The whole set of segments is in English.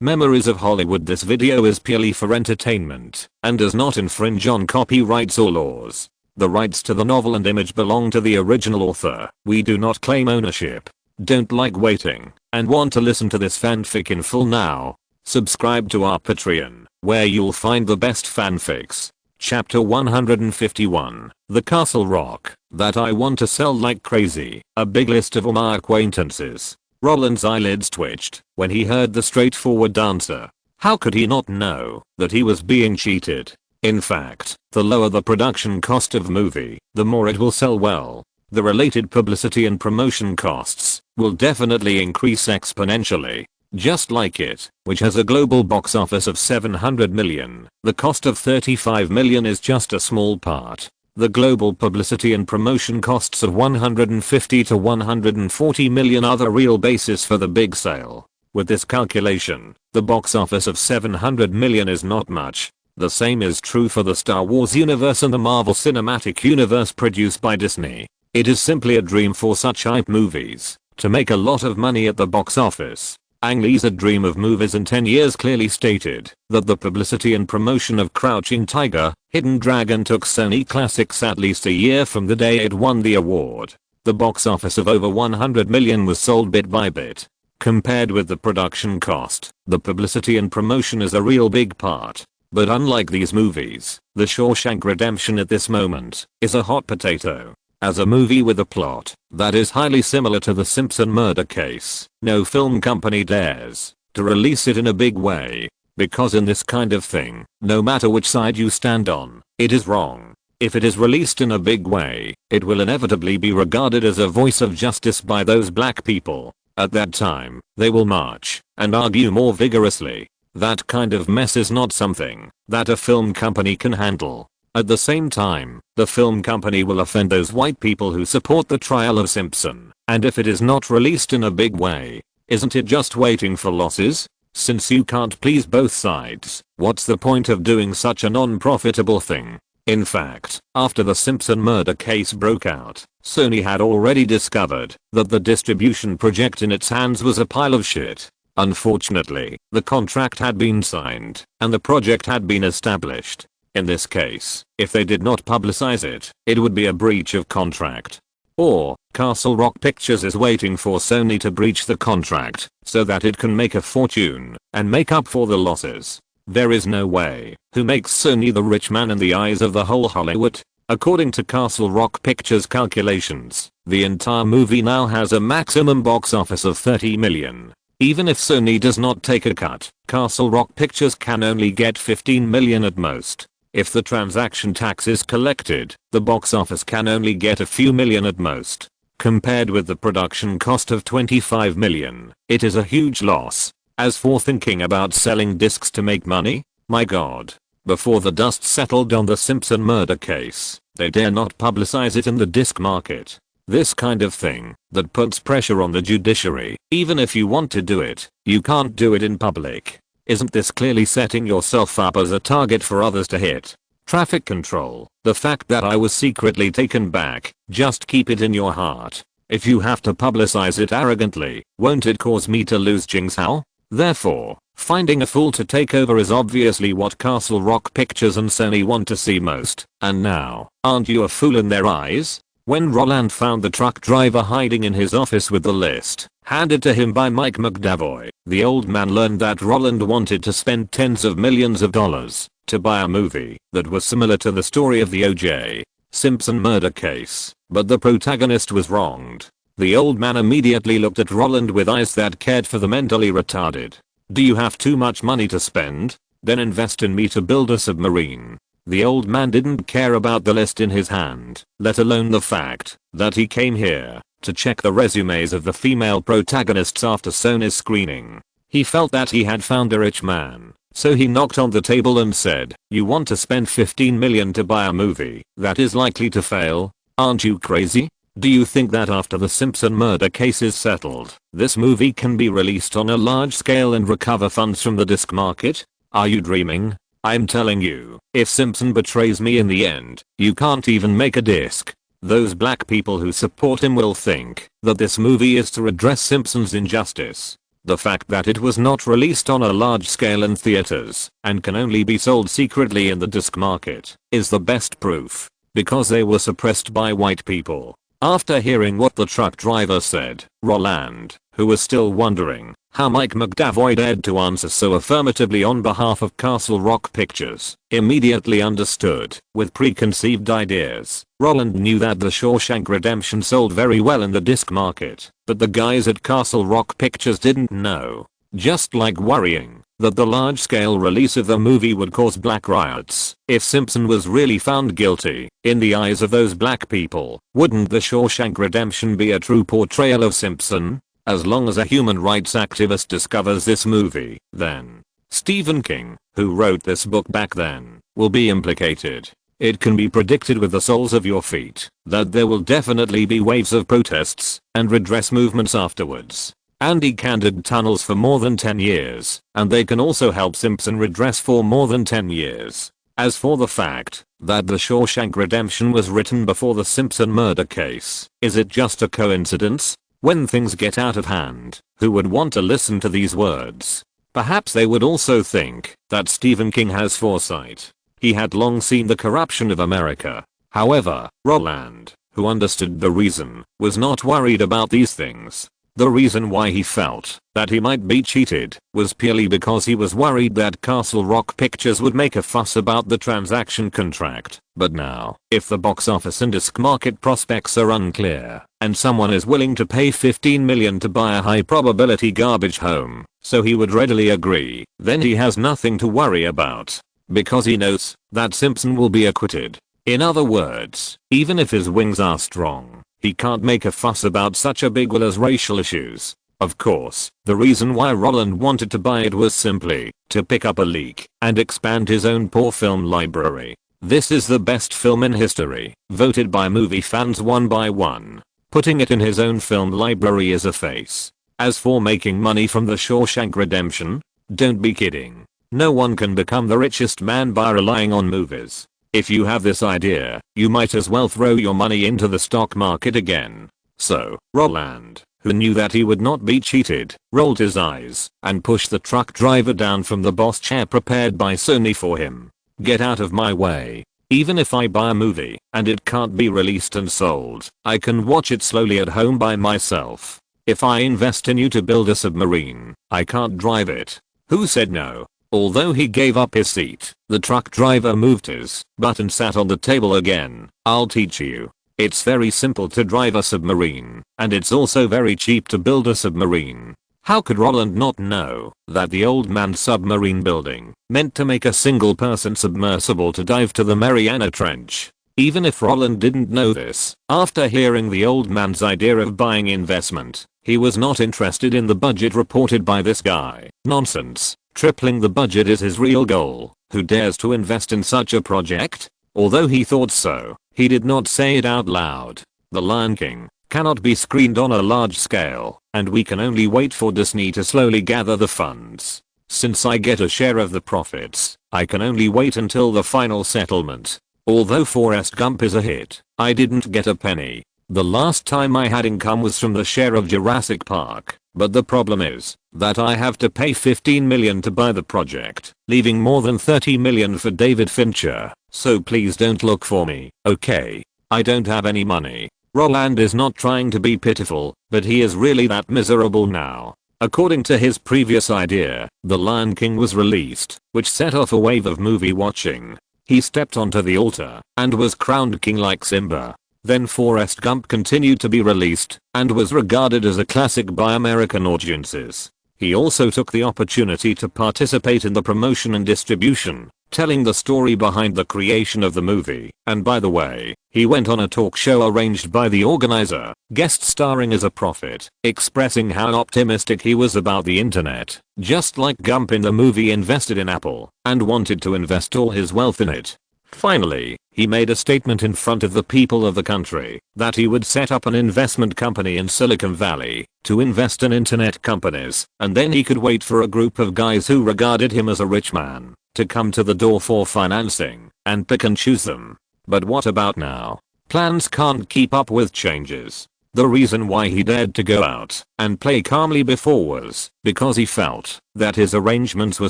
Memories of Hollywood. This video is purely for entertainment and does not infringe on copyrights or laws. The rights to the novel and image belong to the original author. We do not claim ownership. Don't like waiting and want to listen to this fanfic in full now? Subscribe to our Patreon, where you'll find the best fanfics. Chapter 151, The Castle Rock That I Want to Sell Like Crazy. A big list of all my acquaintances. Roland's eyelids twitched when he heard the straightforward answer. How could he not know that he was being cheated? In fact, the lower the production cost of movie, the more it will sell well. The related publicity and promotion costs will definitely increase exponentially. Just like it, which has a global box office of 700 million, the cost of 35 million is just a small part. The global publicity and promotion costs of 150 to 140 million are the real basis for the big sale. With this calculation, the box office of 700 million is not much. The same is true for the Star Wars universe and the Marvel Cinematic Universe produced by Disney. It is simply a dream for such hype movies to make a lot of money at the box office. Ang Lee's A Dream of Movies in 10 Years clearly stated that the publicity and promotion of Crouching Tiger, Hidden Dragon took Sony Classics at least a year from the day it won the award. The box office of over 100 million was sold bit by bit. Compared with the production cost, the publicity and promotion is a real big part. But unlike these movies, The Shawshank Redemption at this moment is a hot potato. As a movie with a plot that is highly similar to the Simpson murder case, no film company dares to release it in a big way. Because in this kind of thing, no matter which side you stand on, it is wrong. If it is released in a big way, it will inevitably be regarded as a voice of justice by those black people. At that time, they will march and argue more vigorously. That kind of mess is not something that a film company can handle. At the same time, the film company will offend those white people who support the trial of Simpson, and if it is not released in a big way, isn't it just waiting for losses? Since you can't please both sides, what's the point of doing such a non-profitable thing? In fact, after the Simpson murder case broke out, Sony had already discovered that the distribution project in its hands was a pile of shit. Unfortunately, the contract had been signed, and the project had been established. In this case, if they did not publicize it, it would be a breach of contract. Or, Castle Rock Pictures is waiting for Sony to breach the contract so that it can make a fortune and make up for the losses. There is no way. Who makes Sony the rich man in the eyes of the whole Hollywood? According to Castle Rock Pictures calculations, the entire movie now has a maximum box office of 30 million. Even if Sony does not take a cut, Castle Rock Pictures can only get 15 million at most. If the transaction tax is collected, the box office can only get a few million at most. Compared with the production cost of 25 million, it is a huge loss. As for thinking about selling discs to make money, my god. Before the dust settled on the Simpson murder case, they dare not publicize it in the disc market. This kind of thing that puts pressure on the judiciary. Even if you want to do it, you can't do it in public. Isn't this clearly setting yourself up as a target for others to hit? Traffic control. The fact that I was secretly taken back, just keep it in your heart. If you have to publicize it arrogantly, won't it cause me to lose Jing's-Hao? Therefore, finding a fool to take over is obviously what Castle Rock Pictures and Sony want to see most. And now, aren't you a fool in their eyes? When Roland found the truck driver hiding in his office with the list handed to him by Mike McDavoy, the old man learned that Roland wanted to spend tens of millions of dollars to buy a movie that was similar to the story of the O.J. Simpson murder case, but the protagonist was wronged. The old man immediately looked at Roland with eyes that cared for the mentally retarded. Do you have too much money to spend? Then invest in me to build a submarine. The old man didn't care about the list in his hand, let alone the fact that he came here to check the resumes of the female protagonists after Sony's screening. He felt that he had found a rich man, so he knocked on the table and said, "You want to spend 15 million to buy a movie that is likely to fail? Aren't you crazy? Do you think that after the Simpson murder case is settled, this movie can be released on a large scale and recover funds from the disc market? Are you dreaming? I'm telling you, if Simpson betrays me in the end, you can't even make a disc. Those black people who support him will think that this movie is to redress Simpson's injustice. The fact that it was not released on a large scale in theaters and can only be sold secretly in the disc market is the best proof, because they were suppressed by white people. After hearing what the truck driver said, Roland, who was still wondering how Mike McDavoy dared to answer so affirmatively on behalf of Castle Rock Pictures, immediately understood. With preconceived ideas, Roland knew that The Shawshank Redemption sold very well in the disc market, but the guys at Castle Rock Pictures didn't know. Just like worrying that the large-scale release of the movie would cause black riots if Simpson was really found guilty, in the eyes of those black people, wouldn't The Shawshank Redemption be a true portrayal of Simpson? As long as a human rights activist discovers this movie, then Stephen King, who wrote this book back then, will be implicated. It can be predicted with the soles of your feet that there will definitely be waves of protests and redress movements afterwards. Andy candid tunnels for more than 10 years, and they can also help Simpson redress for more than 10 years. As for the fact that The Shawshank Redemption was written before the Simpson murder case, is it just a coincidence? When things get out of hand, who would want to listen to these words? Perhaps they would also think that Stephen King has foresight. He had long seen the corruption of America. However, Roland, who understood the reason, was not worried about these things. The reason why he felt that he might be cheated was purely because he was worried that Castle Rock Pictures would make a fuss about the transaction contract. But now, if the box office and disc market prospects are unclear, and someone is willing to pay $15 million to buy a high probability garbage home, so he would readily agree, then he has nothing to worry about. Because he knows that Simpson will be acquitted. In other words, even if his wings are strong, he can't make a fuss about such a big deal as racial issues. Of course, the reason why Roland wanted to buy it was simply to pick up a leak and expand his own poor film library. This is the best film in history, voted by movie fans one by one. Putting it in his own film library is a face. As for making money from The Shawshank Redemption, don't be kidding. No one can become the richest man by relying on movies. If you have this idea, you might as well throw your money into the stock market again. So, Roland, who knew that he would not be cheated, rolled his eyes and pushed the truck driver down from the boss chair prepared by Sony for him. Get out of my way. Even if I buy a movie and it can't be released and sold, I can watch it slowly at home by myself. If I invest in you to build a submarine, I can't drive it. Who said no? Although he gave up his seat, the truck driver moved his butt and sat on the table again. I'll teach you. It's very simple to drive a submarine, and it's also very cheap to build a submarine. How could Roland not know that the old man's submarine building meant to make a single person submersible to dive to the Mariana Trench? Even if Roland didn't know this, after hearing the old man's idea of buying investment, he was not interested in the budget reported by this guy. Nonsense. Tripling the budget is his real goal. Who dares to invest in such a project? Although he thought so, he did not say it out loud. The Lion King cannot be screened on a large scale, and we can only wait for Disney to slowly gather the funds. Since I get a share of the profits, I can only wait until the final settlement. Although Forrest Gump is a hit, I didn't get a penny. The last time I had income was from the share of Jurassic Park. But the problem is that I have to pay $15 million to buy the project, leaving more than $30 million for David Fincher. So please don't look for me, okay? I don't have any money. Roland is not trying to be pitiful, but he is really that miserable now. According to his previous idea, The Lion King was released, which set off a wave of movie watching. He stepped onto the altar and was crowned king like Simba. Then Forrest Gump continued to be released and was regarded as a classic by American audiences. He also took the opportunity to participate in the promotion and distribution, telling the story behind the creation of the movie. And by the way, he went on a talk show arranged by the organizer, guest starring as a prophet, expressing how optimistic he was about the internet, just like Gump in the movie invested in Apple and wanted to invest all his wealth in it. Finally, he made a statement in front of the people of the country that he would set up an investment company in Silicon Valley to invest in internet companies, and then he could wait for a group of guys who regarded him as a rich man to come to the door for financing and pick and choose them. But what about now? Plans can't keep up with changes. The reason why he dared to go out and play calmly before was because he felt that his arrangements were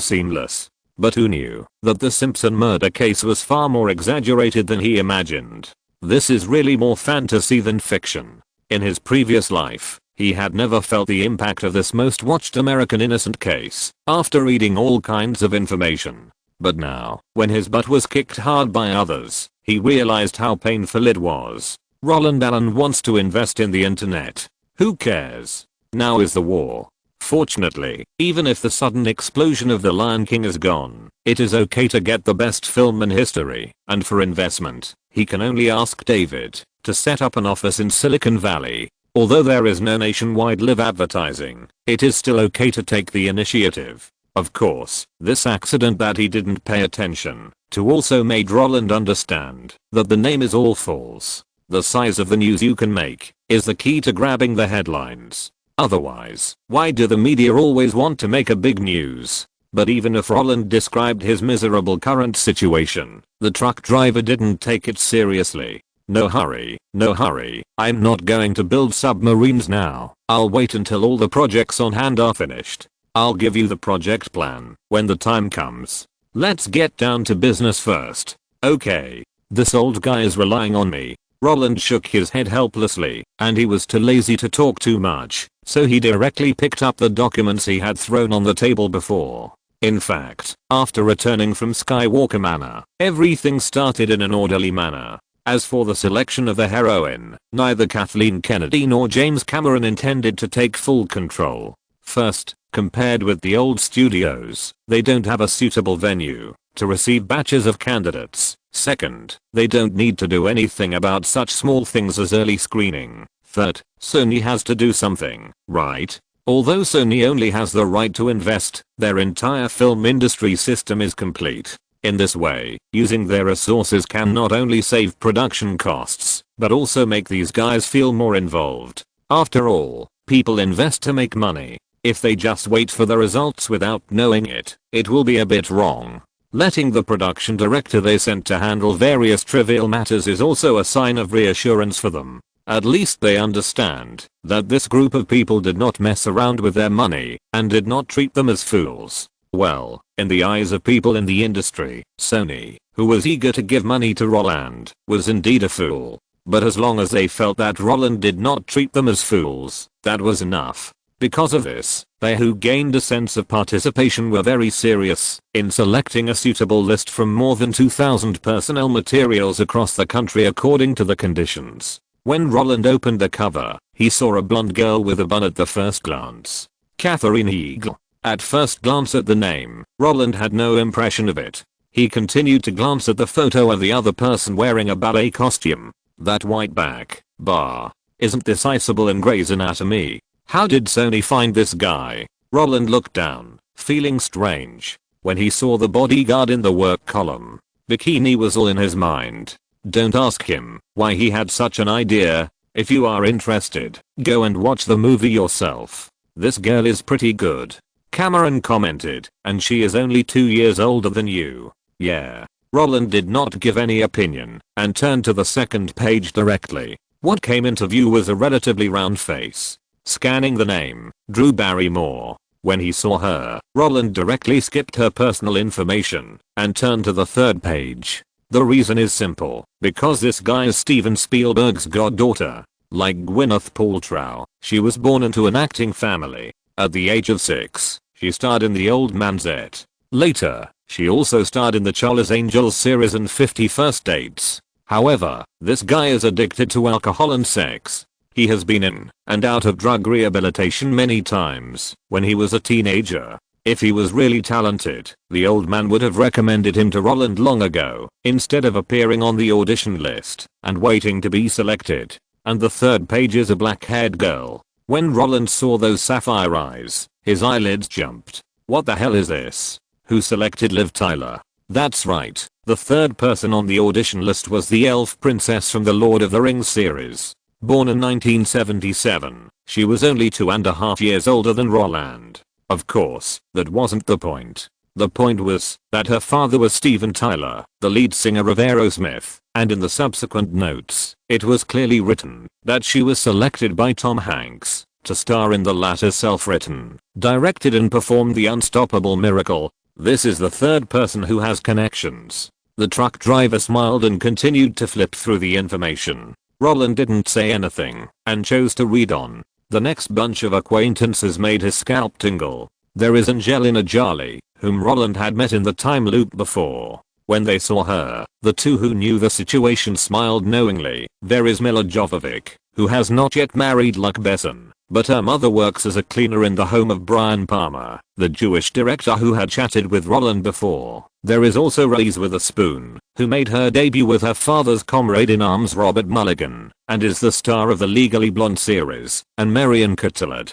seamless. But who knew that the Simpson murder case was far more exaggerated than he imagined? This is really more fantasy than fiction. In his previous life, he had never felt the impact of this most watched American innocent case after reading all kinds of information. But now, when his butt was kicked hard by others, he realized how painful it was. Roland Allen wants to invest in the internet. Who cares? Now is the war. Fortunately, even if the sudden explosion of The Lion King is gone, it is okay to get the best film in history, and for investment, he can only ask David to set up an office in Silicon Valley. Although there is no nationwide live advertising, it is still okay to take the initiative. Of course, this accident that he didn't pay attention to also made Roland understand that the name is all false. The size of the news you can make is the key to grabbing the headlines. Otherwise, why do the media always want to make a big news? But even if Roland described his miserable current situation, the truck driver didn't take it seriously. No hurry, no hurry, I'm not going to build submarines now. I'll wait until all the projects on hand are finished. I'll give you the project plan when the time comes. Let's get down to business first. Okay. This old guy is relying on me. Roland shook his head helplessly, and he was too lazy to talk too much, so he directly picked up the documents he had thrown on the table before. In fact, after returning from Skywalker Manor, everything started in an orderly manner. As for the selection of the heroine, neither Kathleen Kennedy nor James Cameron intended to take full control. First, compared with the old studios, they don't have a suitable venue to receive batches of candidates. Second, they don't need to do anything about such small things as early screening. Third, Sony has to do something, right? Although Sony only has the right to invest, their entire film industry system is complete. In this way, using their resources can not only save production costs, but also make these guys feel more involved. After all, people invest to make money. If they just wait for the results without knowing it, it will be a bit wrong. Letting the production director they sent to handle various trivial matters is also a sign of reassurance for them. At least they understand that this group of people did not mess around with their money and did not treat them as fools. Well, in the eyes of people in the industry, Sony, who was eager to give money to Roland, was indeed a fool. But as long as they felt that Roland did not treat them as fools, that was enough. Because of this, they who gained a sense of participation were very serious in selecting a suitable list from more than 2,000 personnel materials across the country according to the conditions. When Roland opened the cover, he saw a blonde girl with a bun at the first glance. Katherine Heigl. At first glance at the name, Roland had no impression of it. He continued to glance at the photo of the other person wearing a ballet costume. That white back bar. Isn't this Isabel in Grey's Anatomy? How did Sony find this guy? Roland looked down, feeling strange, when he saw the bodyguard in the work column. Bikini was all in his mind. Don't ask him why he had such an idea. If you are interested, go and watch the movie yourself. This girl is pretty good. Cameron commented, and she is only 2 years older than you. Yeah. Roland did not give any opinion and turned to the second page directly. What came into view was a relatively round face. Scanning the name, Drew Barrymore. When he saw her, Roland directly skipped her personal information and turned to the third page. The reason is simple, because this guy is Steven Spielberg's goddaughter. Like Gwyneth Paltrow, she was born into an acting family. At the age of 6, she starred in The Old Man's It. Later, she also starred in the Charlie's Angels series and 50 First Dates. However, this guy is addicted to alcohol and sex. He has been in and out of drug rehabilitation many times when he was a teenager. If he was really talented, the old man would have recommended him to Roland long ago, instead of appearing on the audition list and waiting to be selected. And the third page is a black-haired girl. When Roland saw those sapphire eyes, his eyelids jumped. What the hell is this? Who selected Liv Tyler? That's right, the third person on the audition list was the elf princess from the Lord of the Rings series. Born in 1977, she was only 2.5 years older than Roland. Of course, that wasn't the point. The point was that her father was Steven Tyler, the lead singer of Aerosmith, and in the subsequent notes, it was clearly written that she was selected by Tom Hanks to star in the latter self-written, directed and performed The Unstoppable Miracle. This is the third person who has connections. The truck driver smiled and continued to flip through the information. Roland didn't say anything and chose to read on. The next bunch of acquaintances made his scalp tingle. There is Angelina Jolie, whom Roland had met in the time loop before. When they saw her, the two who knew the situation smiled knowingly. There is Mila Jovovich, who has not yet married Luc Besson, but her mother works as a cleaner in the home of Brian Palmer, the Jewish director who had chatted with Roland before. There is also Reese Witherspoon, who made her debut with her father's comrade in arms Robert Mulligan, and is the star of the Legally Blonde series, and Marion Cotillard,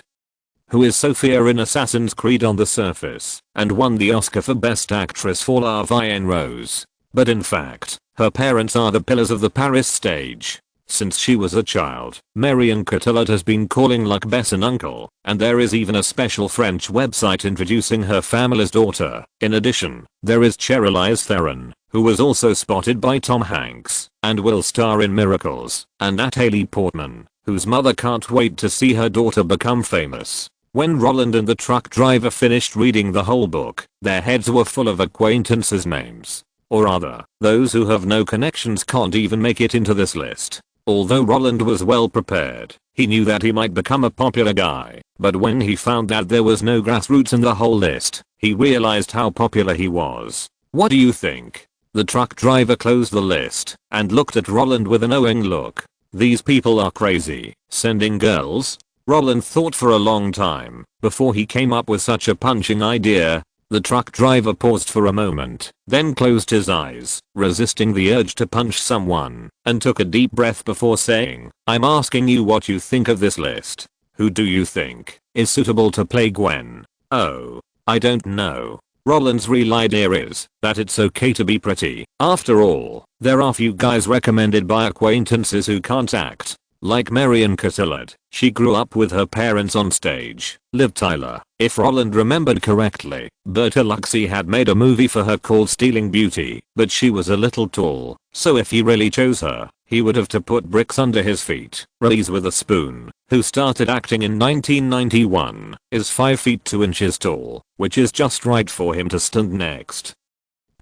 who is Sophia in Assassin's Creed on the surface, and won the Oscar for Best Actress for La Vie en Rose. But in fact, her parents are the pillars of the Paris stage. Since she was a child, Marion Cotillard has been calling Luc Besson uncle, and there is even a special French website introducing her family's daughter. In addition, there is Charlize Theron, who was also spotted by Tom Hanks, and will star in Miracles, and Natalie Portman, whose mother can't wait to see her daughter become famous. When Roland and the truck driver finished reading the whole book, their heads were full of acquaintances' names. Or rather, those who have no connections can't even make it into this list. Although Roland was well prepared, he knew that he might become a popular guy, but when he found that there was no grassroots in the whole list, he realized how popular he was. What do you think? The truck driver closed the list and looked at Roland with a knowing look. These people are crazy, sending girls? Roland thought for a long time before he came up with such a punching idea. The truck driver paused for a moment, then closed his eyes, resisting the urge to punch someone, and took a deep breath before saying, "I'm asking you what you think of this list. Who do you think is suitable to play Gwen?" "Oh, I don't know." Roland's real idea is that it's okay to be pretty. After all, there are few guys recommended by acquaintances who can't act. Like Marion Cotillard, she grew up with her parents on stage. Liv Tyler, if Roland remembered correctly, Bertolucci had made a movie for her called Stealing Beauty, but she was a little tall, so if he really chose her, he would have to put bricks under his feet. Reese Witherspoon, who started acting in 1991, is 5 feet 2 inches tall, which is just right for him to stand next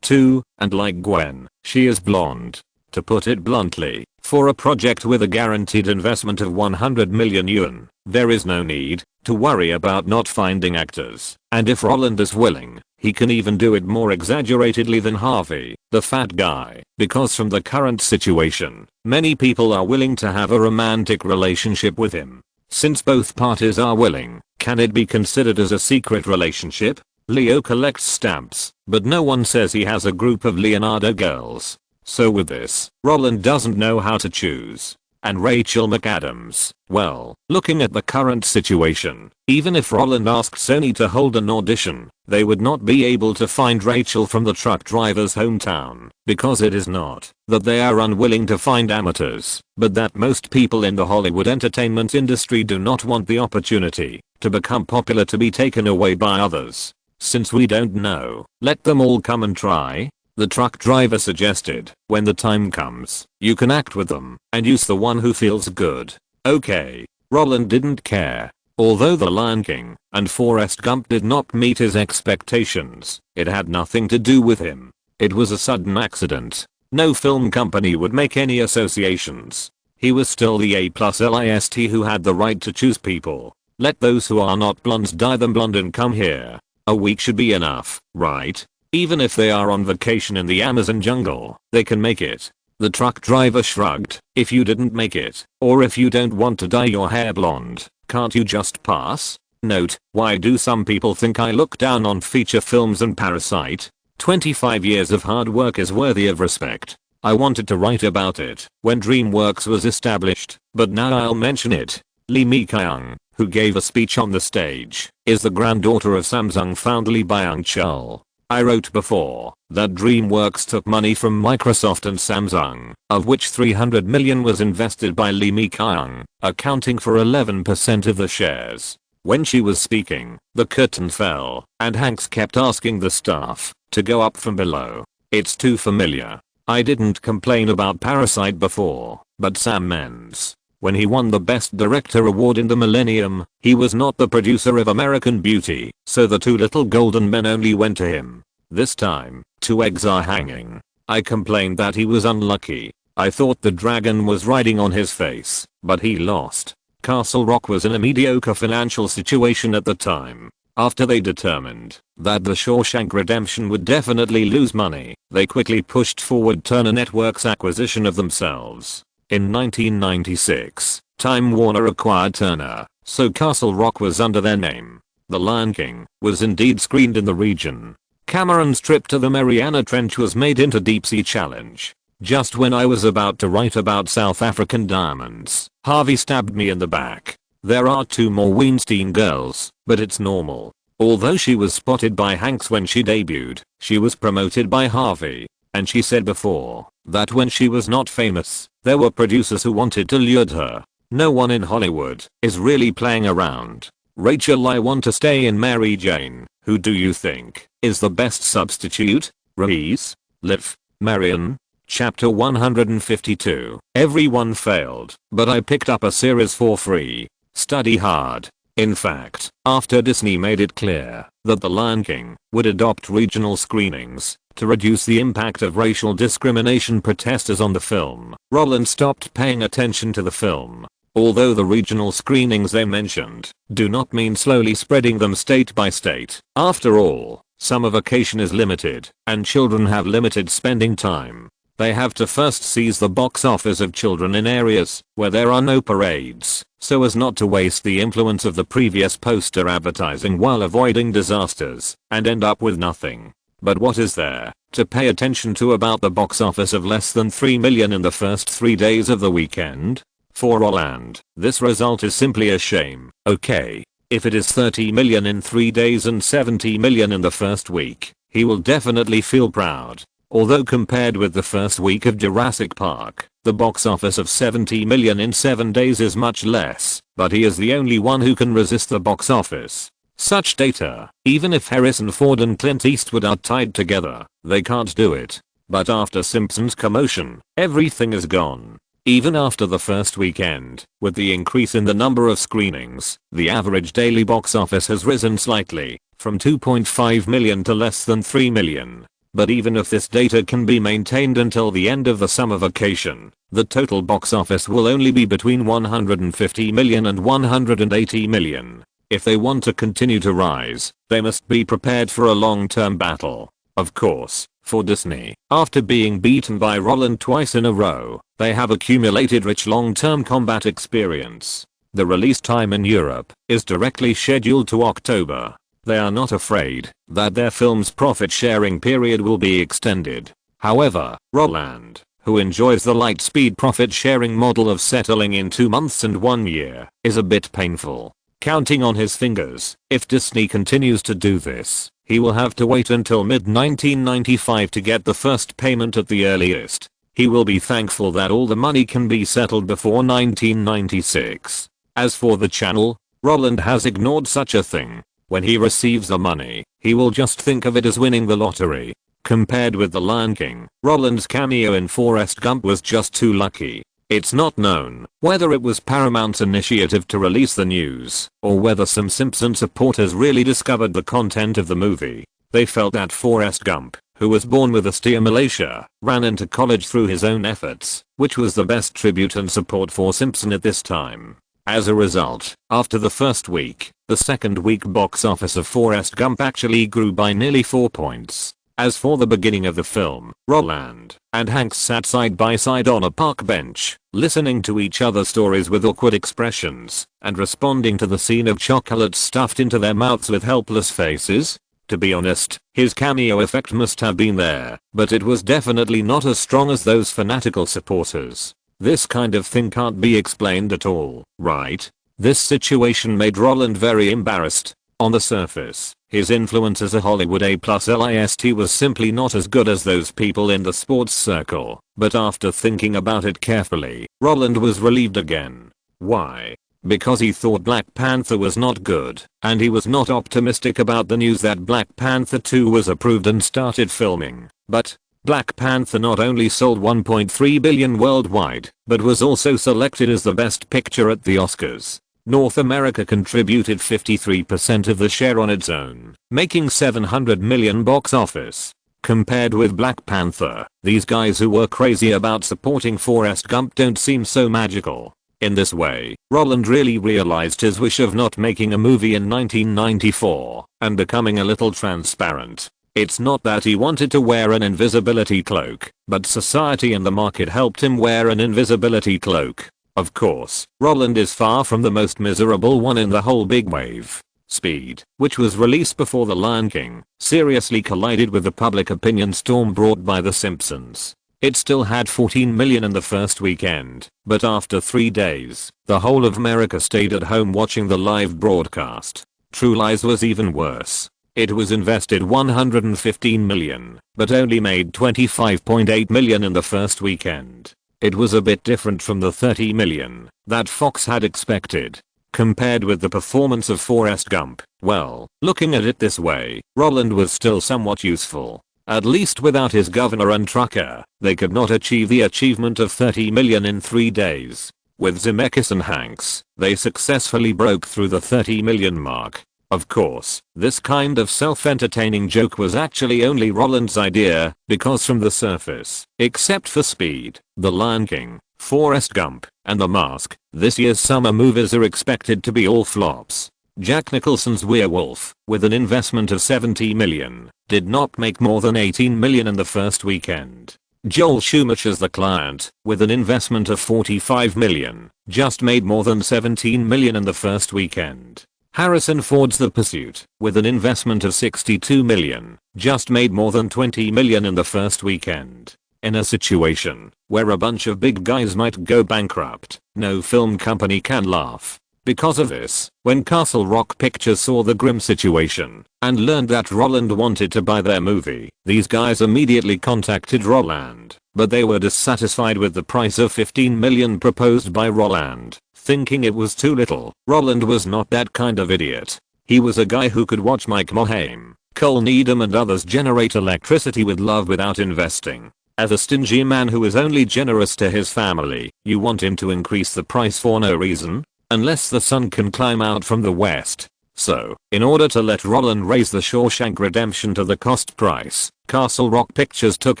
to, and like Gwen, she is blonde. To put it bluntly, for a project with a guaranteed investment of 100 million yuan, there is no need to worry about not finding actors. And if Roland is willing, he can even do it more exaggeratedly than Harvey, the fat guy, because from the current situation, many people are willing to have a romantic relationship with him. Since both parties are willing, can it be considered as a secret relationship? Leo collects stamps, but no one says he has a group of Leonardo girls. So with this, Roland doesn't know how to choose. And Rachel McAdams, well, looking at the current situation, even if Roland asked Sony to hold an audition, they would not be able to find Rachel from the truck driver's hometown, because it is not that they are unwilling to find amateurs, but that most people in the Hollywood entertainment industry do not want the opportunity to become popular to be taken away by others. Since we don't know, let them all come and try. The truck driver suggested, when the time comes, you can act with them and use the one who feels good. Okay. Roland didn't care. Although The Lion King and Forrest Gump did not meet his expectations, it had nothing to do with him. It was a sudden accident. No film company would make any associations. He was still the A+list who had the right to choose people. Let those who are not blondes dye them blonde and come here. A week should be enough, right? Even if they are on vacation in the Amazon jungle, they can make it. The truck driver shrugged. If you didn't make it, or if you don't want to dye your hair blonde, can't you just pass? Note, why do some people think I look down on feature films and Parasite? 25 years of hard work is worthy of respect. I wanted to write about it when DreamWorks was established, but now I'll mention it. Lee Mi-kyung, who gave a speech on the stage, is the granddaughter of Samsung founder Lee Byung-chul. I wrote before that DreamWorks took money from Microsoft and Samsung, of which 300 million was invested by Lee Mi-kyung, accounting for 11% of the shares. When she was speaking, the curtain fell, and Hanks kept asking the staff to go up from below. It's too familiar. I didn't complain about Parasite before, but Sam Mendes, when he won the Best Director award in the Millennium, he was not the producer of American Beauty, so the two little golden men only went to him. This time, 2 eggs are hanging. I complained that he was unlucky. I thought the dragon was riding on his face, but he lost. Castle Rock was in a mediocre financial situation at the time. After they determined that The Shawshank Redemption would definitely lose money, they quickly pushed forward Turner Network's acquisition of themselves. In 1996, Time Warner acquired Turner, so Castle Rock was under their name. The Lion King was indeed screened in the region. Cameron's trip to the Mariana Trench was made into Deep Sea Challenge. Just when I was about to write about South African diamonds, Harvey stabbed me in the back. There are 2 more Weinstein girls, but it's normal. Although she was spotted by Hanks when she debuted, she was promoted by Harvey. And she said before that when she was not famous, there were producers who wanted to lure her. No one in Hollywood is really playing around. Rachel, I want to stay in Mary Jane. Who do you think is the best substitute? Reese? Liv? Marion? Chapter 152. Everyone failed, but I picked up a series for free. Study hard. In fact, after Disney made it clear that The Lion King would adopt regional screenings to reduce the impact of racial discrimination protesters on the film, Roland stopped paying attention to the film. Although the regional screenings they mentioned do not mean slowly spreading them state by state. After all, summer vacation is limited, and children have limited spending time. They have to first seize the box office of children in areas where there are no parades, so as not to waste the influence of the previous poster advertising while avoiding disasters, and end up with nothing. But what is there to pay attention to about the box office of less than 3 million in the first 3 days of the weekend? For Roland, this result is simply a shame. Okay, if it is 30 million in 3 days and 70 million in the first week, he will definitely feel proud. Although compared with the first week of Jurassic Park, the box office of 70 million in 7 days is much less, but he is the only one who can resist the box office. Such data, even if Harrison Ford and Clint Eastwood are tied together, they can't do it. But after Simpsons commotion, everything is gone. Even after the first weekend, with the increase in the number of screenings, the average daily box office has risen slightly, from 2.5 million to less than 3 million. But even if this data can be maintained until the end of the summer vacation, the total box office will only be between 150 million and 180 million. If they want to continue to rise, they must be prepared for a long-term battle. Of course, for Disney, after being beaten by Roland twice in a row, they have accumulated rich long-term combat experience. The release time in Europe is directly scheduled to October. They are not afraid that their film's profit-sharing period will be extended. However, Roland, who enjoys the light-speed profit-sharing model of settling in 2 months and 1 year, is a bit painful. Counting on his fingers, if Disney continues to do this, he will have to wait until mid-1995 to get the first payment at the earliest. He will be thankful that all the money can be settled before 1996. As for the channel, Roland has ignored such a thing. When he receives the money, he will just think of it as winning the lottery. Compared with The Lion King, Roland's cameo in Forrest Gump was just too lucky. It's not known whether it was Paramount's initiative to release the news, or whether some Simpson supporters really discovered the content of the movie. They felt that Forrest Gump, who was born with osteomalacia, ran into college through his own efforts, which was the best tribute and support for Simpson at this time. As a result, after the first week, the second week box office of Forrest Gump actually grew by nearly 4 points. As for the beginning of the film, Roland and Hanks sat side by side on a park bench, listening to each other's stories with awkward expressions, and responding to the scene of chocolates stuffed into their mouths with helpless faces. To be honest, his cameo effect must have been there, but it was definitely not as strong as those fanatical supporters. This kind of thing can't be explained at all, right? This situation made Roland very embarrassed. On the surface, his influence as a Hollywood A+ list was simply not as good as those people in the sports circle, but after thinking about it carefully, Roland was relieved again. Why? because he thought Black Panther was not good, and he was not optimistic about the news that Black Panther 2 was approved and started filming. But Black Panther not only sold 1.3 billion worldwide, but was also selected as the best picture at the Oscars. North America contributed 53% of the share on its own, making 700 million box office. Compared with Black Panther, these guys who were crazy about supporting Forrest Gump don't seem so magical. In this way, Roland really realized his wish of not making a movie in 1994 and becoming a little transparent. It's not that he wanted to wear an invisibility cloak, but society and the market helped him wear an invisibility cloak. Of course, Roland is far from the most miserable one in the whole big wave. Speed, which was released before The Lion King, seriously collided with the public opinion storm brought by The Simpsons. It still had 14 million in the first weekend, but after 3 days, the whole of America stayed at home watching the live broadcast. True Lies was even worse. It was invested 115 million, but only made 25.8 million in the first weekend. It was a bit different from the 30 million that Fox had expected. Compared with the performance of Forrest Gump, well, looking at it this way, Roland was still somewhat useful. At least without his governor and trucker, they could not achieve the achievement of 30 million in 3 days. With Zemeckis and Hanks, they successfully broke through the 30 million mark. Of course, this kind of self-entertaining joke was actually only Roland's idea, because from the surface, except for Speed, The Lion King, Forrest Gump, and The Mask, this year's summer movies are expected to be all flops. Jack Nicholson's Werewolf, with an investment of 70 million, did not make more than 18 million in the first weekend. Joel Schumacher's The Client, with an investment of 45 million, just made more than 17 million in the first weekend. Harrison Ford's The Pursuit, with an investment of 62 million, just made more than 20 million in the first weekend. In a situation where a bunch of big guys might go bankrupt, no film company can laugh. Because of this, when Castle Rock Pictures saw the grim situation and learned that Roland wanted to buy their movie, these guys immediately contacted Roland, but they were dissatisfied with the price of 15 million proposed by Roland, thinking it was too little. Roland was not that kind of idiot. He was a guy who could watch Mike Mulhame, Cole Needham and others generate electricity with love without investing. As a stingy man who is only generous to his family, you want him to increase the price for no reason? Unless the sun can climb out from the west. So, in order to let Roland raise the Shawshank Redemption to the cost price, Castle Rock Pictures took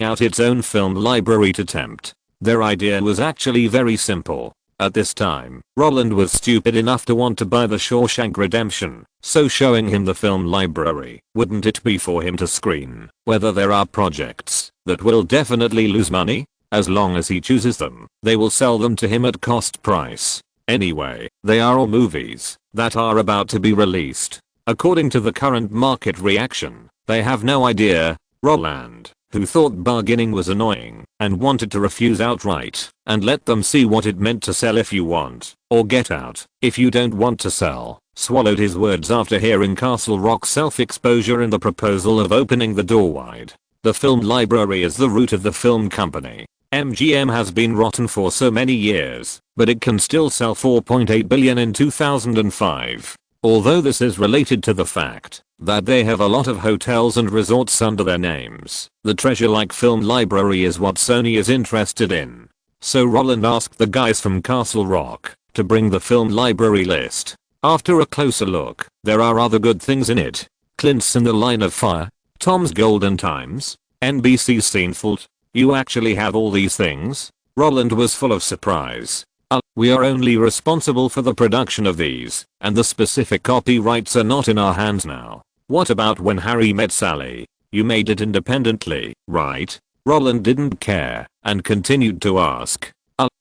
out its own film library to tempt. Their idea was actually very simple. At this time, Roland was stupid enough to want to buy the Shawshank Redemption, so showing him the film library, wouldn't it be for him to screen whether there are projects that will definitely lose money? As long as he chooses them, they will sell them to him at cost price. Anyway, they are all movies that are about to be released. According to the current market reaction, they have no idea. Roland, who thought bargaining was annoying and wanted to refuse outright and let them see what it meant to sell if you want, or get out if you don't want to sell, swallowed his words after hearing Castle Rock's self-exposure in the proposal of opening the door wide. The film library is the root of the film company. MGM has been rotten for so many years, but it can still sell 4.8 billion in 2005. Although this is related to the fact that they have a lot of hotels and resorts under their names, the treasure-like film library is what Sony is interested in. So Roland asked the guys from Castle Rock to bring the film library list. After a closer look, there are other good things in it. Clint's In the Line of Fire, Tom's Golden Times, NBC's Seinfeld. You actually have all these things? Roland was full of surprise. We are only responsible for the production of these, and the specific copyrights are not in our hands now. What about When Harry Met Sally? You made it independently, right? Roland didn't care, and continued to ask.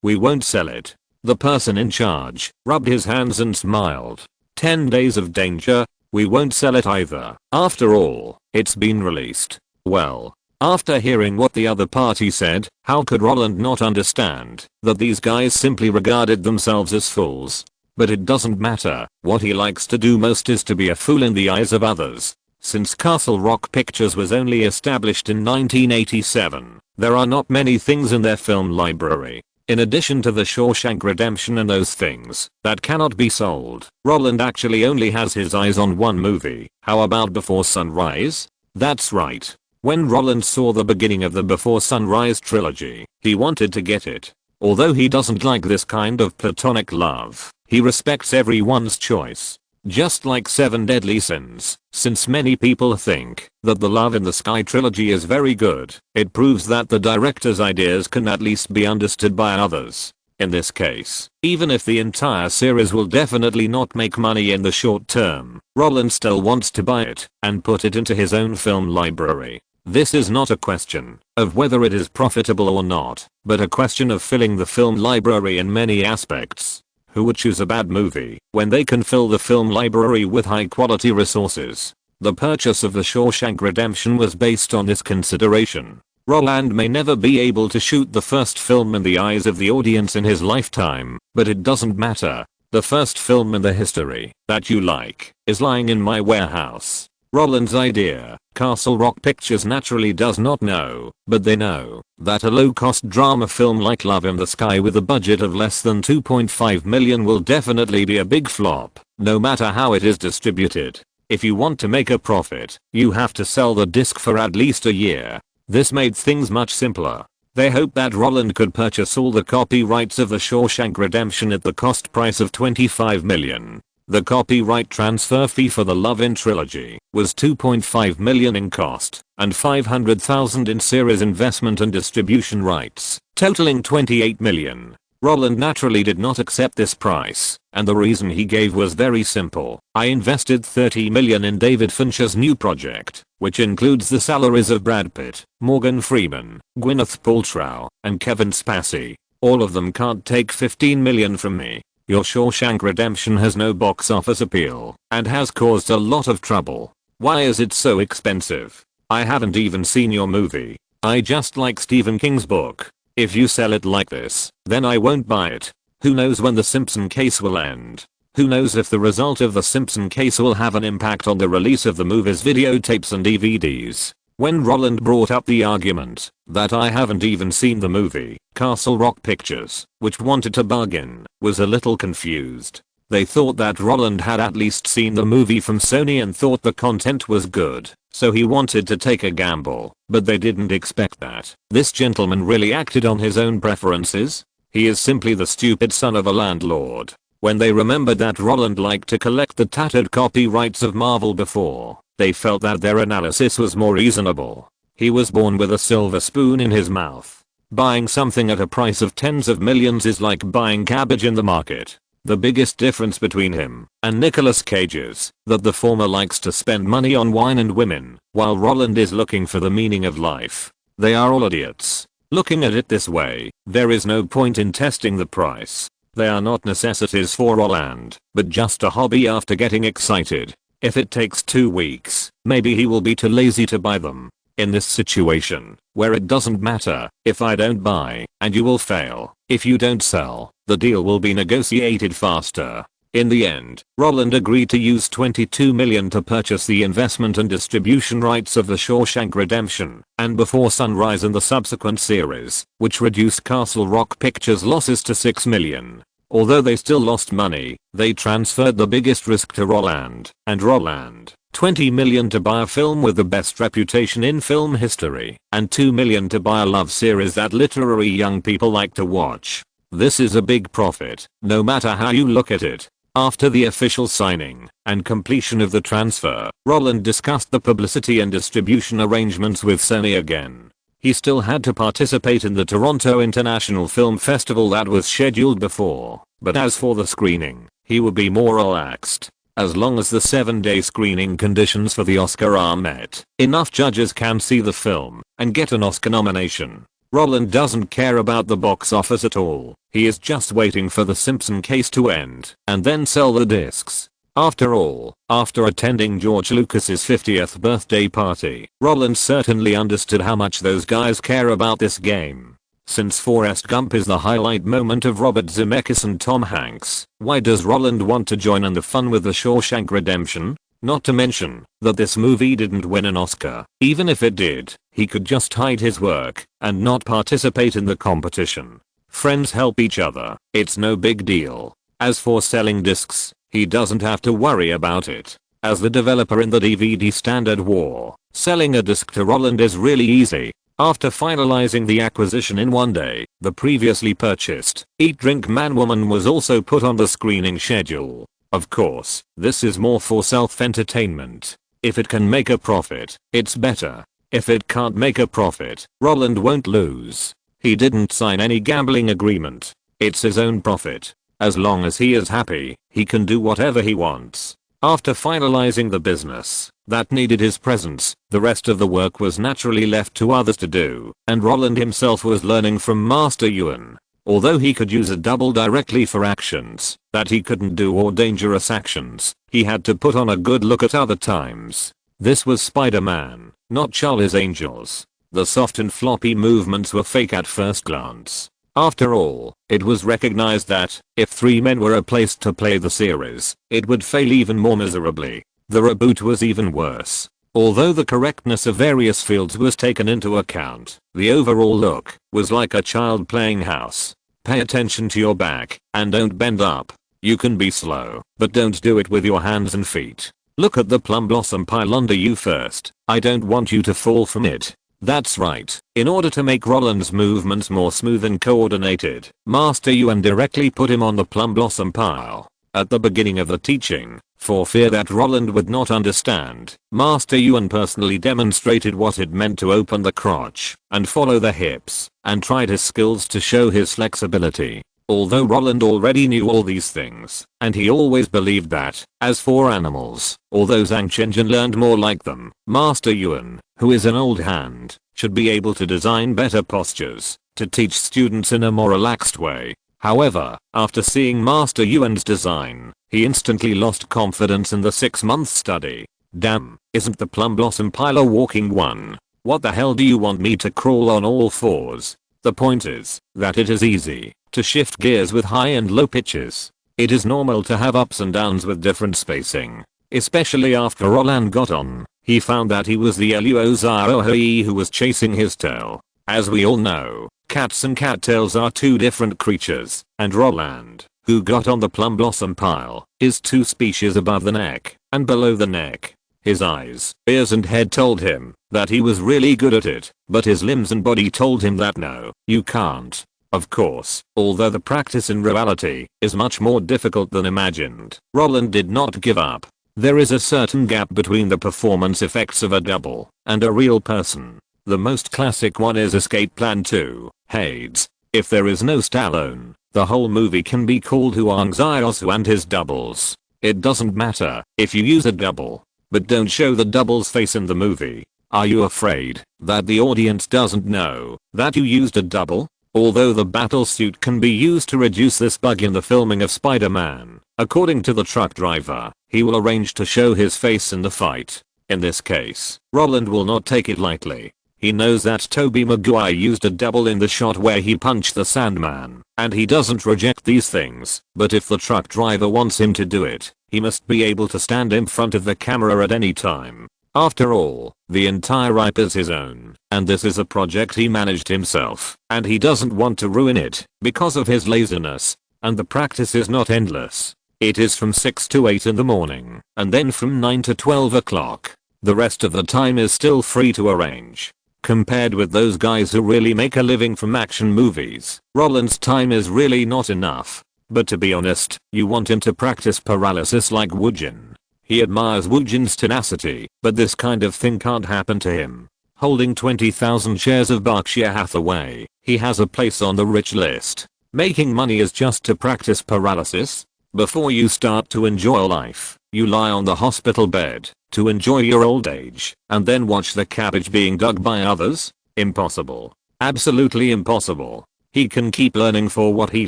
We won't sell it. The person in charge rubbed his hands and smiled. 10 Days of Danger? We won't sell it either. After all, it's been released. Well, after hearing what the other party said, how could Roland not understand that these guys simply regarded themselves as fools? But it doesn't matter. What he likes to do most is to be a fool in the eyes of others. Since Castle Rock Pictures was only established in 1987, there are not many things in their film library. In addition to the Shawshank Redemption and those things that cannot be sold, Roland actually only has his eyes on one movie. How about Before Sunrise? That's right. When Roland saw the beginning of the Before Sunrise trilogy, he wanted to get it. Although he doesn't like this kind of platonic love, he respects everyone's choice. Just like Seven Deadly Sins, since many people think that the Love in the Sky trilogy is very good, it proves that the director's ideas can at least be understood by others. In this case, even if the entire series will definitely not make money in the short term, Roland still wants to buy it and put it into his own film library. This is not a question of whether it is profitable or not, but a question of filling the film library in many aspects. Who would choose a bad movie when they can fill the film library with high quality resources? The purchase of The Shawshank Redemption was based on this consideration. Roland may never be able to shoot the first film in the eyes of the audience in his lifetime, but it doesn't matter. The first film in the history that you like is lying in my warehouse. Roland's idea, Castle Rock Pictures naturally does not know, but they know that a low-cost drama film like Love in the Sky with a budget of less than $2.5 million will definitely be a big flop, no matter how it is distributed. If you want to make a profit, you have to sell the disc for at least a year. This made things much simpler. They hoped that Roland could purchase all the copyrights of The Shawshank Redemption at the cost price of $25 million. The copyright transfer fee for the Love in trilogy was $2.5 million in cost and $500,000 in series investment and distribution rights, totaling $28 million. Roland naturally did not accept this price, and the reason he gave was very simple. I invested $30 million in David Fincher's new project, which includes the salaries of Brad Pitt, Morgan Freeman, Gwyneth Paltrow, and Kevin Spacey. All of them can't take $15 million from me. Your Shawshank Redemption has no box office appeal and has caused a lot of trouble. Why is it so expensive? I haven't even seen your movie. I just like Stephen King's book. If you sell it like this, then I won't buy it. Who knows when the Simpson case will end? Who knows if the result of the Simpson case will have an impact on the release of the movie's videotapes and DVDs? When Roland brought up the argument that I haven't even seen the movie, Castle Rock Pictures, which wanted to bargain, was a little confused. They thought that Roland had at least seen the movie from Sony and thought the content was good, so he wanted to take a gamble, but they didn't expect that this gentleman really acted on his own preferences. He is simply the stupid son of a landlord. When they remembered that Roland liked to collect the tattered copyrights of Marvel before, they felt that their analysis was more reasonable. He was born with a silver spoon in his mouth. Buying something at a price of tens of millions is like buying cabbage in the market. The biggest difference between him and Nicolas Cage is that the former likes to spend money on wine and women, while Roland is looking for the meaning of life. They are all idiots. Looking at it this way, there is no point in testing the price. They are not necessities for Roland, but just a hobby after getting excited. If it takes 2 weeks, maybe he will be too lazy to buy them. In this situation, where it doesn't matter if I don't buy, and you will fail, if you don't sell, the deal will be negotiated faster. In the end, Roland agreed to use $22 million to purchase the investment and distribution rights of The Shawshank Redemption and Before Sunrise and the subsequent series, which reduced Castle Rock Pictures' losses to $6 million. Although they still lost money, they transferred the biggest risk to Roland, and Roland, $20 million to buy a film with the best reputation in film history, and $2 million to buy a love series that literary young people like to watch. This is a big profit, no matter how you look at it. After the official signing and completion of the transfer, Roland discussed the publicity and distribution arrangements with Sony again. He still had to participate in the Toronto International Film Festival that was scheduled before, but as for the screening, he would be more relaxed. As long as the 7-day screening conditions for the Oscar are met, enough judges can see the film and get an Oscar nomination. Roland doesn't care about the box office at all. He is just waiting for the Simpson case to end and then sell the discs. After all, after attending George Lucas's 50th birthday party, Roland certainly understood how much those guys care about this game. Since Forrest Gump is the highlight moment of Robert Zemeckis and Tom Hanks, why does Roland want to join in the fun with The Shawshank Redemption? Not to mention that this movie didn't win an Oscar. Even if it did, he could just hide his work and not participate in the competition. Friends help each other. It's no big deal. As for selling discs, he doesn't have to worry about it. As the developer in the DVD standard war, selling a disc to Roland is really easy. After finalizing the acquisition in one day, the previously purchased Eat Drink Man Woman was also put on the screening schedule. Of course, this is more for self-entertainment. If it can make a profit, it's better. If it can't make a profit, Roland won't lose. He didn't sign any gambling agreement. It's his own profit. As long as he is happy, he can do whatever he wants. After finalizing the business that needed his presence, the rest of the work was naturally left to others to do, and Roland himself was learning from Master Yuan. Although he could use a double directly for actions that he couldn't do or dangerous actions, he had to put on a good look at other times. This was Spider-Man, not Charlie's Angels. The soft and floppy movements were fake at first glance. After all, it was recognized that, if 3 men were replaced to play the series, it would fail even more miserably. The reboot was even worse. Although the correctness of various fields was taken into account, the overall look was like a child playing house. Pay attention to your back, and don't bend up. You can be slow, but don't do it with your hands and feet. Look at the plum blossom pile under you first. I don't want you to fall from it. That's right. In order to make Roland's movements more smooth and coordinated, Master Yuan directly put him on the plum blossom pile. At the beginning of the teaching, for fear that Roland would not understand, Master Yuan personally demonstrated what it meant to open the crotch and follow the hips, and tried his skills to show his flexibility. Although Roland already knew all these things, and he always believed that, as for animals, although Zhang Chenjun learned more like them, Master Yuan, who is an old hand, should be able to design better postures to teach students in a more relaxed way. However, after seeing Master Yuan's design, he instantly lost confidence in the 6-month study. Damn, isn't the plum blossom pile a walking one? What the hell do you want me to crawl on all fours? The point is that it is easy to shift gears with high and low pitches. It is normal to have ups and downs with different spacing. Especially after Roland got on, he found that he was the Luozaohe who was chasing his tail. As we all know, cats and cattails are 2 different creatures, and Roland, who got on the plum blossom pile, is 2 species above the neck and below the neck. His eyes, ears and head told him that he was really good at it, but his limbs and body told him that no, you can't. Of course, although the practice in reality is much more difficult than imagined, Roland did not give up. There is a certain gap between the performance effects of a double and a real person. The most classic one is Escape Plan 2, Hades. If there is no Stallone, the whole movie can be called Huang Xiaosu and his doubles. It doesn't matter if you use a double, but don't show the double's face in the movie. Are you afraid that the audience doesn't know that you used a double? Although the battle suit can be used to reduce this bug in the filming of Spider-Man, according to the truck driver, he will arrange to show his face in the fight. In this case, Roland will not take it lightly. He knows that Tobey Maguire used a double in the shot where he punched the Sandman, and he doesn't reject these things, but if the truck driver wants him to do it, he must be able to stand in front of the camera at any time. After all, the entire IP is his own, and this is a project he managed himself, and he doesn't want to ruin it because of his laziness. And the practice is not endless. It is from 6 to 8 in the morning, and then from 9 to 12 o'clock. The rest of the time is still free to arrange. Compared with those guys who really make a living from action movies, Roland's time is really not enough. But to be honest, you want him to practice paralysis like Woojin. He admires Woojin's tenacity, but this kind of thing can't happen to him. Holding 20,000 shares of Berkshire Hathaway, he has a place on the rich list. Making money is just to practice paralysis? Before you start to enjoy life, you lie on the hospital bed to enjoy your old age, and then watch the cabbage being dug by others? Impossible. Absolutely impossible. He can keep learning for what he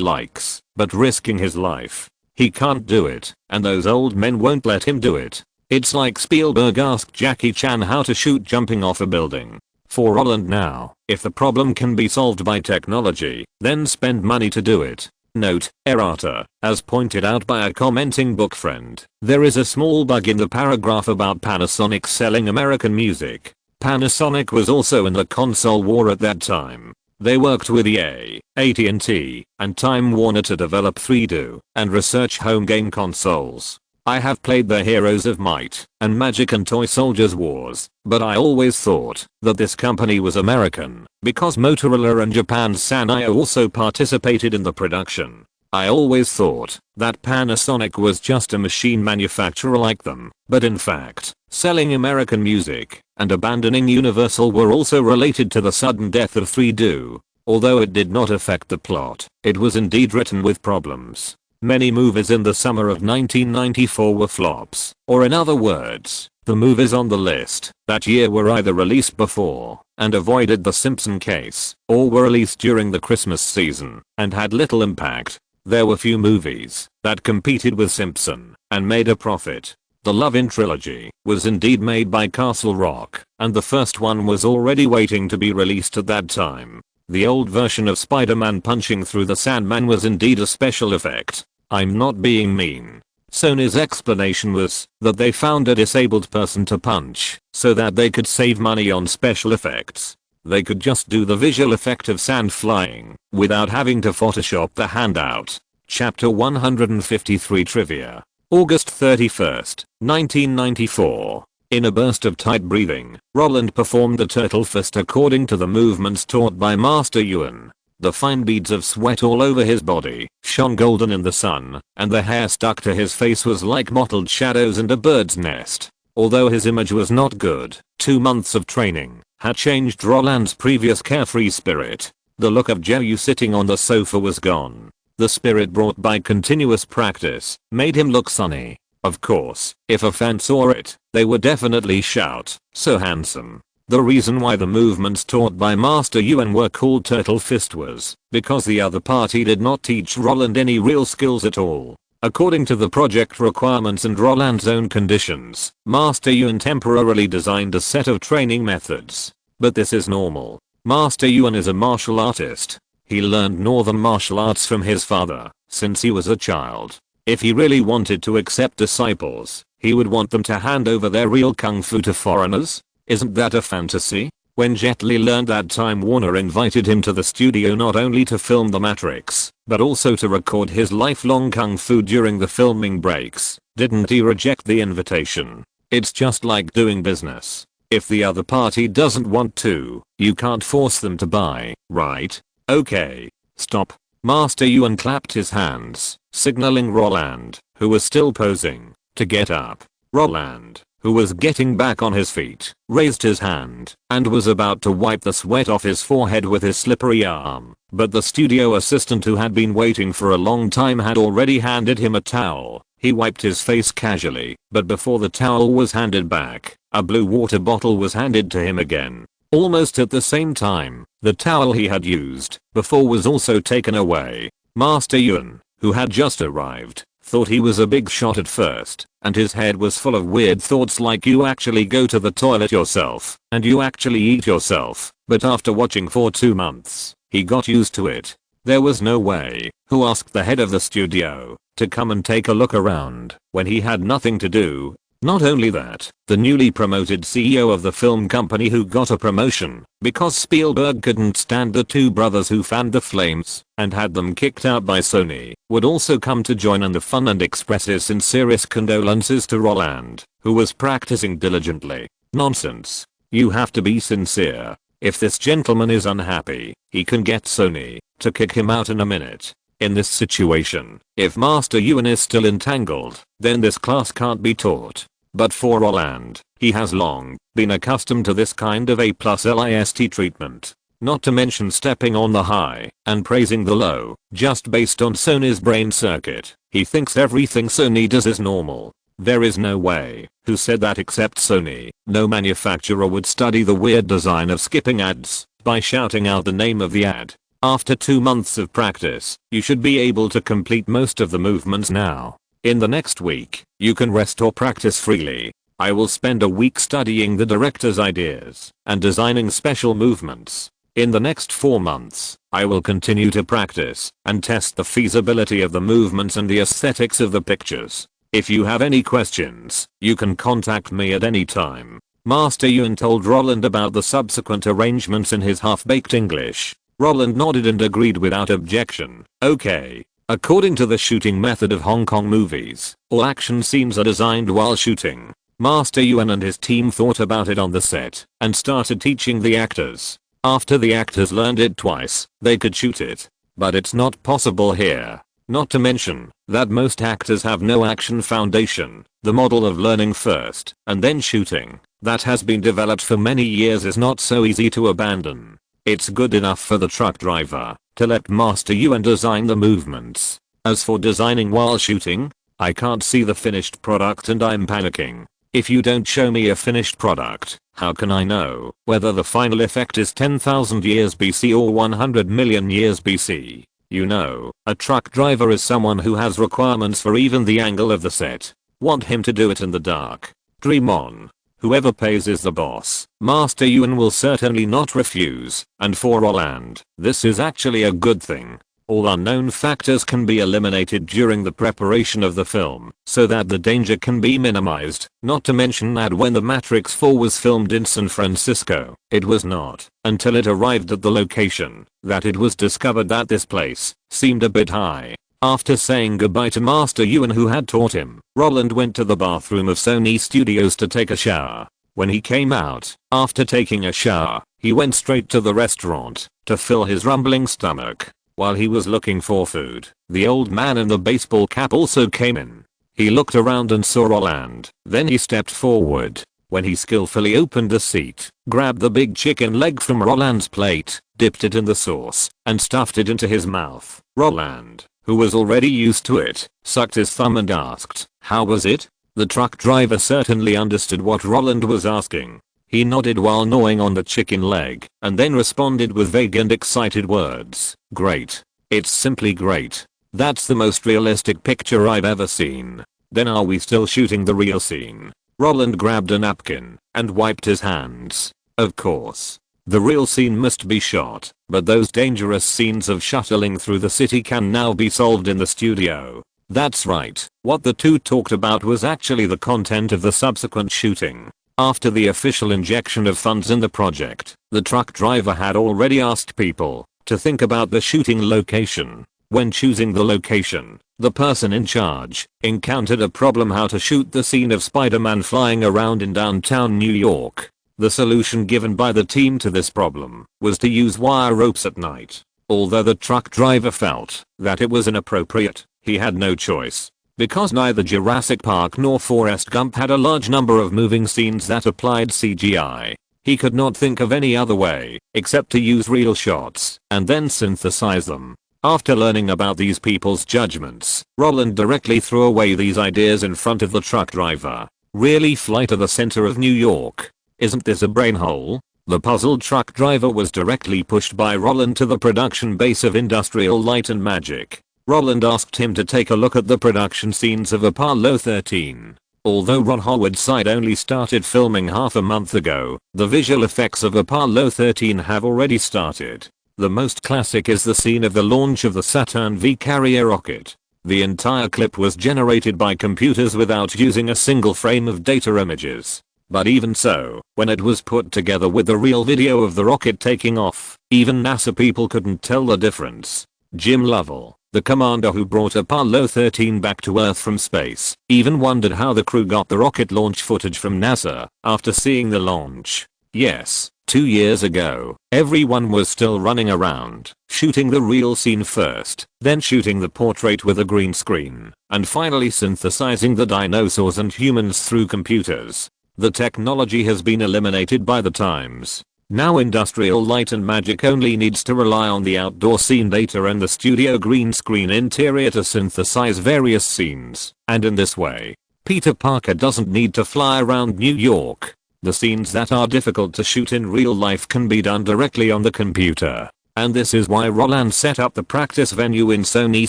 likes, but risking his life, he can't do it, and those old men won't let him do it. It's like Spielberg asked Jackie Chan how to shoot jumping off a building. For Roland now, if the problem can be solved by technology, then spend money to do it. Note, errata, as pointed out by a commenting book friend, there is a small bug in the paragraph about Panasonic selling American music. Panasonic was also in the console war at that time. They worked with EA, AT&T, and Time Warner to develop 3D and research home game consoles. I have played the Heroes of Might and Magic and Toy Soldiers Wars, but I always thought that this company was American because Motorola and Japan's Sanyo also participated in the production. I always thought that Panasonic was just a machine manufacturer like them, but in fact, selling American music and abandoning Universal were also related to the sudden death of 3D. Although it did not affect the plot, it was indeed written with problems. Many movies in the summer of 1994 were flops, or in other words, the movies on the list that year were either released before and avoided the Simpson case, or were released during the Christmas season and had little impact. There were few movies that competed with Simpson and made a profit. The Love-In trilogy was indeed made by Castle Rock, and the first one was already waiting to be released at that time. The old version of Spider-Man punching through the Sandman was indeed a special effect. I'm not being mean. Sony's explanation was that they found a disabled person to punch so that they could save money on special effects. They could just do the visual effect of sand flying without having to Photoshop the hand out. Chapter 153 Trivia. August 31st, 1994. In a burst of tight breathing, Roland performed the turtle fist according to the movements taught by Master Yuan. The fine beads of sweat all over his body shone golden in the sun, and the hair stuck to his face was like mottled shadows in a bird's nest. Although his image was not good, 2 months of training had changed Roland's previous carefree spirit. The look of Joe sitting on the sofa was gone. The spirit brought by continuous practice made him look sunny. Of course, if a fan saw it, they would definitely shout, "So handsome." The reason why the movements taught by Master Yuan were called Turtle Fist was because the other party did not teach Roland any real skills at all. According to the project requirements and Roland's own conditions, Master Yuan temporarily designed a set of training methods. But this is normal. Master Yuan is a martial artist. He learned northern martial arts from his father since he was a child. If he really wanted to accept disciples, he would want them to hand over their real kung fu to foreigners. Isn't that a fantasy? When Jet Li learned that Time Warner invited him to the studio not only to film The Matrix, but also to record his lifelong kung fu during the filming breaks, didn't he reject the invitation? It's just like doing business. If the other party doesn't want to, you can't force them to buy, right? Okay. Stop. Master Yuan clapped his hands, signaling Roland, who was still posing, to get up. Roland, who was getting back on his feet, raised his hand and was about to wipe the sweat off his forehead with his slippery arm, but the studio assistant who had been waiting for a long time had already handed him a towel. He wiped his face casually, but before the towel was handed back, a blue water bottle was handed to him again. Almost at the same time, the towel he had used before was also taken away. Master Yuan, who had just arrived, thought he was a big shot at first, and his head was full of weird thoughts like you actually go to the toilet yourself, and you actually eat yourself, but after watching for 2 months, he got used to it. There was no way, who asked the head of the studio to come and take a look around when he had nothing to do. Not only that, the newly promoted CEO of the film company who got a promotion because Spielberg couldn't stand the two brothers who fanned the flames and had them kicked out by Sony, would also come to join in the fun and express his sincerest condolences to Roland, who was practicing diligently. Nonsense. You have to be sincere. If this gentleman is unhappy, he can get Sony to kick him out in a minute. In this situation, if Master Yuan is still entangled, then this class can't be taught. But for Roland, he has long been accustomed to this kind of A+ LIST treatment. Not to mention stepping on the high and praising the low, just based on Sony's brain circuit. He thinks everything Sony does is normal. There is no way, who said that except Sony, no manufacturer would study the weird design of skipping ads by shouting out the name of the ad. After 2 months of practice, you should be able to complete most of the movements now. In the next week, you can rest or practice freely. I will spend a week studying the director's ideas and designing special movements. In the next 4 months, I will continue to practice and test the feasibility of the movements and the aesthetics of the pictures. If you have any questions, you can contact me at any time. Master Yuan told Roland about the subsequent arrangements in his half-baked English. Roland nodded and agreed without objection. Okay. According to the shooting method of Hong Kong movies, all action scenes are designed while shooting. Master Yuan and his team thought about it on the set and started teaching the actors. After the actors learned it twice, they could shoot it. But it's not possible here. Not to mention that most actors have no action foundation. The model of learning first and then shooting that has been developed for many years is not so easy to abandon. It's good enough for the truck driver to let Master Yuan design the movements. As for designing while shooting, I can't see the finished product and I'm panicking. If you don't show me a finished product, how can I know whether the final effect is 10,000 years BC or 100 million years BC? You know, a truck driver is someone who has requirements for even the angle of the set. Want him to do it in the dark. Dream on. Whoever pays is the boss. Master Yuan will certainly not refuse, and for Roland, this is actually a good thing. All unknown factors can be eliminated during the preparation of the film, so that the danger can be minimized. Not to mention that when The Matrix 4 was filmed in San Francisco, it was not until it arrived at the location that it was discovered that this place seemed a bit high. After saying goodbye to Master Yuan who had taught him, Roland went to the bathroom of Sony Studios to take a shower. When he came out, after taking a shower, he went straight to the restaurant to fill his rumbling stomach. While he was looking for food, the old man in the baseball cap also came in. He looked around and saw Roland. Then he stepped forward. When he skillfully opened the seat, grabbed the big chicken leg from Roland's plate, dipped it in the sauce, and stuffed it into his mouth. Roland, who was already used to it, sucked his thumb and asked, "How was it?" The truck driver certainly understood what Roland was asking. He nodded while gnawing on the chicken leg, and then responded with vague and excited words. "Great. It's simply great. That's the most realistic picture I've ever seen." "Then are we still shooting the real scene?" Roland grabbed a napkin and wiped his hands. "Of course. The real scene must be shot, but those dangerous scenes of shuttling through the city can now be solved in the studio." That's right. What the two talked about was actually the content of the subsequent shooting. After the official injection of funds in the project, the truck driver had already asked people to think about the shooting location. When choosing the location, the person in charge encountered a problem how to shoot the scene of Spider-Man flying around in downtown New York. The solution given by the team to this problem was to use wire ropes at night. Although the truck driver felt that it was inappropriate, he had no choice. Because neither Jurassic Park nor Forrest Gump had a large number of moving scenes that applied CGI. He could not think of any other way except to use real shots and then synthesize them. After learning about these people's judgments, Roland directly threw away these ideas in front of the truck driver. "Really fly to the center of New York? Isn't this a brain hole?" The puzzled truck driver was directly pushed by Roland to the production base of Industrial Light and Magic. Roland asked him to take a look at the production scenes of Apollo 13. Although Ron Howard's side only started filming half a month ago, the visual effects of Apollo 13 have already started. The most classic is the scene of the launch of the Saturn V carrier rocket. The entire clip was generated by computers without using a single frame of data images. But even so, when it was put together with the real video of the rocket taking off, even NASA people couldn't tell the difference. Jim Lovell, the commander who brought Apollo 13 back to Earth from space, even wondered how the crew got the rocket launch footage from NASA after seeing the launch. Yes, 2 years ago, everyone was still running around, shooting the real scene first, then shooting the portrait with a green screen, and finally synthesizing the dinosaurs and humans through computers. The technology has been eliminated by the times. Now Industrial Light and Magic only needs to rely on the outdoor scene data and the studio green screen interior to synthesize various scenes, and in this way, Peter Parker doesn't need to fly around New York. The scenes that are difficult to shoot in real life can be done directly on the computer, and this is why Roland set up the practice venue in Sony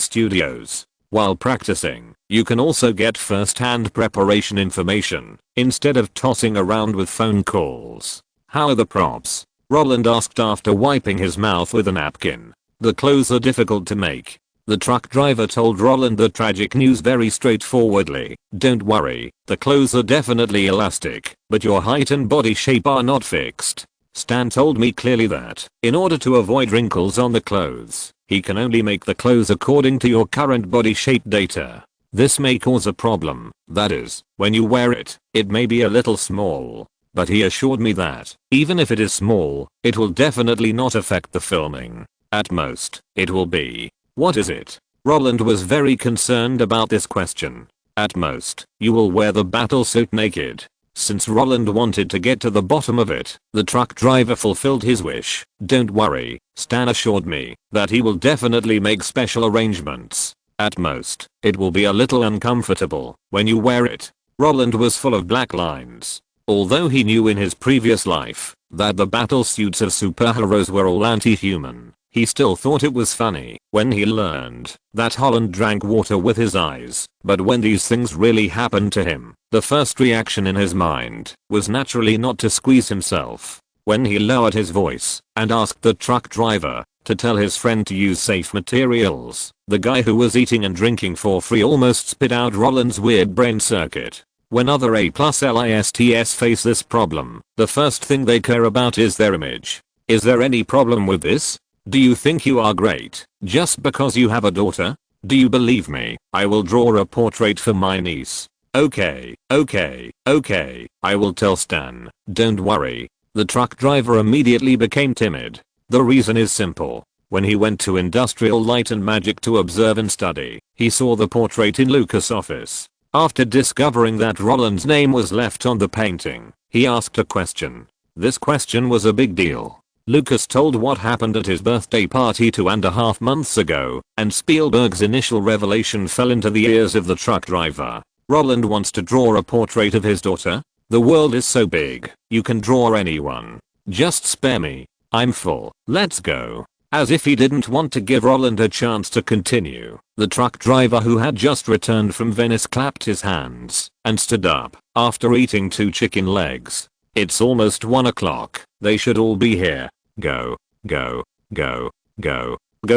Studios. While practicing, you can also get first-hand preparation information, instead of tossing around with phone calls. "How are the props?" Roland asked after wiping his mouth with a napkin. "The clothes are difficult to make." The truck driver told Roland the tragic news very straightforwardly. "Don't worry, the clothes are definitely elastic, but your height and body shape are not fixed." Stan told me clearly that, in order to avoid wrinkles on the clothes, he can only make the clothes according to your current body shape data. This may cause a problem, that is, when you wear it, it may be a little small. But he assured me that, even if it is small, it will definitely not affect the filming. At most, it will be. What is it? Roland was very concerned about this question. At most, you will wear the battlesuit naked. Since Roland wanted to get to the bottom of it, the truck driver fulfilled his wish. Don't worry, Stan assured me that he will definitely make special arrangements. At most, it will be a little uncomfortable when you wear it. Roland was full of black lines. Although he knew in his previous life that the battlesuits of superheroes were all anti-human, he still thought it was funny when he learned that Holland drank water with his eyes. But when these things really happened to him, the first reaction in his mind was naturally not to squeeze himself. When he lowered his voice and asked the truck driver to tell his friend to use safe materials, the guy who was eating and drinking for free almost spit out Roland's weird brain circuit. When other A+LISTs face this problem, the first thing they care about is their image. Is there any problem with this? Do you think you are great just because you have a daughter? Do you believe me? I will draw a portrait for my niece. Okay, I will tell Stan. Don't worry. The truck driver immediately became timid. The reason is simple. When he went to Industrial Light and Magic to observe and study, he saw the portrait in Lucas' office. After discovering that Roland's name was left on the painting, he asked a question. This question was a big deal. Lucas told what happened at his birthday party 2.5 months ago, and Spielberg's initial revelation fell into the ears of the truck driver. Roland wants to draw a portrait of his daughter? The world is so big, you can draw anyone. Just spare me. I'm full. Let's go. As if he didn't want to give Roland a chance to continue, the truck driver who had just returned from Venice clapped his hands and stood up after eating 2 chicken legs. It's almost 1 o'clock. They should all be here. Go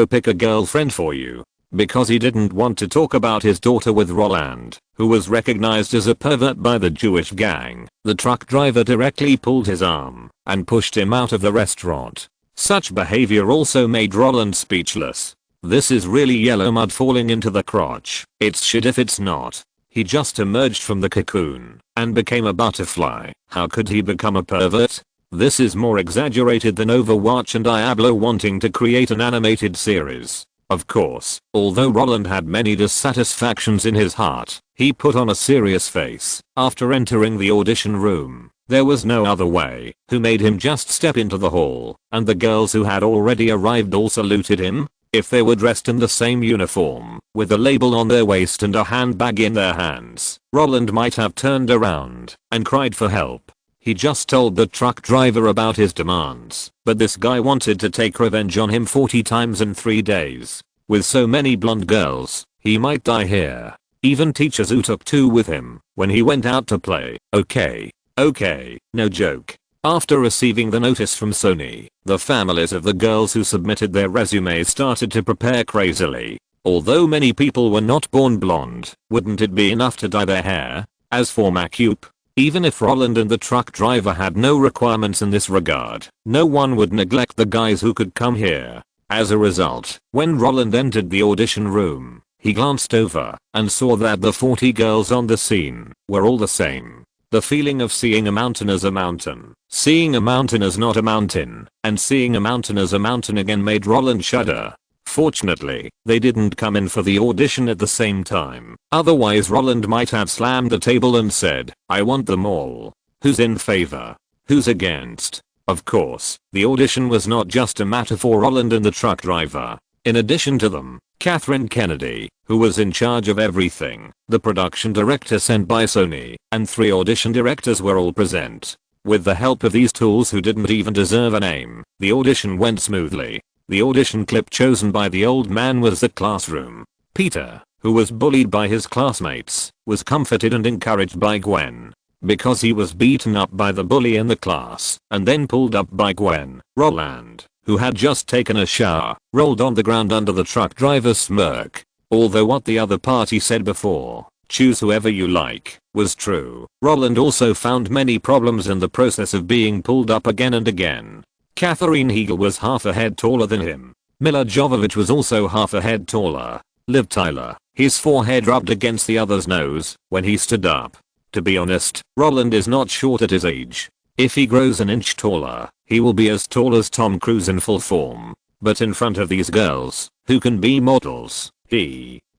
pick a girlfriend for you. Because he didn't want to talk about his daughter with Roland, who was recognized as a pervert by the Jewish gang, the truck driver directly pulled his arm and pushed him out of the restaurant. Such behavior also made Roland speechless. This is really yellow mud falling into the crotch. It's shit if it's not. He just emerged from the cocoon and became a butterfly. How could he become a pervert? This is more exaggerated than Overwatch and Diablo wanting to create an animated series. Of course, although Roland had many dissatisfactions in his heart, he put on a serious face after entering the audition room. There was no other way, who made him just step into the hall, and the girls who had already arrived all saluted him. If they were dressed in the same uniform, with a label on their waist and a handbag in their hands, Roland might have turned around and cried for help. He just told the truck driver about his demands, but this guy wanted to take revenge on him 40 times in 3 days. With so many blonde girls, he might die here. Even Teacher Zoo took 2 with him when he went out to play. Okay, no joke. After receiving the notice from Sony, the families of the girls who submitted their resumes started to prepare crazily. Although many people were not born blonde, wouldn't it be enough to dye their hair? As for Macup, even if Roland and the truck driver had no requirements in this regard, no one would neglect the guys who could come here. As a result, when Roland entered the audition room, he glanced over and saw that the 40 girls on the scene were all the same. The feeling of seeing a mountain as a mountain, seeing a mountain as not a mountain, and seeing a mountain as a mountain again made Roland shudder. Fortunately, they didn't come in for the audition at the same time. Otherwise Roland might have slammed the table and said, I want them all. Who's in favor? Who's against? Of course, the audition was not just a matter for Roland and the truck driver. In addition to them, Catherine Kennedy, who was in charge of everything, the production director sent by Sony, and 3 audition directors were all present. With the help of these tools who didn't even deserve a name, the audition went smoothly. The audition clip chosen by the old man was the classroom. Peter, who was bullied by his classmates, was comforted and encouraged by Gwen. Because he was beaten up by the bully in the class, and then pulled up by Gwen, Roland, who had just taken a shower, rolled on the ground under the truck driver's smirk. Although what the other party said before, choose whoever you like, was true. Roland also found many problems in the process of being pulled up again and again. Katherine Heigl was half a head taller than him. Mila Jovovich was also half a head taller. Liv Tyler, his forehead rubbed against the other's nose when he stood up. To be honest, Roland is not short at his age. If he grows an inch taller, he will be as tall as Tom Cruise in full form. But in front of these girls, who can be models,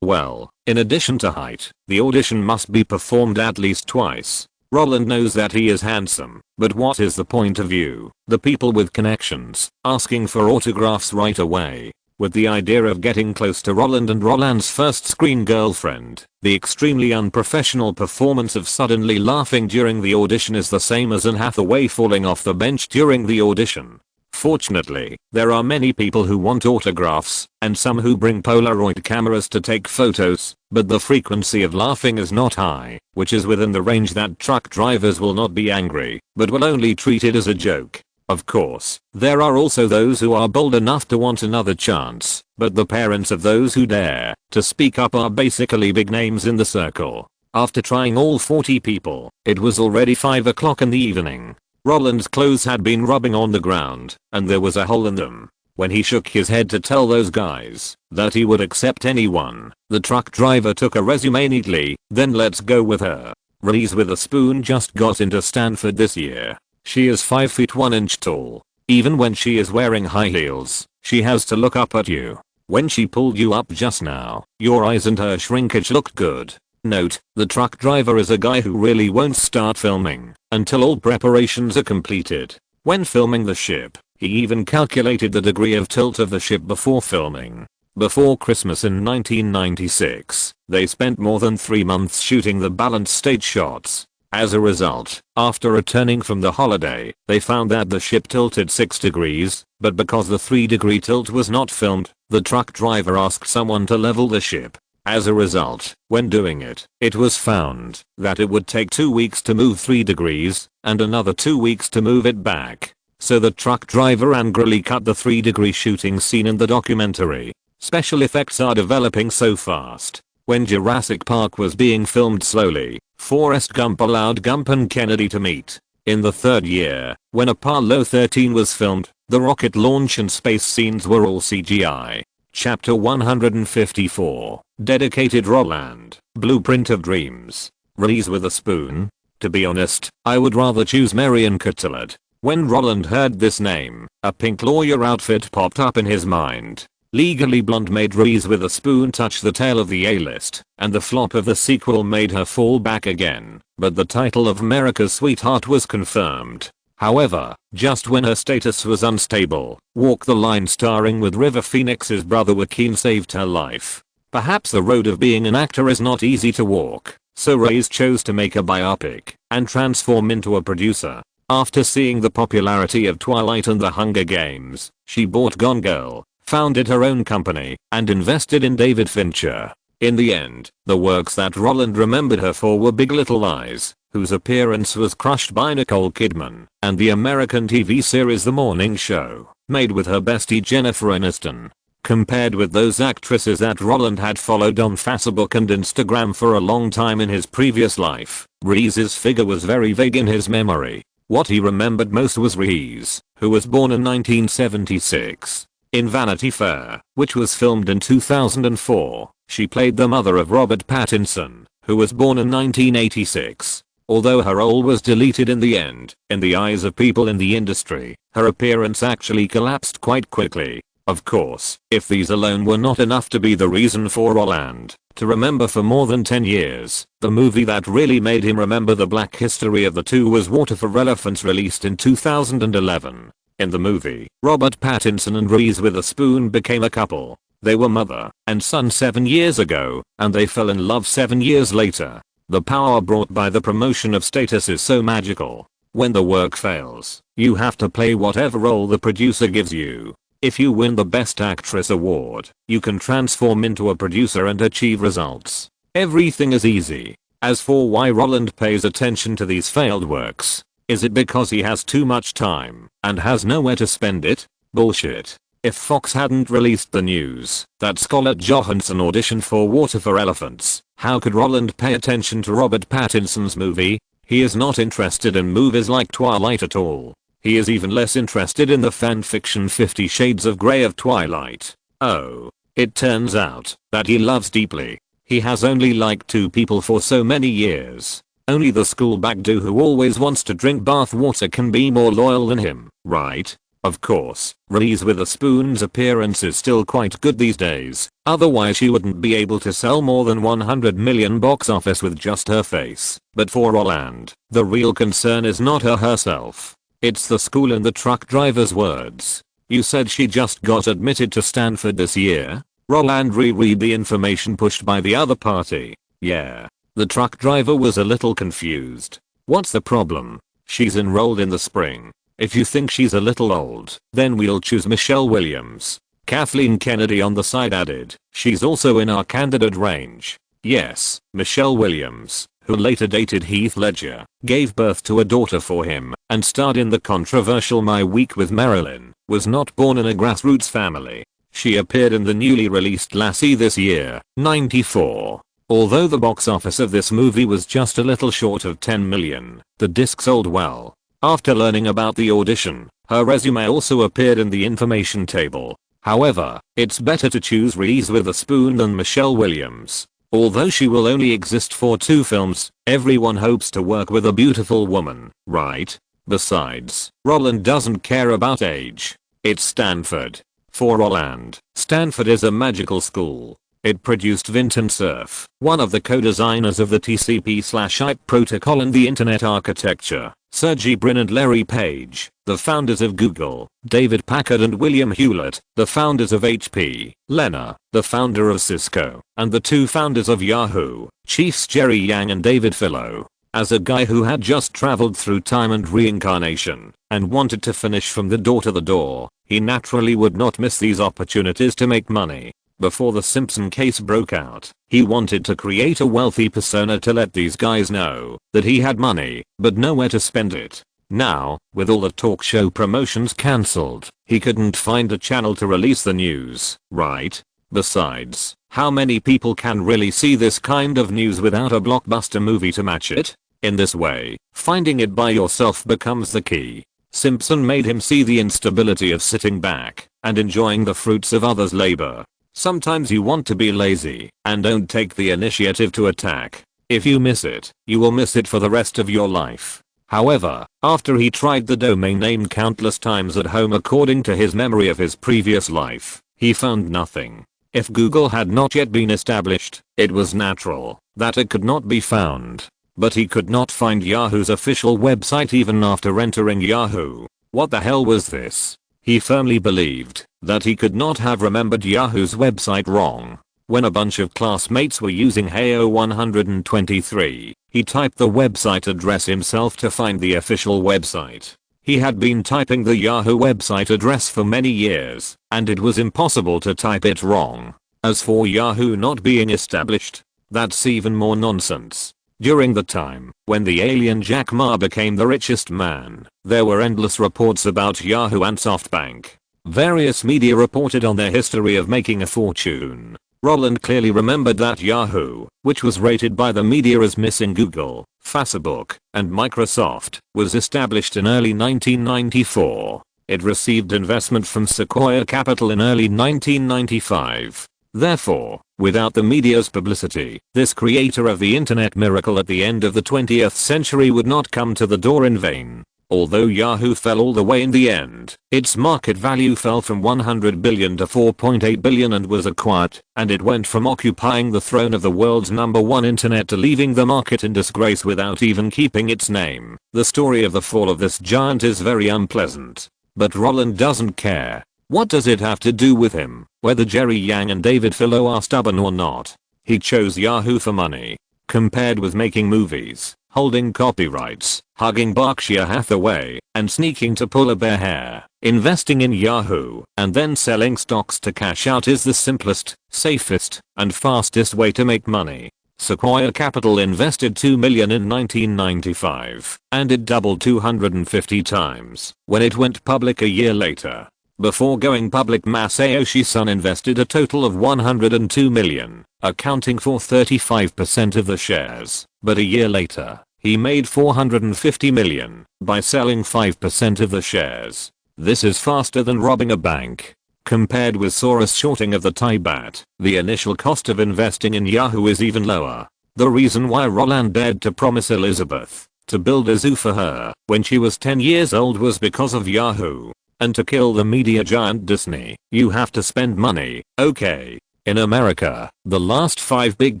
well, in addition to height, the audition must be performed at least twice. Roland knows that he is handsome, but what is the point of view? The people with connections, asking for autographs right away. With the idea of getting close to Roland and Roland's first screen girlfriend, the extremely unprofessional performance of suddenly laughing during the audition is the same as Anne Hathaway falling off the bench during the audition. Fortunately, there are many people who want autographs, and some who bring Polaroid cameras to take photos, but the frequency of laughing is not high, which is within the range that truck drivers will not be angry, but will only treat it as a joke. Of course, there are also those who are bold enough to want another chance, but the parents of those who dare to speak up are basically big names in the circle. After trying all 40 people, it was already 5 o'clock in the evening. Roland's clothes had been rubbing on the ground, and there was a hole in them. When he shook his head to tell those guys that he would accept anyone, the truck driver took a resume neatly, then let's go with her. Reese Witherspoon just got into Stanford this year. She is 5 feet 1 inch tall. Even when she is wearing high heels, she has to look up at you. When she pulled you up just now, your eyes and her shrinkage looked good. Note, the truck driver is a guy who really won't start filming until all preparations are completed. When filming the ship, he even calculated the degree of tilt of the ship before filming. Before Christmas in 1996, they spent more than 3 months shooting the balanced stage shots. As a result, after returning from the holiday, they found that the ship tilted 6 degrees, but because the 3-degree tilt was not filmed, the truck driver asked someone to level the ship. As a result, when doing it, it was found that it would take 2 weeks to move 3 degrees, and another 2 weeks to move it back. So the truck driver angrily cut the 3-degree shooting scene in the documentary. Special effects are developing so fast. When Jurassic Park was being filmed slowly, Forrest Gump allowed Gump and Kennedy to meet. In the 3rd year, when Apollo 13 was filmed, the rocket launch and space scenes were all CGI. Chapter 154, Dedicated Roland, Blueprint of Dreams. Reese Witherspoon. To be honest, I would rather choose Marion Cotillard. When Roland heard this name, a pink lawyer outfit popped up in his mind. Legally Blonde made Reese Witherspoon touch the tail of the A-list, and the flop of the sequel made her fall back again, but the title of America's Sweetheart was confirmed. However, just when her status was unstable, Walk the Line starring with River Phoenix's brother Joaquin saved her life. Perhaps the road of being an actor is not easy to walk, so Reese chose to make a biopic and transform into a producer. After seeing the popularity of Twilight and the Hunger Games, she bought Gone Girl, founded her own company, and invested in David Fincher. In the end, the works that Roland remembered her for were Big Little Lies, whose appearance was crushed by Nicole Kidman, and the American TV series The Morning Show, made with her bestie Jennifer Aniston. Compared with those actresses that Roland had followed on Facebook and Instagram for a long time in his previous life, Reese's figure was very vague in his memory. What he remembered most was Reese, who was born in 1976. In Vanity Fair, which was filmed in 2004, she played the mother of Robert Pattinson, who was born in 1986. Although her role was deleted in the end, in the eyes of people in the industry, her appearance actually collapsed quite quickly. Of course, if these alone were not enough to be the reason for Roland to remember for more than 10 years, the movie that really made him remember the black history of the two was Water for Elephants, released in 2011. In the movie, Robert Pattinson and Reese Witherspoon became a couple. They were mother and son 7 years ago, and they fell in love 7 years later. The power brought by the promotion of status is so magical. When the work fails, you have to play whatever role the producer gives you. If you win the Best Actress award, you can transform into a producer and achieve results. Everything is easy. As for why Roland pays attention to these failed works, is it because he has too much time and has nowhere to spend it? Bullshit. If Fox hadn't released the news that Scarlett Johansson auditioned for Water for Elephants, how could Roland pay attention to Robert Pattinson's movie? He is not interested in movies like Twilight at all. He is even less interested in the fanfiction 50 Shades of Grey of Twilight. Oh. It turns out that he loves deeply. He has only liked 2 people for so many years. Only the schoolbag dude who always wants to drink bath water can be more loyal than him, right? Of course, Reese Witherspoon's appearance is still quite good these days, otherwise she wouldn't be able to sell more than 100 million box office with just her face. But for Roland, the real concern is not her herself. It's the school and the truck driver's words. You said she just got admitted to Stanford this year? Roland reread the information pushed by the other party. Yeah. The truck driver was a little confused. What's the problem? She's enrolled in the spring. If you think she's a little old, then we'll choose Michelle Williams. Kathleen Kennedy on the side added, she's also in our candidate range. Yes, Michelle Williams, who later dated Heath Ledger, gave birth to a daughter for him, and starred in the controversial My Week with Marilyn, was not born in a grassroots family. She appeared in the newly released Lassie this year, 94. Although the box office of this movie was just a little short of 10 million, the disc sold well. After learning about the audition, her resume also appeared in the information table. However, it's better to choose Reese Witherspoon than Michelle Williams. Although she will only exist for 2 films, everyone hopes to work with a beautiful woman, right? Besides, Roland doesn't care about age. It's Stanford. For Roland, Stanford is a magical school. It produced Vinton Cerf, one of the co-designers of the TCP/IP protocol and the internet architecture, Sergey Brin and Larry Page, the founders of Google, David Packard and William Hewlett, the founders of HP, Lena, the founder of Cisco, and the 2 founders of Yahoo, Chiefs Jerry Yang and David Filo. As a guy who had just traveled through time and reincarnation, and wanted to finish from the door to the door, he naturally would not miss these opportunities to make money. Before the Simpson case broke out, he wanted to create a wealthy persona to let these guys know that he had money, but nowhere to spend it. Now, with all the talk show promotions cancelled, he couldn't find a channel to release the news, right? Besides, how many people can really see this kind of news without a blockbuster movie to match it? In this way, finding it by yourself becomes the key. Simpson made him see the instability of sitting back and enjoying the fruits of others' labor. Sometimes you want to be lazy and don't take the initiative to attack. If you miss it, you will miss it for the rest of your life. However, after he tried the domain name countless times at home according to his memory of his previous life, he found nothing. If Google had not yet been established, it was natural that it could not be found. But he could not find Yahoo's official website even after entering Yahoo. What the hell was this? He firmly believed that he could not have remembered Yahoo's website wrong. When a bunch of classmates were using Heyo 123, he typed the website address himself to find the official website. He had been typing the Yahoo website address for many years, and it was impossible to type it wrong. As for Yahoo not being established, that's even more nonsense. During the time when the alien Jack Ma became the richest man, there were endless reports about Yahoo and SoftBank. Various media reported on their history of making a fortune. Roland clearly remembered that Yahoo, which was rated by the media as missing Google, Facebook, and Microsoft, was established in early 1994. It received investment from Sequoia Capital in early 1995. Therefore, without the media's publicity, this creator of the internet miracle at the end of the 20th century would not come to the door in vain. Although Yahoo fell all the way in the end, its market value fell from 100 billion to 4.8 billion and was acquired, and it went from occupying the throne of the world's #1 internet to leaving the market in disgrace without even keeping its name. The story of the fall of this giant is very unpleasant. But Roland doesn't care. What does it have to do with him, whether Jerry Yang and David Filo are stubborn or not? He chose Yahoo for money. Compared with making movies, holding copyrights, hugging Berkshire Hathaway, and sneaking to pull a bear hair, investing in Yahoo and then selling stocks to cash out is the simplest, safest, and fastest way to make money. Sequoia Capital invested $2 million in 1995, and it doubled 250 times when it went public a year later. Before going public, Masayoshi Son invested a total of 102 million, accounting for 35% of the shares, but a year later, he made 450 million by selling 5% of the shares. This is faster than robbing a bank. Compared with Soros shorting of the Thai baht, the initial cost of investing in Yahoo is even lower. The reason why Roland dared to promise Elizabeth to build a zoo for her when she was 10 years old was because of Yahoo. And to kill the media giant Disney, you have to spend money, okay? In America, the last 5 big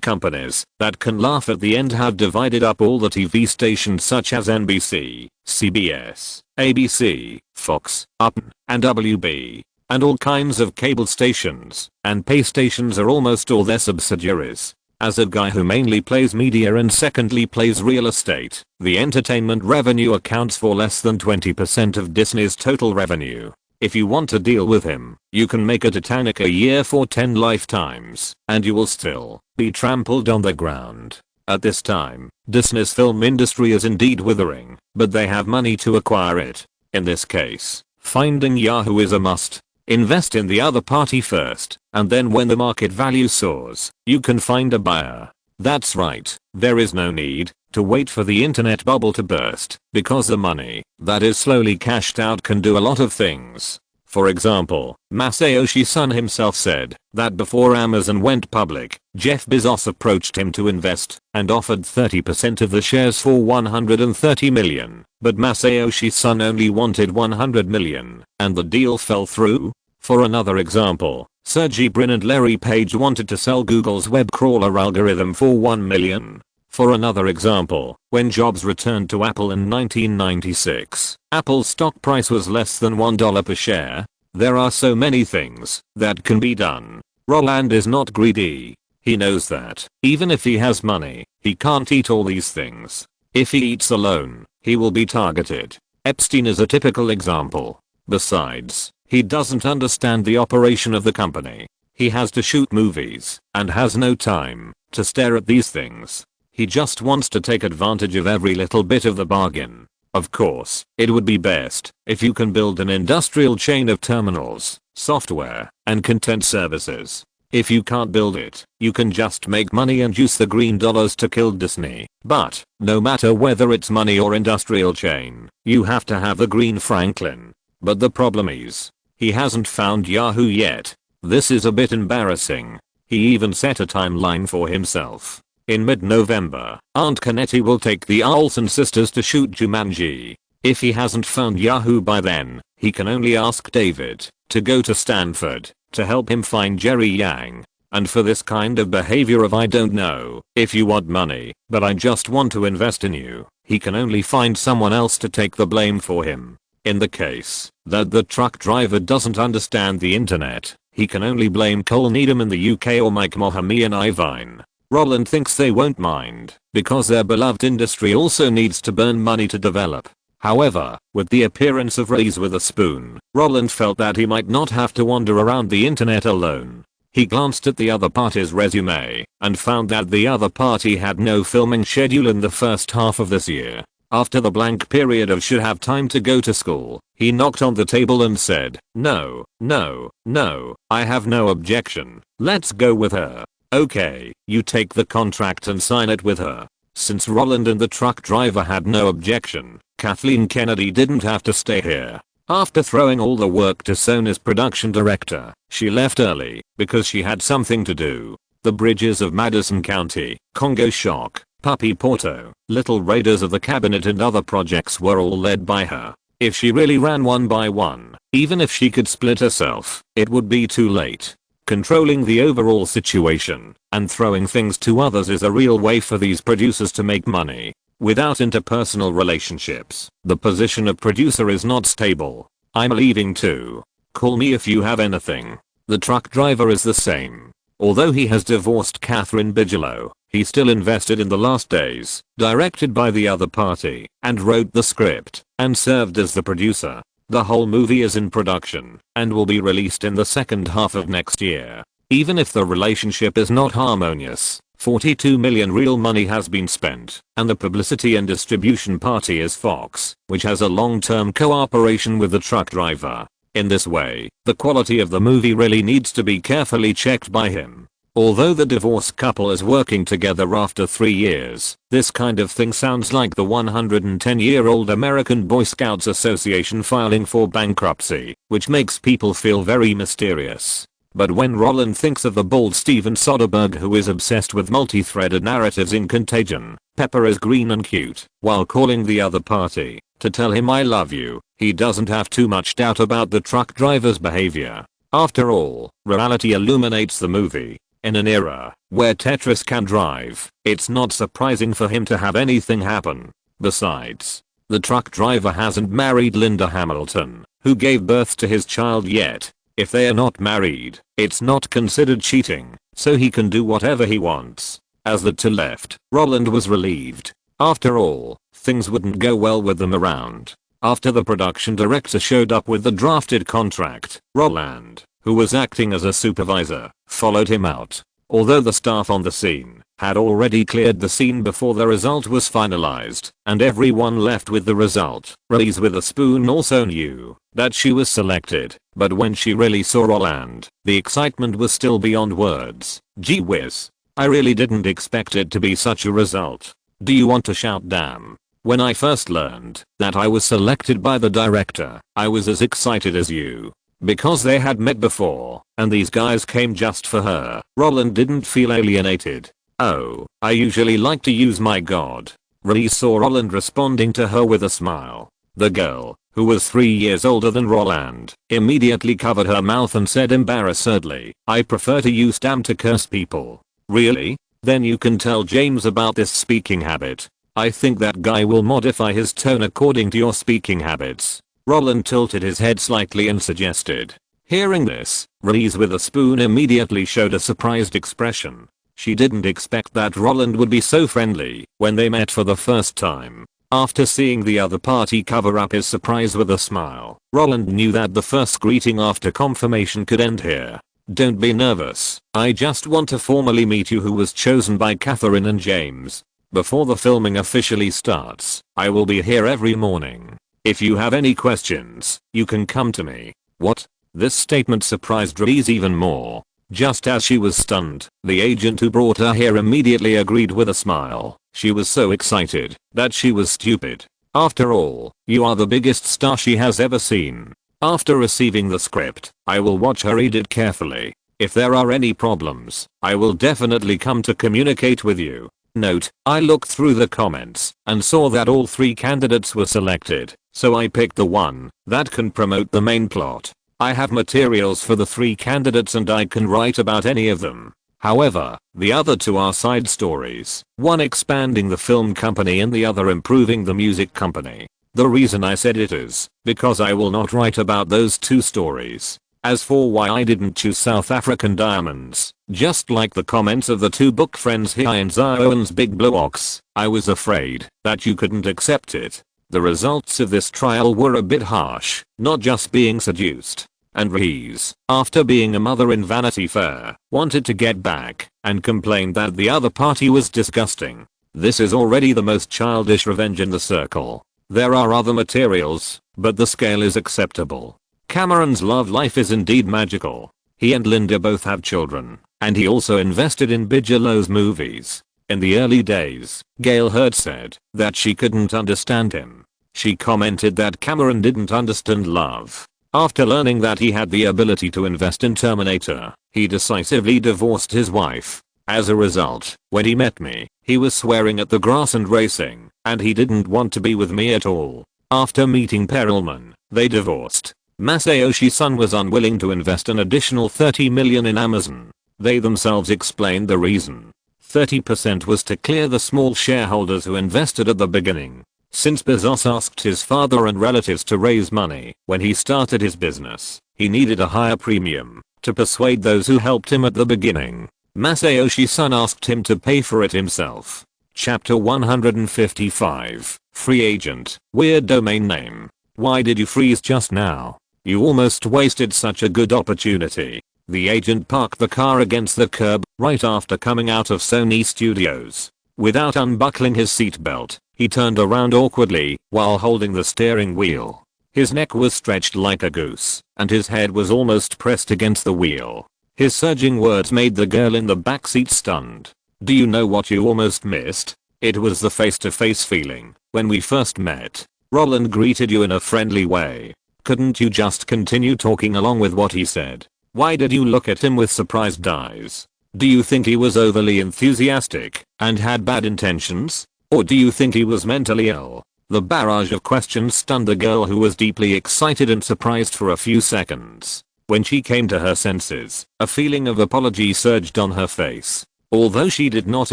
companies that can laugh at the end have divided up all the TV stations such as NBC, CBS, ABC, Fox, UPN, and WB. And all kinds of cable stations and pay stations are almost all their subsidiaries. As a guy who mainly plays media and secondly plays real estate, the entertainment revenue accounts for less than 20% of Disney's total revenue. If you want to deal with him, you can make a Titanic a year for 10 lifetimes, and you will still be trampled on the ground. At this time, Disney's film industry is indeed withering, but they have money to acquire it. In this case, finding Yahoo is a must. Invest in the other party first, and then when the market value soars, you can find a buyer. That's right, there is no need to wait for the internet bubble to burst, because the money that is slowly cashed out can do a lot of things. For example, Masayoshi Son himself said that before Amazon went public, Jeff Bezos approached him to invest and offered 30% of the shares for 130 million, but Masayoshi Son only wanted 100 million, and the deal fell through. For another example, Sergey Brin and Larry Page wanted to sell Google's web crawler algorithm for 1 million. For another example, when Jobs returned to Apple in 1996, Apple's stock price was less than $1 per share. There are so many things that can be done. Roland is not greedy. He knows that, even if he has money, he can't eat all these things. If he eats alone, he will be targeted. Epstein is a typical example. Besides, he doesn't understand the operation of the company. He has to shoot movies and has no time to stare at these things. He just wants to take advantage of every little bit of the bargain. Of course, it would be best if you can build an industrial chain of terminals, software, and content services. If you can't build it, you can just make money and use the green dollars to kill Disney. But, no matter whether it's money or industrial chain, you have to have the green Franklin. But the problem is, he hasn't found Yahoo yet. This is a bit embarrassing. He even set a timeline for himself. In mid-November, Aunt Canetti will take the Olson sisters to shoot Jumanji. If he hasn't found Yahoo by then, he can only ask David to go to Stanford to help him find Jerry Yang. And for this kind of behavior of "I don't know if you want money, but I just want to invest in you," he can only find someone else to take the blame for him. In the case that the truck driver doesn't understand the internet, he can only blame Cole Needham in the UK or Mike Mohamy in Irvine. Roland thinks they won't mind, because their beloved industry also needs to burn money to develop. However, with the appearance of Raise with a Spoon, Roland felt that he might not have to wander around the internet alone. He glanced at the other party's resume, and found that the other party had no filming schedule in the first half of this year. After the blank period of should have time to go to school, he knocked on the table and said, "No, no, no, I have no objection. Let's go with her." "Okay, you take the contract and sign it with her." Since Roland and the truck driver had no objection, Kathleen Kennedy didn't have to stay here. After throwing all the work to Sony's production director, she left early because she had something to do. The Bridges of Madison County, Congo Shock, Puppy Porto, Little Raiders of the Cabinet and other projects were all led by her. If she really ran one by one, even if she could split herself, it would be too late. Controlling the overall situation and throwing things to others is a real way for these producers to make money. Without interpersonal relationships, the position of producer is not stable. "I'm leaving too. Call me if you have anything." The truck driver is the same. Although he has divorced Catherine Bigelow, he still invested in The Last Days, directed by the other party, and wrote the script, and served as the producer. The whole movie is in production, and will be released in the second half of next year. Even if the relationship is not harmonious, 42 million real money has been spent, and the publicity and distribution party is Fox, which has a long-term cooperation with the truck driver. In this way, the quality of the movie really needs to be carefully checked by him. Although the divorced couple is working together after 3 years, this kind of thing sounds like the 110-year-old American Boy Scouts Association filing for bankruptcy, which makes people feel very mysterious. But when Roland thinks of the bald Steven Soderbergh who is obsessed with multi-threaded narratives in Contagion, Pepper is green and cute, while calling the other party to tell him I love you, he doesn't have too much doubt about the truck driver's behavior. After all, reality illuminates the movie. In an era where Tetris can drive, it's not surprising for him to have anything happen. Besides, the truck driver hasn't married Linda Hamilton, who gave birth to his child yet. If they are not married, it's not considered cheating, so he can do whatever he wants. As the two left, Roland was relieved. After all, things wouldn't go well with them around. After the production director showed up with the drafted contract, Roland, who was acting as a supervisor, followed him out. Although the staff on the scene had already cleared the scene before the result was finalized, and everyone left with the result, Reese Witherspoon also knew that she was selected, but when she really saw Roland, the excitement was still beyond words. Gee whiz. I really didn't expect it to be such a result. Do you want to shout damn? When I first learned that I was selected by the director, I was as excited as you. Because they had met before, and these guys came just for her, Roland didn't feel alienated. Oh, I usually like to use my god. Reese saw Roland responding to her with a smile. The girl, who was 3 years older than Roland, immediately covered her mouth and said embarrassedly, I prefer to use damn to curse people. Really? Then you can tell James about this speaking habit. I think that guy will modify his tone according to your speaking habits. Roland tilted his head slightly and suggested. Hearing this, Reese Witherspoon immediately showed a surprised expression. She didn't expect that Roland would be so friendly when they met for the first time. After seeing the other party cover up his surprise with a smile, Roland knew that the first greeting after confirmation could end here. Don't be nervous, I just want to formally meet you, who was chosen by Catherine and James. Before the filming officially starts, I will be here every morning. If you have any questions, you can come to me. What? This statement surprised Reese even more. Just as she was stunned, the agent who brought her here immediately agreed with a smile. She was so excited that she was stupid. After all, you are the biggest star she has ever seen. After receiving the script, I will watch her read it carefully. If there are any problems, I will definitely come to communicate with you. Note, I looked through the comments and saw that all 3 candidates were selected, so I picked the one that can promote the main plot. I have materials for the 3 candidates and I can write about any of them. However, the other 2 are side stories, one expanding the film company and the other improving the music company. The reason I said it is because I will not write about those 2 stories. As for why I didn't choose South African Diamonds, just like the comments of the 2 book friends here and Zion's Big Blue Ox, I was afraid that you couldn't accept it. The results of this trial were a bit harsh, not just being seduced. And Reese, after being a mother in Vanity Fair, wanted to get back and complained that the other party was disgusting. This is already the most childish revenge in the circle. There are other materials, but the scale is acceptable. Cameron's love life is indeed magical. He and Linda both have children, and he also invested in Bigelow's movies. In the early days, Gail Hurd said that she couldn't understand him. She commented that Cameron didn't understand love. After learning that he had the ability to invest in Terminator, he decisively divorced his wife. As a result, when he met me, he was swearing at the grass and racing, and he didn't want to be with me at all. After meeting Perelman, they divorced. Masayoshi Son was unwilling to invest an additional $30 million in Amazon. They themselves explained the reason. 30% was to clear the small shareholders who invested at the beginning. Since Bezos asked his father and relatives to raise money when he started his business, he needed a higher premium to persuade those who helped him at the beginning. Masayoshi Son asked him to pay for it himself. Chapter 155, Free Agent, Weird Domain Name. Why did you freeze just now? You almost wasted such a good opportunity. The agent parked the car against the curb right after coming out of Sony Studios. Without unbuckling his seatbelt, he turned around awkwardly while holding the steering wheel. His neck was stretched like a goose, and his head was almost pressed against the wheel. His surging words made the girl in the backseat stunned. Do you know what you almost missed? It was the face-to-face feeling. When we first met, Roland greeted you in a friendly way. Couldn't you just continue talking along with what he said? Why did you look at him with surprised eyes? Do you think he was overly enthusiastic and had bad intentions? Or do you think he was mentally ill? The barrage of questions stunned the girl, who was deeply excited and surprised for a few seconds. When she came to her senses, a feeling of apology surged on her face. Although she did not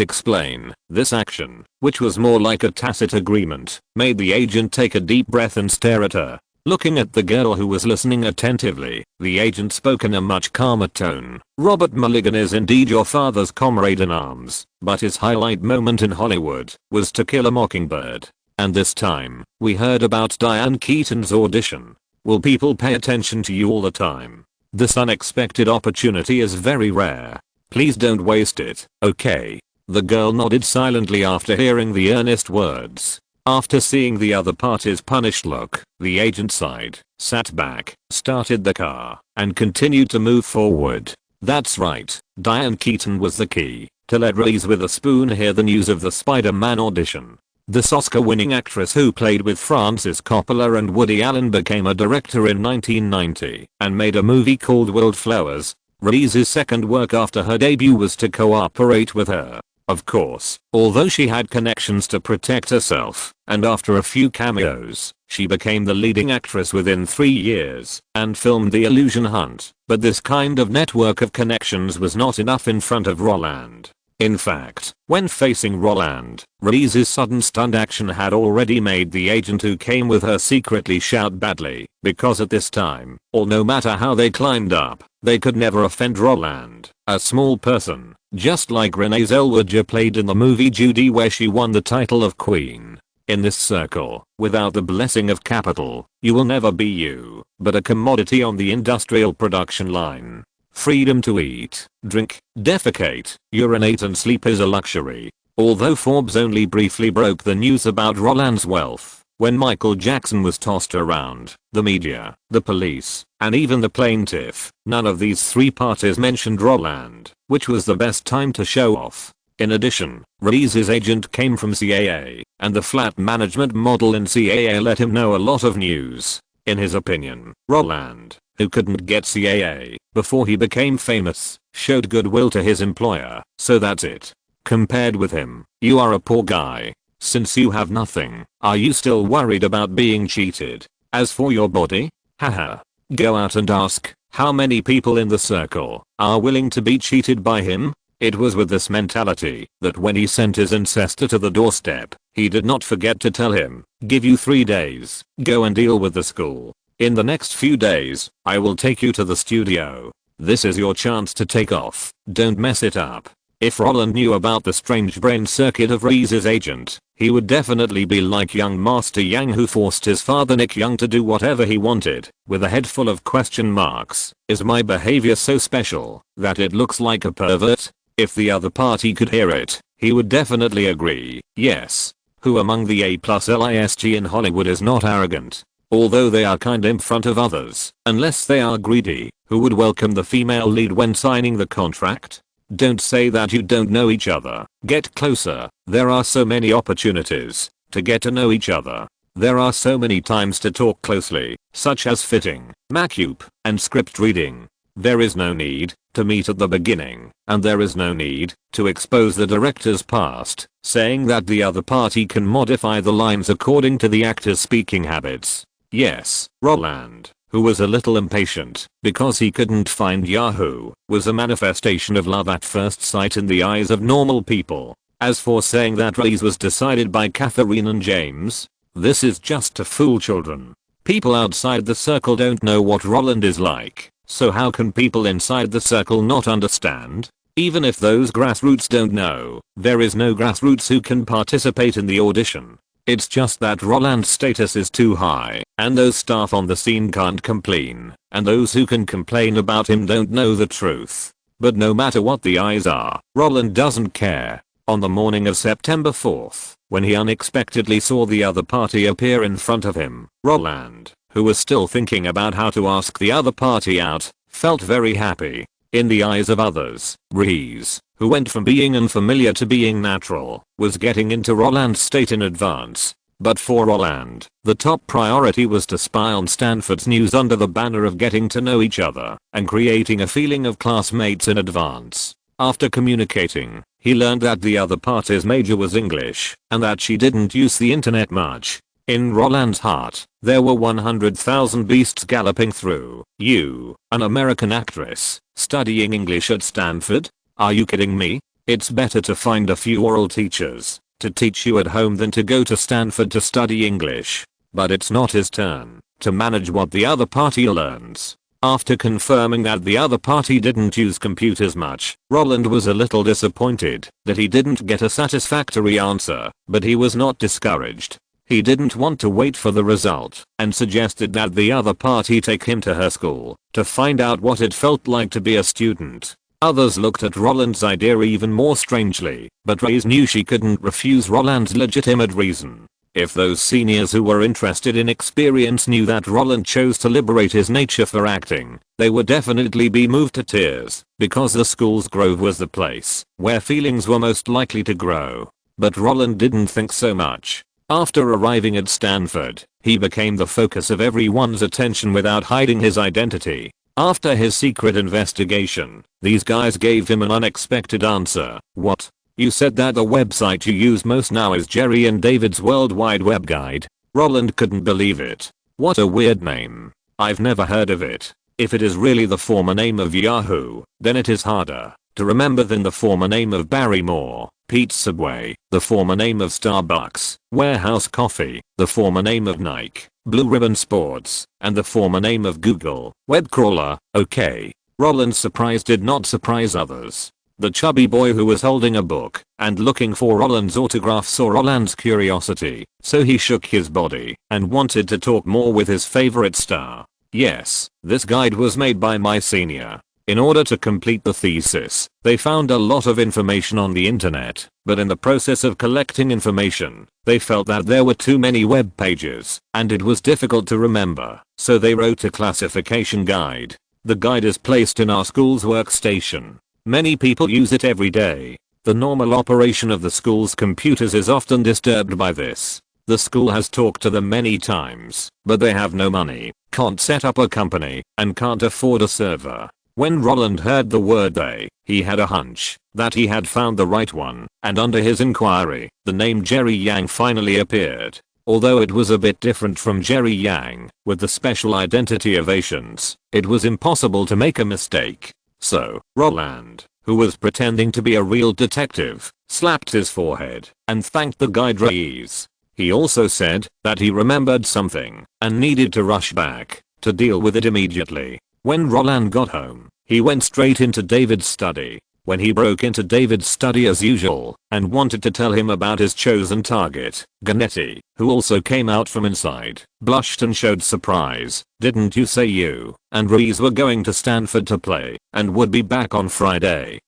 explain, this action, which was more like a tacit agreement, made the agent take a deep breath and stare at her. Looking at the girl, who was listening attentively, the agent spoke in a much calmer tone. Robert Mulligan is indeed your father's comrade in arms, but his highlight moment in Hollywood was To Kill a Mockingbird. And this time, we heard about Diane Keaton's audition. Will people pay attention to you all the time? This unexpected opportunity is very rare. Please don't waste it, okay? The girl nodded silently after hearing the earnest words. After seeing the other party's punished look, the agent sighed, sat back, started the car, and continued to move forward. That's right, Diane Keaton was the key to let Reese with a spoon hear the news of the Spider-Man audition. This Oscar-winning actress, who played with Francis Coppola and Woody Allen, became a director in 1990 and made a movie called Wildflowers. Reese's second work after her debut was to cooperate with her. Of course, although she had connections to protect herself, and after a few cameos, she became the leading actress within 3 years and filmed The Illusion Hunt. But this kind of network of connections was not enough in front of Roland. In fact, when facing Roland, Reese's sudden stunt action had already made the agent who came with her secretly shout badly, because at this time, or no matter how they climbed up, they could never offend Roland, a small person, just like Renee Zellweger played in the movie Judy, where she won the title of Queen. In this circle, without the blessing of capital, you will never be you, but a commodity on the industrial production line. Freedom to eat, drink, defecate, urinate and sleep is a luxury. Although Forbes only briefly broke the news about Roland's wealth, when Michael Jackson was tossed around, the media, the police, and even the plaintiff, none of these three parties mentioned Roland, which was the best time to show off. In addition, Reese's agent came from CAA, and the flat management model in CAA let him know a lot of news. In his opinion, Roland, who couldn't get CAA before he became famous, showed goodwill to his employer, so that's it. Compared with him, you are a poor guy. Since you have nothing, are you still worried about being cheated? As for your body? Haha. Go out and ask, how many people in the circle are willing to be cheated by him? It was with this mentality that when he sent his ancestor to the doorstep, he did not forget to tell him, give you 3 days, go and deal with the school. In the next few days, I will take you to the studio. This is your chance to take off, don't mess it up. If Roland knew about the strange brain circuit of Reese's agent, he would definitely be like young Master Yang, who forced his father Nick Young to do whatever he wanted, with a head full of question marks. Is my behavior so special that it looks like a pervert? If the other party could hear it, he would definitely agree, yes. Who among the A+ list in Hollywood is not arrogant? Although they are kind in front of others, unless they are greedy, who would welcome the female lead when signing the contract? Don't say that you don't know each other. Get closer. There are so many opportunities to get to know each other. There are so many times to talk closely, such as fitting, makeup, and script reading. There is no need to meet at the beginning, and there is no need to expose the director's past, saying that the other party can modify the lines according to the actor's speaking habits. Yes, Roland, who was a little impatient because he couldn't find Yahoo, was a manifestation of love at first sight in the eyes of normal people. As for saying that Reese was decided by Catherine and James, this is just to fool children. People outside the circle don't know what Roland is like, so how can people inside the circle not understand? Even if those grassroots don't know, there is no grassroots who can participate in the audition. It's just that Roland's status is too high, and those staff on the scene can't complain, and those who can complain about him don't know the truth. But no matter what the eyes are, Roland doesn't care. On the morning of September 4th, when he unexpectedly saw the other party appear in front of him, Roland, who was still thinking about how to ask the other party out, felt very happy. In the eyes of others, Reese, who went from being unfamiliar to being natural, was getting into Roland's state in advance. But for Roland, the top priority was to spy on Stanford's news under the banner of getting to know each other and creating a feeling of classmates in advance. After communicating, he learned that the other party's major was English and that she didn't use the internet much. In Roland's heart, there were 100,000 beasts galloping through. You, an American actress, studying English at Stanford? Are you kidding me? It's better to find a few oral teachers to teach you at home than to go to Stanford to study English. But it's not his turn to manage what the other party learns. After confirming that the other party didn't use computers much, Roland was a little disappointed that he didn't get a satisfactory answer, but he was not discouraged. He didn't want to wait for the result and suggested that the other party take him to her school to find out what it felt like to be a student. Others looked at Roland's idea even more strangely, but Reese knew she couldn't refuse Roland's legitimate reason. If those seniors who were interested in experience knew that Roland chose to liberate his nature for acting, they would definitely be moved to tears, because the school's grove was the place where feelings were most likely to grow. But Roland didn't think so much. After arriving at Stanford, he became the focus of everyone's attention without hiding his identity. After his secret investigation, these guys gave him an unexpected answer. What? You said that the website you use most now is Jerry and David's World Wide Web Guide? Roland couldn't believe it. What a weird name. I've never heard of it. If it is really the former name of Yahoo, then it is harder to remember than the former name of Barrymore, Pete's Subway, the former name of Starbucks, Warehouse Coffee, the former name of Nike, Blue Ribbon Sports, and the former name of Google, Webcrawler. Okay. Roland's surprise did not surprise others. The chubby boy who was holding a book and looking for Roland's autograph saw Roland's curiosity, so he shook his body and wanted to talk more with his favorite star. Yes, this guide was made by my senior. In order to complete the thesis, they found a lot of information on the internet, but in the process of collecting information, they felt that there were too many web pages, and it was difficult to remember, so they wrote a classification guide. The guide is placed in our school's workstation. Many people use it every day. The normal operation of the school's computers is often disturbed by this. The school has talked to them many times, but they have no money, can't set up a company, and can't afford a server. When Roland heard the word they, he had a hunch that he had found the right one, and under his inquiry, the name Jerry Yang finally appeared. Although it was a bit different from Jerry Yang, with the special identity of Asians, it was impossible to make a mistake. So, Roland, who was pretending to be a real detective, slapped his forehead and thanked the guide Reese. He also said that he remembered something and needed to rush back to deal with it immediately. When Roland got home, he went straight into David's study. When he broke into David's study as usual and wanted to tell him about his chosen target, Ganetti, who also came out from inside, blushed and showed surprise. Didn't you say you and Reese were going to Stanford to play and would be back on Friday?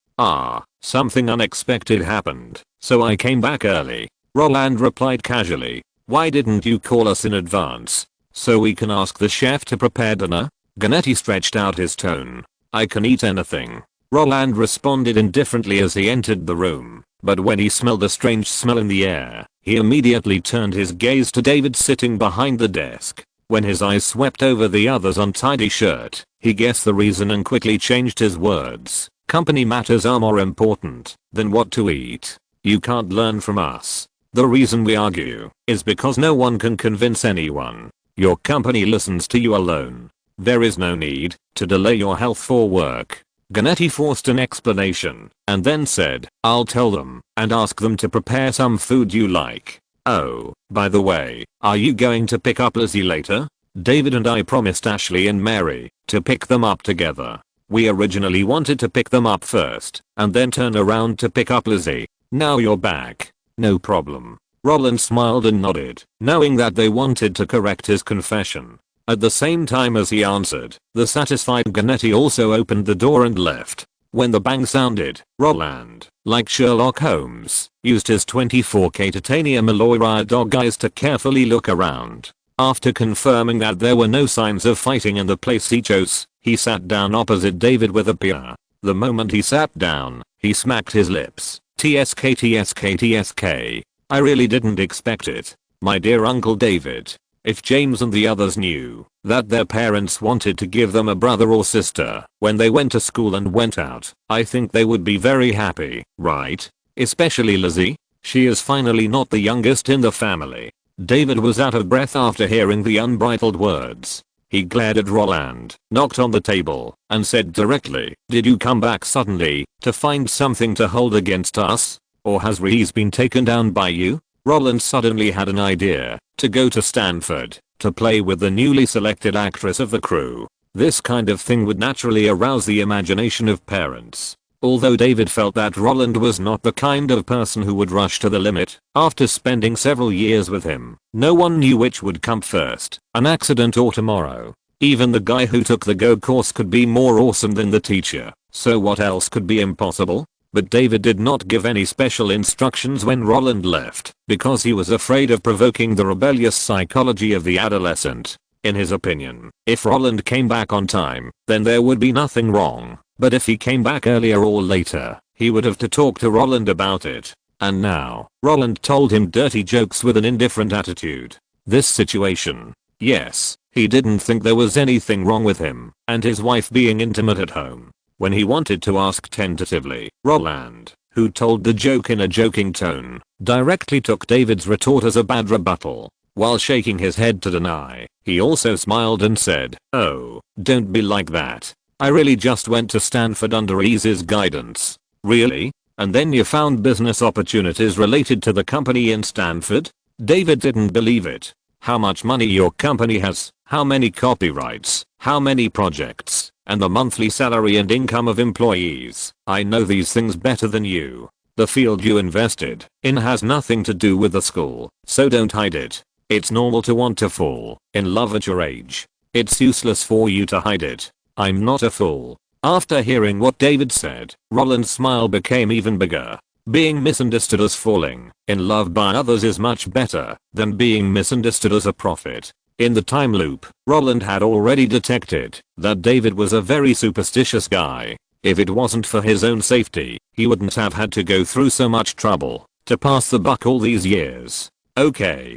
Something unexpected happened, so I came back early. Roland replied casually. Why didn't you call us in advance? So we can ask the chef to prepare dinner? Ganetti stretched out his tone. I can eat anything. Roland responded indifferently as he entered the room, but when he smelled a strange smell in the air, he immediately turned his gaze to David sitting behind the desk. When his eyes swept over the other's untidy shirt, he guessed the reason and quickly changed his words. Company matters are more important than what to eat. You can't learn from us. The reason we argue is because no one can convince anyone. Your company listens to you alone. There is no need to delay your health for work. Ganetti forced an explanation and then said, I'll tell them and ask them to prepare some food you like. Oh, by the way, are you going to pick up Lizzie later? David and I promised Ashley and Mary to pick them up together. We originally wanted to pick them up first and then turn around to pick up Lizzie. Now you're back. No problem. Roland smiled and nodded, knowing that they wanted to correct his confession. At the same time as he answered, the satisfied Ganetti also opened the door and left. When the bang sounded, Roland, like Sherlock Holmes, used his 24K titanium alloy wire dog eyes to carefully look around. After confirming that there were no signs of fighting in the place he chose, he sat down opposite David with a peer. The moment he sat down, he smacked his lips. TSK TSK TSK. I really didn't expect it. My dear Uncle David. If James and the others knew that their parents wanted to give them a brother or sister when they went to school and went out, I think they would be very happy, right? Especially Lizzie. She is finally not the youngest in the family. David was out of breath after hearing the unbridled words. He glared at Roland, knocked on the table, and said directly, "Did you come back suddenly to find something to hold against us? Or has Reese been taken down by you?" Roland suddenly had an idea to go to Stanford to play with the newly selected actress of the crew. This kind of thing would naturally arouse the imagination of parents. Although David felt that Roland was not the kind of person who would rush to the limit, after spending several years with him, no one knew which would come first, an accident or tomorrow. Even the guy who took the Go course could be more awesome than the teacher, so what else could be impossible? But David did not give any special instructions when Roland left, because he was afraid of provoking the rebellious psychology of the adolescent. In his opinion, if Roland came back on time, then there would be nothing wrong. But if he came back earlier or later, he would have to talk to Roland about it. And now, Roland told him dirty jokes with an indifferent attitude. This situation. Yes, he didn't think there was anything wrong with him and his wife being intimate at home. When he wanted to ask tentatively, Roland, who told the joke in a joking tone, directly took David's retort as a bad rebuttal. While shaking his head to deny, he also smiled and said, "Oh, don't be like that. I really just went to Stanford under Reese's guidance." "Really? And then you found business opportunities related to the company in Stanford?" David didn't believe it. "How much money your company has, how many copyrights, how many projects, and the monthly salary and income of employees. I know these things better than you. The field you invested in has nothing to do with the school, so don't hide it. It's normal to want to fall in love at your age. It's useless for you to hide it. I'm not a fool." After hearing what David said, Roland's smile became even bigger. Being misunderstood as falling in love by others is much better than being misunderstood as a prophet. In the time loop, Roland had already detected that David was a very superstitious guy. If it wasn't for his own safety, he wouldn't have had to go through so much trouble to pass the buck all these years. Okay.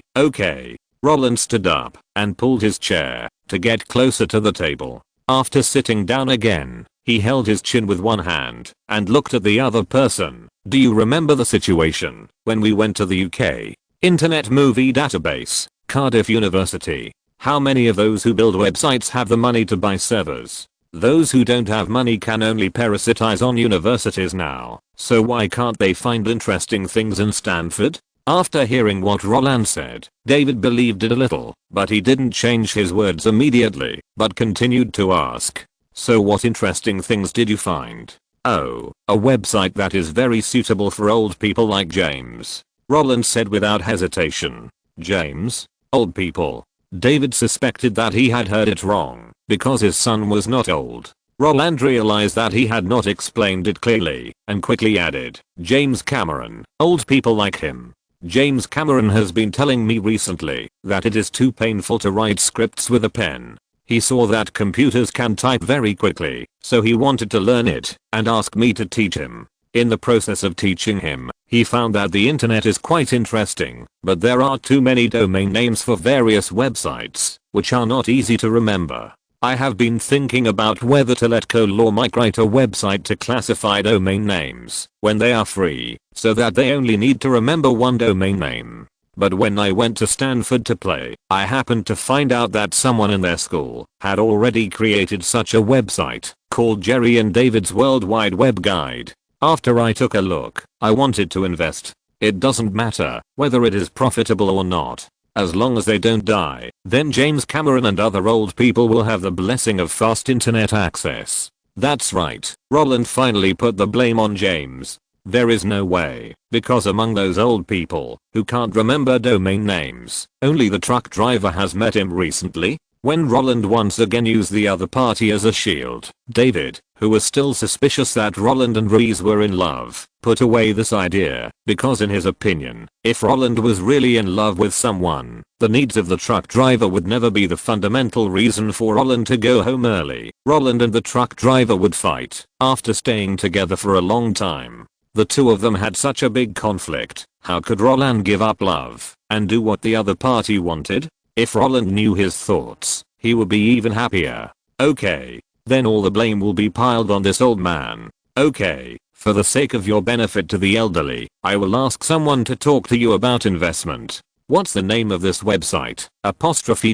Roland stood up and pulled his chair to get closer to the table. After sitting down again, he held his chin with one hand and looked at the other person. "Do you remember the situation when we went to the UK? Internet Movie Database, Cardiff University. How many of those who build websites have the money to buy servers? Those who don't have money can only parasitize on universities now. So why can't they find interesting things in Stanford?" After hearing what Roland said, David believed it a little, but he didn't change his words immediately, but continued to ask, "So what interesting things did you find?" "Oh, a website that is very suitable for old people like James," Roland said without hesitation. "James? Old people?" David suspected that he had heard it wrong, because his son was not old. Roland realized that he had not explained it clearly, and quickly added, "James Cameron, old people like him. James Cameron has been telling me recently that it is too painful to write scripts with a pen. He saw that computers can type very quickly, so he wanted to learn it and asked me to teach him. In the process of teaching him, he found that the internet is quite interesting, but there are too many domain names for various websites, which are not easy to remember. I have been thinking about whether to let Color write a website to classify domain names when they are free, so that they only need to remember one domain name. But when I went to Stanford to play, I happened to find out that someone in their school had already created such a website called Jerry and David's World Wide Web Guide. After I took a look, I wanted to invest. It doesn't matter whether it is profitable or not. As long as they don't die, then James Cameron and other old people will have the blessing of fast internet access." That's right, Roland finally put the blame on James. There is no way, because among those old people who can't remember domain names, only the truck driver has met him recently. When Roland once again used the other party as a shield, David, who was still suspicious that Roland and Reese were in love, put away this idea, because in his opinion, if Roland was really in love with someone, the needs of the truck driver would never be the fundamental reason for Roland to go home early. Roland and the truck driver would fight, after staying together for a long time. The two of them had such a big conflict. How could Roland give up love and do what the other party wanted? If Roland knew his thoughts, he would be even happier. Okay. Then all the blame will be piled on this old man. Okay. For the sake of your benefit to the elderly, I will ask someone to talk to you about investment. What's the name of this website?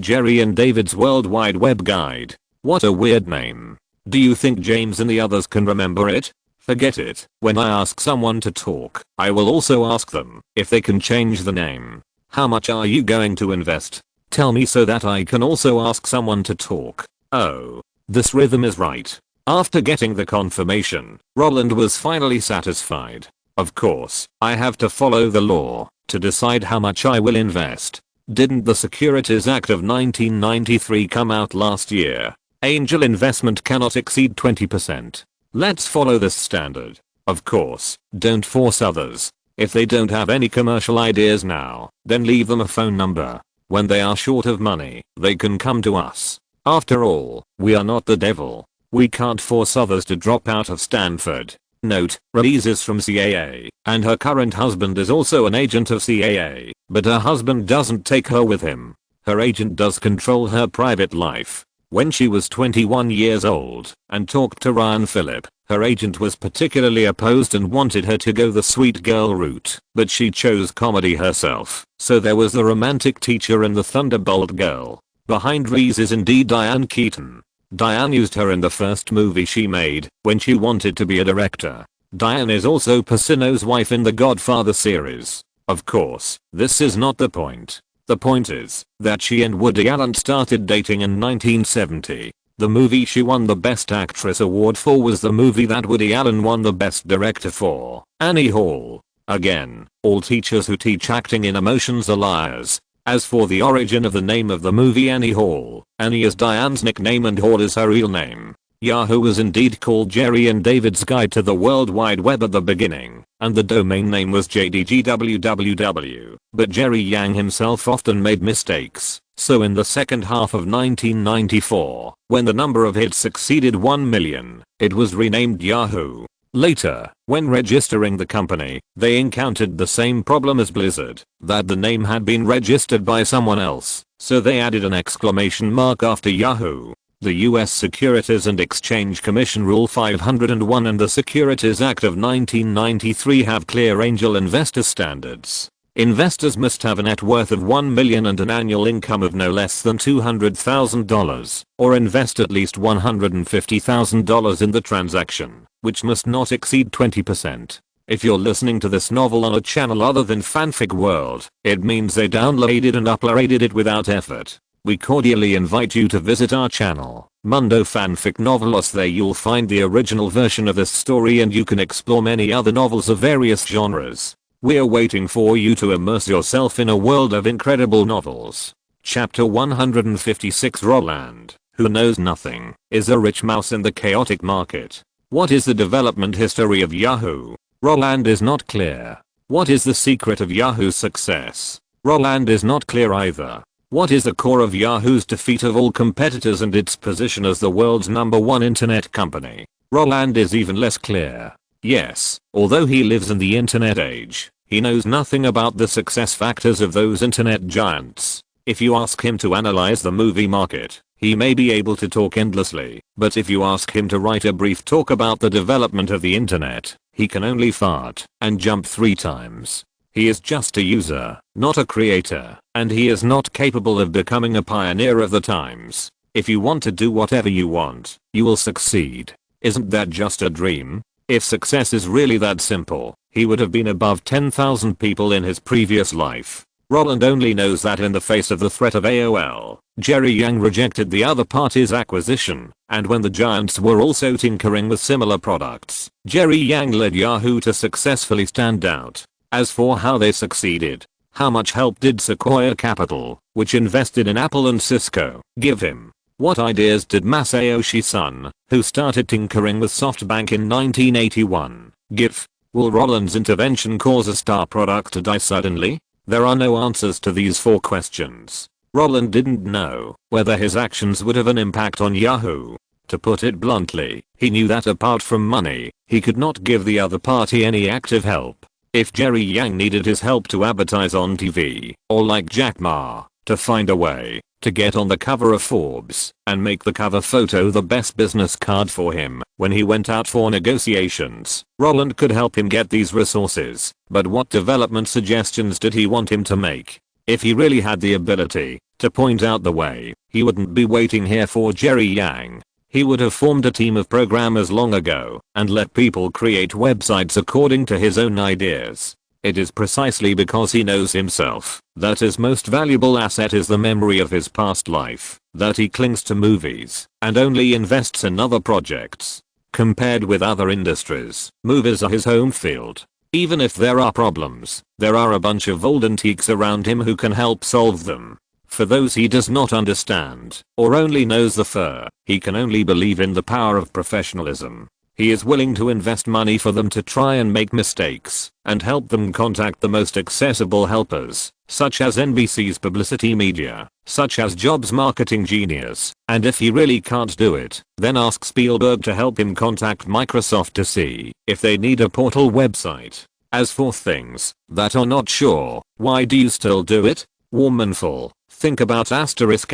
Jerry and David's World Wide Web Guide. What a weird name. Do you think James and the others can remember it? Forget it. When I ask someone to talk, I will also ask them if they can change the name. How much are you going to invest? Tell me so that I can also ask someone to talk. Oh, this rhythm is right. After getting the confirmation, Roland was finally satisfied. Of course, I have to follow the law to decide how much I will invest. Didn't the Securities Act of 1993 come out last year? Angel investment cannot exceed 20%. Let's follow this standard. Of course, don't force others. If they don't have any commercial ideas now, then leave them a phone number. When they are short of money, they can come to us. After all, we are not the devil. We can't force others to drop out of Stanford. Note, Reese is from CAA, and her current husband is also an agent of CAA, but her husband doesn't take her with him. Her agent does control her private life. When she was 21 years old and talked to Ryan Phillip, her agent was particularly opposed and wanted her to go the sweet girl route, but she chose comedy herself. So there was the romantic teacher and the Thunderbolt girl. Behind Reese is indeed Diane Keaton. Diane used her in the first movie she made when she wanted to be a director. Diane is also Pacino's wife in the Godfather series. Of course, this is not the point. The point is that she and Woody Allen started dating in 1970. The movie she won the Best Actress award for was the movie that Woody Allen won the Best Director for, Annie Hall. Again, all teachers who teach acting in emotions are liars. As for the origin of the name of the movie Annie Hall, Annie is Diane's nickname and Hall is her real name. Yahoo was indeed called Jerry and David's Guide to the World Wide Web at the beginning, and the domain name was JDGWWW, but Jerry Yang himself often made mistakes. So in the second half of 1994, when the number of hits exceeded 1 million, it was renamed Yahoo. Later, when registering the company, they encountered the same problem as Blizzard, that the name had been registered by someone else, so they added an exclamation mark after Yahoo. The US Securities and Exchange Commission Rule 501 and the Securities Act of 1993 have clear angel investor standards. Investors must have a net worth of $1 million and an annual income of no less than $200,000, or invest at least $150,000 in the transaction, which must not exceed 20%. If you're listening to this novel on a channel other than Fanfic World, it means they downloaded and uploaded it without effort. We cordially invite you to visit our channel, Mundo Fanfic Novelos. There you'll find the original version of this story and you can explore many other novels of various genres. We're waiting for you to immerse yourself in a world of incredible novels. Chapter 156. Roland, who knows nothing, is a rich mouse in the chaotic market. What is the development history of Yahoo? Roland is not clear. What is the secret of Yahoo's success? Roland is not clear either. What is the core of Yahoo's defeat of all competitors and its position as the world's #1 internet company? Roland is even less clear. Yes, although he lives in the internet age, he knows nothing about the success factors of those internet giants. If you ask him to analyze the movie market, he may be able to talk endlessly, but if you ask him to write a brief talk about the development of the internet, he can only fart and jump 3 times. He is just a user, not a creator, and he is not capable of becoming a pioneer of the times. If you want to do whatever you want, you will succeed. Isn't that just a dream? If success is really that simple, he would have been above 10,000 people in his previous life. Roland only knows that in the face of the threat of AOL, Jerry Yang rejected the other party's acquisition, and when the giants were also tinkering with similar products, Jerry Yang led Yahoo to successfully stand out. As for how they succeeded, How much help did Sequoia Capital, which invested in Apple and Cisco, give him? What ideas did Masayoshi Son, who started tinkering with SoftBank in 1981, give? Will Roland's intervention cause a star product to die suddenly? There are no answers to these 4 questions. Roland didn't know whether his actions would have an impact on Yahoo. To put it bluntly, he knew that apart from money, he could not give the other party any active help. If Jerry Yang needed his help to advertise on TV, or like Jack Ma, to find a way to get on the cover of Forbes and make the cover photo the best business card for him when he went out for negotiations, Roland could help him get these resources. But what development suggestions did he want him to make? If he really had the ability to point out the way, he wouldn't be waiting here for Jerry Yang. He would have formed a team of programmers long ago and let people create websites according to his own ideas. It is precisely because he knows himself that his most valuable asset is the memory of his past life that he clings to movies and only invests in other projects. Compared with other industries, movies are his home field. Even if there are problems, there are a bunch of old antiques around him who can help solve them. For those he does not understand, or only knows the fur, he can only believe in the power of professionalism. He is willing to invest money for them to try and make mistakes, and help them contact the most accessible helpers, such as NBC's publicity media, such as Jobs Marketing Genius, and if he really can't do it, then ask Spielberg to help him contact Microsoft to see if they need a portal website. As for things that are not sure, why do you still do it? Womanful, think about asterisk.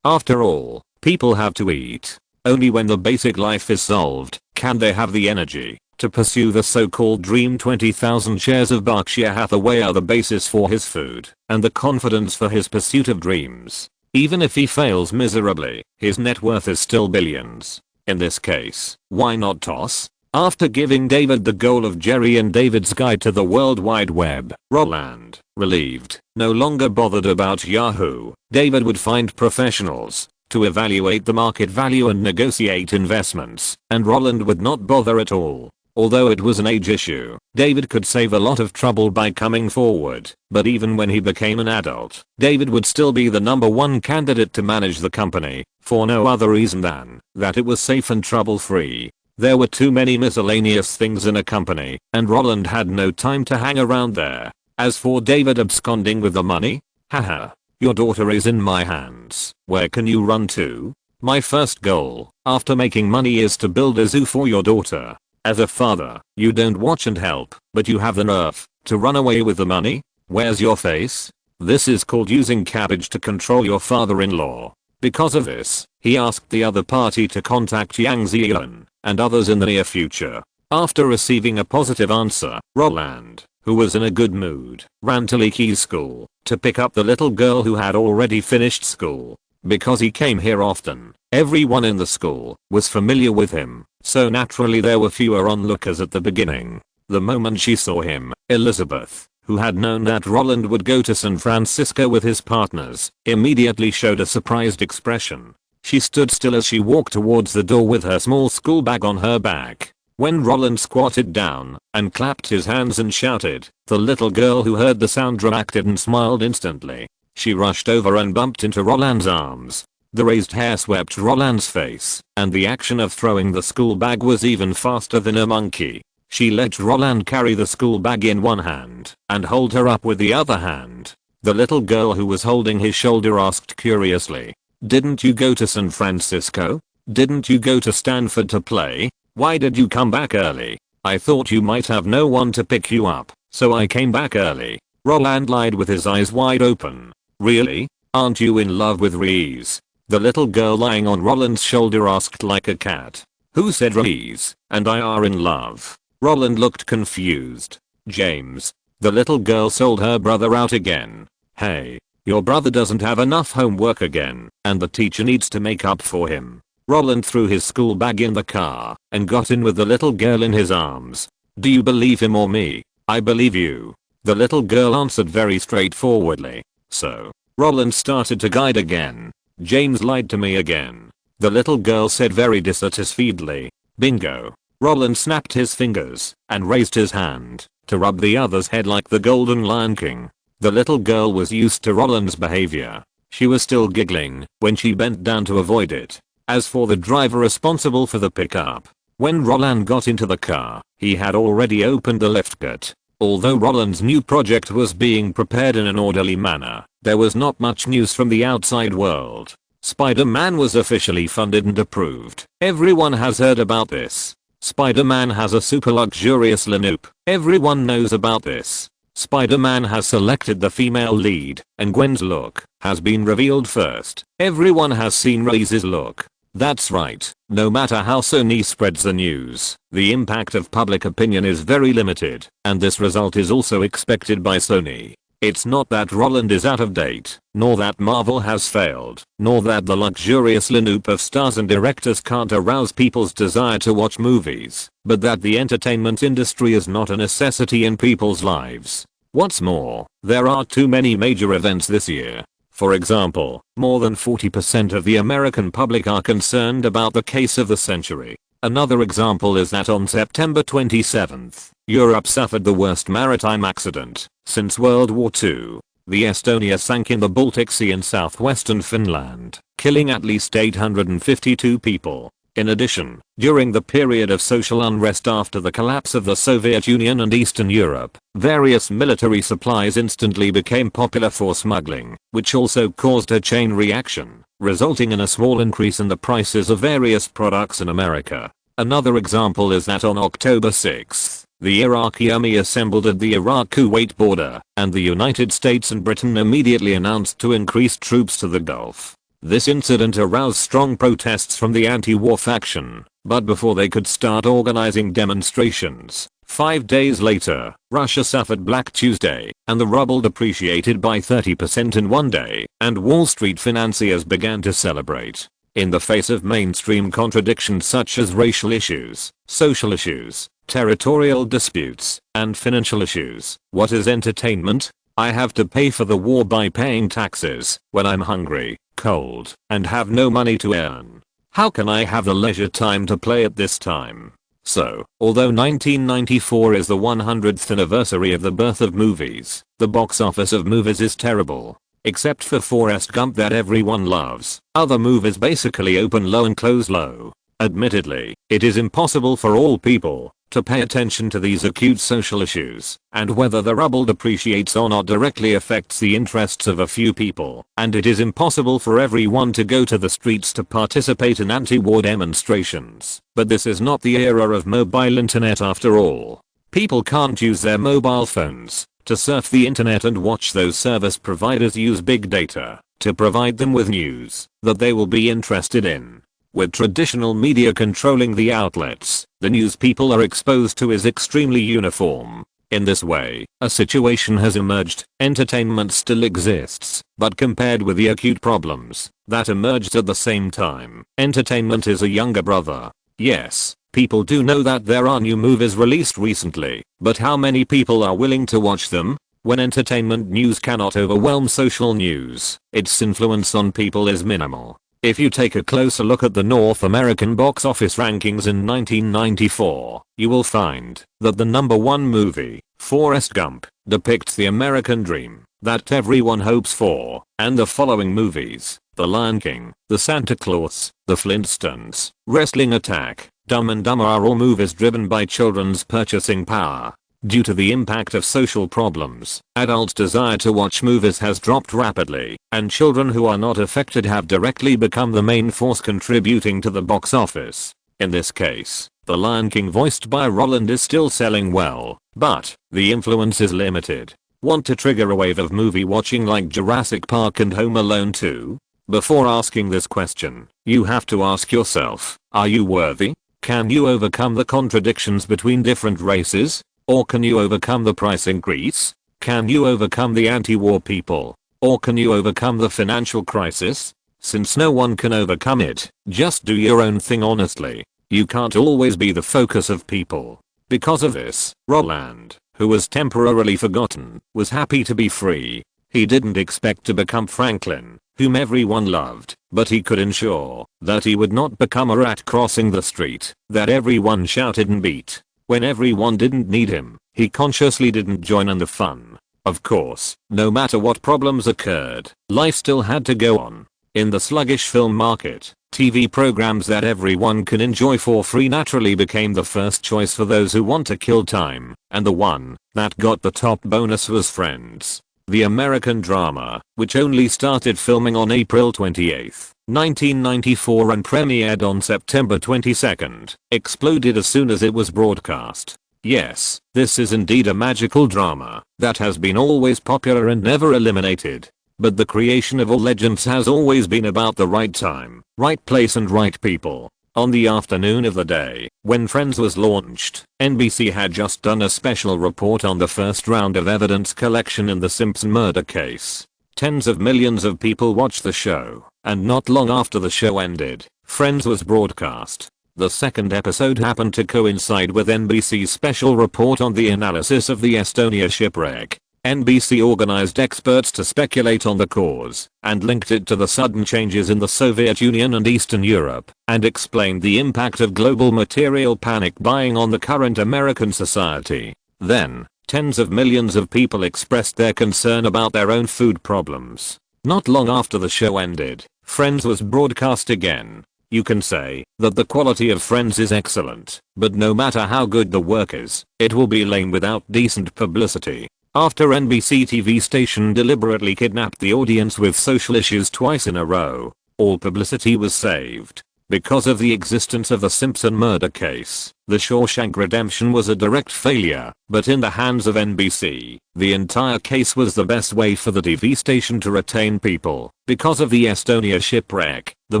After all, people have to eat. Only when the basic life is solved can they have the energy to pursue the so-called dream. 20,000 shares of Berkshire Hathaway are the basis for his food and the confidence for his pursuit of dreams. Even if he fails miserably, his net worth is still billions. In this case, why not toss? After giving David the goal of Jerry and David's guide to the World Wide Web, Roland, relieved, no longer bothered about Yahoo, David would find professionals to evaluate the market value and negotiate investments, and Roland would not bother at all. Although it was an age issue, David could save a lot of trouble by coming forward, but even when he became an adult, David would still be the #1 candidate to manage the company, for no other reason than that it was safe and trouble-free. There were too many miscellaneous things in a company, and Roland had no time to hang around there. As for David absconding with the money, haha. Your daughter is in my hands. Where can you run to? My first goal, after making money, is to build a zoo for your daughter. As a father, you don't watch and help, but you have the nerve to run away with the money? Where's your face? This is called using cabbage to control your father-in-law. Because of this, he asked the other party to contact Yang Ziyan and others in the near future. After receiving a positive answer, Roland, who was in a good mood, ran to Leakey's school to pick up the little girl who had already finished school. Because he came here often, everyone in the school was familiar with him, so naturally there were fewer onlookers at the beginning. The moment she saw him, Elizabeth, who had known that Roland would go to San Francisco with his partners, immediately showed a surprised expression. She stood still as she walked towards the door with her small school bag on her back. When Roland squatted down and clapped his hands and shouted, the little girl who heard the sound reacted and smiled instantly. She rushed over and bumped into Roland's arms. The raised hair swept Roland's face, and the action of throwing the school bag was even faster than a monkey. She let Roland carry the school bag in one hand and hold her up with the other hand. The little girl who was holding his shoulder asked curiously, "Didn't you go to San Francisco? Didn't you go to Stanford to play? Why did you come back early? I thought you might have no one to pick you up, so I came back early." Roland lied with his eyes wide open. "Really? Aren't you in love with Reese?" The little girl lying on Roland's shoulder asked like a cat. "Who said Reese and I are in love?" Roland looked confused. "James." The little girl sold her brother out again. "Hey, your brother doesn't have enough homework again, and the teacher needs to make up for him." Roland threw his school bag in the car and got in with the little girl in his arms. "Do you believe him or me?" "I believe you." The little girl answered very straightforwardly. "So?" Roland started to guide again. "James lied to me again." The little girl said very dissatisfiedly. "Bingo." Roland snapped his fingers and raised his hand to rub the other's head like the Golden Lion King. The little girl was used to Roland's behavior. She was still giggling when she bent down to avoid it. As for the driver responsible for the pickup, when Roland got into the car, he had already opened the liftgate. Although Roland's new project was being prepared in an orderly manner, there was not much news from the outside world. Spider-Man was officially funded and approved. Everyone has heard about this. Spider-Man has a super luxurious lanoop. Everyone knows about this. Spider-Man has selected the female lead, and Gwen's look has been revealed first. Everyone has seen Raze's look. That's right, no matter how Sony spreads the news, the impact of public opinion is very limited, and this result is also expected by Sony. It's not that Roland is out of date, nor that Marvel has failed, nor that the luxurious lanoop of stars and directors can't arouse people's desire to watch movies, but that the entertainment industry is not a necessity in people's lives. What's more, there are too many major events this year. For example, more than 40% of the American public are concerned about the case of the century. Another example is that on September 27th, Europe suffered the worst maritime accident since World War II. The Estonia sank in the Baltic Sea in southwestern Finland, killing at least 852 people. In addition, during the period of social unrest after the collapse of the Soviet Union and Eastern Europe, various military supplies instantly became popular for smuggling, which also caused a chain reaction, resulting in a small increase in the prices of various products in America. Another example is that on October 6th, the Iraqi army assembled at the Iraq-Kuwait border, and the United States and Britain immediately announced to increase troops to the Gulf. This incident aroused strong protests from the anti-war faction, but before they could start organizing demonstrations, 5 days later, Russia suffered Black Tuesday, and the ruble depreciated by 30% in one day, and Wall Street financiers began to celebrate. In the face of mainstream contradictions such as racial issues, social issues, territorial disputes, and financial issues, what is entertainment? I have to pay for the war by paying taxes when I'm hungry, cold, and have no money to earn. How can I have the leisure time to play at this time? So, although 1994 is the 100th anniversary of the birth of movies, the box office of movies is terrible. Except for Forrest Gump that everyone loves, other movies basically open low and close low. Admittedly, it is impossible for all people to pay attention to these acute social issues, and whether the ruble depreciates or not directly affects the interests of a few people, and it is impossible for everyone to go to the streets to participate in anti-war demonstrations. But this is not the era of mobile internet after all. People can't use their mobile phones to surf the internet and watch. Those service providers use big data to provide them with news that they will be interested in. With traditional media controlling the outlets, the news people are exposed to is extremely uniform. In this way, a situation has emerged. Entertainment still exists, but compared with the acute problems that emerged at the same time, entertainment is a younger brother. Yes, people do know that there are new movies released recently, but how many people are willing to watch them? When entertainment news cannot overwhelm social news, its influence on people is minimal. If you take a closer look at the North American box office rankings in 1994, you will find that the #1 movie, Forrest Gump, depicts the American dream that everyone hopes for, and the following movies, The Lion King, The Santa Claus, The Flintstones, Wrestling Attack, Dumb and Dumber are all movies driven by children's purchasing power. Due to the impact of social problems, adults' desire to watch movies has dropped rapidly, and children who are not affected have directly become the main force contributing to the box office. In this case, The Lion King voiced by Roland is still selling well, but the influence is limited. Want to trigger a wave of movie watching like Jurassic Park and Home Alone 2? Before asking this question, you have to ask yourself, are you worthy? Can you overcome the contradictions between different races? Or can you overcome the price increase? Can you overcome the anti-war people? Or can you overcome the financial crisis? Since no one can overcome it, just do your own thing honestly. You can't always be the focus of people. Because of this, Roland, who was temporarily forgotten, was happy to be free. He didn't expect to become Franklin, whom everyone loved, but he could ensure that he would not become a rat crossing the street that everyone shouted and beat. When everyone didn't need him, he consciously didn't join in the fun. Of course, no matter what problems occurred, life still had to go on. In the sluggish film market, TV programs that everyone can enjoy for free naturally became the first choice for those who want to kill time, and the one that got the top bonus was Friends. The American drama, which only started filming on April 28, 1994 and premiered on September 22, exploded as soon as it was broadcast. Yes, this is indeed a magical drama that has been always popular and never eliminated. But the creation of all legends has always been about the right time, right place and right people. On the afternoon of the day when Friends was launched, NBC had just done a special report on the first round of evidence collection in the Simpson murder case. Tens of millions of people watched the show, and not long after the show ended, Friends was broadcast. The second episode happened to coincide with NBC's special report on the analysis of the Estonia shipwreck. NBC organized experts to speculate on the cause, and linked it to the sudden changes in the Soviet Union and Eastern Europe, and explained the impact of global material panic buying on the current American society. Then, tens of millions of people expressed their concern about their own food problems. Not long after the show ended, Friends was broadcast again. You can say that the quality of Friends is excellent, but no matter how good the work is, it will be lame without decent publicity. After NBC TV station deliberately kidnapped the audience with social issues twice in a row, all publicity was saved. Because of the existence of the Simpson murder case, The Shawshank Redemption was a direct failure, but in the hands of NBC, the entire case was the best way for the TV station to retain people. Because of the Estonia shipwreck, the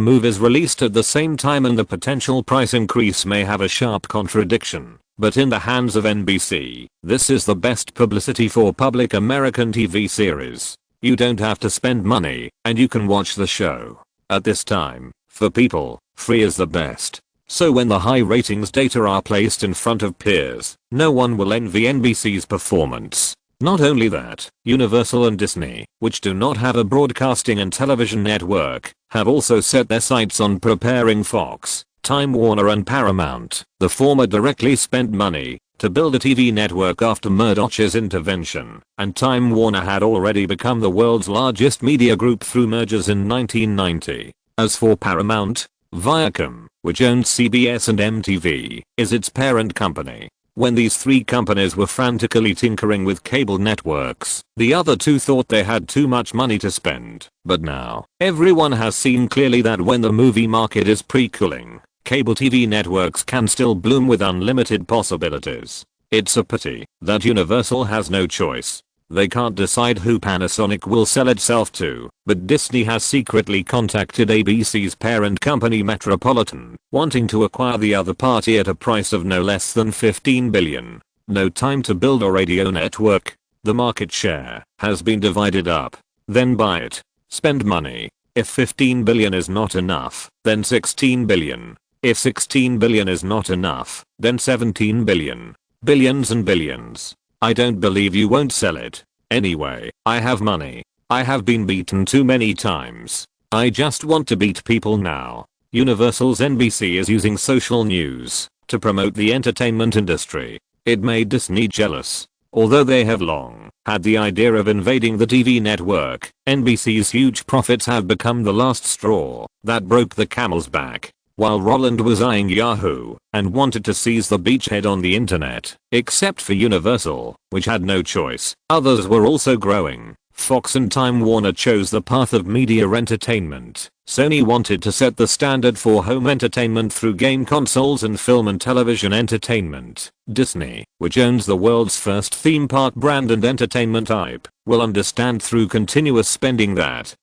move is released at the same time and the potential price increase may have a sharp contradiction. But in the hands of NBC, this is the best publicity for public American TV series. You don't have to spend money, and you can watch the show. At this time, for people, free is the best. So when the high ratings data are placed in front of peers, no one will envy NBC's performance. Not only that, Universal and Disney, which do not have a broadcasting and television network, have also set their sights on preparing Fox, Time Warner and Paramount. The former directly spent money to build a TV network after Murdoch's intervention, and Time Warner had already become the world's largest media group through mergers in 1990. As for Paramount, Viacom, which owns CBS and MTV, is its parent company. When these three companies were frantically tinkering with cable networks, the other two thought they had too much money to spend. But now, everyone has seen clearly that when the movie market is pre-cooling, cable TV networks can still bloom with unlimited possibilities. It's a pity that Universal has no choice. They can't decide who Panasonic will sell itself to, but Disney has secretly contacted ABC's parent company Metropolitan, wanting to acquire the other party at a price of no less than $15 billion. No time to build a radio network. The market share has been divided up. Then buy it. Spend money. If $15 billion is not enough, then $16 billion. If $16 billion is not enough, then $17 billion. Billions and billions. I don't believe you won't sell it. Anyway, I have money. I have been beaten too many times. I just want to beat people now. Universal's NBC is using social news to promote the entertainment industry. It made Disney jealous. Although they have long had the idea of invading the TV network, NBC's huge profits have become the last straw that broke the camel's back. While Roland was eyeing Yahoo and wanted to seize the beachhead on the internet, except for Universal, which had no choice, others were also growing. Fox and Time Warner chose the path of media entertainment. Sony wanted to set the standard for home entertainment through game consoles and film and television entertainment. Disney, which owns the world's first theme park brand and entertainment IP, will understand through continuous spending that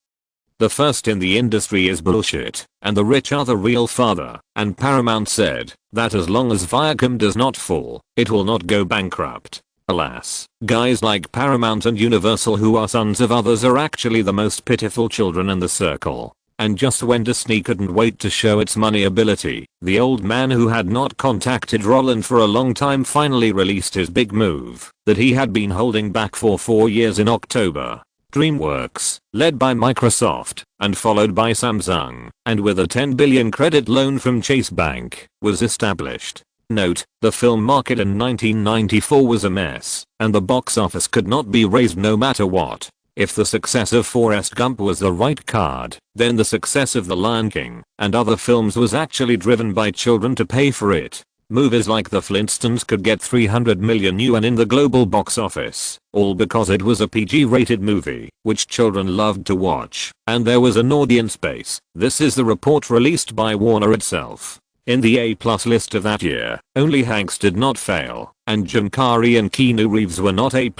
the first in the industry is bullshit, and the rich are the real father, and Paramount said that as long as Viacom does not fall, it will not go bankrupt. Alas, guys like Paramount and Universal who are sons of others are actually the most pitiful children in the circle. And just when Disney couldn't wait to show its money ability, the old man who had not contacted Roland for a long time finally released his big move that he had been holding back for 4 years in October. DreamWorks, led by Microsoft and followed by Samsung, and with a $10 billion credit loan from Chase Bank, was established. Note, the film market in 1994 was a mess, and the box office could not be raised no matter what. If the success of Forrest Gump was the right card, then the success of The Lion King and other films was actually driven by children to pay for it. Movies like The Flintstones could get 300 million yuan in the global box office, all because it was a PG-rated movie, which children loved to watch, and there was an audience base. This is the report released by Warner itself. In the A+ list of that year, only Hanks did not fail, and Jim Carrey and Keanu Reeves were not A+.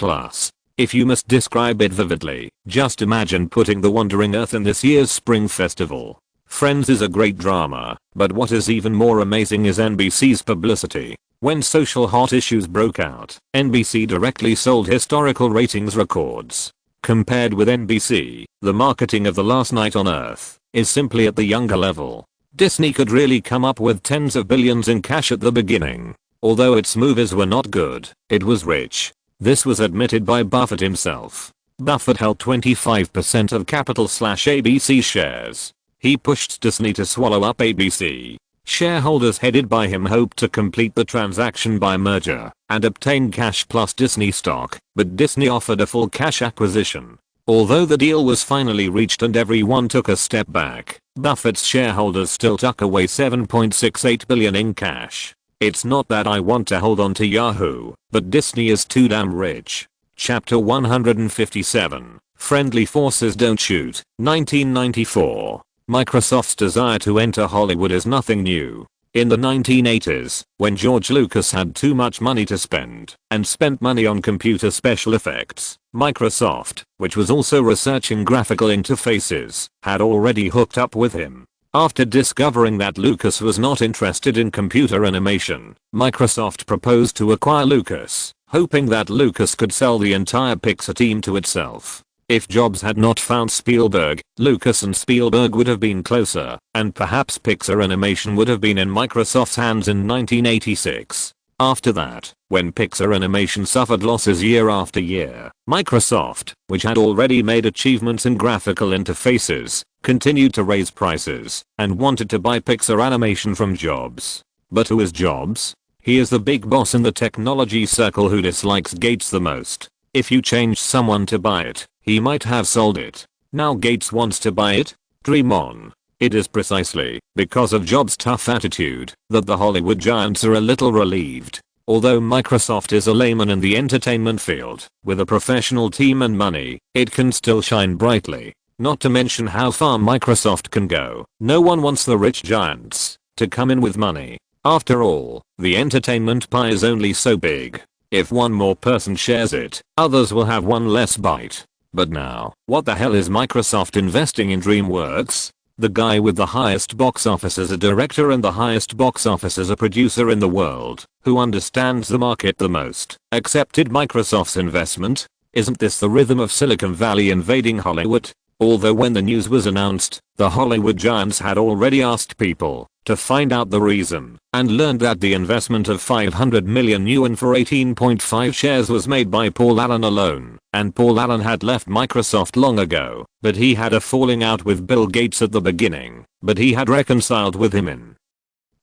If you must describe it vividly, just imagine putting The Wandering Earth in this year's Spring Festival. Friends is a great drama, but what is even more amazing is NBC's publicity. When social hot issues broke out, NBC directly sold historical ratings records. Compared with NBC, the marketing of The Last Night on Earth is simply at the younger level. Disney could really come up with tens of billions in cash at the beginning. Although its movies were not good, it was rich. This was admitted by Buffett himself. Buffett held 25% of Capital/ABC shares. He pushed Disney to swallow up ABC. Shareholders headed by him hoped to complete the transaction by merger and obtain cash plus Disney stock, but Disney offered a full cash acquisition. Although the deal was finally reached and everyone took a step back, Buffett's shareholders still tuck away $7.68 billion in cash. It's not that I want to hold on to Yahoo, but Disney is too damn rich. Chapter 157, Friendly Forces Don't Shoot, 1994. Microsoft's desire to enter Hollywood is nothing new. In the 1980s, when George Lucas had too much money to spend and spent money on computer special effects, Microsoft, which was also researching graphical interfaces, had already hooked up with him. After discovering that Lucas was not interested in computer animation, Microsoft proposed to acquire Lucas, hoping that Lucas could sell the entire Pixar team to itself. If Jobs had not found Spielberg, Lucas and Spielberg would have been closer, and perhaps Pixar Animation would have been in Microsoft's hands in 1986. After that, when Pixar Animation suffered losses year after year, Microsoft, which had already made achievements in graphical interfaces, continued to raise prices and wanted to buy Pixar Animation from Jobs. But who is Jobs? He is the big boss in the technology circle who dislikes Gates the most. If you changed someone to buy it, he might have sold it. Now Gates wants to buy it? Dream on. It is precisely because of Jobs' tough attitude that the Hollywood giants are a little relieved. Although Microsoft is a layman in the entertainment field, with a professional team and money, it can still shine brightly. Not to mention how far Microsoft can go. No one wants the rich giants to come in with money. After all, the entertainment pie is only so big. If one more person shares it, others will have one less bite. But now, what the hell is Microsoft investing in DreamWorks? The guy with the highest box office as a director and the highest box office as a producer in the world, who understands the market the most, accepted Microsoft's investment? Isn't this the rhythm of Silicon Valley invading Hollywood? Although when the news was announced, the Hollywood giants had already asked people to find out the reason, and learned that the investment of 500 million yuan for 18.5 shares was made by Paul Allen alone, and Paul Allen had left Microsoft long ago, but he had a falling out with Bill Gates at the beginning, but he had reconciled with him in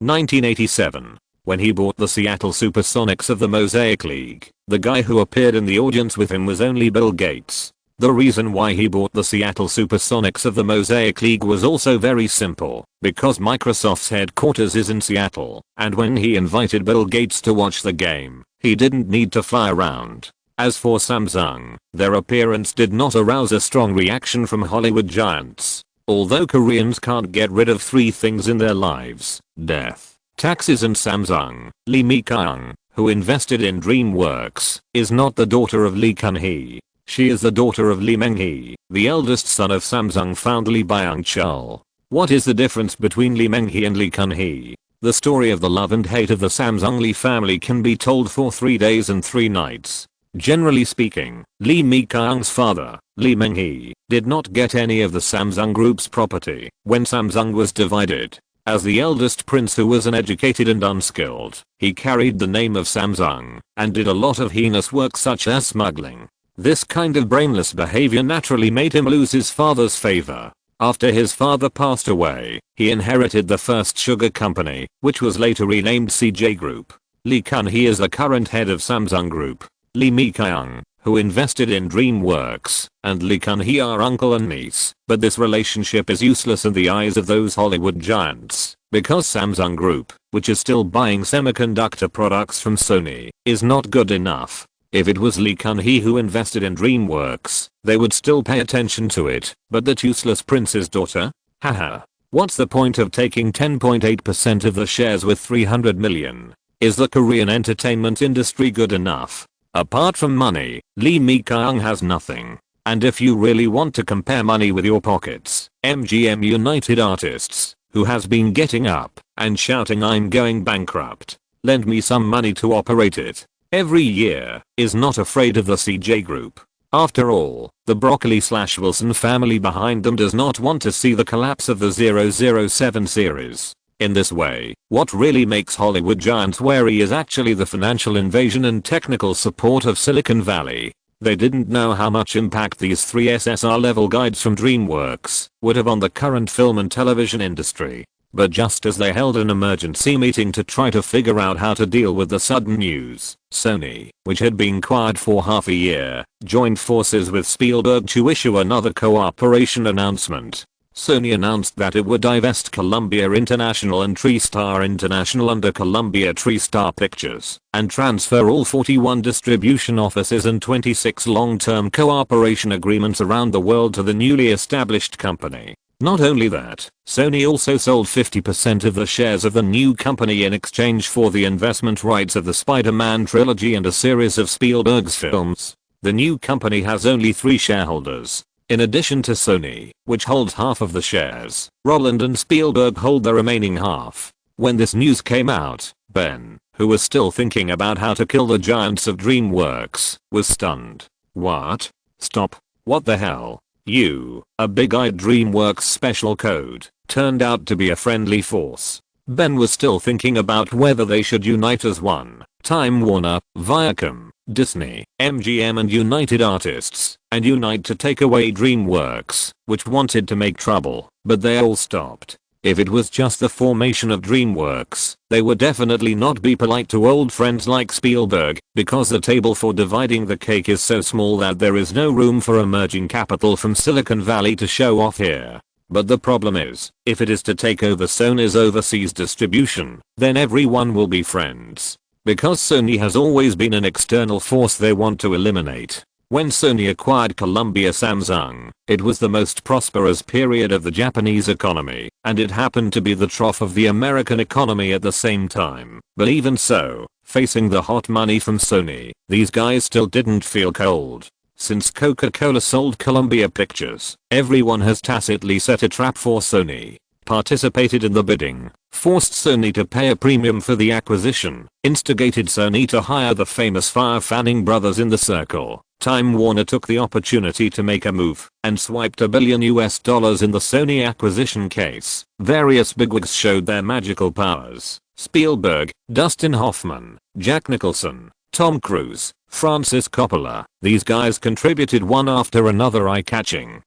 1987. When he bought the Seattle Supersonics of the Mosaic League, the guy who appeared in the audience with him was only Bill Gates. The reason why he bought the Seattle Supersonics of the Mosaic League was also very simple, because Microsoft's headquarters is in Seattle, and when he invited Bill Gates to watch the game, he didn't need to fly around. As for Samsung, their appearance did not arouse a strong reaction from Hollywood giants. Although Koreans can't get rid of three things in their lives: death, taxes and Samsung, Lee Mi-kyung, who invested in DreamWorks, is not the daughter of Lee Kun-hee. She is the daughter of Lee Meng-hee, the eldest son of Samsung founder Lee Byung-chul. What is the difference between Lee Meng-hee and Lee Kun-hee? The story of the love and hate of the Samsung Lee family can be told for 3 days and 3 nights. Generally speaking, Lee Mi-kyung's father, Lee Meng-hee, did not get any of the Samsung Group's property when Samsung was divided. As the eldest prince who was uneducated and unskilled, he carried the name of Samsung and did a lot of heinous work such as smuggling. This kind of brainless behavior naturally made him lose his father's favor. After his father passed away, he inherited the first sugar company, which was later renamed CJ Group. Lee Kun-hee is the current head of Samsung Group. Lee Mi-kyung, who invested in DreamWorks, and Lee Kun-hee are uncle and niece, but this relationship is useless in the eyes of those Hollywood giants, because Samsung Group, which is still buying semiconductor products from Sony, is not good enough. If it was Lee Kun-hee who invested in DreamWorks, they would still pay attention to it, but that useless prince's daughter? Haha. What's the point of taking 10.8% of the shares with 300 million? Is the Korean entertainment industry good enough? Apart from money, Lee Mi-kyung has nothing. And if you really want to compare money with your pockets, MGM United Artists, who has been getting up and shouting I'm going bankrupt, lend me some money to operate it every year, is not afraid of the CJ Group. After all, the Broccoli/Wilson family behind them does not want to see the collapse of the 007 series. In this way, what really makes Hollywood giants wary is actually the financial invasion and technical support of Silicon Valley. They didn't know how much impact these 3 SSR level guides from DreamWorks would have on the current film and television industry. But just as they held an emergency meeting to try to figure out how to deal with the sudden news, Sony, which had been quiet for half a year, joined forces with Spielberg to issue another cooperation announcement. Sony announced that it would divest Columbia International and TriStar International under Columbia TriStar Pictures, and transfer all 41 distribution offices and 26 long-term cooperation agreements around the world to the newly established company. Not only that, Sony also sold 50% of the shares of the new company in exchange for the investment rights of the Spider-Man trilogy and a series of Spielberg's films. The new company has only 3 shareholders. In addition to Sony, which holds half of the shares, Roland and Spielberg hold the remaining half. When this news came out, Ben, who was still thinking about how to kill the giants of DreamWorks, was stunned. What? Stop. What the hell? You, a big-eyed DreamWorks special code, turned out to be a friendly force. Ben was still thinking about whether they should unite as one. Time Warner, Viacom, Disney, MGM and United Artists, and unite to take away DreamWorks, which wanted to make trouble, but they all stopped. If it was just the formation of DreamWorks, they would definitely not be polite to old friends like Spielberg, because the table for dividing the cake is so small that there is no room for emerging capital from Silicon Valley to show off here. But the problem is, if it is to take over Sony's overseas distribution, then everyone will be friends. Because Sony has always been an external force they want to eliminate. When Sony acquired Columbia Samsung, it was the most prosperous period of the Japanese economy, and it happened to be the trough of the American economy at the same time. But even so, facing the hot money from Sony, these guys still didn't feel cold. Since Coca-Cola sold Columbia Pictures, everyone has tacitly set a trap for Sony, participated in the bidding, forced Sony to pay a premium for the acquisition, instigated Sony to hire the famous fire-fanning brothers in the circle. Time Warner took the opportunity to make a move and swiped $1 billion in the Sony acquisition case. Various bigwigs showed their magical powers. Spielberg, Dustin Hoffman, Jack Nicholson, Tom Cruise, Francis Coppola. These guys contributed one after another eye-catching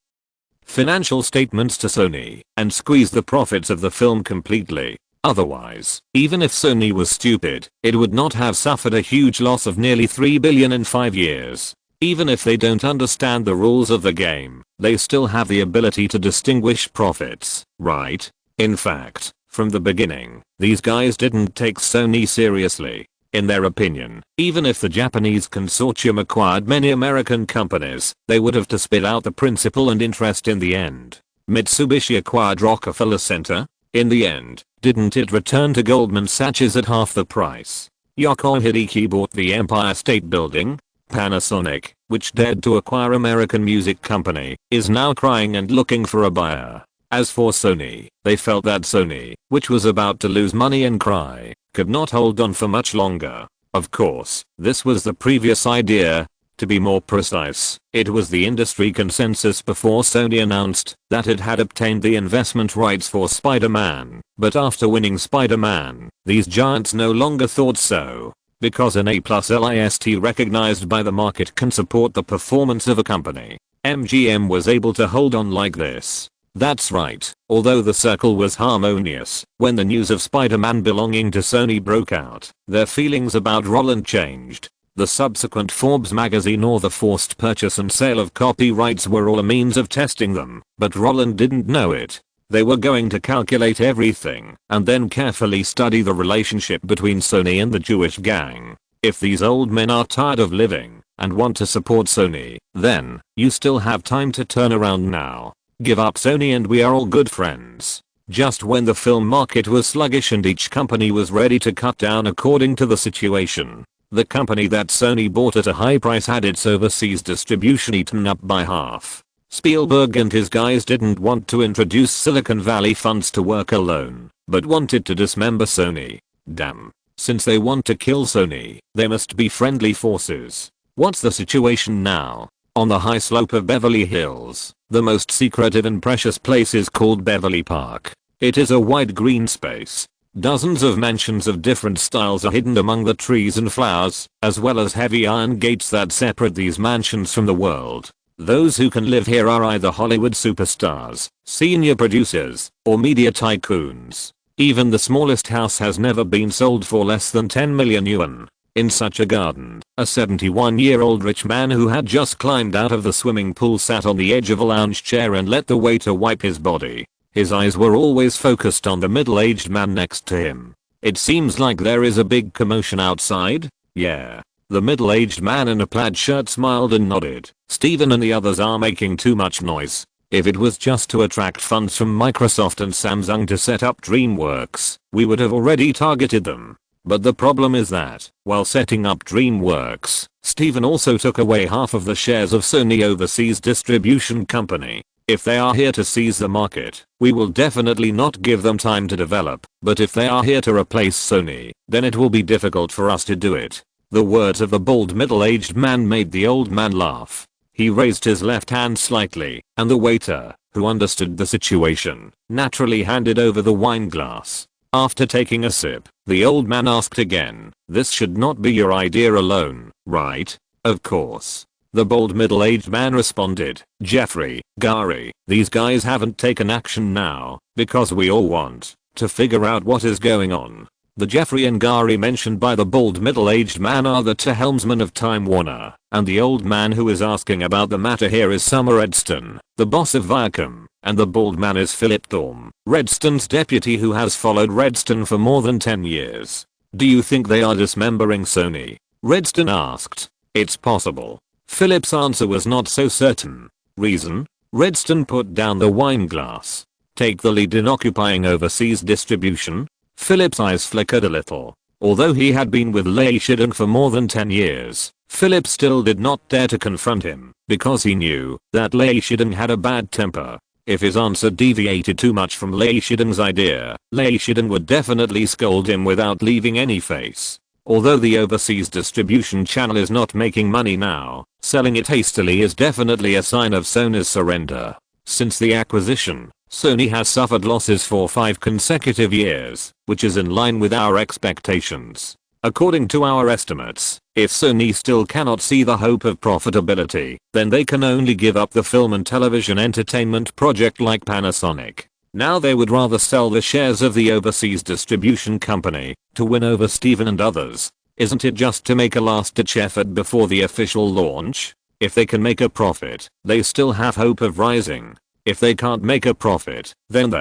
financial statements to Sony and squeezed the profits of the film completely. Otherwise, even if Sony was stupid, it would not have suffered a huge loss of nearly $3 billion in 5 years. Even if they don't understand the rules of the game, they still have the ability to distinguish profits, right? In fact, from the beginning, these guys didn't take Sony seriously. In their opinion, even if the Japanese consortium acquired many American companies, they would have to spit out the principal and interest in the end. Mitsubishi acquired Rockefeller Center. In the end, didn't it return to Goldman Sachs at half the price? Yoko Hideki bought the Empire State Building. Panasonic, which dared to acquire American music company, is now crying and looking for a buyer. As for Sony, they felt that Sony, which was about to lose money and cry, could not hold on for much longer. Of course, this was the previous idea. To be more precise, it was the industry consensus before Sony announced that it had obtained the investment rights for Spider-Man. But after winning Spider-Man, these giants no longer thought so. Because an A+ list recognized by the market can support the performance of a company, MGM was able to hold on like this. That's right, although the circle was harmonious, when the news of Spider-Man belonging to Sony broke out, their feelings about Roland changed. The subsequent Forbes magazine or the forced purchase and sale of copyrights were all a means of testing them, but Roland didn't know it. They were going to calculate everything and then carefully study the relationship between Sony and the Jewish gang. If these old men are tired of living and want to support Sony, then you still have time to turn around now. Give up Sony and we are all good friends. Just when the film market was sluggish and each company was ready to cut down according to the situation, the company that Sony bought at a high price had its overseas distribution eaten up by half. Spielberg and his guys didn't want to introduce Silicon Valley funds to work alone, but wanted to dismember Sony. Damn. Since they want to kill Sony, they must be friendly forces. What's the situation now? On the high slope of Beverly Hills, the most secretive and precious place is called Beverly Park. It is a wide green space. Dozens of mansions of different styles are hidden among the trees and flowers, as well as heavy iron gates that separate these mansions from the world. Those who can live here are either Hollywood superstars, senior producers, or media tycoons. Even the smallest house has never been sold for less than 10 million yuan. In such a garden, a 71-year-old rich man who had just climbed out of the swimming pool sat on the edge of a lounge chair and let the waiter wipe his body. His eyes were always focused on the middle-aged man next to him. It seems like there is a big commotion outside? Yeah. The middle-aged man in a plaid shirt smiled and nodded. Steven and the others are making too much noise. If it was just to attract funds from Microsoft and Samsung to set up DreamWorks, we would have already targeted them. But the problem is that, while setting up DreamWorks, Steven also took away half of the shares of Sony Overseas Distribution Company. If they are here to seize the market, we will definitely not give them time to develop, but if they are here to replace Sony, then it will be difficult for us to do it. The words of the bald middle-aged man made the old man laugh. He raised his left hand slightly, and the waiter, who understood the situation, naturally handed over the wine glass. After taking a sip, the old man asked again, "This should not be your idea alone, right?" "Of course." The bald middle-aged man responded, "Jeffrey, Gary, these guys haven't taken action now, because we all want to figure out what is going on." The Jeffrey and Gary mentioned by the bald middle-aged man are the two helmsmen of Time Warner, and the old man who is asking about the matter here is Summer Redston, the boss of Viacom, and the bald man is Philip Thorne, Redston's deputy who has followed Redston for more than 10 years. "Do you think they are dismembering Sony?" Redston asked. "It's possible." Philip's answer was not so certain. "Reason?" Redston put down the wine glass. "Take the lead in occupying overseas distribution?" Philip's eyes flickered a little. Although he had been with Lei Shidong for more than 10 years, Philip still did not dare to confront him, because he knew that Lei Shidong had a bad temper. If his answer deviated too much from Lei Shidong's idea, Lei Shidong would definitely scold him without leaving any face. Although the overseas distribution channel is not making money now, selling it hastily is definitely a sign of Sony's surrender. Since the acquisition, Sony has suffered losses for 5 consecutive years, which is in line with our expectations. According to our estimates, if Sony still cannot see the hope of profitability, then they can only give up the film and television entertainment project like Panasonic. Now they would rather sell the shares of the overseas distribution company to win over Steven and others. Isn't it just to make a last-ditch effort before the official launch? If they can make a profit, they still have hope of rising. If they can't make a profit, then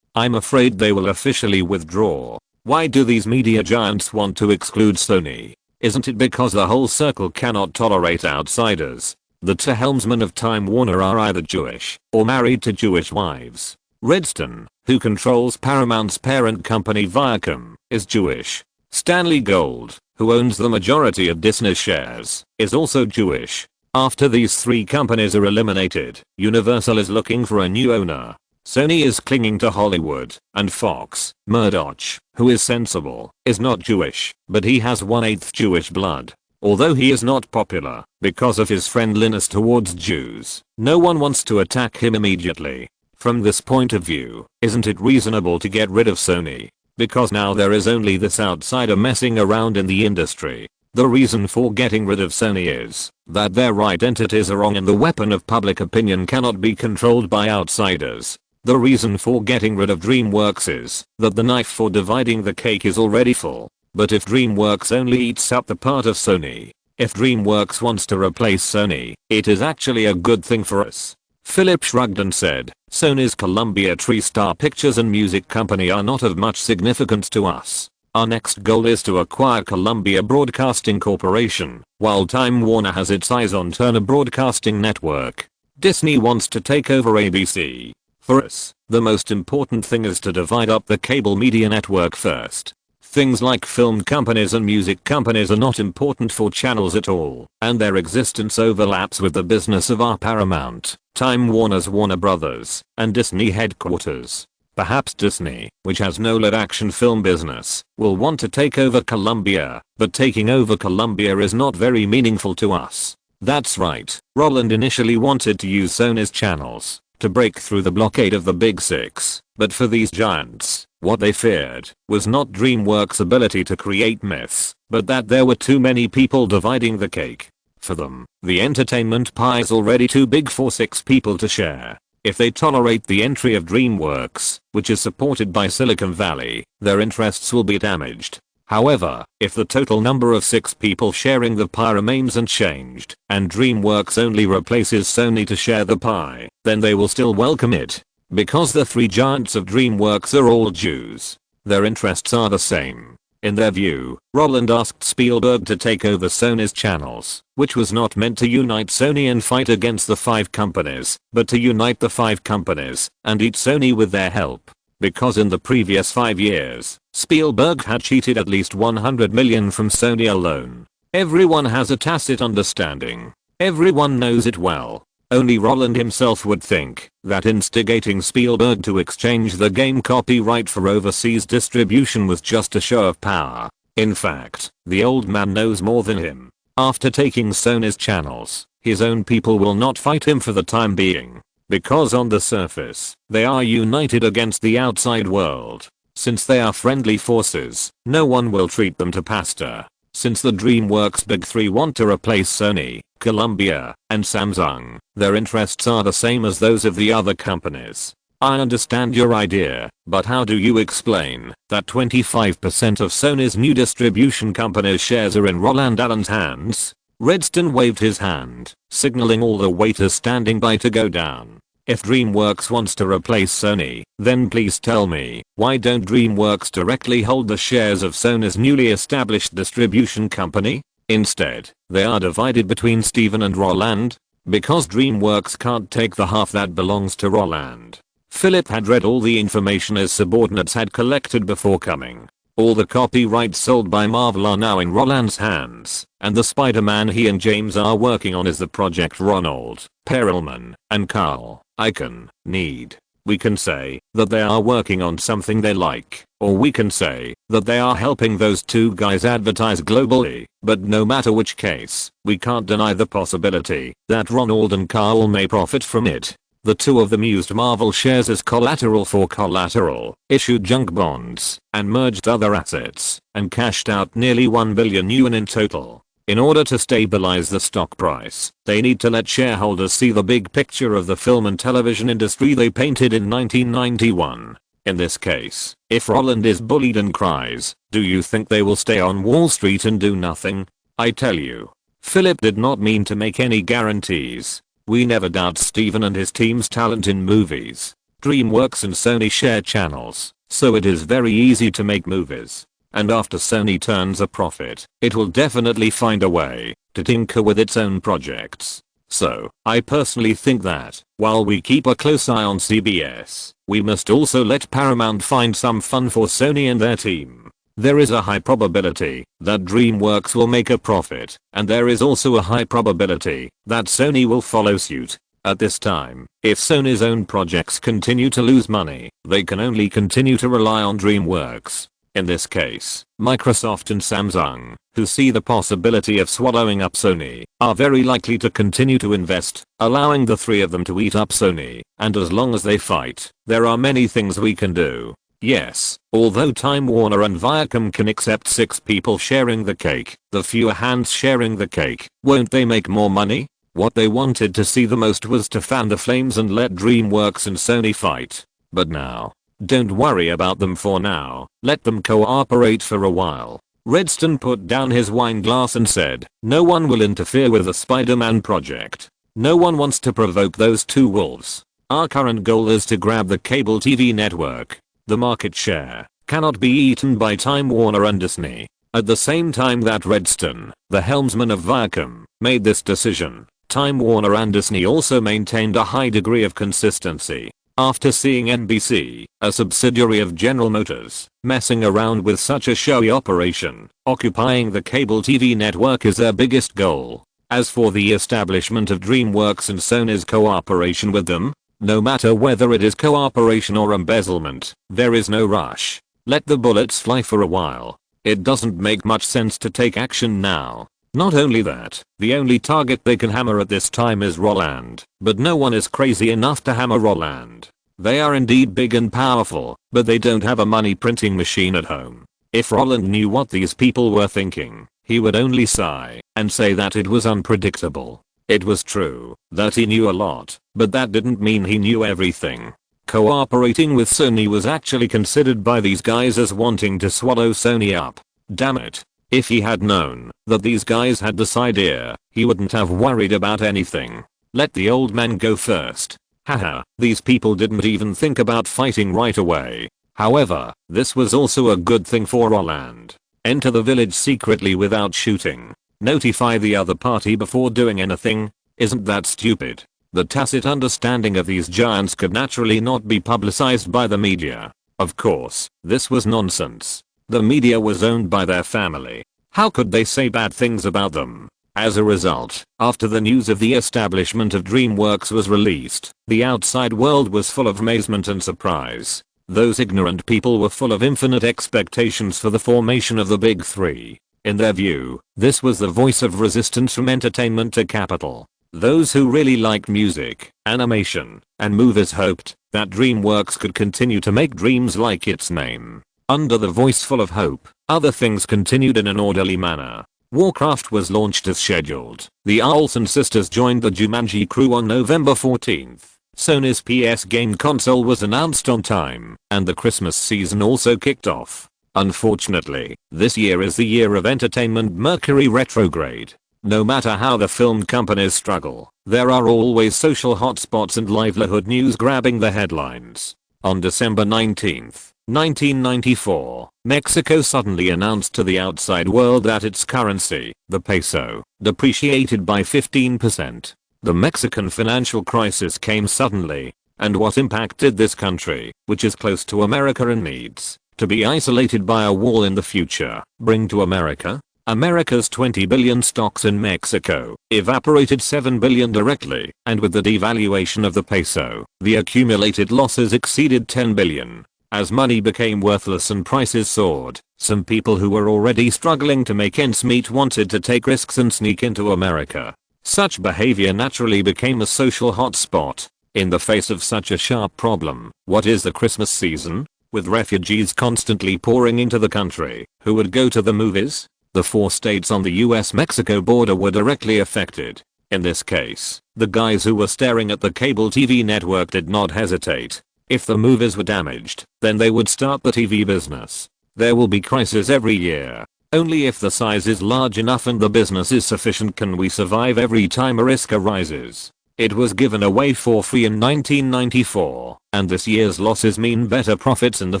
I'm afraid they will officially withdraw. Why do these media giants want to exclude Sony? Isn't it because the whole circle cannot tolerate outsiders? The two helmsmen of Time Warner are either Jewish or married to Jewish wives. Redston, who controls Paramount's parent company Viacom, is Jewish. Stanley Gold, who owns the majority of Disney shares, is also Jewish. After these 3 companies are eliminated, Universal is looking for a new owner. Sony is clinging to Hollywood, and Fox, Murdoch, who is sensible, is not Jewish, but he has 1/8 Jewish blood. Although he is not popular, because of his friendliness towards Jews, no one wants to attack him immediately. From this point of view, isn't it reasonable to get rid of Sony? Because now there is only this outsider messing around in the industry. The reason for getting rid of Sony is that their identities are wrong and the weapon of public opinion cannot be controlled by outsiders. The reason for getting rid of DreamWorks is that the knife for dividing the cake is already full. But if DreamWorks only eats up the part of Sony, if DreamWorks wants to replace Sony, it is actually a good thing for us. Philip shrugged and said, Sony's Columbia TriStar Pictures and Music Company are not of much significance to us. Our next goal is to acquire Columbia Broadcasting Corporation, while Time Warner has its eyes on Turner Broadcasting Network. Disney wants to take over ABC. For us, the most important thing is to divide up the cable media network first. Things like film companies and music companies are not important for channels at all, and their existence overlaps with the business of our Paramount, Time Warner's Warner Brothers, and Disney headquarters. Perhaps Disney, which has no live action film business, will want to take over Columbia, but taking over Columbia is not very meaningful to us. That's right, Roland initially wanted to use Sony's channels to break through the blockade of the Big Six, but for these giants, what they feared was not DreamWorks' ability to create myths, but that there were too many people dividing the cake. For them, the entertainment pie is already too big for 6 people to share. If they tolerate the entry of DreamWorks, which is supported by Silicon Valley, their interests will be damaged. However, if the total number of 6 people sharing the pie remains unchanged, and DreamWorks only replaces Sony to share the pie, then they will still welcome it. Because the 3 giants of DreamWorks are all Jews, their interests are the same. In their view, Roland asked Spielberg to take over Sony's channels, which was not meant to unite Sony and fight against the 5 companies, but to unite the 5 companies and eat Sony with their help. Because in the previous 5 years, Spielberg had cheated at least $100 million from Sony alone. Everyone has a tacit understanding. Everyone knows it well. Only Roland himself would think that instigating Spielberg to exchange the game copyright for overseas distribution was just a show of power. In fact, the old man knows more than him. After taking Sony's channels, his own people will not fight him for the time being. Because on the surface, they are united against the outside world. Since they are friendly forces, no one will treat them to pasta. Since the DreamWorks Big 3 want to replace Sony, Columbia, and Samsung, their interests are the same as those of the other companies. I understand your idea, but how do you explain that 25% of Sony's new distribution company's shares are in Roland Allen's hands? Redston waved his hand, signaling all the waiters standing by to go down. If DreamWorks wants to replace Sony, then please tell me, why don't DreamWorks directly hold the shares of Sony's newly established distribution company? Instead, they are divided between Steven and Roland. Because DreamWorks can't take the half that belongs to Roland. Philip had read all the information his subordinates had collected before coming. All the copyrights sold by Marvel are now in Roland's hands, and the Spider-Man he and James are working on is the project Ronald, Perelman, and Carl Icahn need. We can say that they are working on something they like, or we can say that they are helping those 2 guys advertise globally, but no matter which case, we can't deny the possibility that Ronald and Carl may profit from it. The 2 of them used Marvel shares as collateral for collateral, issued junk bonds, and merged other assets, and cashed out nearly $1 billion in total. In order to stabilize the stock price, they need to let shareholders see the big picture of the film and television industry they painted in 1991. In this case, if Roland is bullied and cries, do you think they will stay on Wall Street and do nothing? I tell you. Philip did not mean to make any guarantees. We never doubt Steven and his team's talent in movies. DreamWorks and Sony share channels, so it is very easy to make movies. And after Sony turns a profit, it will definitely find a way to tinker with its own projects. So, I personally think that, while we keep a close eye on CBS, we must also let Paramount find some fun for Sony and their team. There is a high probability that DreamWorks will make a profit, and there is also a high probability that Sony will follow suit. At this time, if Sony's own projects continue to lose money, they can only continue to rely on DreamWorks. In this case, Microsoft and Samsung, who see the possibility of swallowing up Sony, are very likely to continue to invest, allowing the 3 of them to eat up Sony, and as long as they fight, there are many things we can do. Yes, although Time Warner and Viacom can accept 6 people sharing the cake, the fewer hands sharing the cake, won't they make more money? What they wanted to see the most was to fan the flames and let DreamWorks and Sony fight. But now, don't worry about them for now, let them cooperate for a while. Redstone put down his wine glass and said, no one will interfere with the Spider-Man project. No one wants to provoke those two wolves. Our current goal is to grab the cable TV network. The market share cannot be eaten by Time Warner and Disney. At the same time that Redstone, the helmsman of Viacom, made this decision, Time Warner and Disney also maintained a high degree of consistency. After seeing NBC, a subsidiary of General Motors, messing around with such a showy operation, occupying the cable TV network is their biggest goal. As for the establishment of DreamWorks and Sony's cooperation with them, no matter whether it is cooperation or embezzlement, there is no rush. Let the bullets fly for a while. It doesn't make much sense to take action now. Not only that, the only target they can hammer at this time is Roland, but no one is crazy enough to hammer Roland. They are indeed big and powerful, but they don't have a money printing machine at home. If Roland knew what these people were thinking, he would only sigh and say that it was unpredictable. It was true that he knew a lot, but that didn't mean he knew everything. Cooperating with Sony was actually considered by these guys as wanting to swallow Sony up. Damn it. If he had known that these guys had this idea, he wouldn't have worried about anything. Let the old man go first. Haha, these people didn't even think about fighting right away. However, this was also a good thing for Roland. Enter the village secretly without shooting. Notify the other party before doing anything. Isn't that stupid? The tacit understanding of these giants could naturally not be publicized by the media. Of course, this was nonsense. The media was owned by their family. How could they say bad things about them? As a result, after the news of the establishment of DreamWorks was released, the outside world was full of amazement and surprise. Those ignorant people were full of infinite expectations for the formation of the Big Three. In their view, this was the voice of resistance from entertainment to capital. Those who really liked music, animation, and movies hoped that DreamWorks could continue to make dreams like its name. Under the voice full of hope, other things continued in an orderly manner. Warcraft was launched as scheduled. The Olson sisters joined the Jumanji crew on November 14th. Sony's PS game console was announced on time, and the Christmas season also kicked off. Unfortunately, this year is the year of entertainment Mercury retrograde. No matter how the film companies struggle, there are always social hotspots and livelihood news grabbing the headlines. On December 19th, 1994, Mexico suddenly announced to the outside world that its currency, the peso, depreciated by 15%. The Mexican financial crisis came suddenly, and what impacted this country, which is close to America and needs to be isolated by a wall in the future, bring to America? America's 20 billion stocks in Mexico evaporated 7 billion directly, and with the devaluation of the peso, the accumulated losses exceeded 10 billion. As money became worthless and prices soared, some people who were already struggling to make ends meet wanted to take risks and sneak into America. Such behavior naturally became a social hotspot. In the face of such a sharp problem, what is the Christmas season? With refugees constantly pouring into the country, who would go to the movies? The 4 states on the US-Mexico border were directly affected. In this case, the guys who were staring at the cable TV network did not hesitate. If the movies were damaged, then they would start the TV business. There will be crises every year. Only if the size is large enough and the business is sufficient can we survive every time a risk arises. It was given away for free in 1994, and this year's losses mean better profits in the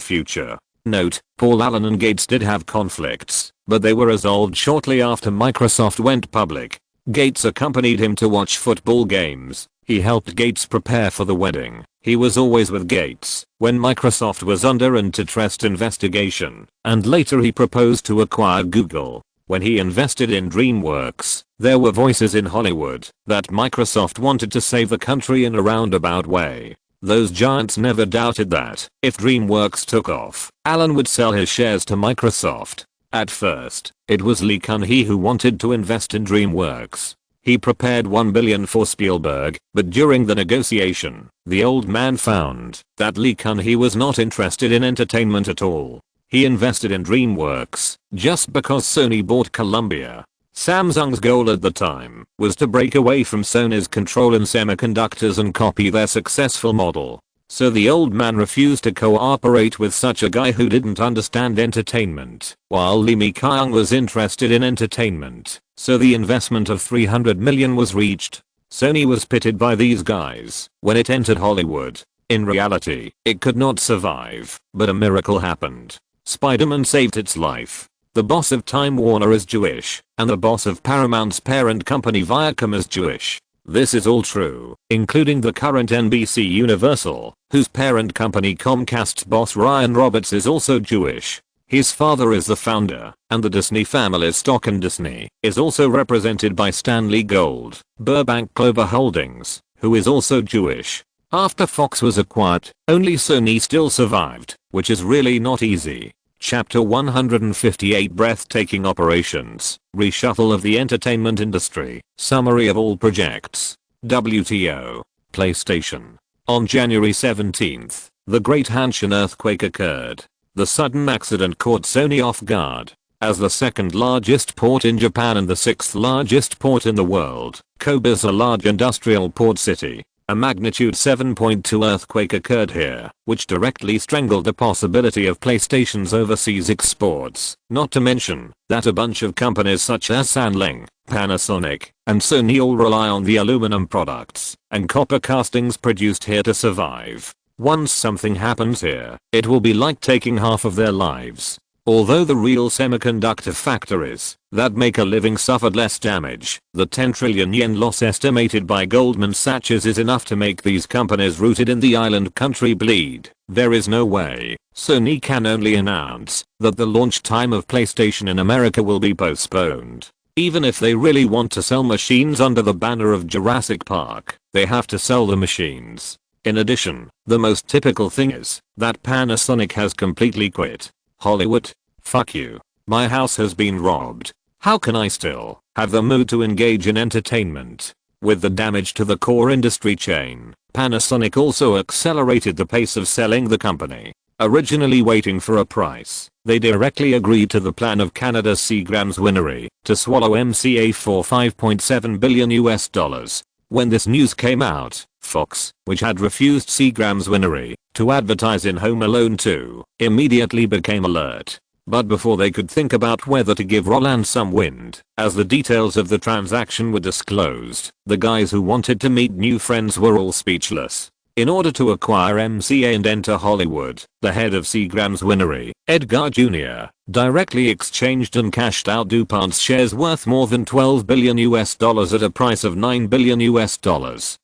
future. Note, Paul Allen and Gates did have conflicts, but they were resolved shortly after Microsoft went public. Gates accompanied him to watch football games. He helped Gates prepare for the wedding. He was always with Gates when Microsoft was under antitrust investigation, and later he proposed to acquire Google. When he invested in DreamWorks, there were voices in Hollywood that Microsoft wanted to save the country in a roundabout way. Those giants never doubted that if DreamWorks took off, Allen would sell his shares to Microsoft. At first, it was Lee Kun-hee who wanted to invest in DreamWorks. He prepared $1 billion for Spielberg, but during the negotiation, the old man found that Lee Kun-hee was not interested in entertainment at all. He invested in DreamWorks just because Sony bought Columbia. Samsung's goal at the time was to break away from Sony's control in semiconductors and copy their successful model. So the old man refused to cooperate with such a guy who didn't understand entertainment, while Lee Mi-kyung was interested in entertainment. So the investment of $300 million was reached. Sony was pitted by these guys when it entered Hollywood. In reality, it could not survive, but a miracle happened. Spider-Man saved its life. The boss of Time Warner is Jewish, and the boss of Paramount's parent company Viacom is Jewish. This is all true, including the current NBC Universal, whose parent company Comcast's boss Ryan Roberts is also Jewish. His father is the founder, and the Disney family's stock in Disney is also represented by Stanley Gold, Burbank Clover Holdings, who is also Jewish. After Fox was acquired, only Sony still survived, which is really not easy. Chapter 158 Breathtaking Operations, Reshuffle of the Entertainment Industry, Summary of all projects. WTO. PlayStation. On January 17th, the Great Hanshin earthquake occurred. The sudden accident caught Sony off guard. As the second largest port in Japan and the sixth largest port in the world, Kobe is a large industrial port city. A magnitude 7.2 earthquake occurred here, which directly strangled the possibility of PlayStation's overseas exports, not to mention that a bunch of companies such as Sanling, Panasonic, and Sony all rely on the aluminum products and copper castings produced here to survive. Once something happens here, it will be like taking half of their lives. Although the real semiconductor factories that make a living suffered less damage, the 10 trillion yen loss estimated by Goldman Sachs is enough to make these companies rooted in the island country bleed. There is no way. Sony can only announce that the launch time of PlayStation in America will be postponed. Even if they really want to sell machines under the banner of Jurassic Park, they have to sell the machines. In addition, the most typical thing is that Panasonic has completely quit Hollywood. Fuck you. My house has been robbed. How can I still have the mood to engage in entertainment? With the damage to the core industry chain, Panasonic also accelerated the pace of selling the company. Originally waiting for a price, they directly agreed to the plan of Canada's Seagram's Winery to swallow MCA for $5.7 billion. When this news came out, Fox, which had refused Seagram's Winery to advertise in Home Alone 2, immediately became alert. But before they could think about whether to give Roland some wind, as the details of the transaction were disclosed, the guys who wanted to meet new friends were all speechless. In order to acquire MCA and enter Hollywood, the head of Seagram's Winery, Edgar Jr., directly exchanged and cashed out DuPont's shares worth more than $12 billion at a price of $9 billion,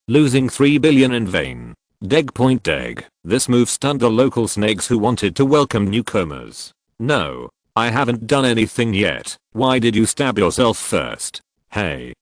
losing $3 billion in vain. Deg. This move stunned the local snakes who wanted to welcome newcomers. No, I haven't done anything yet. Why did you stab yourself first? Hey.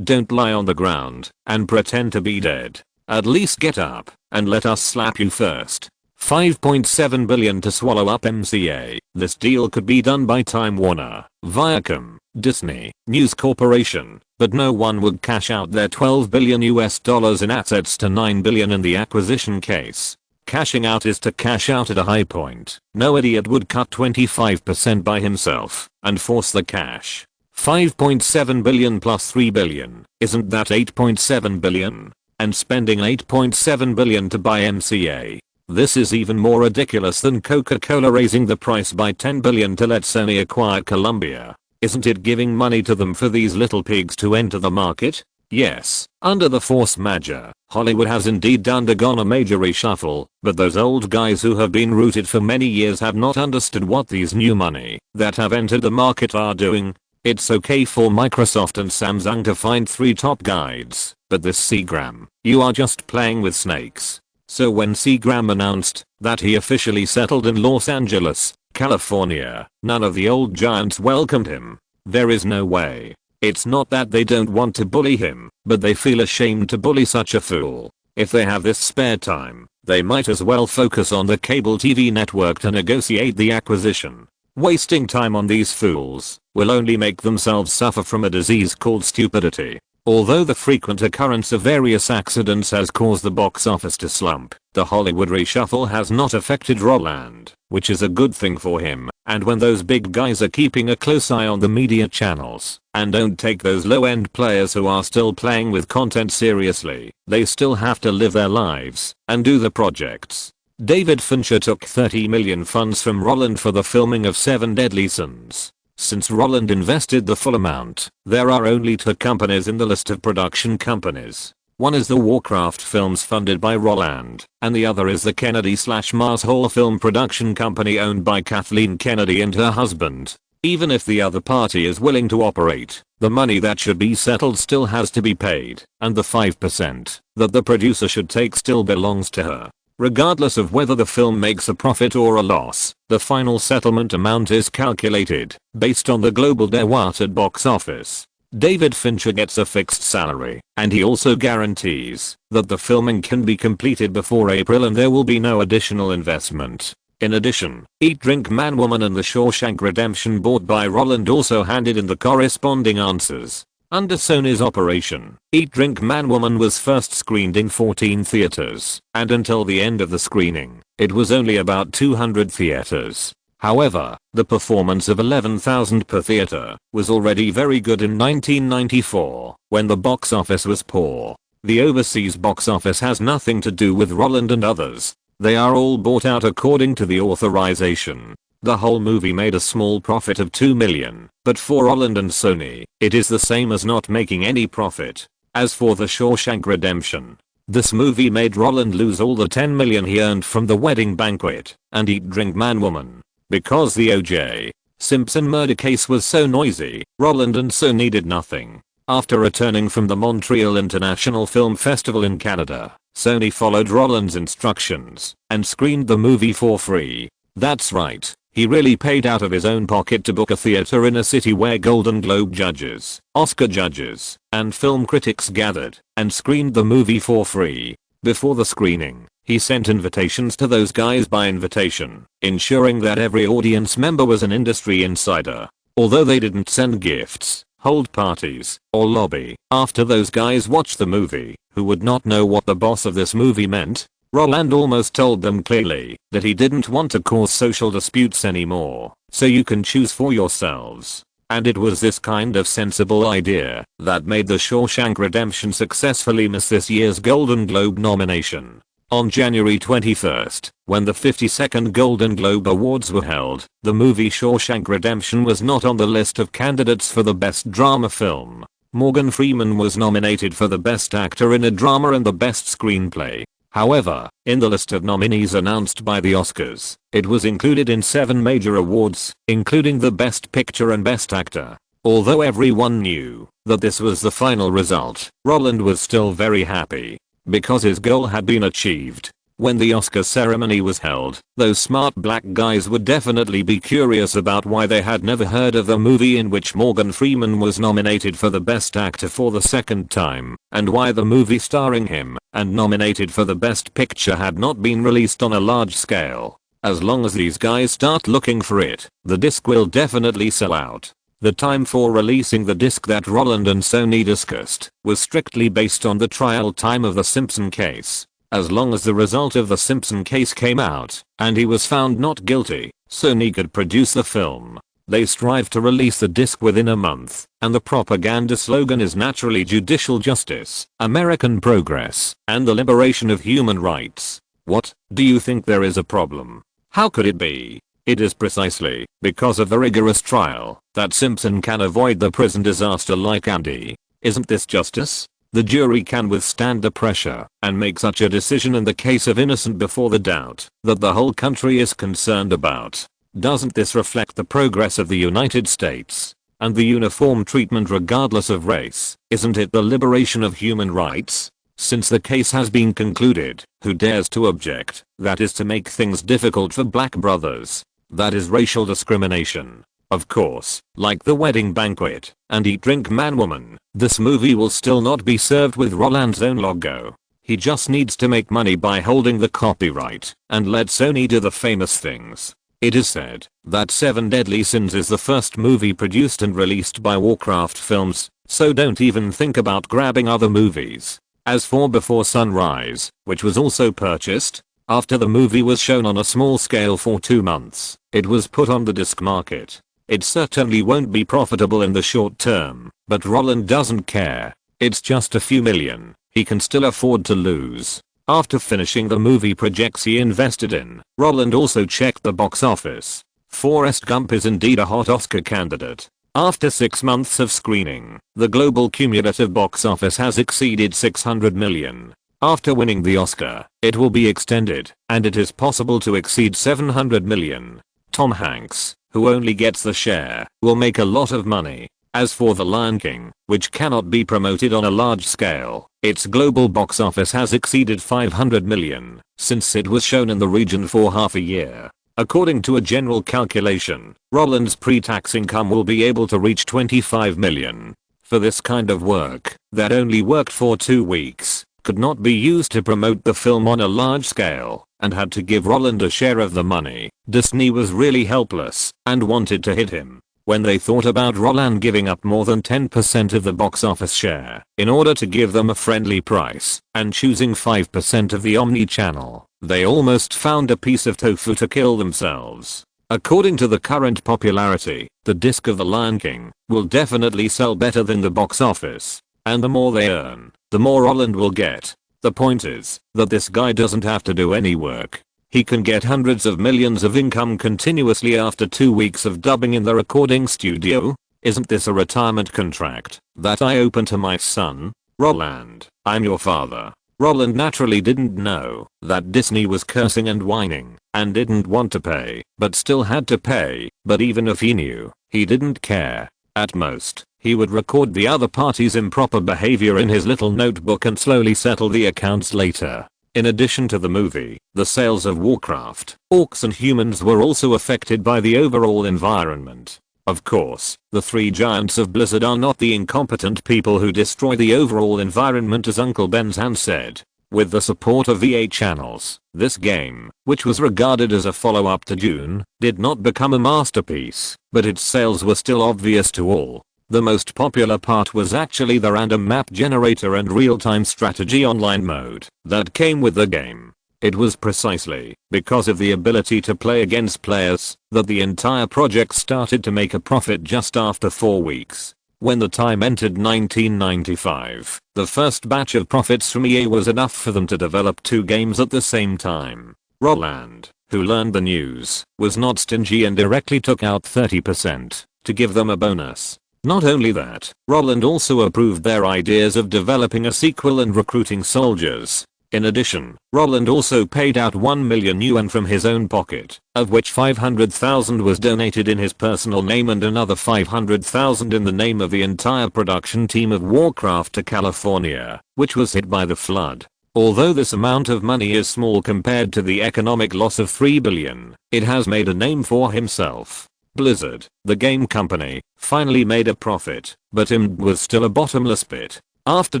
Don't lie on the ground and pretend to be dead. At least get up and let us slap you first. $5.7 billion to swallow up MCA. This deal could be done by Time Warner, Viacom, Disney, News Corporation, but no one would cash out their $12 billion in assets to $9 billion in the acquisition case. Cashing out is to cash out at a high point. No idiot would cut 25% by himself and force the cash. $5.7 billion plus $3 billion, isn't that $8.7 billion? And spending $8.7 billion to buy MCA. This is even more ridiculous than Coca-Cola raising the price by $10 billion to let Sony acquire Columbia. Isn't it giving money to them for these little pigs to enter the market? Yes, under the force majeure, Hollywood has indeed undergone a major reshuffle, but those old guys who have been rooted for many years have not understood what these new money that have entered the market are doing. It's okay for Microsoft and Samsung to find 3 top guides, but this Seagram, you are just playing with snakes. So when Seagram announced that he officially settled in Los Angeles, California, none of the old giants welcomed him. There is no way. It's not that they don't want to bully him, but they feel ashamed to bully such a fool. If they have this spare time, they might as well focus on the cable TV network to negotiate the acquisition. Wasting time on these fools will only make themselves suffer from a disease called stupidity. Although the frequent occurrence of various accidents has caused the box office to slump, the Hollywood reshuffle has not affected Roland, which is a good thing for him. And when those big guys are keeping a close eye on the media channels and don't take those low-end players who are still playing with content seriously, they still have to live their lives and do the projects. David Fincher took $30 million funds from Roland for the filming of Seven Deadly Sins. Since Roland invested the full amount, there are only 2 companies in the list of production companies. One is the Warcraft films funded by Roland, and the other is the Kennedy/Mars Hall film production company owned by Kathleen Kennedy and her husband. Even if the other party is willing to operate, the money that should be settled still has to be paid, and the 5% that the producer should take still belongs to her. Regardless of whether the film makes a profit or a loss, the final settlement amount is calculated based on the global awarded box office. David Fincher gets a fixed salary, and he also guarantees that the filming can be completed before April and there will be no additional investment. In addition, Eat Drink Man Woman and The Shawshank Redemption bought by Roland also handed in the corresponding answers. Under Sony's operation, Eat Drink Man Woman was first screened in 14 theaters, and until the end of the screening, it was only about 200 theaters. However, the performance of 11,000 per theater was already very good in 1994, when the box office was poor. The overseas box office has nothing to do with Roland and others. They are all bought out according to the authorization. The whole movie made a small profit of $2 million, but for Roland and Sony, it is the same as not making any profit. As for The Shawshank Redemption, this movie made Roland lose all the $10 million he earned from The Wedding Banquet and Eat Drink Man Woman. Because the O.J. Simpson murder case was so noisy, Roland and Sony did nothing. After returning from the Montreal International Film Festival in Canada, Sony followed Roland's instructions and screened the movie for free. That's right, he really paid out of his own pocket to book a theater in a city where Golden Globe judges, Oscar judges, and film critics gathered and screened the movie for free. Before the screening, he sent invitations to those guys by invitation, ensuring that every audience member was an industry insider. Although they didn't send gifts, hold parties, or lobby after those guys watched the movie, who would not know what the boss of this movie meant. Roland almost told them clearly that he didn't want to cause social disputes anymore, so you can choose for yourselves. And it was this kind of sensible idea that made The Shawshank Redemption successfully miss this year's Golden Globe nomination. On January 21st, when the 52nd Golden Globe Awards were held, the movie Shawshank Redemption was not on the list of candidates for the Best Drama Film. Morgan Freeman was nominated for the Best Actor in a Drama and the Best Screenplay. However, in the list of nominees announced by the Oscars, it was included in 7 major awards, including the Best Picture and Best Actor. Although everyone knew that this was the final result, Roland was still very happy, because his goal had been achieved. When the Oscar ceremony was held, those smart black guys would definitely be curious about why they had never heard of the movie in which Morgan Freeman was nominated for the Best Actor for the second time, and why the movie starring him and nominated for the Best Picture had not been released on a large scale. As long as these guys start looking for it, the disc will definitely sell out. The time for releasing the disc that Roland and Sony discussed was strictly based on the trial time of the Simpson case. As long as the result of the Simpson case came out and he was found not guilty, Sony could produce the film. They strive to release the disc within a month, and the propaganda slogan is naturally judicial justice, American progress, and the liberation of human rights. What, do you think there is a problem? How could it be? It is precisely because of the rigorous trial that Simpson can avoid the prison disaster like Andy. Isn't this justice? The jury can withstand the pressure and make such a decision in the case of innocent before the doubt that the whole country is concerned about. Doesn't this reflect the progress of the United States and the uniform treatment regardless of race? Isn't it the liberation of human rights? Since the case has been concluded, who dares to object? That is to make things difficult for black brothers. That is racial discrimination. Of course, like The Wedding Banquet and Eat Drink Man Woman, this movie will still not be served with Roland's own logo. He just needs to make money by holding the copyright and let Sony do the famous things. It is said that Seven Deadly Sins is the first movie produced and released by Warcraft Films, so don't even think about grabbing other movies. As for Before Sunrise, which was also purchased After the movie was shown on a small scale for 2 months, it was put on the disc market. It certainly won't be profitable in the short term, but Roland doesn't care. It's just a few million. He can still afford to lose. After finishing the movie projects he invested in, Roland also checked the box office. Forrest Gump is indeed a hot Oscar candidate. After 6 months of screening, the global cumulative box office has exceeded 600 million. After winning the Oscar, it will be extended, and it is possible to exceed 700 million. Tom Hanks, who only gets the share, will make a lot of money. As for The Lion King, which cannot be promoted on a large scale, its global box office has exceeded 500 million since it was shown in the region for half a year. According to a general calculation, Roland's pre-tax income will be able to reach 25 million. For this kind of work, that only worked for 2 weeks, could not be used to promote the film on a large scale, and had to give Roland a share of the money. Disney was really helpless and wanted to hit him when they thought about Roland giving up more than 10% of the box office share in order to give them a friendly price and choosing 5% of the omni-channel. They almost found a piece of tofu to kill themselves. According to the current popularity, the disc of The Lion King will definitely sell better than the box office, and the more they earn, the more Roland will get. The point is that this guy doesn't have to do any work. He can get hundreds of millions of income continuously after 2 weeks of dubbing in the recording studio. Isn't this a retirement contract that I open to my son? Roland, I'm your father. Roland naturally didn't know that Disney was cursing and whining and didn't want to pay, but still had to pay. But even if he knew, he didn't care. At most, he would record the other party's improper behavior in his little notebook and slowly settle the accounts later. In addition to the movie, the sales of Warcraft, Orcs and Humans were also affected by the overall environment. Of course, the 3 giants of Blizzard are not the incompetent people who destroy the overall environment, as Uncle Ben's hand said. With the support of EA channels, this game, which was regarded as a follow-up to Dune, did not become a masterpiece, but its sales were still obvious to all. The most popular part was actually the random map generator and real-time strategy online mode that came with the game. It was precisely because of the ability to play against players that the entire project started to make a profit just after 4 weeks. When the time entered 1995, the first batch of profits from EA was enough for them to develop 2 games at the same time. Roland, who learned the news, was not stingy and directly took out 30% to give them a bonus. Not only that, Roland also approved their ideas of developing a sequel and recruiting soldiers. In addition, Roland also paid out 1 million yuan from his own pocket, of which 500,000 was donated in his personal name and another 500,000 in the name of the entire production team of Warcraft to California, which was hit by the flood. Although this amount of money is small compared to the economic loss of 3 billion, it has made a name for himself. Blizzard, the game company, finally made a profit, but Amidst was still a bottomless pit. After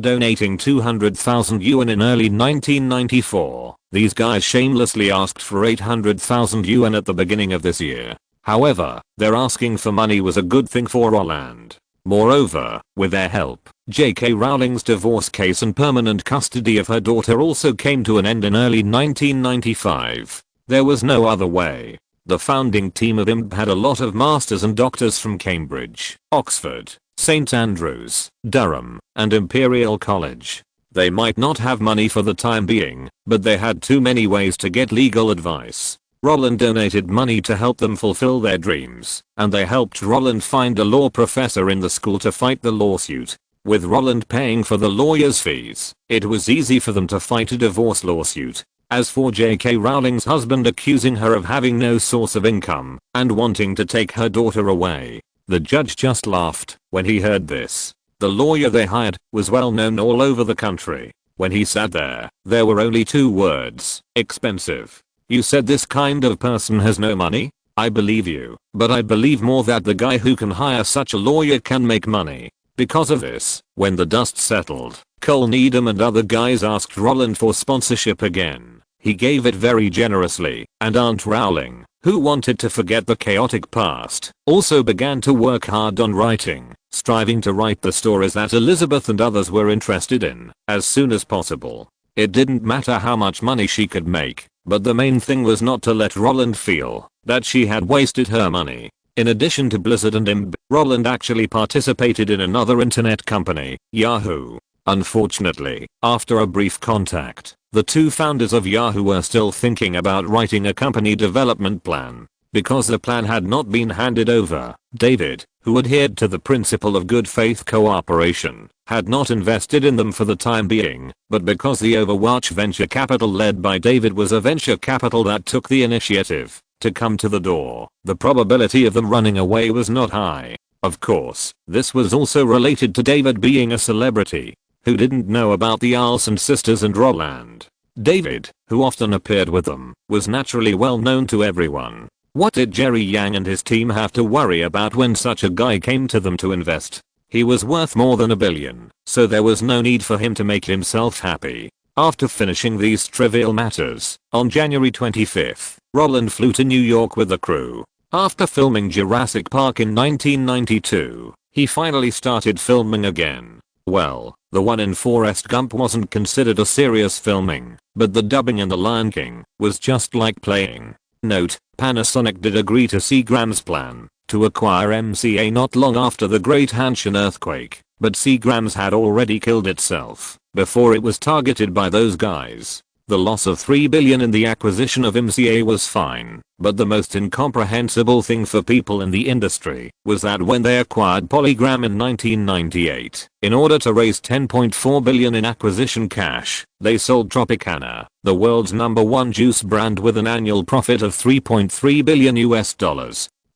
donating 200,000 yuan in early 1994, these guys shamelessly asked for 800,000 yuan at the beginning of this year. However, their asking for money was a good thing for Roland. Moreover, with their help, J.K. Rowling's divorce case and permanent custody of her daughter also came to an end in early 1995. There was no other way. The founding team of Amidst had a lot of masters and doctors from Cambridge, Oxford, St Andrews, Durham, and Imperial College. They might not have money for the time being, but they had too many ways to get legal advice. Roland donated money to help them fulfill their dreams, and they helped Roland find a law professor in the school to fight the lawsuit. With Roland paying for the lawyer's fees, it was easy for them to fight a divorce lawsuit. As for J.K. Rowling's husband accusing her of having no source of income and wanting to take her daughter away, the judge just laughed when he heard this. The lawyer they hired was well known all over the country. When he sat there were only 2 words: expensive. You said this kind of person has no money? I believe you, but I believe more that the guy who can hire such a lawyer can make money. Because of this, when the dust settled, Cole Needham and other guys asked Roland for sponsorship again. He gave it very generously, and Aunt Rowling, who wanted to forget the chaotic past, also began to work hard on writing, striving to write the stories that Elizabeth and others were interested in, as soon as possible. It didn't matter how much money she could make, But the main thing was not to let Roland feel that she had wasted her money. In addition to Blizzard and Roland actually participated in another internet company, Yahoo. Unfortunately, after a brief contact, the two founders of Yahoo were still thinking about writing a company development plan. Because the plan had not been handed over, David, who adhered to the principle of good faith cooperation, had not invested in them for the time being, but because the Overwatch venture capital led by David was a venture capital that took the initiative to come to the door, the probability of them running away was not high. Of course, this was also related to David being a celebrity who didn't know about the Olson sisters and Roland. David, who often appeared with them, was naturally well known to everyone. What did Jerry Yang and his team have to worry about when such a guy came to them to invest? He was worth more than $1 billion, so there was no need for him to make himself happy. After finishing these trivial matters, on January 25th, Roland flew to New York with the crew. After filming Jurassic Park in 1992, he finally started filming again. Well, the one in Forrest Gump wasn't considered a serious filming, but the dubbing in The Lion King was just like playing. Note, Panasonic did agree to Seagram's plan to acquire MCA not long after the Great Hanshin earthquake, but Seagram's had already killed itself before it was targeted by those guys. The loss of $3 billion in the acquisition of MCA was fine, but the most incomprehensible thing for people in the industry was that when they acquired Polygram in 1998, in order to raise $10.4 billion in acquisition cash, they sold Tropicana, the world's #1 juice brand with an annual profit of $3.3 billion US.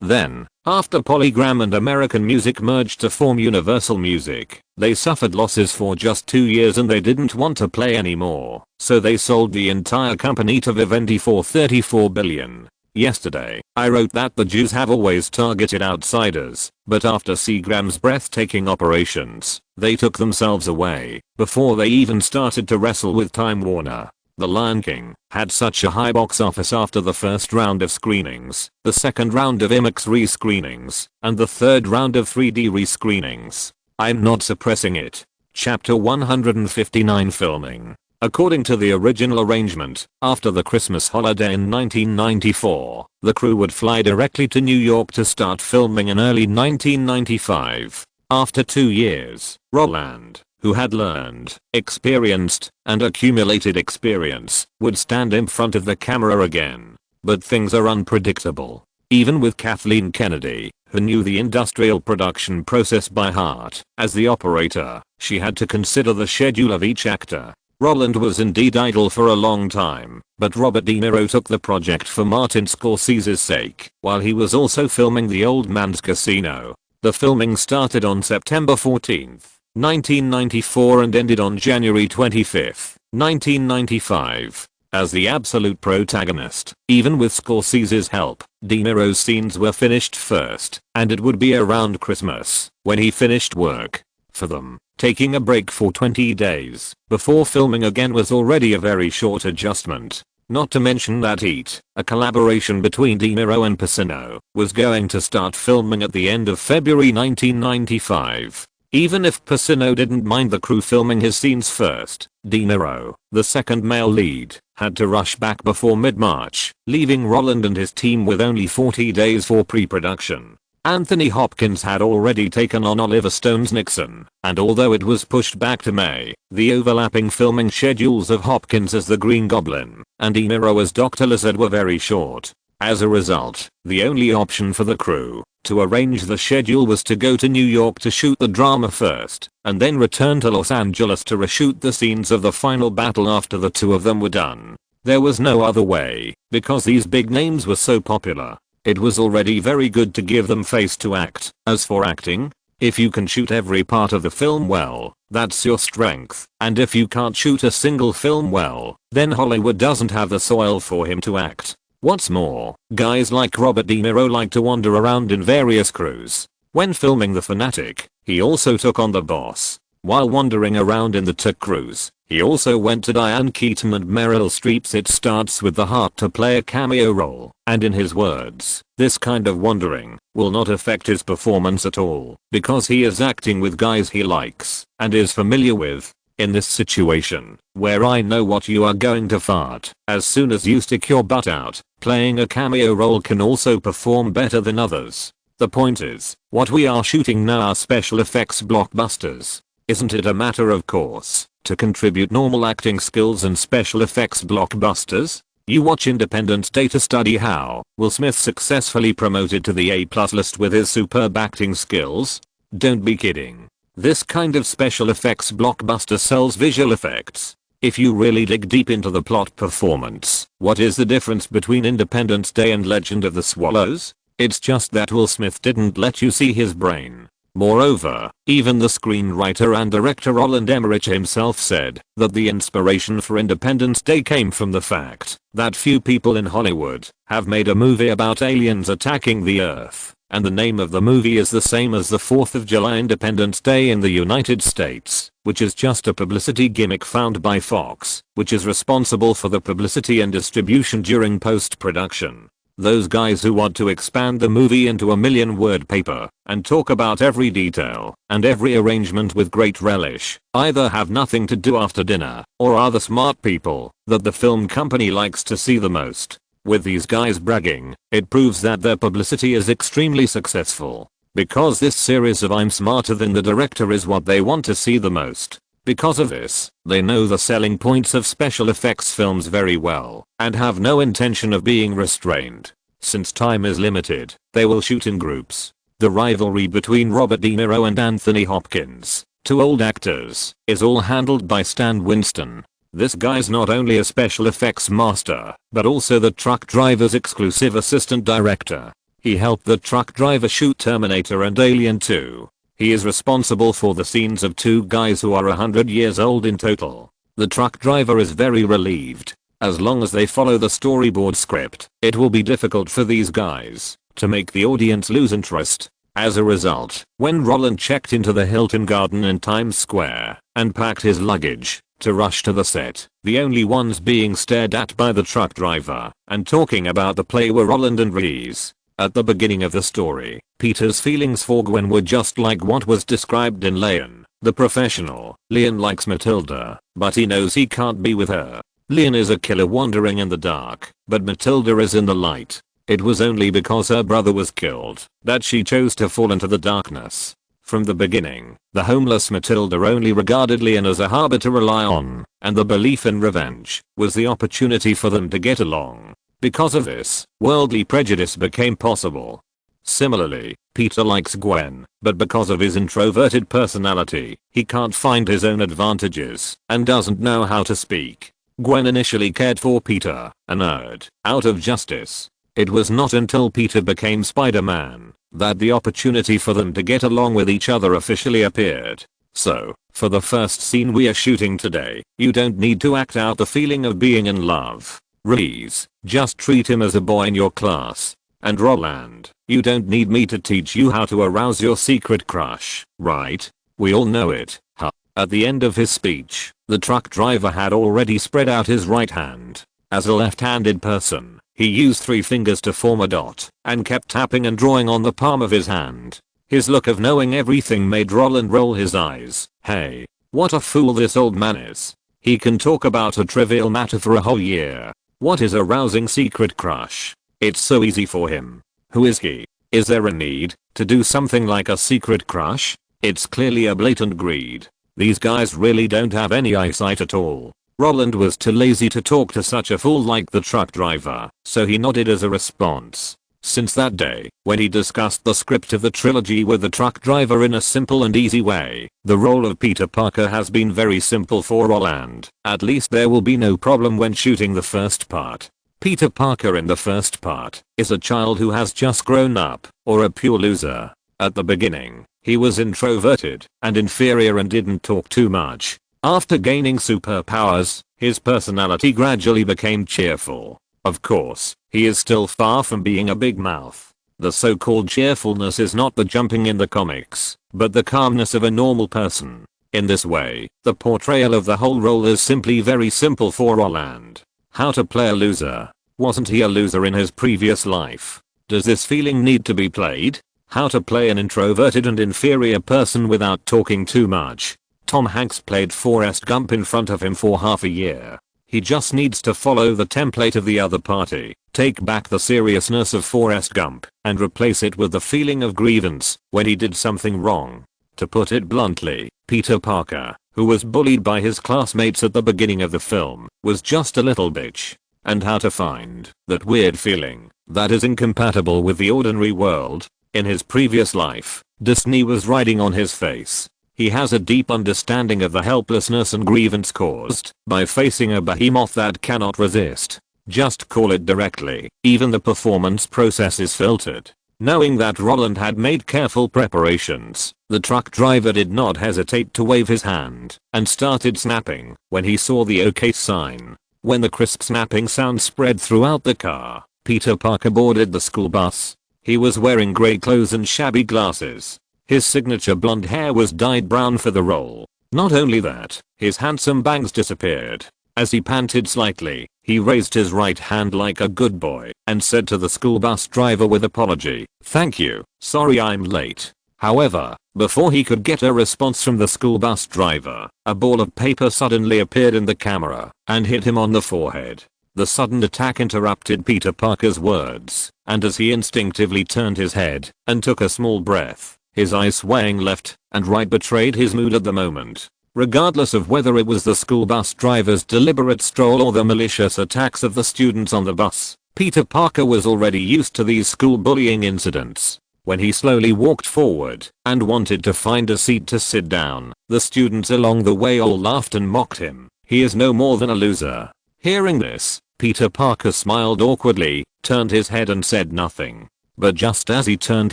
Then, after Polygram and American Music merged to form Universal Music, they suffered losses for just 2 years and they didn't want to play anymore, so they sold the entire company to Vivendi for $34 billion. Yesterday, I wrote that the Jews have always targeted outsiders, but after Seagram's breathtaking operations, they took themselves away before they even started to wrestle with Time Warner. The Lion King had such a high box office after the first round of screenings, the second round of IMAX re-screenings, and the third round of 3D re-screenings. I'm not suppressing it. Chapter 159 Filming. According to the original arrangement, after the Christmas holiday in 1994, the crew would fly directly to New York to start filming in early 1995. After 2 years, Roland, who had learned, experienced, and accumulated experience, would stand in front of the camera again. But things are unpredictable. Even with Kathleen Kennedy, who knew the industrial production process by heart, as the operator, she had to consider the schedule of each actor. Roland was indeed idle for a long time, but Robert De Niro took the project for Martin Scorsese's sake, while he was also filming The Old Man's Casino. The filming started on September 14, 1994 and ended on January 25, 1995. As the absolute protagonist, even with Scorsese's help, De Niro's scenes were finished first, and it would be around Christmas when he finished work for them. Taking a break for 20 days before filming again was already a very short adjustment. Not to mention that Heat, a collaboration between De Niro and Pacino, was going to start filming at the end of February 1995. Even if Pacino didn't mind the crew filming his scenes first, De Niro, the second male lead, had to rush back before mid-March, leaving Roland and his team with only 40 days for pre-production. Anthony Hopkins had already taken on Oliver Stone's Nixon, and although it was pushed back to May, the overlapping filming schedules of Hopkins as the Green Goblin and De Niro as Dr. Lizard were very short. As a result, the only option for the crew to arrange the schedule was to go to New York to shoot the drama first, and then return to Los Angeles to reshoot the scenes of the final battle after the two of them were done. There was no other way, because these big names were so popular. It was already very good to give them face to act. As for acting, if you can shoot every part of the film well, that's your strength, and if you can't shoot a single film well, then Hollywood doesn't have the soil for him to act. What's more, guys like Robert De Niro like to wander around in various crews. When filming The Fanatic, he also took on The Boss. While wandering around in the Tuck cruise, he also went to Diane Keaton and Meryl Streep's It Starts With the Heart to play a cameo role, and in his words, this kind of wandering will not affect his performance at all, because he is acting with guys he likes and is familiar with. In this situation, where I know what you are going to fart as soon as you stick your butt out, playing a cameo role can also perform better than others. The point is, what we are shooting now are special effects blockbusters. Isn't it a matter of course to contribute normal acting skills and special effects blockbusters? You watch Independence Day to study how Will Smith successfully promoted to the A+ list with his superb acting skills? Don't be kidding. This kind of special effects blockbuster sells visual effects. If you really dig deep into the plot performance, what is the difference between Independence Day and Legend of the Swallows? It's just that Will Smith didn't let you see his brain. Moreover, even the screenwriter and director Roland Allen himself said that the inspiration for Independence Day came from the fact that few people in Hollywood have made a movie about aliens attacking the Earth, and the name of the movie is the same as the 4th of July Independence Day in the United States, which is just a publicity gimmick found by Fox, which is responsible for the publicity and distribution during post-production. Those guys who want to expand the movie into a million-word paper and talk about every detail and every arrangement with great relish either have nothing to do after dinner or are the smart people that the film company likes to see the most. With these guys bragging, it proves that their publicity is extremely successful. Because this series of I'm smarter than the director is what they want to see the most. Because of this, they know the selling points of special effects films very well and have no intention of being restrained. Since time is limited, they will shoot in groups. The rivalry between Robert De Niro and Anthony Hopkins, two old actors, is all handled by Stan Winston. This guy's not only a special effects master, but also the truck driver's exclusive assistant director. He helped the truck driver shoot Terminator and Alien 2. He is responsible for the scenes of two guys who are 100 years old in total. The truck driver is very relieved. As long as they follow the storyboard script, it will be difficult for these guys to make the audience lose interest. As a result, when Roland checked into the Hilton Garden in Times Square and packed his luggage to rush to the set, the only ones being stared at by the truck driver and talking about the play were Roland and Reese. At the beginning of the story, Peter's feelings for Gwen were just like what was described in Leon, the professional. Leon likes Matilda, but he knows he can't be with her. Leon is a killer wandering in the dark, but Matilda is in the light. It was only because her brother was killed that she chose to fall into the darkness. From the beginning, the homeless Matilda only regarded Leon as a harbor to rely on, and the belief in revenge was the opportunity for them to get along. Because of this, worldly prejudice became possible. Similarly, Peter likes Gwen, but because of his introverted personality, he can't find his own advantages and doesn't know how to speak. Gwen initially cared for Peter, a nerd, out of justice. It was not until Peter became Spider-Man that the opportunity for them to get along with each other officially appeared. So, for the first scene we are shooting today, you don't need to act out the feeling of being in love. Reese, just treat him as a boy in your class. And Roland, you don't need me to teach you how to arouse your secret crush, right? We all know it, huh? At the end of his speech, the truck driver had already spread out his right hand. As a left-handed person, he used 3 fingers to form a dot and kept tapping and drawing on the palm of his hand. His look of knowing everything made Roland roll his eyes. Hey, what a fool this old man is. He can talk about a trivial matter for a whole year. What is a rousing secret crush? It's so easy for him. Who is he? Is there a need to do something like a secret crush? It's clearly a blatant greed. These guys really don't have any eyesight at all. Roland was too lazy to talk to such a fool like the truck driver, so he nodded as a response. Since that day, when he discussed the script of the trilogy with the truck driver in a simple and easy way, the role of Peter Parker has been very simple for Roland. At least there will be no problem when shooting the first part. Peter Parker in the first part is a child who has just grown up, or a pure loser. At the beginning, he was introverted and inferior and didn't talk too much. After gaining superpowers, his personality gradually became cheerful. Of course, he is still far from being a big mouth. The so-called cheerfulness is not the jumping in the comics, but the calmness of a normal person. In this way, the portrayal of the whole role is simply very simple for Roland. How to play a loser. Wasn't he a loser in his previous life? Does this feeling need to be played? How to play an introverted and inferior person without talking too much. Tom Hanks played Forrest Gump in front of him for half a year. He just needs to follow the template of the other party, take back the seriousness of Forrest Gump, and replace it with the feeling of grievance when he did something wrong. To put it bluntly, Peter Parker, who was bullied by his classmates at the beginning of the film, was just a little bitch. And how to find that weird feeling that is incompatible with the ordinary world. In his previous life, Disney was riding on his face. He has a deep understanding of the helplessness and grievance caused by facing a behemoth that cannot resist. Just call it directly. Even the performance process is filtered. Knowing that Roland had made careful preparations, the truck driver did not hesitate to wave his hand and started snapping when he saw the OK sign. When the crisp snapping sound spread throughout the car, Peter Parker boarded the school bus. He was wearing grey clothes and shabby glasses. His signature blonde hair was dyed brown for the role. Not only that, his handsome bangs disappeared. As he panted slightly, he raised his right hand like a good boy and said to the school bus driver with apology, "Thank you, sorry I'm late." However, before he could get a response from the school bus driver, a ball of paper suddenly appeared in the camera and hit him on the forehead. The sudden attack interrupted Peter Parker's words, and as he instinctively turned his head and took a small breath, his eyes swaying left and right betrayed his mood at the moment. Regardless of whether it was the school bus driver's deliberate stroll or the malicious attacks of the students on the bus, Peter Parker was already used to these school bullying incidents. When he slowly walked forward and wanted to find a seat to sit down, the students along the way all laughed and mocked him. He is no more than a loser. Hearing this, Peter Parker smiled awkwardly, turned his head and said nothing. But just as he turned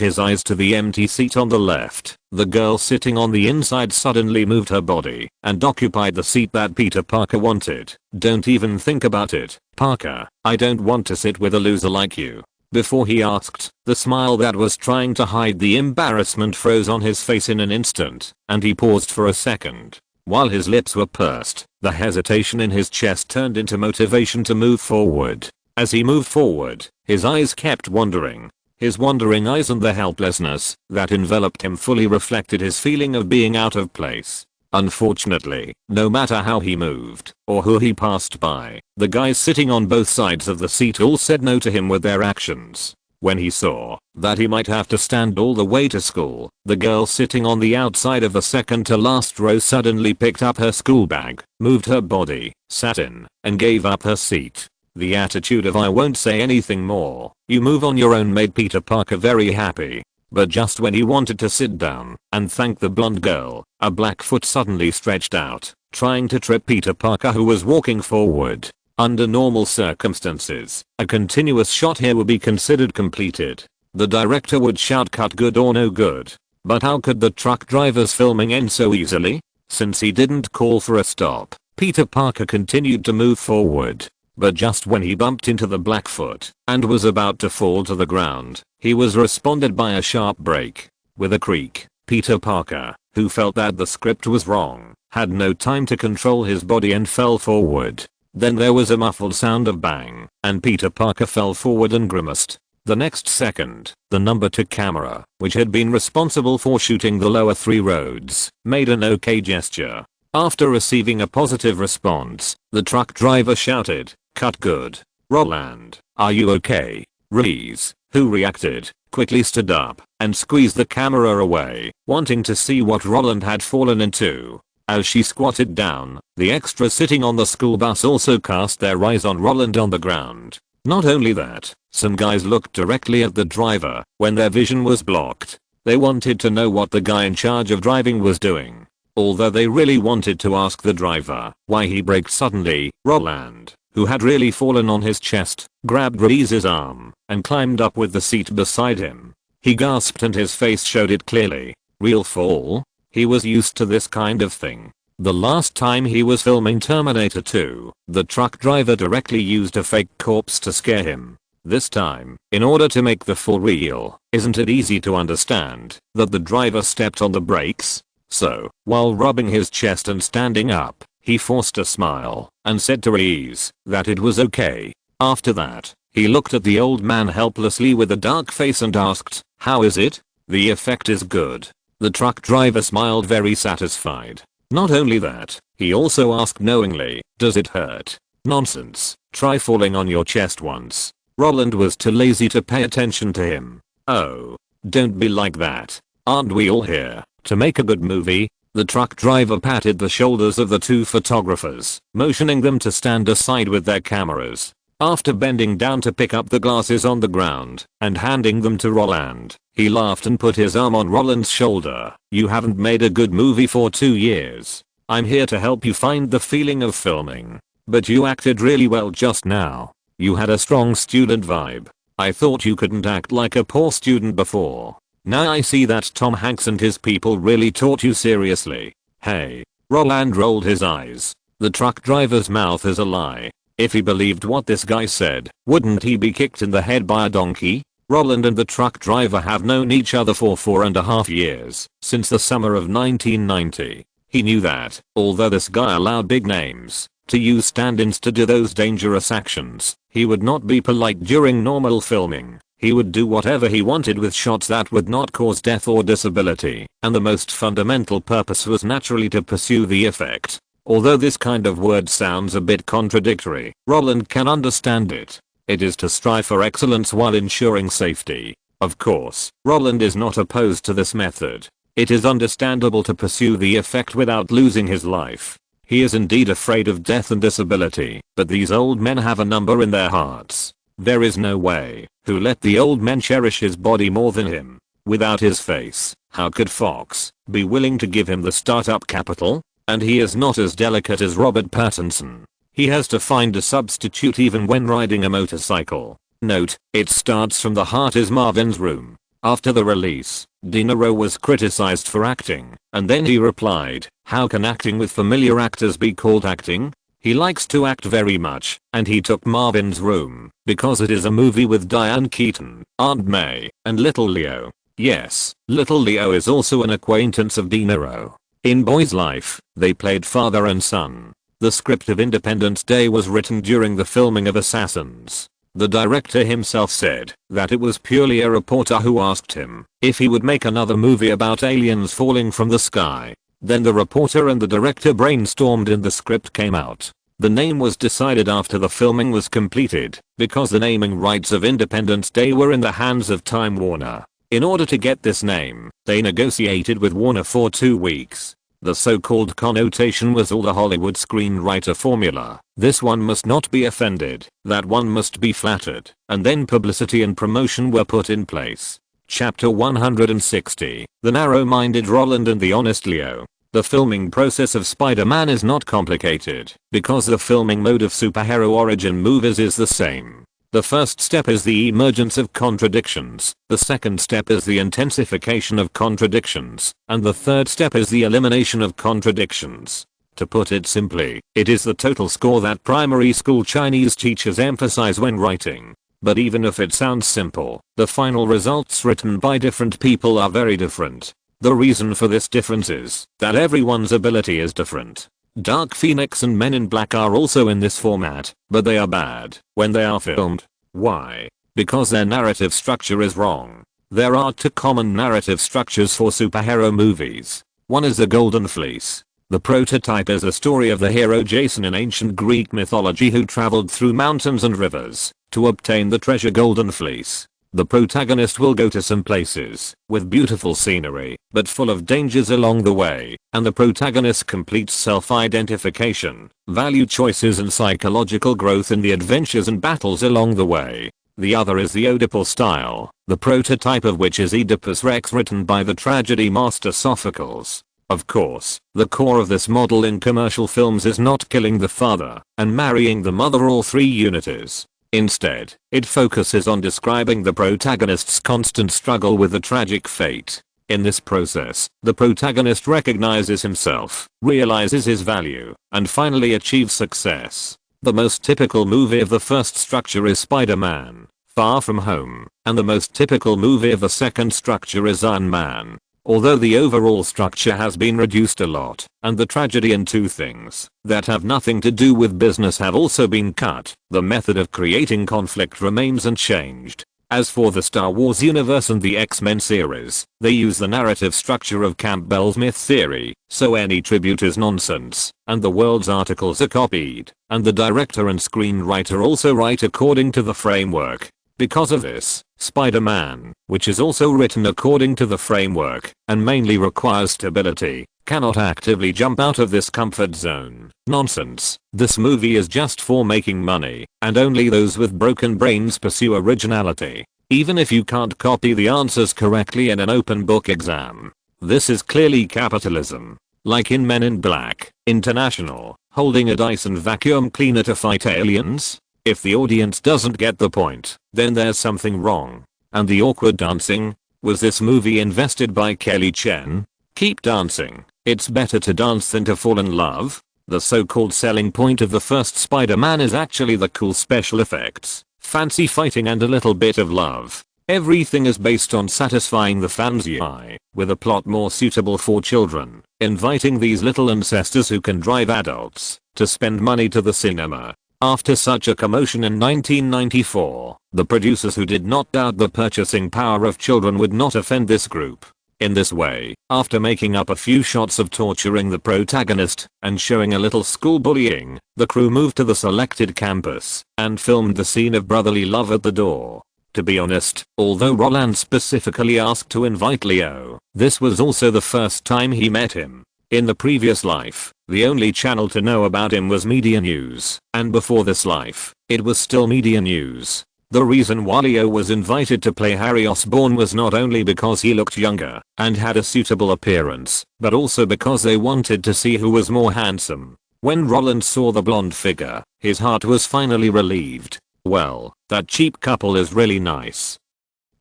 his eyes to the empty seat on the left, the girl sitting on the inside suddenly moved her body and occupied the seat that Peter Parker wanted. "Don't even think about it, Parker. I don't want to sit with a loser like you." Before he asked, the smile that was trying to hide the embarrassment froze on his face in an instant, and he paused for a second. While his lips were pursed, the hesitation in his chest turned into motivation to move forward. As he moved forward, his eyes kept wandering. His wandering eyes and the helplessness that enveloped him fully reflected his feeling of being out of place. Unfortunately, no matter how he moved or who he passed by, the guys sitting on both sides of the seat all said no to him with their actions. When he saw that he might have to stand all the way to school, the girl sitting on the outside of the second to last row suddenly picked up her school bag, moved her body, sat in, and gave up her seat. The attitude of "I won't say anything more, you move on your own" made Peter Parker very happy. But just when he wanted to sit down and thank the blonde girl, a black foot suddenly stretched out, trying to trip Peter Parker, who was walking forward. Under normal circumstances, a continuous shot here would be considered completed. The director would shout "cut good" or "no good." But how could the truck driver's filming end so easily? Since he didn't call for a stop, Peter Parker continued to move forward. But just when he bumped into the Blackfoot and was about to fall to the ground, he was responded by a sharp break. With a creak, Peter Parker, who felt that the script was wrong, had no time to control his body and fell forward. Then there was a muffled sound of bang, and Peter Parker fell forward and grimaced. The next second, the number 2 camera, which had been responsible for shooting the lower 3 roads, made an OK gesture. After receiving a positive response, the truck driver shouted, "Cut good. Roland, are you okay?" Reese, who reacted, quickly stood up and squeezed the camera away, wanting to see what Roland had fallen into. As she squatted down, the extras sitting on the school bus also cast their eyes on Roland on the ground. Not only that, some guys looked directly at the driver when their vision was blocked. They wanted to know what the guy in charge of driving was doing. Although they really wanted to ask the driver why he braked suddenly, Roland, who had really fallen on his chest, grabbed Reese's arm and climbed up with the seat beside him. He gasped and his face showed it clearly. Real fall? He was used to this kind of thing. The last time he was filming Terminator 2, the truck driver directly used a fake corpse to scare him. This time, in order to make the fall real, isn't it easy to understand that the driver stepped on the brakes? So, while rubbing his chest and standing up, he forced a smile and said to Reese that it was okay. After that, he looked at the old man helplessly with a dark face and asked, "How is it?" "The effect is good." The truck driver smiled very satisfied. Not only that, he also asked knowingly, "Does it hurt?" Nonsense. Try falling on your chest once. Roland was too lazy to pay attention to him. Oh. Don't be like that. Aren't we all here to make a good movie? The truck driver patted the shoulders of the two photographers, motioning them to stand aside with their cameras. After bending down to pick up the glasses on the ground and handing them to Roland, he laughed and put his arm on Roland's shoulder. "You haven't made a good movie for 2 years. I'm here to help you find the feeling of filming. But you acted really well just now. You had a strong student vibe. I thought you couldn't act like a poor student before. Now I see that Tom Hanks and his people really taught you seriously." "Hey." Roland rolled his eyes. The truck driver's mouth is a lie. If he believed what this guy said, wouldn't he be kicked in the head by a donkey? Roland and the truck driver have known each other for 4.5 years, since the summer of 1990. He knew that, although this guy allowed big names to use stand-ins to do those dangerous actions, he would not be polite during normal filming. He would do whatever he wanted with shots that would not cause death or disability, and the most fundamental purpose was naturally to pursue the effect. Although this kind of word sounds a bit contradictory, Roland can understand it. It is to strive for excellence while ensuring safety. Of course, Roland is not opposed to this method. It is understandable to pursue the effect without losing his life. He is indeed afraid of death and disability, but these old men have a number in their hearts. There is no way who let the old men cherish his body more than him. Without his face, how could Fox be willing to give him the startup capital? And he is not as delicate as Robert Pattinson. He has to find a substitute even when riding a motorcycle. Note, It Starts from the Heart is Marvin's Room. After the release, De Niro was criticized for acting, and then he replied, "How can acting with familiar actors be called acting? He likes to act very much, and he took Marvin's Room, because it is a movie with Diane Keaton, Aunt May, and Little Leo." Yes, Little Leo is also an acquaintance of De Niro. In Boy's Life, they played father and son. The script of Independence Day was written during the filming of Assassins. The director himself said that it was purely a reporter who asked him if he would make another movie about aliens falling from the sky. Then the reporter and the director brainstormed and the script came out. The name was decided after the filming was completed, because the naming rights of Independence Day were in the hands of Time Warner. In order to get this name, they negotiated with Warner for 2 weeks. The so-called connotation was all the Hollywood screenwriter formula. This one must not be offended, that one must be flattered, and then publicity and promotion were put in place. Chapter 160, The Narrow-Minded Roland and the Honest Leo. The filming process of Spider-Man is not complicated, because the filming mode of superhero origin movies is the same. The first step is the emergence of contradictions, the second step is the intensification of contradictions, and the third step is the elimination of contradictions. To put it simply, it is the total score that primary school Chinese teachers emphasize when writing. But even if it sounds simple, the final results written by different people are very different. The reason for this difference is that everyone's ability is different. Dark Phoenix and Men in Black are also in this format, but they are bad when they are filmed. Why? Because their narrative structure is wrong. There are 2 common narrative structures for superhero movies. One is the Golden Fleece. The prototype is a story of the hero Jason in ancient Greek mythology who traveled through mountains and rivers to obtain the treasure Golden Fleece. The protagonist will go to some places with beautiful scenery, but full of dangers along the way, and the protagonist completes self-identification, value choices and psychological growth in the adventures and battles along the way. The other is the Oedipal style, the prototype of which is Oedipus Rex written by the tragedy master Sophocles. Of course, the core of this model in commercial films is not killing the father and marrying the mother or 3 unities. Instead, it focuses on describing the protagonist's constant struggle with a tragic fate. In this process, the protagonist recognizes himself, realizes his value, and finally achieves success. The most typical movie of the first structure is Spider-Man: Far From Home, and the most typical movie of the second structure is Iron Man. Although the overall structure has been reduced a lot, and the tragedy and 2 things that have nothing to do with business have also been cut, the method of creating conflict remains unchanged. As for the Star Wars universe and the X-Men series, they use the narrative structure of Campbell's myth theory, so any tribute is nonsense, and the world's articles are copied, and the director and screenwriter also write according to the framework. Because of this, Spider-Man, which is also written according to the framework, and mainly requires stability, cannot actively jump out of this comfort zone. Nonsense. This movie is just for making money, and only those with broken brains pursue originality. Even if you can't copy the answers correctly in an open book exam. This is clearly capitalism. Like in Men in Black, International, holding a Dyson vacuum cleaner to fight aliens? If the audience doesn't get the point, then there's something wrong. And the awkward dancing? Was this movie invested by Kelly Chen? Keep dancing. It's better to dance than to fall in love. The so-called selling point of the first Spider-Man is actually the cool special effects, fancy fighting and a little bit of love. Everything is based on satisfying the fans' eye, with a plot more suitable for children, inviting these little ancestors who can drive adults to spend money to the cinema. After such a commotion in 1994, the producers who did not doubt the purchasing power of children would not offend this group. In this way, after making up a few shots of torturing the protagonist and showing a little school bullying, the crew moved to the selected campus and filmed the scene of brotherly love at the door. To be honest, although Roland specifically asked to invite Leo, this was also the first time he met him. In the previous life, the only channel to know about him was Media News, and before this life, it was still Media News. The reason why Leo was invited to play Harry Osborn was not only because he looked younger and had a suitable appearance, but also because they wanted to see who was more handsome. When Roland saw the blonde figure, his heart was finally relieved. Well, that cheap couple is really nice.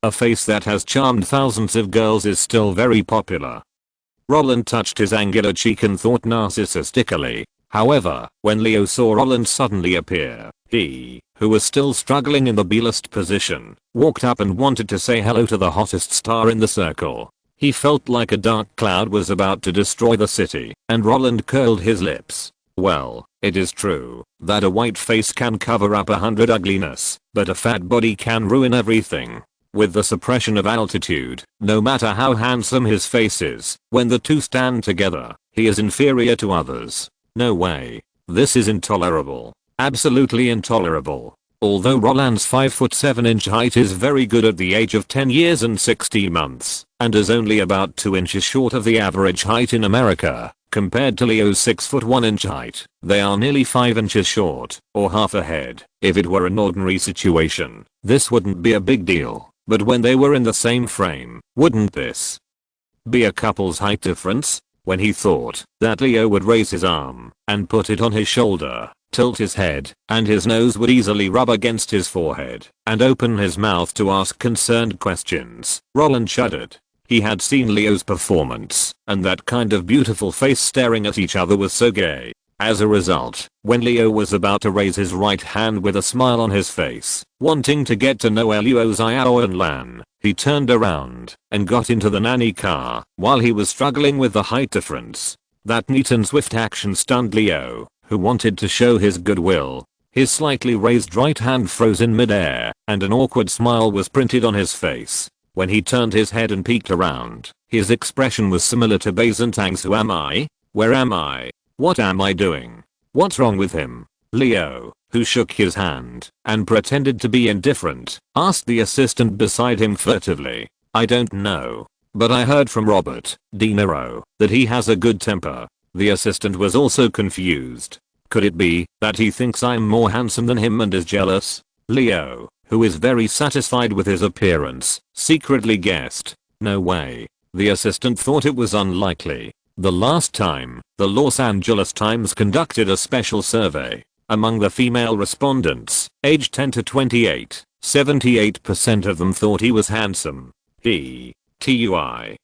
A face that has charmed thousands of girls is still very popular. Roland touched his angular cheek and thought narcissistically. However, when Leo saw Roland suddenly appear, he, who was still struggling in the B-list position, walked up and wanted to say hello to the hottest star in the circle. He felt like a dark cloud was about to destroy the city, and Roland curled his lips. Well, it is true that a white face can cover up 100 ugliness, but a fat body can ruin everything. With the suppression of altitude, no matter how handsome his face is, when the two stand together, he is inferior to others. No way. This is intolerable. Absolutely intolerable. Although Roland's 5'7" height is very good at the age of 10 years and 60 months, and is only about 2 inches short of the average height in America, compared to Leo's 6'1" height, they are nearly 5 inches short, or half a head. If it were an ordinary situation, this wouldn't be a big deal, but when they were in the same frame, wouldn't this be a couple's height difference? When he thought that Leo would raise his arm and put it on his shoulder, tilt his head, and his nose would easily rub against his forehead, and open his mouth to ask concerned questions, Roland shuddered. He had seen Leo's performance, and that kind of beautiful face staring at each other was so gay. As a result, when Leo was about to raise his right hand with a smile on his face, wanting to get to know Leo's Xiao and Lan, he turned around and got into the nanny car while he was struggling with the height difference. That neat and swift action stunned Leo, who wanted to show his goodwill. His slightly raised right hand froze in midair, and an awkward smile was printed on his face. When he turned his head and peeked around, his expression was similar to Bazentang's "Who am I? Where am I? What am I doing? What's wrong with him?" Leo, who shook his hand and pretended to be indifferent, asked the assistant beside him furtively, "I don't know, but I heard from Robert De Niro that he has a good temper." The assistant was also confused. Could it be that he thinks I'm more handsome than him and is jealous? Leo, who is very satisfied with his appearance, secretly guessed, "No way." The assistant thought it was unlikely. The last time, the Los Angeles Times conducted a special survey among the female respondents, aged 10 to 28, 78% of them thought he was handsome. TUI.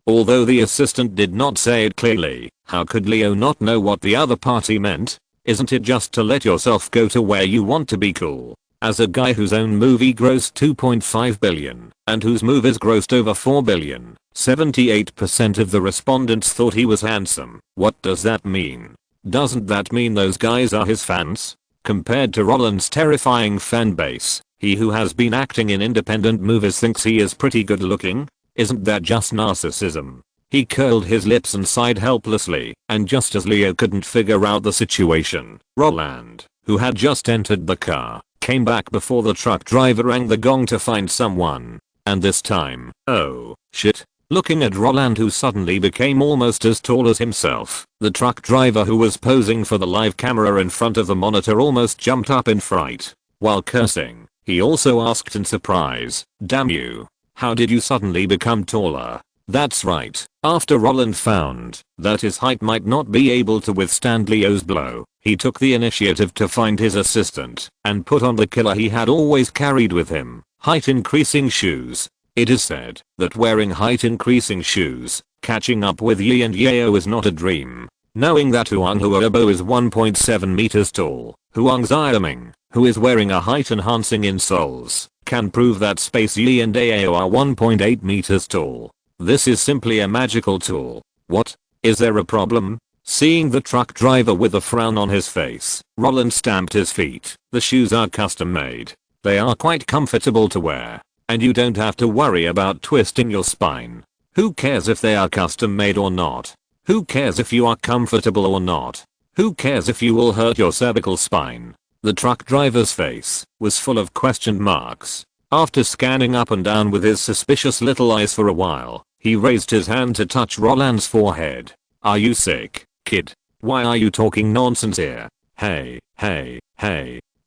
Although the assistant did not say it clearly, how could Leo not know what the other party meant? Isn't it just to let yourself go to where you want to be cool? As a guy whose own movie grossed $2.5 billion, and whose movies grossed over $4 billion, 78% of the respondents thought he was handsome. What does that mean? Doesn't that mean those guys are his fans? Compared to Roland's terrifying fan base, He who has been acting in independent movies thinks he is pretty good looking? Isn't that just narcissism? He curled his lips and sighed helplessly, and just as Leo couldn't figure out the situation, Roland, who had just entered the car, came back before the truck driver rang the gong to find someone. And this time, oh, shit. Looking at Roland, who suddenly became almost as tall as himself, the truck driver who was posing for the live camera in front of the monitor almost jumped up in fright. While cursing, he also asked in surprise, "Damn you. How did you suddenly become taller?" That's right. After Roland found that his height might not be able to withstand Leo's blow, he took the initiative to find his assistant and put on the killer he had always carried with him, height increasing shoes. It is said that wearing height increasing shoes, catching up with Yi and Yeo is not a dream. Knowing that Huang Huobo is 1.7 meters tall, Huang Xiaoming, who is wearing a height enhancing insoles, can prove that Space Yi and Yeo are 1.8 meters tall. This is simply a magical tool. What? Is there a problem? Seeing the truck driver with a frown on his face, Roland stamped his feet. The shoes are custom made. They are quite comfortable to wear. And you don't have to worry about twisting your spine. Who cares if they are custom made or not? Who cares if you are comfortable or not? Who cares if you will hurt your cervical spine? The truck driver's face was full of question marks. After scanning up and down with his suspicious little eyes for a while, he raised his hand to touch Roland's forehead. Are you sick, kid? Why are you talking nonsense here? Hey,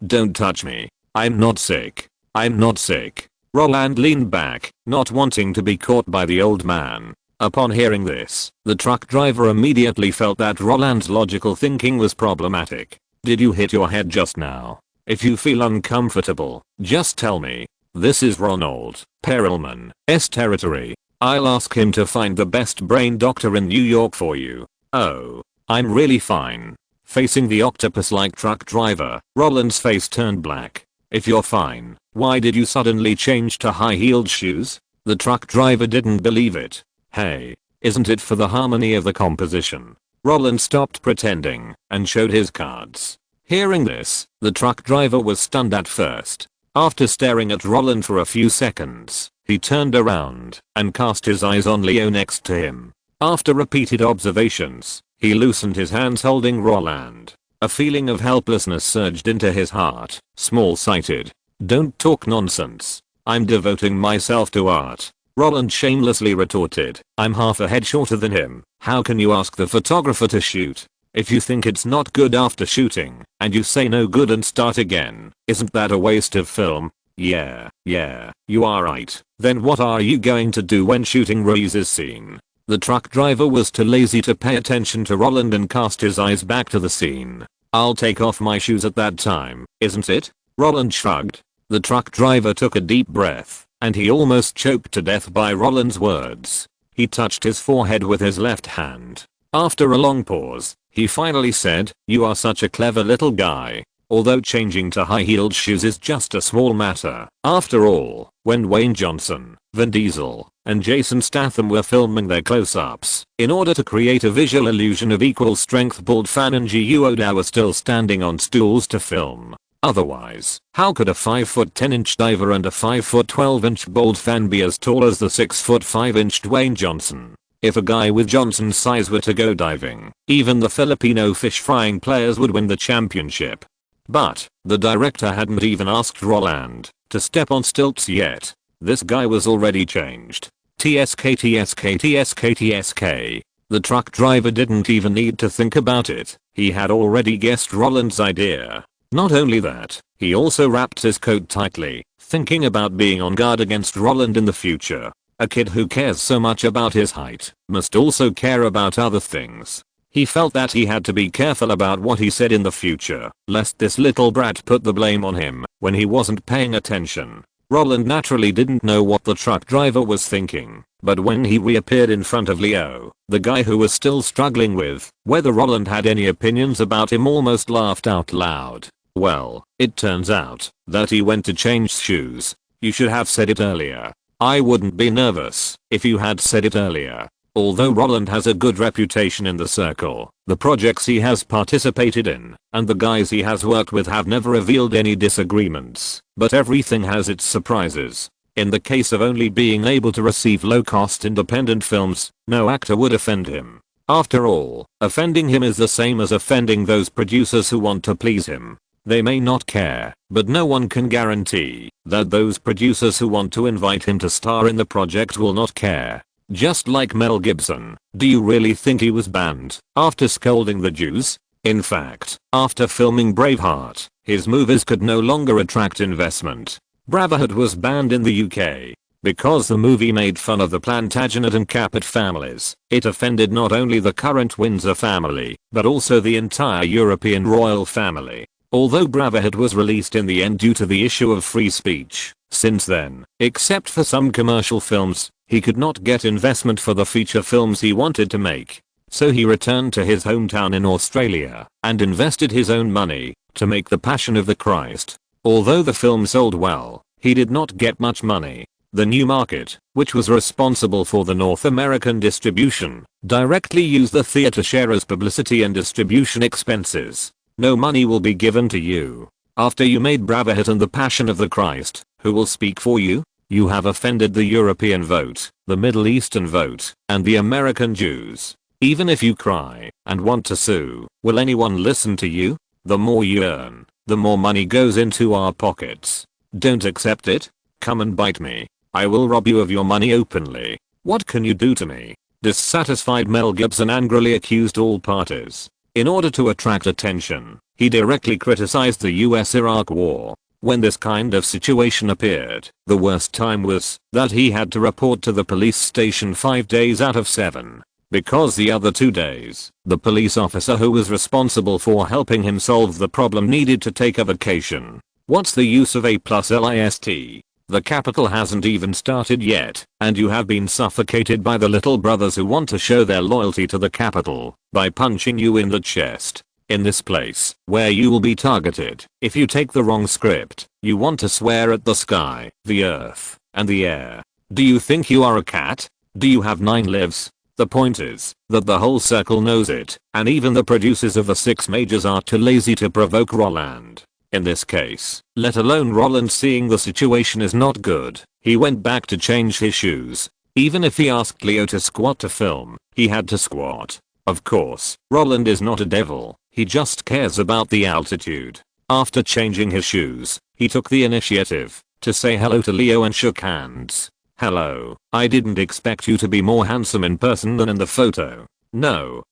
don't touch me. I'm not sick. I'm not sick. Roland leaned back, not wanting to be caught by the old man. Upon hearing this, the truck driver immediately felt that Roland's logical thinking was problematic. Did you hit your head just now? If you feel uncomfortable, just tell me. This is Ronald Perelman's territory. I'll ask him to find the best brain doctor in New York for you. Oh, I'm really fine. Facing the octopus-like truck driver, Roland's face turned black. If you're fine, why did you suddenly change to high-heeled shoes? The truck driver didn't believe it. Hey, isn't it for the harmony of the composition? Roland stopped pretending and showed his cards. Hearing this, the truck driver was stunned at first. After staring at Roland for a few seconds, he turned around and cast his eyes on Leo next to him. After repeated observations, he loosened his hands holding Roland. A feeling of helplessness surged into his heart. Small-sighted. Don't talk nonsense. I'm devoting myself to art. Roland shamelessly retorted. I'm half a head shorter than him. How can you ask the photographer to shoot? If you think it's not good after shooting, and you say no good and start again, isn't that a waste of film? Yeah, you are right. Then what are you going to do when shooting Ruiz's scene? The truck driver was too lazy to pay attention to Roland and cast his eyes back to the scene. I'll take off my shoes at that time, isn't it? Roland shrugged. The truck driver took a deep breath, and he almost choked to death by Roland's words. He touched his forehead with his left hand. After a long pause, he finally said, "You are such a clever little guy." Although changing to high-heeled shoes is just a small matter. After all, when Dwayne Johnson, Vin Diesel, and Jason Statham were filming their close-ups, in order to create a visual illusion of equal strength, Bald Fan and Gu Oda were still standing on stools to film. Otherwise, how could a 5'10" diver and a 5'12" Bald Fan be as tall as the 6'5" Dwayne Johnson? If a guy with Johnson's size were to go diving, even the Filipino fish frying players would win the championship. But, the director hadn't even asked Roland to step on stilts yet. This guy was already changed. TSK. The truck driver didn't even need to think about it. He had already guessed Roland's idea. Not only that, he also wrapped his coat tightly, thinking about being on guard against Roland in the future. A kid who cares so much about his height must also care about other things. He felt that he had to be careful about what he said in the future, lest this little brat put the blame on him when he wasn't paying attention. Roland naturally didn't know what the truck driver was thinking, but when he reappeared in front of Leo, the guy who was still struggling with whether Roland had any opinions about him almost laughed out loud. Well, it turns out that he went to change shoes. You should have said it earlier. I wouldn't be nervous if you had said it earlier. Although Roland has a good reputation in the circle, the projects he has participated in, and the guys he has worked with have never revealed any disagreements, but everything has its surprises. In the case of only being able to receive low-cost independent films, no actor would offend him. After all, offending him is the same as offending those producers who want to please him. They may not care, but no one can guarantee that those producers who want to invite him to star in the project will not care. Just like Mel Gibson, do you really think he was banned after scolding the Jews? In fact, after filming Braveheart, his movies could no longer attract investment. Braveheart was banned in the UK because the movie made fun of the Plantagenet and Capet families. It offended not only the current Windsor family, but also the entire European royal family. Although Braveheart was released in the end due to the issue of free speech, since then, except for some commercial films, he could not get investment for the feature films he wanted to make. So he returned to his hometown in Australia and invested his own money to make The Passion of the Christ. Although the film sold well, he did not get much money. The New Market, which was responsible for the North American distribution, directly used the theater share as publicity and distribution expenses. No money will be given to you. After you made Braveheart and The Passion of the Christ, who will speak for you? You have offended the European vote, the Middle Eastern vote, and the American Jews. Even if you cry and want to sue, will anyone listen to you? The more you earn, the more money goes into our pockets. Don't accept it? Come and bite me. I will rob you of your money openly. What can you do to me? Dissatisfied, Mel Gibson angrily accused all parties. In order to attract attention, he directly criticized the US-Iraq war. When this kind of situation appeared, the worst time was that he had to report to the police station 5 days out of 7. Because the other 2 days, the police officer who was responsible for helping him solve the problem needed to take a vacation. What's the use of A+list? The capital hasn't even started yet, and you have been suffocated by the little brothers who want to show their loyalty to the capital by punching you in the chest. In this place, where you will be targeted, if you take the wrong script, you want to swear at the sky, the earth, and the air. Do you think you are a cat? Do you have 9 lives? The point is that the whole circle knows it, and even the producers of the 6 majors are too lazy to provoke Roland. In this case, let alone Roland seeing the situation is not good, he went back to change his shoes. Even if he asked Leo to squat to film, he had to squat. Of course, Roland is not a devil, he just cares about the altitude. After changing his shoes, he took the initiative to say hello to Leo and shook hands. Hello, I didn't expect you to be more handsome in person than in the photo. No,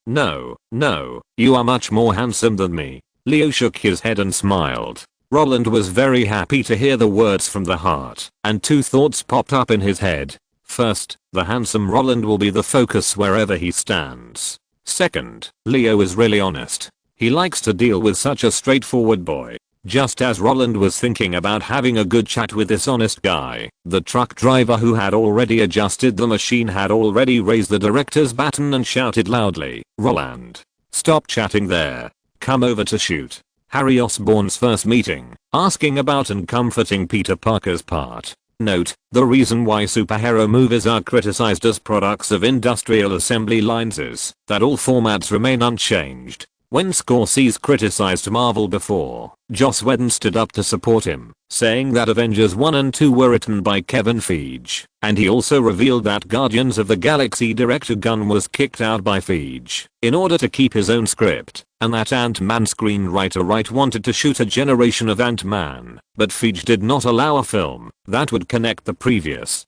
you are much more handsome than me. Leo shook his head and smiled. Roland was very happy to hear the words from the heart, and 2 thoughts popped up in his head. First, the handsome Roland will be the focus wherever he stands. Second, Leo is really honest. He likes to deal with such a straightforward boy. Just as Roland was thinking about having a good chat with this honest guy, the truck driver who had already adjusted the machine had already raised the director's baton and shouted loudly, "Roland, stop chatting there. Come over to shoot." Harry Osborn's first meeting, asking about and comforting Peter Parker's part. Note, the reason why superhero movies are criticized as products of industrial assembly lines is that all formats remain unchanged. When Scorsese criticized Marvel before, Joss Whedon stood up to support him, saying that Avengers 1 and 2 were written by Kevin Feige, and he also revealed that Guardians of the Galaxy director Gunn was kicked out by Feige in order to keep his own script, and that Ant-Man screenwriter Wright wanted to shoot a generation of Ant-Man, but Feige did not allow a film that would connect the previous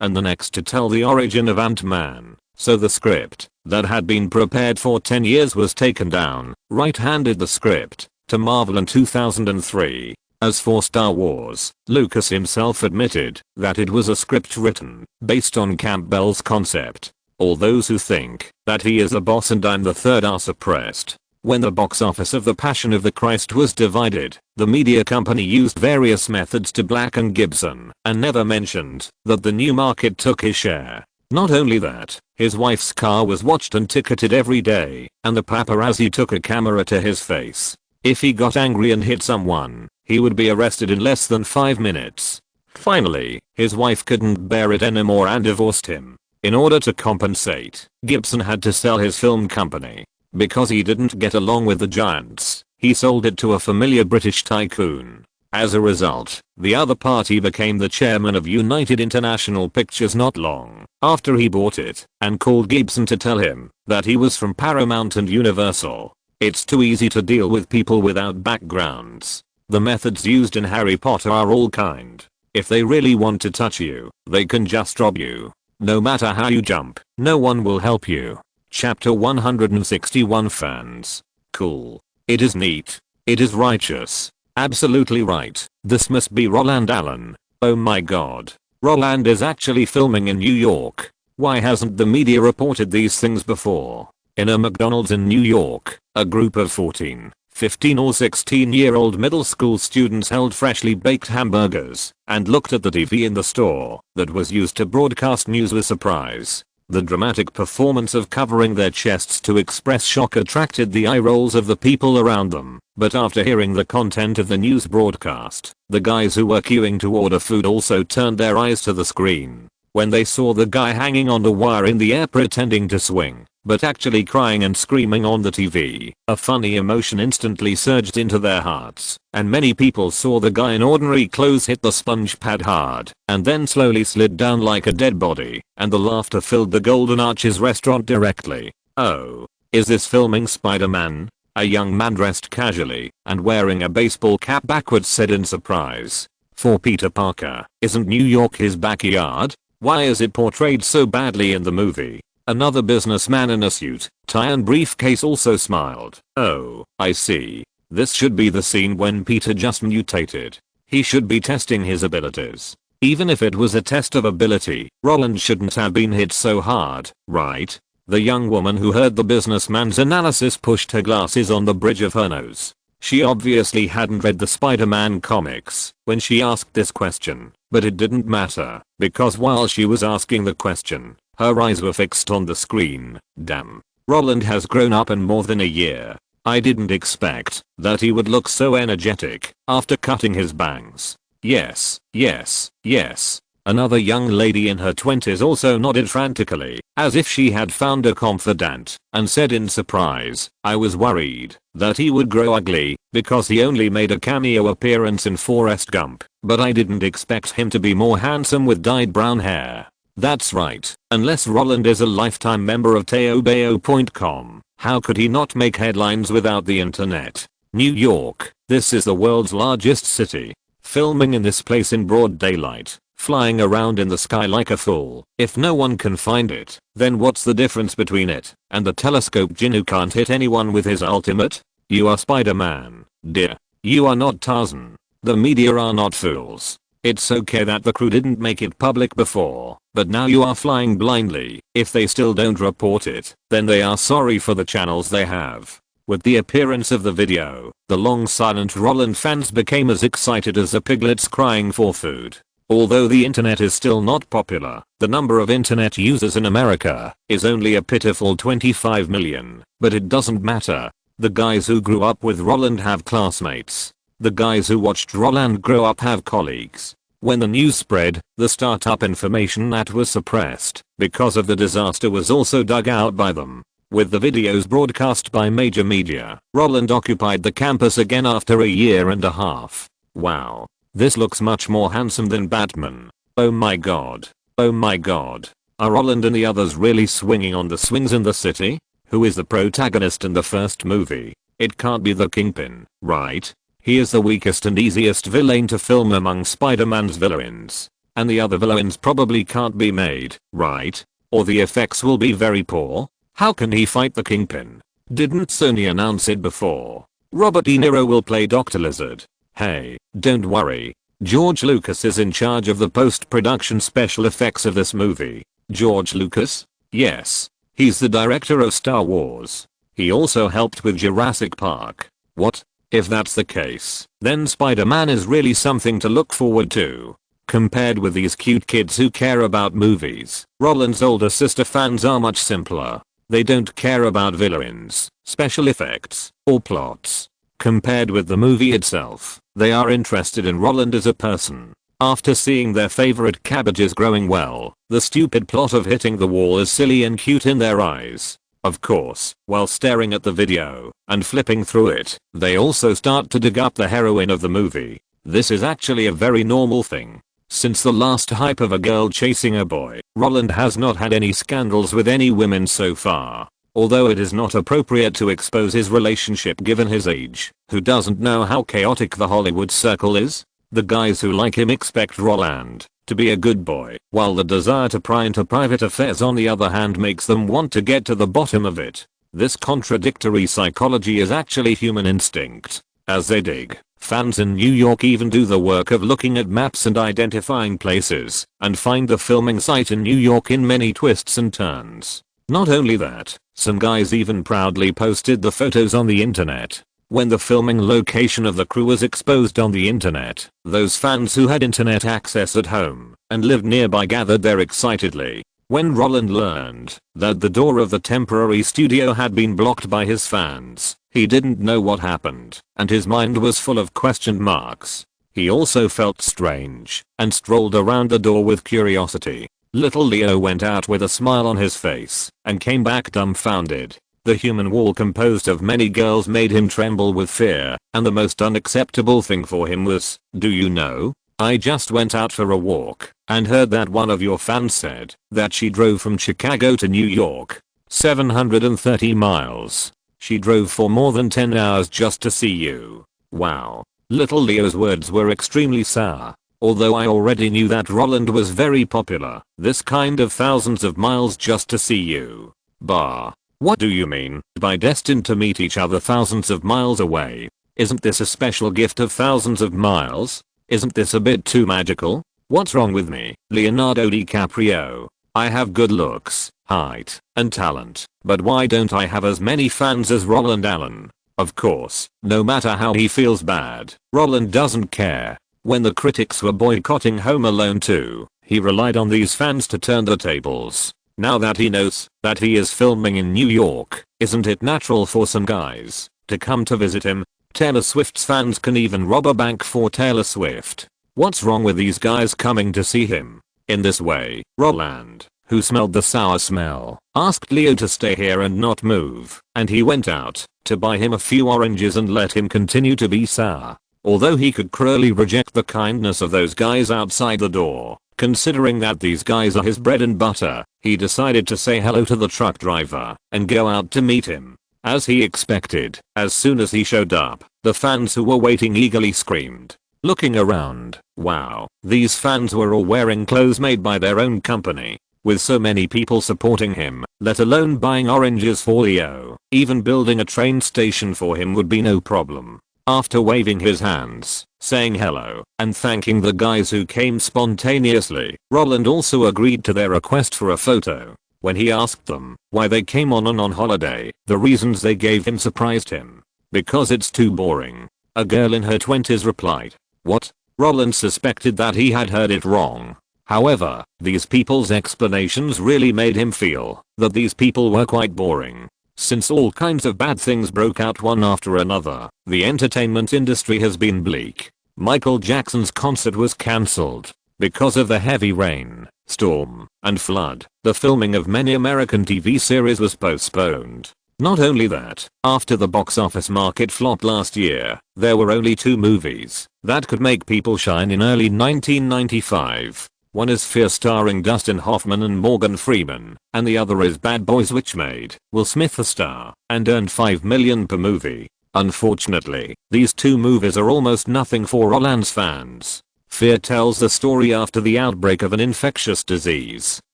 and the next to tell the origin of Ant-Man. So the script that had been prepared for 10 years was taken down. Wright handed the script to Marvel in 2003. As for Star Wars, Lucas himself admitted that it was a script written based on Campbell's concept. All those who think that he is the boss and I'm the third are suppressed. When the box office of The Passion of the Christ was divided, the media company used various methods to blacken Gibson and never mentioned that the New Market took his share. Not only that, his wife's car was watched and ticketed every day, and the paparazzi took a camera to his face. If he got angry and hit someone, he would be arrested in less than 5 minutes. Finally, his wife couldn't bear it anymore and divorced him. In order to compensate, Gibson had to sell his film company. Because he didn't get along with the giants, he sold it to a familiar British tycoon. As a result, the other party became the chairman of United International Pictures not long after he bought it, and called Gibson to tell him that he was from Paramount and Universal. It's too easy to deal with people without backgrounds. The methods used in Harry Potter are all kind. If they really want to touch you, they can just rob you. No matter how you jump, no one will help you. Chapter 161 Fans. Cool. It is neat. It is righteous. Absolutely right. This must be Roland Allen. Oh my god. Roland is actually filming in New York. Why hasn't the media reported these things before? In a McDonald's in New York, a group of 14, 15 or 16-year-old middle school students held freshly baked hamburgers and looked at the TV in the store that was used to broadcast news with surprise. The dramatic performance of covering their chests to express shock attracted the eye rolls of the people around them, but after hearing the content of the news broadcast, the guys who were queuing to order food also turned their eyes to the screen. When they saw the guy hanging on the wire in the air pretending to swing, but actually crying and screaming on the TV, a funny emotion instantly surged into their hearts, and many people saw the guy in ordinary clothes hit the sponge pad hard, and then slowly slid down like a dead body, and the laughter filled the Golden Arches restaurant directly. Oh. Is this filming Spider-Man? A young man dressed casually and wearing a baseball cap backwards said in surprise. For Peter Parker, isn't New York his backyard? Why is it portrayed so badly in the movie? Another businessman in a suit, tie and briefcase also smiled. Oh, I see. This should be the scene when Peter just mutated. He should be testing his abilities. Even if it was a test of ability, Roland shouldn't have been hit so hard, right? The young woman who heard the businessman's analysis pushed her glasses on the bridge of her nose. She obviously hadn't read the Spider-Man comics when she asked this question, but it didn't matter, because while she was asking the question, her eyes were fixed on the screen. Damn. Roland has grown up in more than a year. I didn't expect that he would look so energetic after cutting his bangs. Yes, yes, yes. Another young lady in her 20s also nodded frantically, as if she had found a confidant, and said in surprise, I was worried that he would grow ugly because he only made a cameo appearance in Forrest Gump, but I didn't expect him to be more handsome with dyed brown hair. That's right, unless Roland is a lifetime member of teobayo.com, how could he not make headlines without the internet? New York, this is the world's largest city. Filming in this place in broad daylight. Flying around in the sky like a fool. If no one can find it, then what's the difference between it and the telescope Jin who can't hit anyone with his ultimate? You are Spider-Man, dear. You are not Tarzan. The media are not fools. It's okay that the crew didn't make it public before, but now you are flying blindly. If they still don't report it, then they are sorry for the channels they have. With the appearance of the video, the long silent Roland fans became as excited as the piglets crying for food. Although the internet is still not popular, the number of internet users in America is only a pitiful 25 million, but it doesn't matter. The guys who grew up with Roland have classmates. The guys who watched Roland grow up have colleagues. When the news spread, the startup information that was suppressed because of the disaster was also dug out by them. With the videos broadcast by major media, Roland occupied the campus again after a year and a half. Wow. This looks much more handsome than Batman. Oh my god. Oh my god. Are Roland and the others really swinging on the swings in the city? Who is the protagonist in the first movie? It can't be the Kingpin, right? He is the weakest and easiest villain to film among Spider-Man's villains. And the other villains probably can't be made, right? Or the effects will be very poor? How can he fight the Kingpin? Didn't Sony announce it before? Robert De Niro will play Dr. Lizard. Hey, don't worry. George Lucas is in charge of the post-production special effects of this movie. George Lucas? Yes. He's the director of Star Wars. He also helped with Jurassic Park. What? If that's the case, then Spider-Man is really something to look forward to. Compared with these cute kids who care about movies, Roland's older sister fans are much simpler. They don't care about villains, special effects, or plots. Compared with the movie itself, they are interested in Roland as a person. After seeing their favorite cabbages growing well, the stupid plot of hitting the wall is silly and cute in their eyes. Of course, while staring at the video and flipping through it, they also start to dig up the heroine of the movie. This is actually a very normal thing. Since the last hype of a girl chasing a boy, Roland has not had any scandals with any women so far. Although it is not appropriate to expose his relationship given his age, who doesn't know how chaotic the Hollywood circle is? The guys who like him expect Roland to be a good boy, while the desire to pry into private affairs on the other hand makes them want to get to the bottom of it. This contradictory psychology is actually human instinct. As they dig, fans in New York even do the work of looking at maps and identifying places, and find the filming site in New York in many twists and turns. Not only that, some guys even proudly posted the photos on the internet. When the filming location of the crew was exposed on the internet, those fans who had internet access at home and lived nearby gathered there excitedly. When Roland learned that the door of the temporary studio had been blocked by his fans, he didn't know what happened, and his mind was full of question marks. He also felt strange and strolled around the door with curiosity. Little Leo went out with a smile on his face and came back dumbfounded. The human wall composed of many girls made him tremble with fear, and the most unacceptable thing for him was, "Do you know? I just went out for a walk and heard that one of your fans said that she drove from Chicago to New York. 730 miles. She drove for more than 10 hours just to see you." Wow. Little Leo's words were extremely sour. Although I already knew that Roland was very popular, this kind of thousands of miles just to see you. Bah. What do you mean by destined to meet each other thousands of miles away? Isn't this a special gift of thousands of miles? Isn't this a bit too magical? What's wrong with me, Leonardo DiCaprio? I have good looks, height, and talent, but why don't I have as many fans as Roland Allen? Of course, no matter how he feels bad, Roland doesn't care. When the critics were boycotting Home Alone 2, he relied on these fans to turn the tables. Now that he knows that he is filming in New York, isn't it natural for some guys to come to visit him? Taylor Swift's fans can even rob a bank for Taylor Swift. What's wrong with these guys coming to see him? In this way, Roland, who smelled the sour smell, asked Leo to stay here and not move, and he went out to buy him a few oranges and let him continue to be sour. Although he could cruelly reject the kindness of those guys outside the door, considering that these guys are his bread and butter, he decided to say hello to the truck driver and go out to meet him. As he expected, as soon as he showed up, the fans who were waiting eagerly screamed. Looking around, wow, these fans were all wearing clothes made by their own company. With so many people supporting him, let alone buying oranges for Leo, even building a train station for him would be no problem. After waving his hands, saying hello, and thanking the guys who came spontaneously, Roland also agreed to their request for a photo. When he asked them why they came on holiday, the reasons they gave him surprised him. Because it's too boring. A girl in her 20s replied. What? Roland suspected that he had heard it wrong. However, these people's explanations really made him feel that these people were quite boring. Since all kinds of bad things broke out one after another, the entertainment industry has been bleak. Michael Jackson's concert was cancelled because of the heavy rain, storm, and flood. The filming of many American TV series was postponed. Not only that, after the box office market flopped last year, there were only 2 movies that could make people shine in early 1995. One is Fear starring Dustin Hoffman and Morgan Freeman, and the other is Bad Boys, which made Will Smith a star and earned $5 million per movie. Unfortunately, these 2 movies are almost nothing for Roland's fans. Fear tells the story after the outbreak of an infectious disease.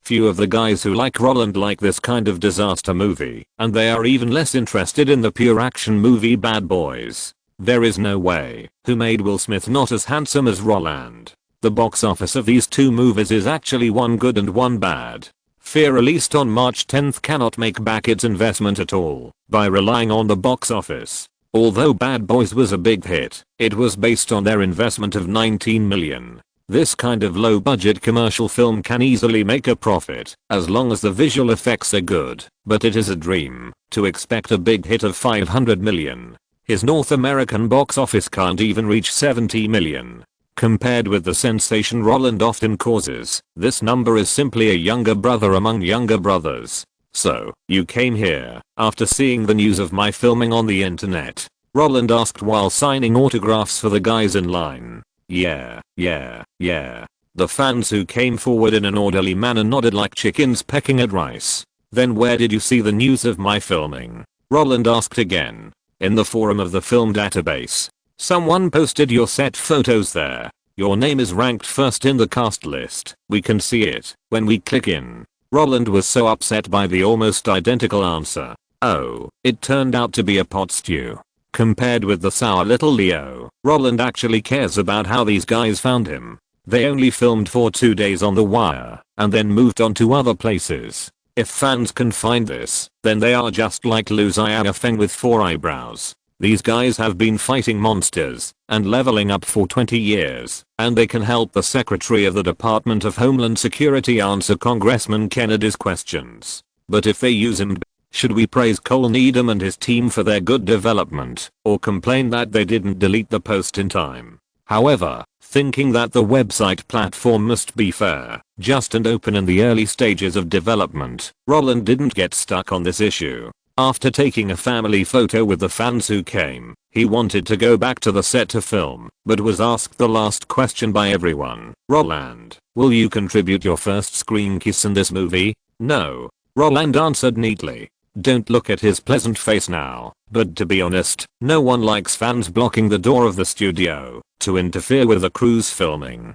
Few of the guys who like Roland like this kind of disaster movie, and they are even less interested in the pure action movie Bad Boys. There is no way who made Will Smith not as handsome as Roland. The box office of these 2 movies is actually one good and one bad. Fear, released on March 10th, cannot make back its investment at all by relying on the box office. Although Bad Boys was a big hit, it was based on their investment of $19 million. This kind of low budget commercial film can easily make a profit as long as the visual effects are good, but it is a dream to expect a big hit of $500 million. His North American box office can't even reach $70 million. Compared with the sensation Roland often causes, this number is simply a younger brother among younger brothers. So, you came here, after seeing the news of my filming on the internet? Roland asked while signing autographs for the guys in line. Yeah. The fans who came forward in an orderly manner nodded like chickens pecking at rice. Then where did you see the news of my filming? Roland asked again. In the forum of the film database. Someone posted your set photos there. Your name is ranked first in the cast list. We can see it when we click in. Roland was so upset by the almost identical answer. Oh, it turned out to be a pot stew. Compared with the sour little Leo, Roland actually cares about how these guys found him. They only filmed for 2 days on The Wire, and then moved on to other places. If fans can find this, then they are just like Lu Xiaofeng with 4 eyebrows. These guys have been fighting monsters and leveling up for 20 years, and they can help the Secretary of the Department of Homeland Security answer Congressman Kennedy's questions. But if they use him, should we praise Cole Needham and his team for their good development, or complain that they didn't delete the post in time? However, thinking that the website platform must be fair, just and open in the early stages of development, Roland didn't get stuck on this issue. After taking a family photo with the fans who came, he wanted to go back to the set to film, but was asked the last question by everyone. Roland, will you contribute your first screen kiss in this movie? No. Roland answered neatly. Don't look at his pleasant face now, but to be honest, no one likes fans blocking the door of the studio to interfere with the crew's filming.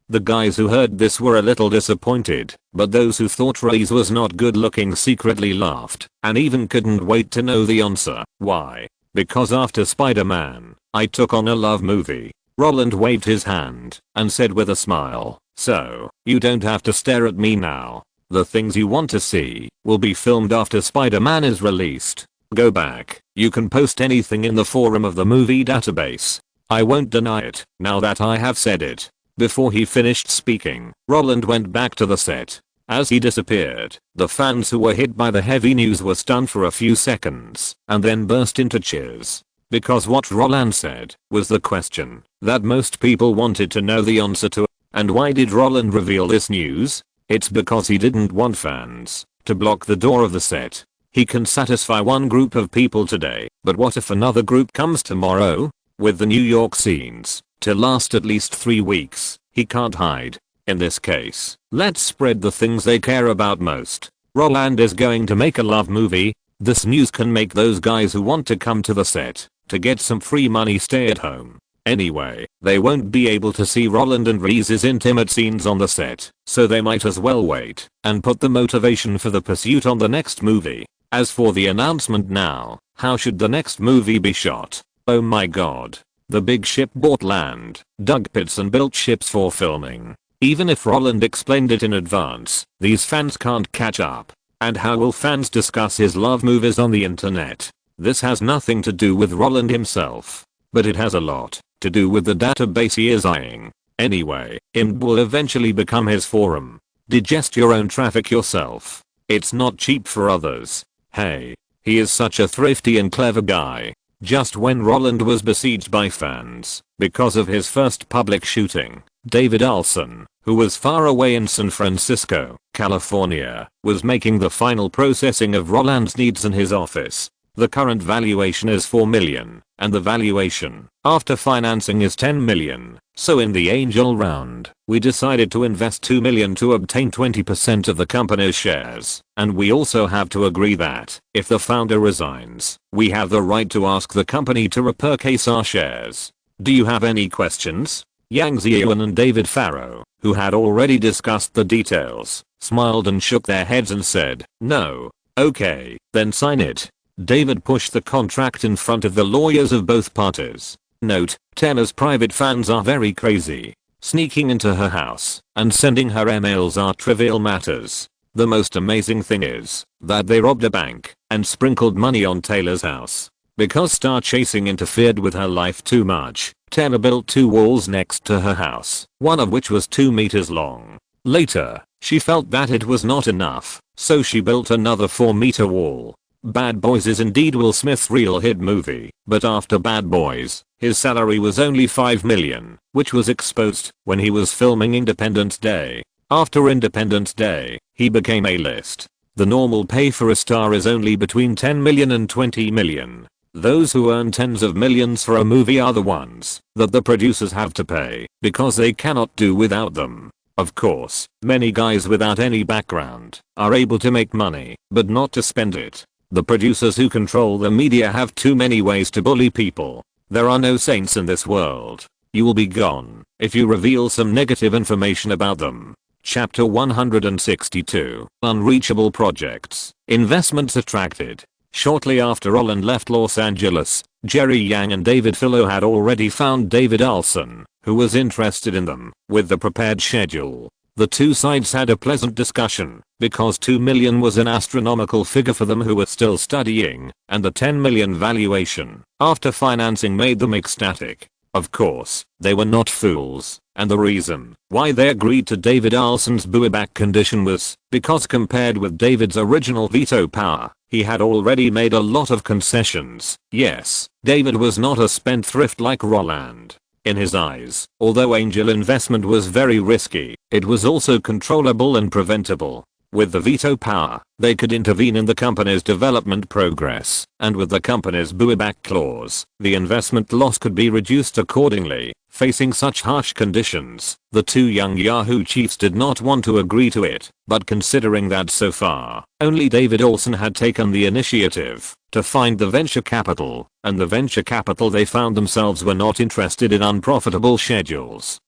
The guys who heard this were a little disappointed, but those who thought Reyes was not good looking secretly laughed, and even couldn't wait to know the answer. Why? Because after Spider-Man, I took on a love movie. Roland waved his hand and said with a smile, so, you don't have to stare at me now. The things you want to see will be filmed after Spider-Man is released. Go back, you can post anything in the forum of the movie database. I won't deny it, now that I have said it. Before he finished speaking, Roland went back to the set. As he disappeared, the fans who were hit by the heavy news were stunned for a few seconds, and then burst into cheers. Because what Roland said was the question that most people wanted to know the answer to. And why did Roland reveal this news? It's because he didn't want fans to block the door of the set. He can satisfy one group of people today, but what if another group comes tomorrow? With the New York scenes to last at least 3 weeks, he can't hide. In this case, let's spread the things they care about most. Roland is going to make a love movie. This news can make those guys who want to come to the set to get some free money stay at home. Anyway, they won't be able to see Roland and Reyes' intimate scenes on the set, so they might as well wait and put the motivation for the pursuit on the next movie. As for the announcement now, how should the next movie be shot? Oh my god. The big ship bought land, dug pits and built ships for filming. Even if Roland explained it in advance, these fans can't catch up. And how will fans discuss his love movies on the internet? This has nothing to do with Roland himself, but it has a lot to do with the database he is eyeing. Anyway, IMDb will eventually become his forum. Digest your own traffic yourself. It's not cheap for others. Hey, he is such a thrifty and clever guy. Just when Roland was besieged by fans because of his first public shooting, David Olson, who was far away in San Francisco, California, was making the final processing of Roland's needs in his office. The current valuation is $4 million, and the valuation after financing is $10 million. So in the angel round, we decided to invest $2 million to obtain 20% of the company's shares, and we also have to agree that, if the founder resigns, we have the right to ask the company to repurchase our shares. Do you have any questions? Yang Ziyuan and David Farrow, who had already discussed the details, smiled and shook their heads and said, no. Okay, then sign it. David pushed the contract in front of the lawyers of both parties. Note, Taylor's private fans are very crazy. Sneaking into her house and sending her emails are trivial matters. The most amazing thing is that they robbed a bank and sprinkled money on Taylor's house. Because star chasing interfered with her life too much, Taylor built 2 walls next to her house, one of which was 2 meters long. Later, she felt that it was not enough, so she built another 4-meter wall. Bad Boys is indeed Will Smith's real hit movie, but after Bad Boys, his salary was only $5 million, which was exposed when he was filming Independence Day. After Independence Day, he became A-list. The normal pay for a star is only between $10 million and $20 million. Those who earn tens of millions for a movie are the ones that the producers have to pay because they cannot do without them. Of course, many guys without any background are able to make money, but not to spend it. The producers who control the media have too many ways to bully people. There are no saints in this world. You will be gone if you reveal some negative information about them. Chapter 162. Unreachable Projects. Investments Attracted. Shortly after Roland left Los Angeles, Jerry Yang and David Fillo had already found David Olson, who was interested in them, with the prepared schedule. The two sides had a pleasant discussion, because $2 million was an astronomical figure for them who were still studying, and the $10 million valuation, after financing, made them ecstatic. Of course, they were not fools, and the reason why they agreed to David Olson's buyback condition was because compared with David's original veto power, he had already made a lot of concessions. Yes, David was not a spendthrift like Roland. In his eyes, although angel investment was very risky, it was also controllable and preventable. With the veto power, they could intervene in the company's development progress, and with the company's buyback clause, the investment loss could be reduced accordingly. Facing such harsh conditions, the two young Yahoo chiefs did not want to agree to it, but considering that so far, only David Olson had taken the initiative to find the venture capital, and the venture capital they found themselves were not interested in unprofitable schedules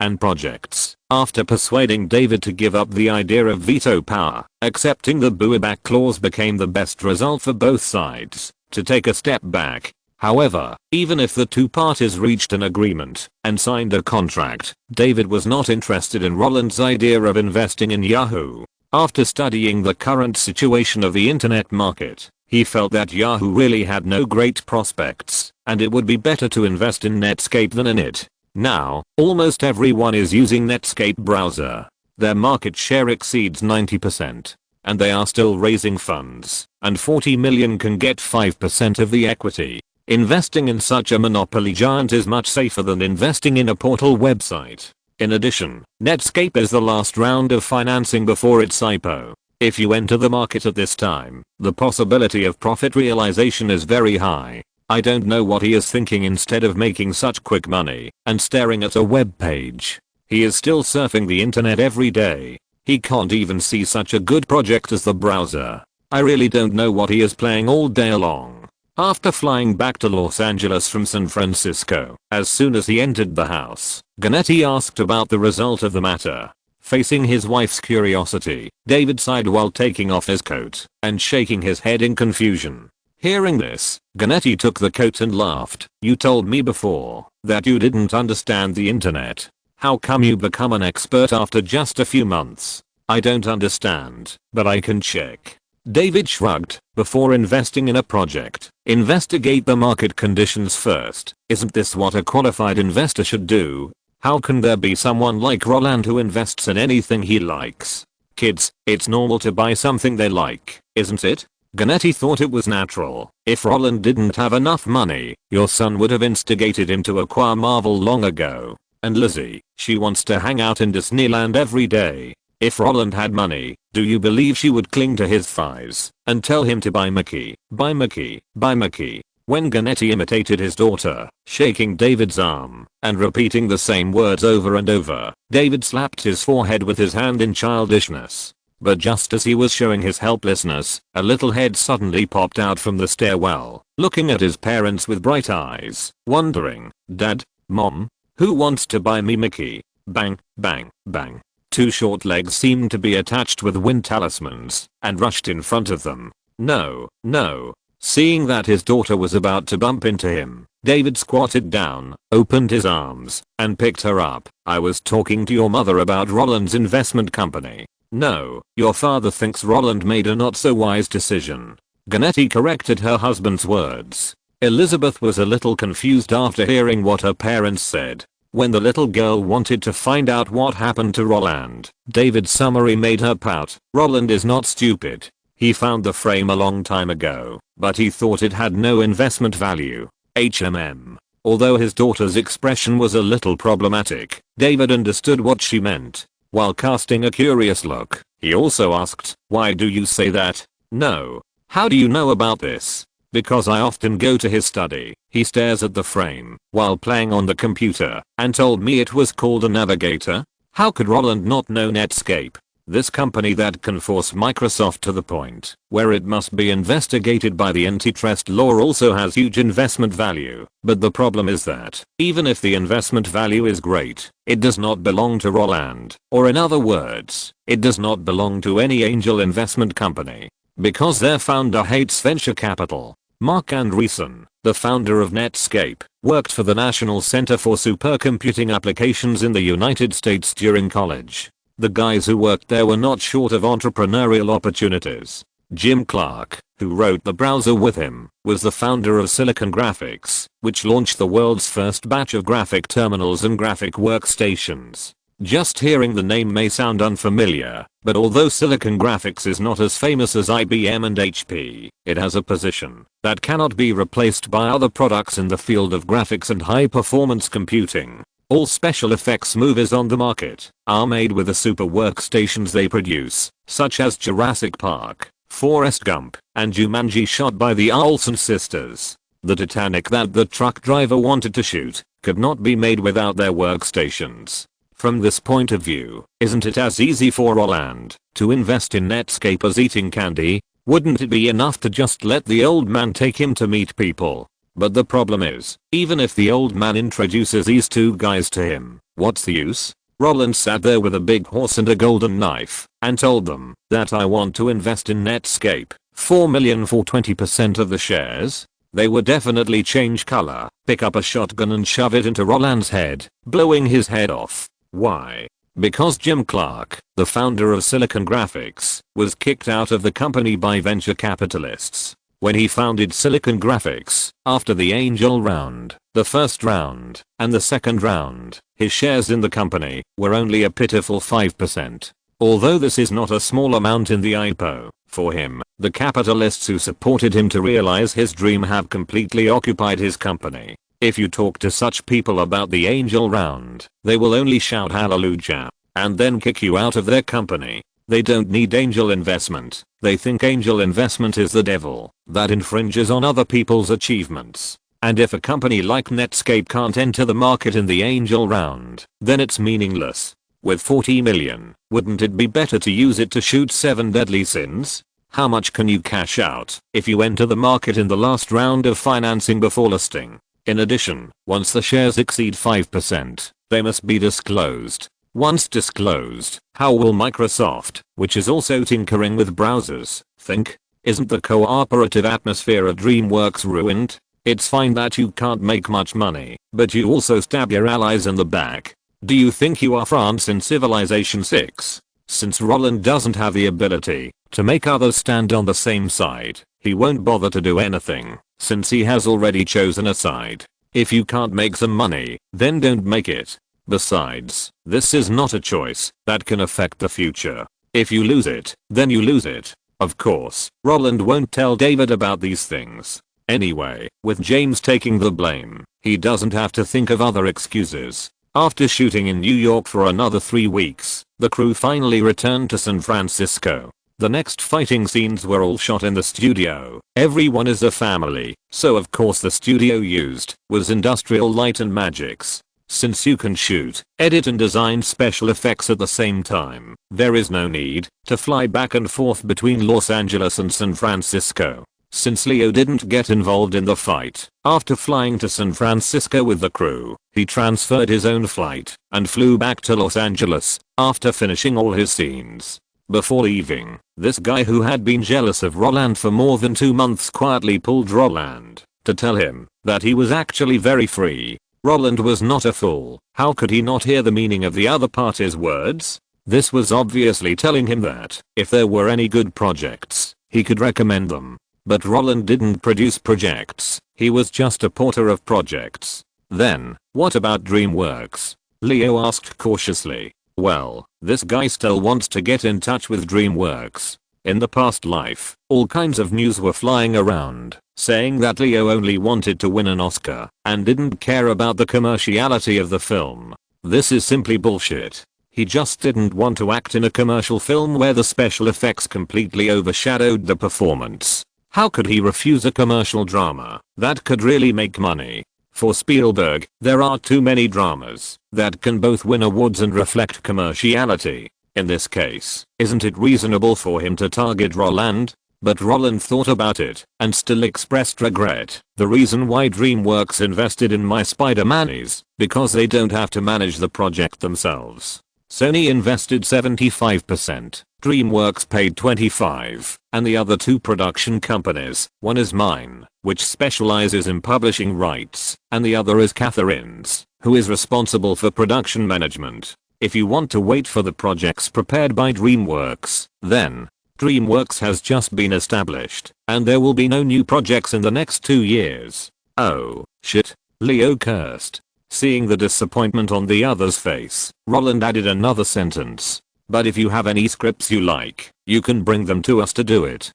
and projects. After persuading David to give up the idea of veto power, accepting the buyback clause became the best result for both sides. To take a step back, however, even if the two parties reached an agreement and signed a contract, David was not interested in Roland's idea of investing in Yahoo. After studying the current situation of the internet market, he felt that Yahoo really had no great prospects, and it would be better to invest in Netscape than in it. Now, almost everyone is using Netscape browser. Their market share exceeds 90%. And they are still raising funds, and 40 million can get 5% of the equity. Investing in such a monopoly giant is much safer than investing in a portal website. In addition, Netscape is the last round of financing before its IPO. If you enter the market at this time, the possibility of profit realization is very high. I don't know what he is thinking instead of making such quick money and staring at a web page. He is still surfing the internet every day. He can't even see such a good project as the browser. I really don't know what he is playing all day long. After flying back to Los Angeles from San Francisco, as soon as he entered the house, Ganetti asked about the result of the matter. Facing his wife's curiosity, David sighed while taking off his coat and shaking his head in confusion. Hearing this, Ganetti took the coat and laughed. You told me before that you didn't understand the internet. How come you become an expert after just a few months? I don't understand, but I can check. David shrugged. Before investing in a project, investigate the market conditions first. Isn't this what a qualified investor should do? How can there be someone like Roland who invests in anything he likes? Kids, it's normal to buy something they like, isn't it? Ganetti thought it was natural. If Roland didn't have enough money, your son would have instigated him to acquire Marvel long ago. And Lizzie, she wants to hang out in Disneyland every day. If Roland had money, do you believe she would cling to his thighs and tell him to buy Mickey, buy Mickey, buy Mickey? When Ganetti imitated his daughter, shaking David's arm and repeating the same words over and over, David slapped his forehead with his hand in childishness. But just as he was showing his helplessness, a little head suddenly popped out from the stairwell, looking at his parents with bright eyes, wondering, Dad, Mom, who wants to buy me Mickey? Bang, bang, bang. Two short legs seemed to be attached with wind talismans and rushed in front of them. No, no. Seeing that his daughter was about to bump into him, David squatted down, opened his arms, and picked her up. I was talking to your mother about Roland's investment company. No, your father thinks Roland made a not so wise decision. Ganetti corrected her husband's words. Elizabeth was a little confused after hearing what her parents said. When the little girl wanted to find out what happened to Roland, David's summary made her pout. Roland is not stupid. He found the frame a long time ago, but he thought it had no investment value. HMM. Although his daughter's expression was a little problematic, David understood what she meant. While casting a curious look, he also asked, "Why do you say that?" "No. How do you know about this?" "Because I often go to his study." He stares at the frame while playing on the computer and told me it was called a Navigator. How could Roland not know Netscape? This company that can force Microsoft to the point where it must be investigated by the antitrust law also has huge investment value. But the problem is that, even if the investment value is great, it does not belong to Roland, or in other words, it does not belong to any angel investment company. Because their founder hates venture capital. Mark Andreessen, the founder of Netscape, worked for the National Center for Supercomputing Applications in the United States during college. The guys who worked there were not short of entrepreneurial opportunities. Jim Clark, who wrote the browser with him, was the founder of Silicon Graphics, which launched the world's first batch of graphic terminals and graphic workstations. Just hearing the name may sound unfamiliar, but although Silicon Graphics is not as famous as IBM and HP, it has a position that cannot be replaced by other products in the field of graphics and high-performance computing. All special effects movies on the market are made with the super workstations they produce, such as Jurassic Park, Forrest Gump, and Jumanji shot by the Olson sisters. The Titanic that the truck driver wanted to shoot could not be made without their workstations. From this point of view, isn't it as easy for Roland to invest in Netscape as eating candy? Wouldn't it be enough to just let the old man take him to meet people? But the problem is, even if the old man introduces these two guys to him, what's the use? Roland sat there with a big horse and a golden knife and told them that I want to invest in Netscape, $4 million for 20% of the shares. They would definitely change color, pick up a shotgun and shove it into Roland's head, blowing his head off. Why? Because Jim Clark, the founder of Silicon Graphics, was kicked out of the company by venture capitalists. When he founded Silicon Graphics, after the angel round, the first round, and the second round, his shares in the company were only a pitiful 5%. Although this is not a small amount in the IPO, for him, the capitalists who supported him to realize his dream have completely occupied his company. If you talk to such people about the angel round, they will only shout hallelujah, and then kick you out of their company. They don't need angel investment. They think angel investment is the devil that infringes on other people's achievements. And if a company like Netscape can't enter the market in the angel round, then it's meaningless. With 40 million, wouldn't it be better to use it to shoot 7 deadly sins? How much can you cash out if you enter the market in the last round of financing before listing? In addition, once the shares exceed 5%, they must be disclosed. Once disclosed, how will Microsoft, which is also tinkering with browsers, think? Isn't the cooperative atmosphere of DreamWorks ruined? It's fine that you can't make much money, but you also stab your allies in the back. Do you think you are France in Civilization 6? Since Roland doesn't have the ability to make others stand on the same side, he won't bother to do anything, since he has already chosen a side. If you can't make some money, then don't make it. Besides, this is not a choice that can affect the future. If you lose it, then you lose it. Of course, Roland won't tell David about these things. Anyway, with James taking the blame, he doesn't have to think of other excuses. After shooting in New York for another 3 weeks, the crew finally returned to San Francisco. The next fighting scenes were all shot in the studio. Everyone is a family, so of course the studio used was Industrial Light and Magic's. Since you can shoot, edit and design special effects at the same time, there is no need to fly back and forth between Los Angeles and San Francisco. Since Leo didn't get involved in the fight, after flying to San Francisco with the crew, he transferred his own flight and flew back to Los Angeles after finishing all his scenes. Before leaving, this guy who had been jealous of Roland for more than 2 months quietly pulled Roland to tell him that he was actually very free. Roland was not a fool. How could he not hear the meaning of the other party's words? This was obviously telling him that if there were any good projects, he could recommend them. But Roland didn't produce projects, he was just a porter of projects. Then, what about DreamWorks? Leo asked cautiously. Well, this guy still wants to get in touch with DreamWorks. In the past life, all kinds of news were flying around, saying that Leo only wanted to win an Oscar and didn't care about the commerciality of the film. This is simply bullshit. He just didn't want to act in a commercial film where the special effects completely overshadowed the performance. How could he refuse a commercial drama that could really make money? For Spielberg, there are too many dramas that can both win awards and reflect commerciality. In this case, isn't it reasonable for him to target Roland? But Roland thought about it and still expressed regret. The reason why DreamWorks invested in my Spider-Man is because they don't have to manage the project themselves. Sony invested 75%, DreamWorks paid 25%, and the other two production companies, one is mine, which specializes in publishing rights, and the other is Catherine's, who is responsible for production management. If you want to wait for the projects prepared by DreamWorks, then DreamWorks has just been established, and there will be no new projects in the next 2 years. Oh, shit, Leo cursed. Seeing the disappointment on the other's face, Roland added another sentence. But if you have any scripts you like, you can bring them to us to do it.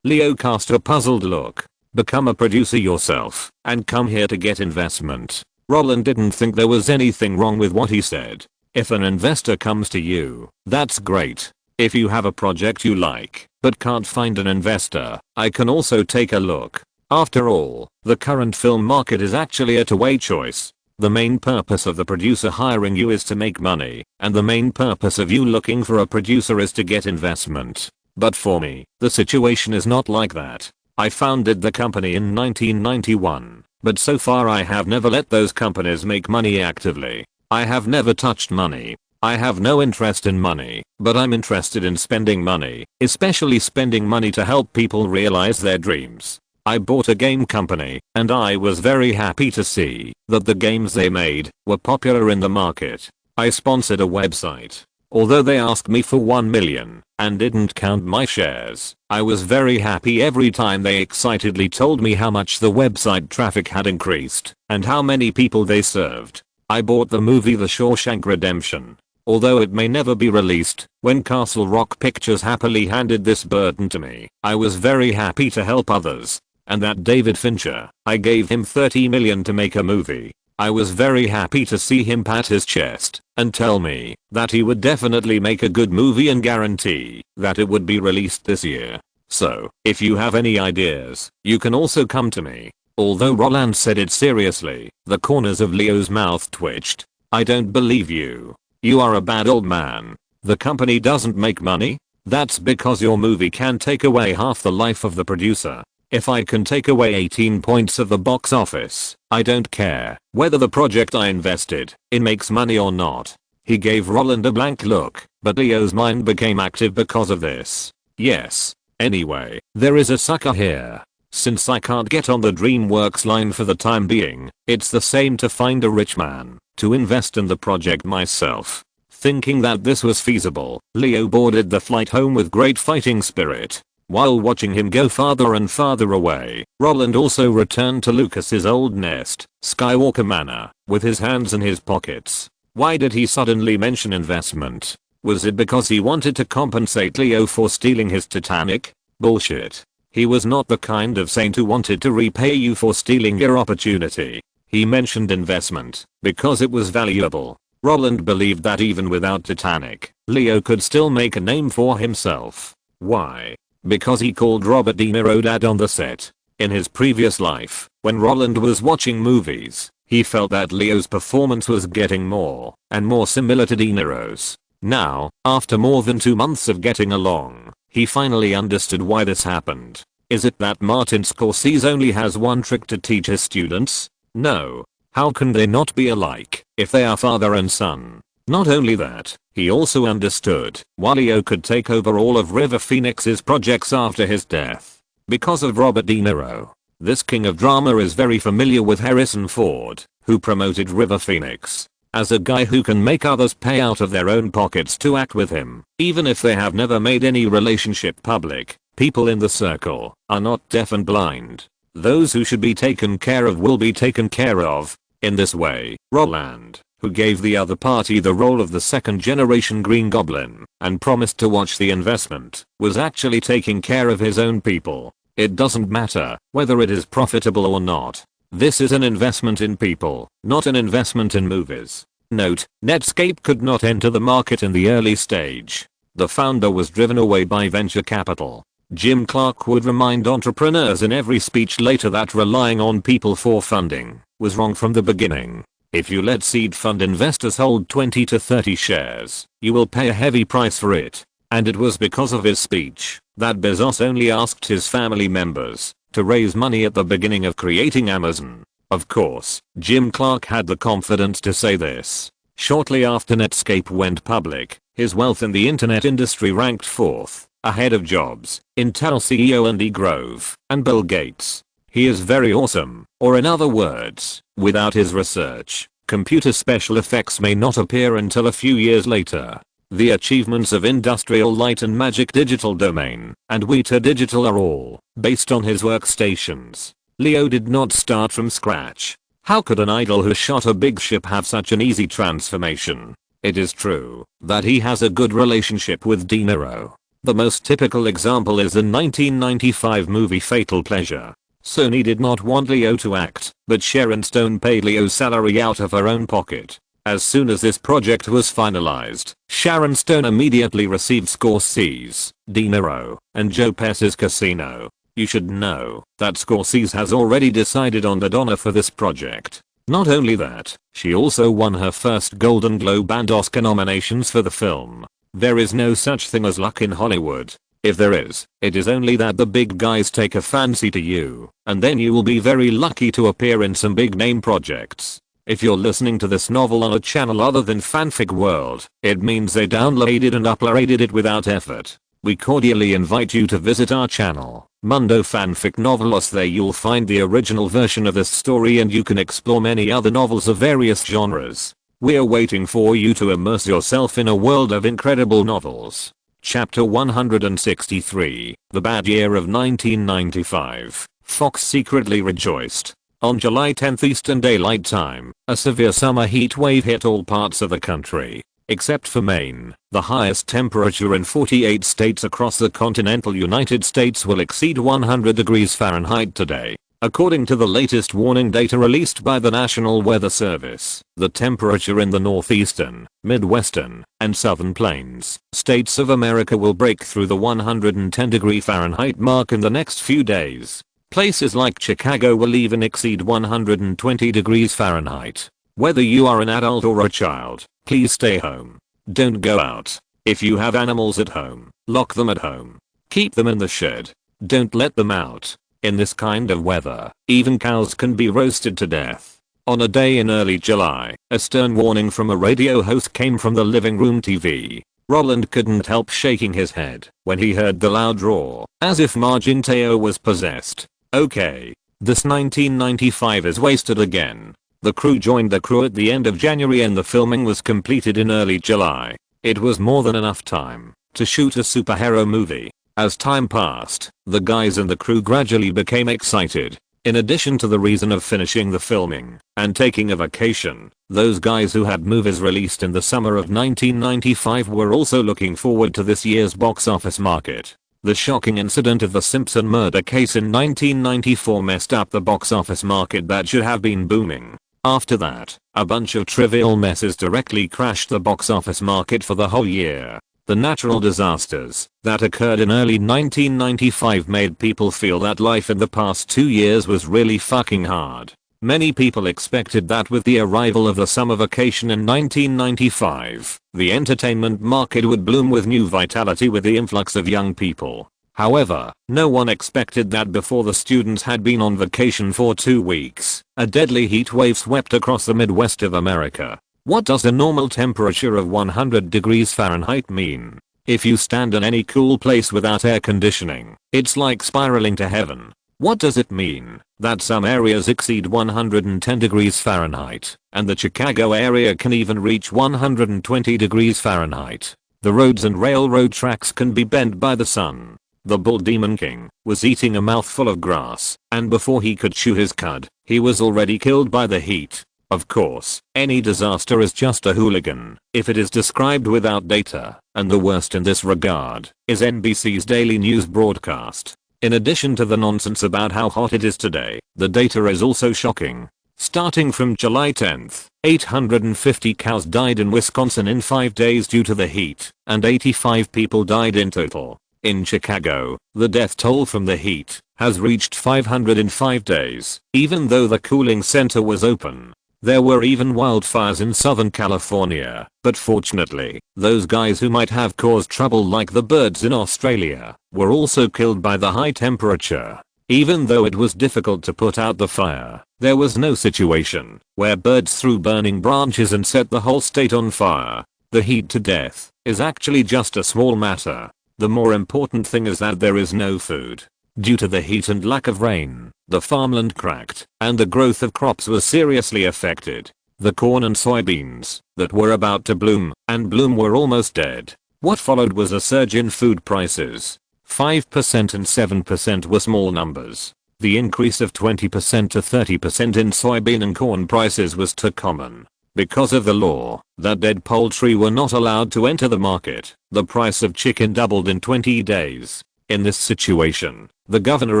Leo cast a puzzled look. Become a producer yourself, and come here to get investment. Roland didn't think there was anything wrong with what he said. If an investor comes to you, that's great. If you have a project you like, but can't find an investor, I can also take a look. After all, the current film market is actually a two-way choice. The main purpose of the producer hiring you is to make money, and the main purpose of you looking for a producer is to get investment. But for me, the situation is not like that. I founded the company in 1991, but so far I have never let those companies make money actively. I have never touched money. I have no interest in money, but I'm interested in spending money, especially spending money to help people realize their dreams. I bought a game company, and I was very happy to see that the games they made were popular in the market. I sponsored a website. Although they asked me for 1 million and didn't count my shares, I was very happy every time they excitedly told me how much the website traffic had increased and how many people they served. I bought the movie The Shawshank Redemption. Although it may never be released, when Castle Rock Pictures happily handed this burden to me, I was very happy to help others. And that David Fincher, I gave him 30 million to make a movie. I was very happy to see him pat his chest and tell me that he would definitely make a good movie and guarantee that it would be released this year. So, if you have any ideas, you can also come to me. Although Roland said it seriously, the corners of Leo's mouth twitched. I don't believe you. You are a bad old man. The company doesn't make money? That's because your movie can take away half the life of the producer. If I can take away 18 points of the box office, I don't care whether the project I invested in makes money or not. He gave Roland a blank look, but Leo's mind became active because of this. Yes. Anyway, there is a sucker here. Since I can't get on the DreamWorks line for the time being, it's the same to find a rich man to invest in the project myself. Thinking that this was feasible, Leo boarded the flight home with great fighting spirit. While watching him go farther and farther away, Roland also returned to Lucas's old nest, Skywalker Manor, with his hands in his pockets. Why did he suddenly mention investment? Was it because he wanted to compensate Leo for stealing his Titanic? Bullshit. He was not the kind of saint who wanted to repay you for stealing your opportunity. He mentioned investment because it was valuable. Roland believed that even without Titanic, Leo could still make a name for himself. Why? Because he called Robert De Niro dad on the set. In his previous life, when Roland was watching movies, he felt that Leo's performance was getting more and more similar to De Niro's. Now, after more than 2 months of getting along, he finally understood why this happened. Is it that Martin Scorsese only has one trick to teach his students? No. How can they not be alike if they are father and son? Not only that, he also understood why Leo could take over all of River Phoenix's projects after his death. Because of Robert De Niro. This king of drama is very familiar with Harrison Ford, who promoted River Phoenix as a guy who can make others pay out of their own pockets to act with him, even if they have never made any relationship public. People in the circle are not deaf and blind. Those who should be taken care of will be taken care of. In this way, Roland who gave the other party the role of the second generation Green Goblin and promised to watch the investment, was actually taking care of his own people. It doesn't matter whether it is profitable or not. This is an investment in people, not an investment in movies. Note, Netscape could not enter the market in the early stage. The founder was driven away by venture capital. Jim Clark would remind entrepreneurs in every speech later that relying on people for funding was wrong from the beginning. If you let seed fund investors hold 20 to 30 shares, you will pay a heavy price for it. And it was because of his speech that Bezos only asked his family members to raise money at the beginning of creating Amazon. Of course, Jim Clark had the confidence to say this. Shortly after Netscape went public, his wealth in the internet industry ranked 4th, ahead of Jobs, Intel CEO Andy Grove, and Bill Gates. He is very awesome, or in other words, without his research, computer special effects may not appear until a few years later. The achievements of Industrial Light and Magic Digital Domain and Weta Digital are all based on his workstations. Leo did not start from scratch. How could an idol who shot a big ship have such an easy transformation? It is true that he has a good relationship with De Niro. The most typical example is the 1995 movie Fatal Pleasure. Sony did not want Leo to act, but Sharon Stone paid Leo's salary out of her own pocket. As soon as this project was finalized, Sharon Stone immediately received Scorsese, De Niro, and Joe Pesci's Casino. You should know that Scorsese has already decided on Madonna for this project. Not only that, she also won her first Golden Globe and Oscar nominations for the film. There is no such thing as luck in Hollywood. If there is, it is only that the big guys take a fancy to you, and then you will be very lucky to appear in some big name projects. If you're listening to this novel on a channel other than Fanfic World, it means they downloaded and uploaded it without effort. We cordially invite you to visit our channel, Mundo Fanfic Novelos. There you'll find the original version of this story and you can explore many other novels of various genres. We're waiting for you to immerse yourself in a world of incredible novels. Chapter 163, The Bad Year of 1995. Fox secretly rejoiced. On July 10th Eastern Daylight Time, a severe summer heat wave hit all parts of the country. Except for Maine, the highest temperature in 48 states across the continental United States will exceed 100 degrees Fahrenheit today. According to the latest warning data released by the National Weather Service, the temperature in the northeastern, midwestern, and southern plains states of America will break through the 110 degree Fahrenheit mark in the next few days. Places like Chicago will even exceed 120 degrees Fahrenheit. Whether you are an adult or a child, please stay home. Don't go out. If you have animals at home, lock them at home. Keep them in the shed. Don't let them out. In this kind of weather, even cows can be roasted to death. On a day in early July, a stern warning from a radio host came from the living room TV. Roland couldn't help shaking his head when he heard the loud roar, as if Marginteo was possessed. Okay, this 1995 is wasted again. The crew joined the crew at the end of January and the filming was completed in early July. It was more than enough time to shoot a superhero movie. As time passed, the guys and the crew gradually became excited. In addition to the reason of finishing the filming and taking a vacation, those guys who had movies released in the summer of 1995 were also looking forward to this year's box office market. The shocking incident of the Simpson murder case in 1994 messed up the box office market that should have been booming. After that, a bunch of trivial messes directly crashed the box office market for the whole year. The natural disasters that occurred in early 1995 made people feel that life in the past 2 years was really fucking hard. Many people expected that with the arrival of the summer vacation in 1995, the entertainment market would bloom with new vitality with the influx of young people. However, no one expected that before the students had been on vacation for 2 weeks, a deadly heat wave swept across the Midwest of America. What does a normal temperature of 100 degrees Fahrenheit mean? If you stand in any cool place without air conditioning, it's like spiraling to heaven. What does it mean that some areas exceed 110 degrees Fahrenheit, and the Chicago area can even reach 120 degrees Fahrenheit? The roads and railroad tracks can be bent by the sun. The Bull Demon King was eating a mouthful of grass, and before he could chew his cud, he was already killed by the heat. Of course, any disaster is just a hooligan if it is described without data, and the worst in this regard is NBC's daily news broadcast. In addition to the nonsense about how hot it is today, the data is also shocking. Starting from July 10th, 850 cows died in Wisconsin in 5 days due to the heat, and 85 people died in total. In Chicago, the death toll from the heat has reached 500 in 5 days, even though the cooling center was open. There were even wildfires in Southern California, but fortunately, those guys who might have caused trouble like the birds in Australia were also killed by the high temperature. Even though it was difficult to put out the fire, there was no situation where birds threw burning branches and set the whole state on fire. The heat to death is actually just a small matter. The more important thing is that there is no food. Due to the heat and lack of rain, the farmland cracked, and the growth of crops was seriously affected. The corn and soybeans that were about to bloom were almost dead. What followed was a surge in food prices. 5% and 7% were small numbers. The increase of 20% to 30% in soybean and corn prices was too common. Because of the law that dead poultry were not allowed to enter the market, the price of chicken doubled in 20 days. In this situation, the governor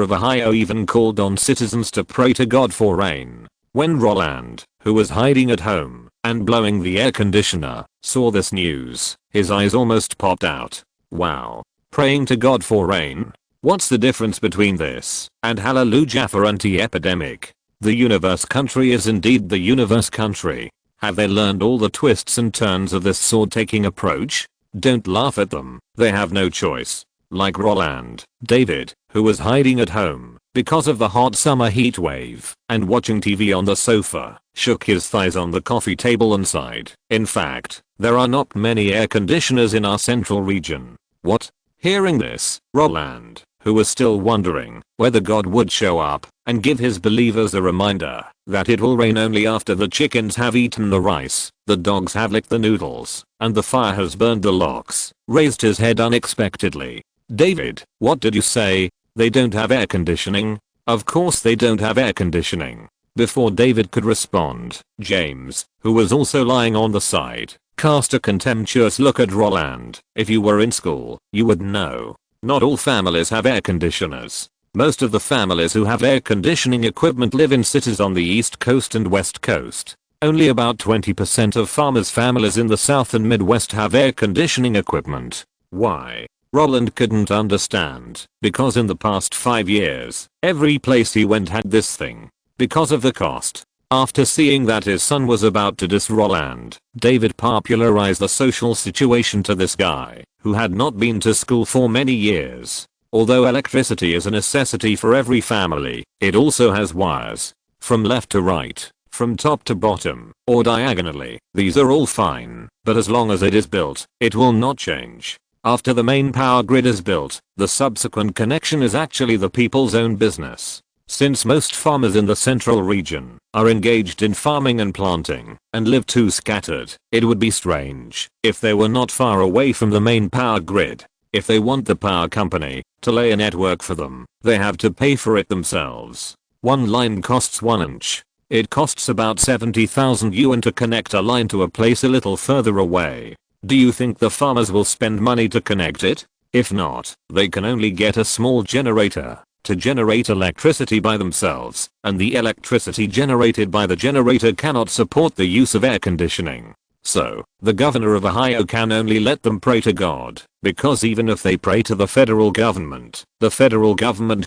of Ohio even called on citizens to pray to God for rain. When Roland, who was hiding at home and blowing the air conditioner, saw this news, his eyes almost popped out. Wow. Praying to God for rain? What's the difference between this and hallelujah for anti-epidemic? The universe country is indeed the universe country. Have they learned all the twists and turns of this sword-taking approach? Don't laugh at them, they have no choice. Like Roland, David, who was hiding at home because of the hot summer heat wave and watching TV on the sofa, shook his thighs on the coffee table and sighed. In fact, there are not many air conditioners in our central region. What? Hearing this, Roland, who was still wondering whether God would show up and give his believers a reminder that it will rain only after the chickens have eaten the rice, the dogs have licked the noodles, and the fire has burned the logs, raised his head unexpectedly. David, what did you say? They don't have air conditioning? Of course they don't have air conditioning. Before David could respond, James, who was also lying on the side, cast a contemptuous look at Roland. If you were in school, you would know. Not all families have air conditioners. Most of the families who have air conditioning equipment live in cities on the East Coast and West Coast. Only about 20% of farmers' families in the South and Midwest have air conditioning equipment. Why? Roland couldn't understand, because in the past 5 years, every place he went had this thing. Because of the cost. After seeing that his son was about to diss Roland, David popularized the social situation to this guy, who had not been to school for many years. Although electricity is a necessity for every family, it also has wires. From left to right, from top to bottom, or diagonally. These are all fine, but as long as it is built, it will not change. After the main power grid is built, the subsequent connection is actually the people's own business. Since most farmers in the central region are engaged in farming and planting and live too scattered, it would be strange if they were not far away from the main power grid. If they want the power company to lay a network for them, they have to pay for it themselves. One line costs 1 inch. It costs about 70,000 yuan to connect a line to a place a little further away. Do you think the farmers will spend money to connect it? If not, they can only get a small generator to generate electricity by themselves, and the electricity generated by the generator cannot support the use of air conditioning. So, the governor of Ohio can only let them pray to God, because even if they pray to the federal government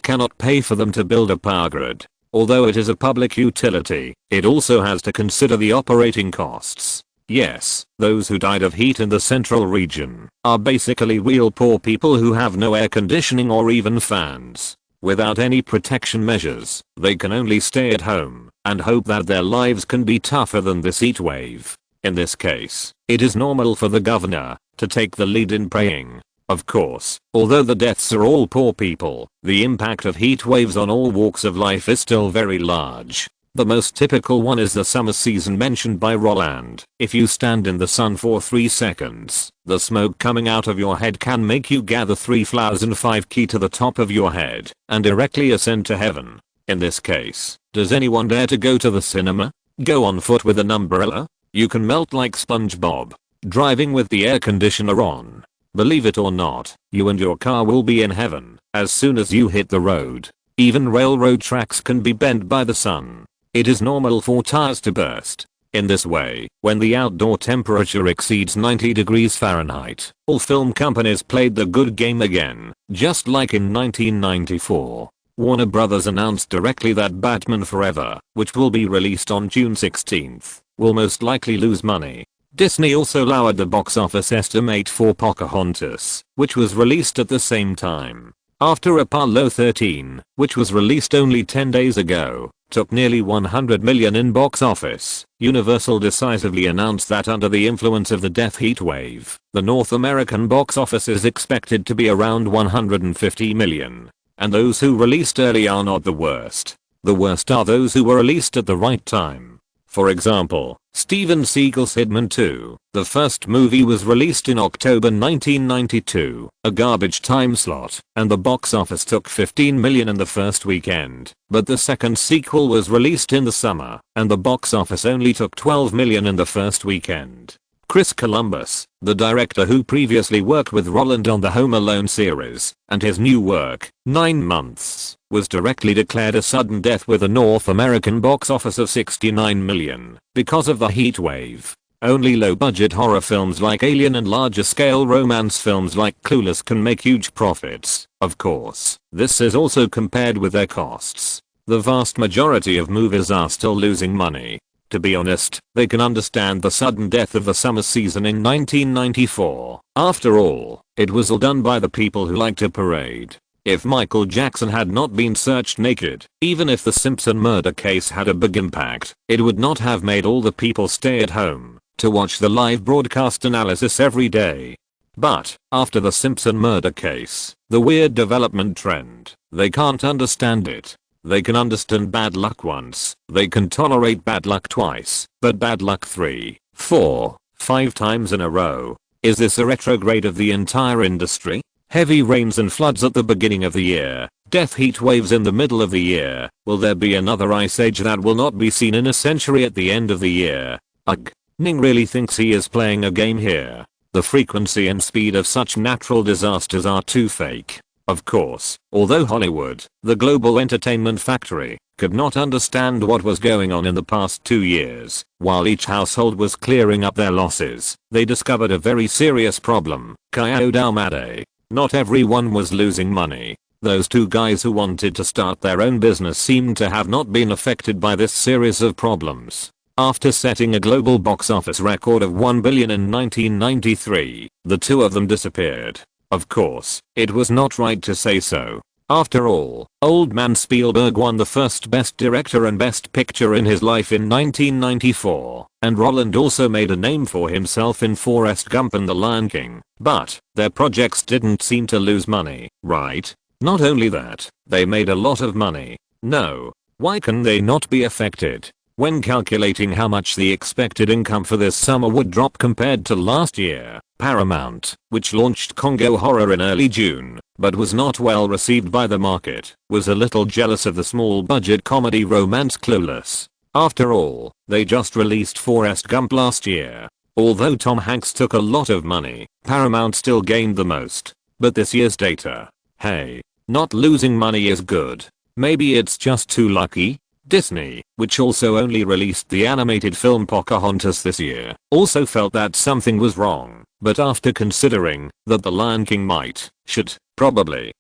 cannot pay for them to build a power grid. Although it is a public utility, it also has to consider the operating costs. Yes, those who died of heat in the central region are basically real poor people who have no air conditioning or even fans. Without any protection measures, they can only stay at home and hope that their lives can be tougher than this heat wave. In this case, it is normal for the governor to take the lead in praying. Of course, although the deaths are all poor people, the impact of heat waves on all walks of life is still very large. The most typical one is the summer season mentioned by Roland. If you stand in the sun for 3 seconds, the smoke coming out of your head can make you gather 3 flowers and 5 ki to the top of your head and directly ascend to heaven. In this case, does anyone dare to go to the cinema? Go on foot with an umbrella? You can melt like SpongeBob. Driving with the air conditioner on. Believe it or not, you and your car will be in heaven as soon as you hit the road. Even railroad tracks can be bent by the sun. It is normal for tires to burst. In this way, when the outdoor temperature exceeds 90 degrees Fahrenheit, all film companies played the good game again, just like in 1994. Warner Bros. Announced directly that Batman Forever, which will be released on June 16th, will most likely lose money. Disney also lowered the box office estimate for Pocahontas, which was released at the same time. After Apollo 13, which was released only 10 days ago, took nearly $100 million in box office, Universal decisively announced that under the influence of the death heat wave, the North American box office is expected to be around $150 million. And those who released early are not the worst. The worst are those who were released at the right time. For example, Steven Seagal's Hitman 2, the first movie was released in October 1992, a garbage time slot, and the box office took $15 million in the first weekend, but the second sequel was released in the summer, and the box office only took $12 million in the first weekend. Chris Columbus, the director who previously worked with Roland on the Home Alone series, and his new work, 9 Months, was directly declared a sudden death with a North American box office of $69 million because of the heat wave. Only low-budget horror films like Alien and larger-scale romance films like Clueless can make huge profits. Of course, this is also compared with their costs. The vast majority of movies are still losing money. To be honest, they can understand the sudden death of the summer season in 1994. After all, it was all done by the people who like to parade. If Michael Jackson had not been searched naked, even if the Simpson murder case had a big impact, it would not have made all the people stay at home to watch the live broadcast analysis every day. But, after the Simpson murder case, the weird development trend, they can't understand it. They can understand bad luck once, they can tolerate bad luck twice, but bad luck 3, 4, 5 times in a row? Is this a retrograde of the entire industry? Heavy rains and floods at the beginning of the year, death heat waves in the middle of the year, will there be another ice age that will not be seen in a century at the end of the year? Ugh. Ning really thinks he is playing a game here. The frequency and speed of such natural disasters are too fake. Of course, although Hollywood, the global entertainment factory, could not understand what was going on in the past 2 years, while each household was clearing up their losses, they discovered a very serious problem. Kyodamade. Not everyone was losing money. Those 2 guys who wanted to start their own business seemed to have not been affected by this series of problems. After setting a global box office record of $1 billion in 1993, the 2 of them disappeared. Of course, it was not right to say so. After all, old man Spielberg won the first Best Director and Best Picture in his life in 1994, and Roland also made a name for himself in Forrest Gump and The Lion King, but their projects didn't seem to lose money, right? Not only that, they made a lot of money. No. Why can they not be affected? When calculating how much the expected income for this summer would drop compared to last year, Paramount, which launched Congo Horror in early June, but was not well received by the market, was a little jealous of the small budget comedy romance Clueless. After all, they just released Forrest Gump last year. Although Tom Hanks took a lot of money, Paramount still gained the most. But this year's data, hey, not losing money is good. Maybe it's just too lucky? Disney, which also only released the animated film Pocahontas this year, also felt that something was wrong, but after considering that The Lion King might, should, probably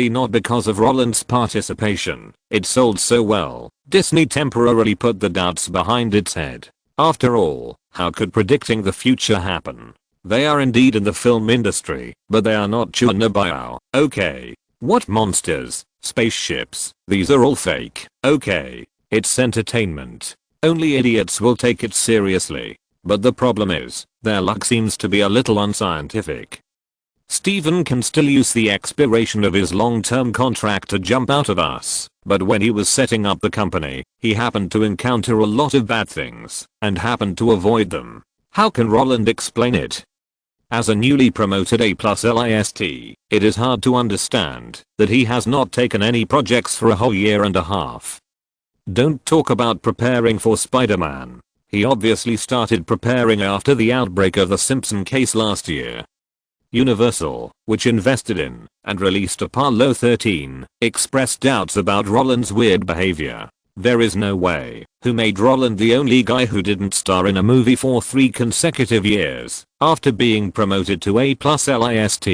not because of Roland's participation, it sold so well, Disney temporarily put the doubts behind its head. After all, how could predicting the future happen? They are indeed in the film industry, but they are not Chunabao, okay? What monsters? Spaceships, these are all fake. Okay, it's entertainment. Only idiots will take it seriously. But the problem is, their luck seems to be a little unscientific. Steven can still use the expiration of his long-term contract to jump out of us, but when he was setting up the company, he happened to encounter a lot of bad things, and happened to avoid them. How can Roland explain it? As a newly promoted A+ list, it is hard to understand that he has not taken any projects for a whole year and a half. Don't talk about preparing for Spider-Man. He obviously started preparing after the outbreak of the Simpson case last year. Universal, which invested in and released Apollo 13, expressed doubts about Roland's weird behavior. There is no way. Who made Roland the only guy who didn't star in a movie for 3 consecutive years after being promoted to A+ list?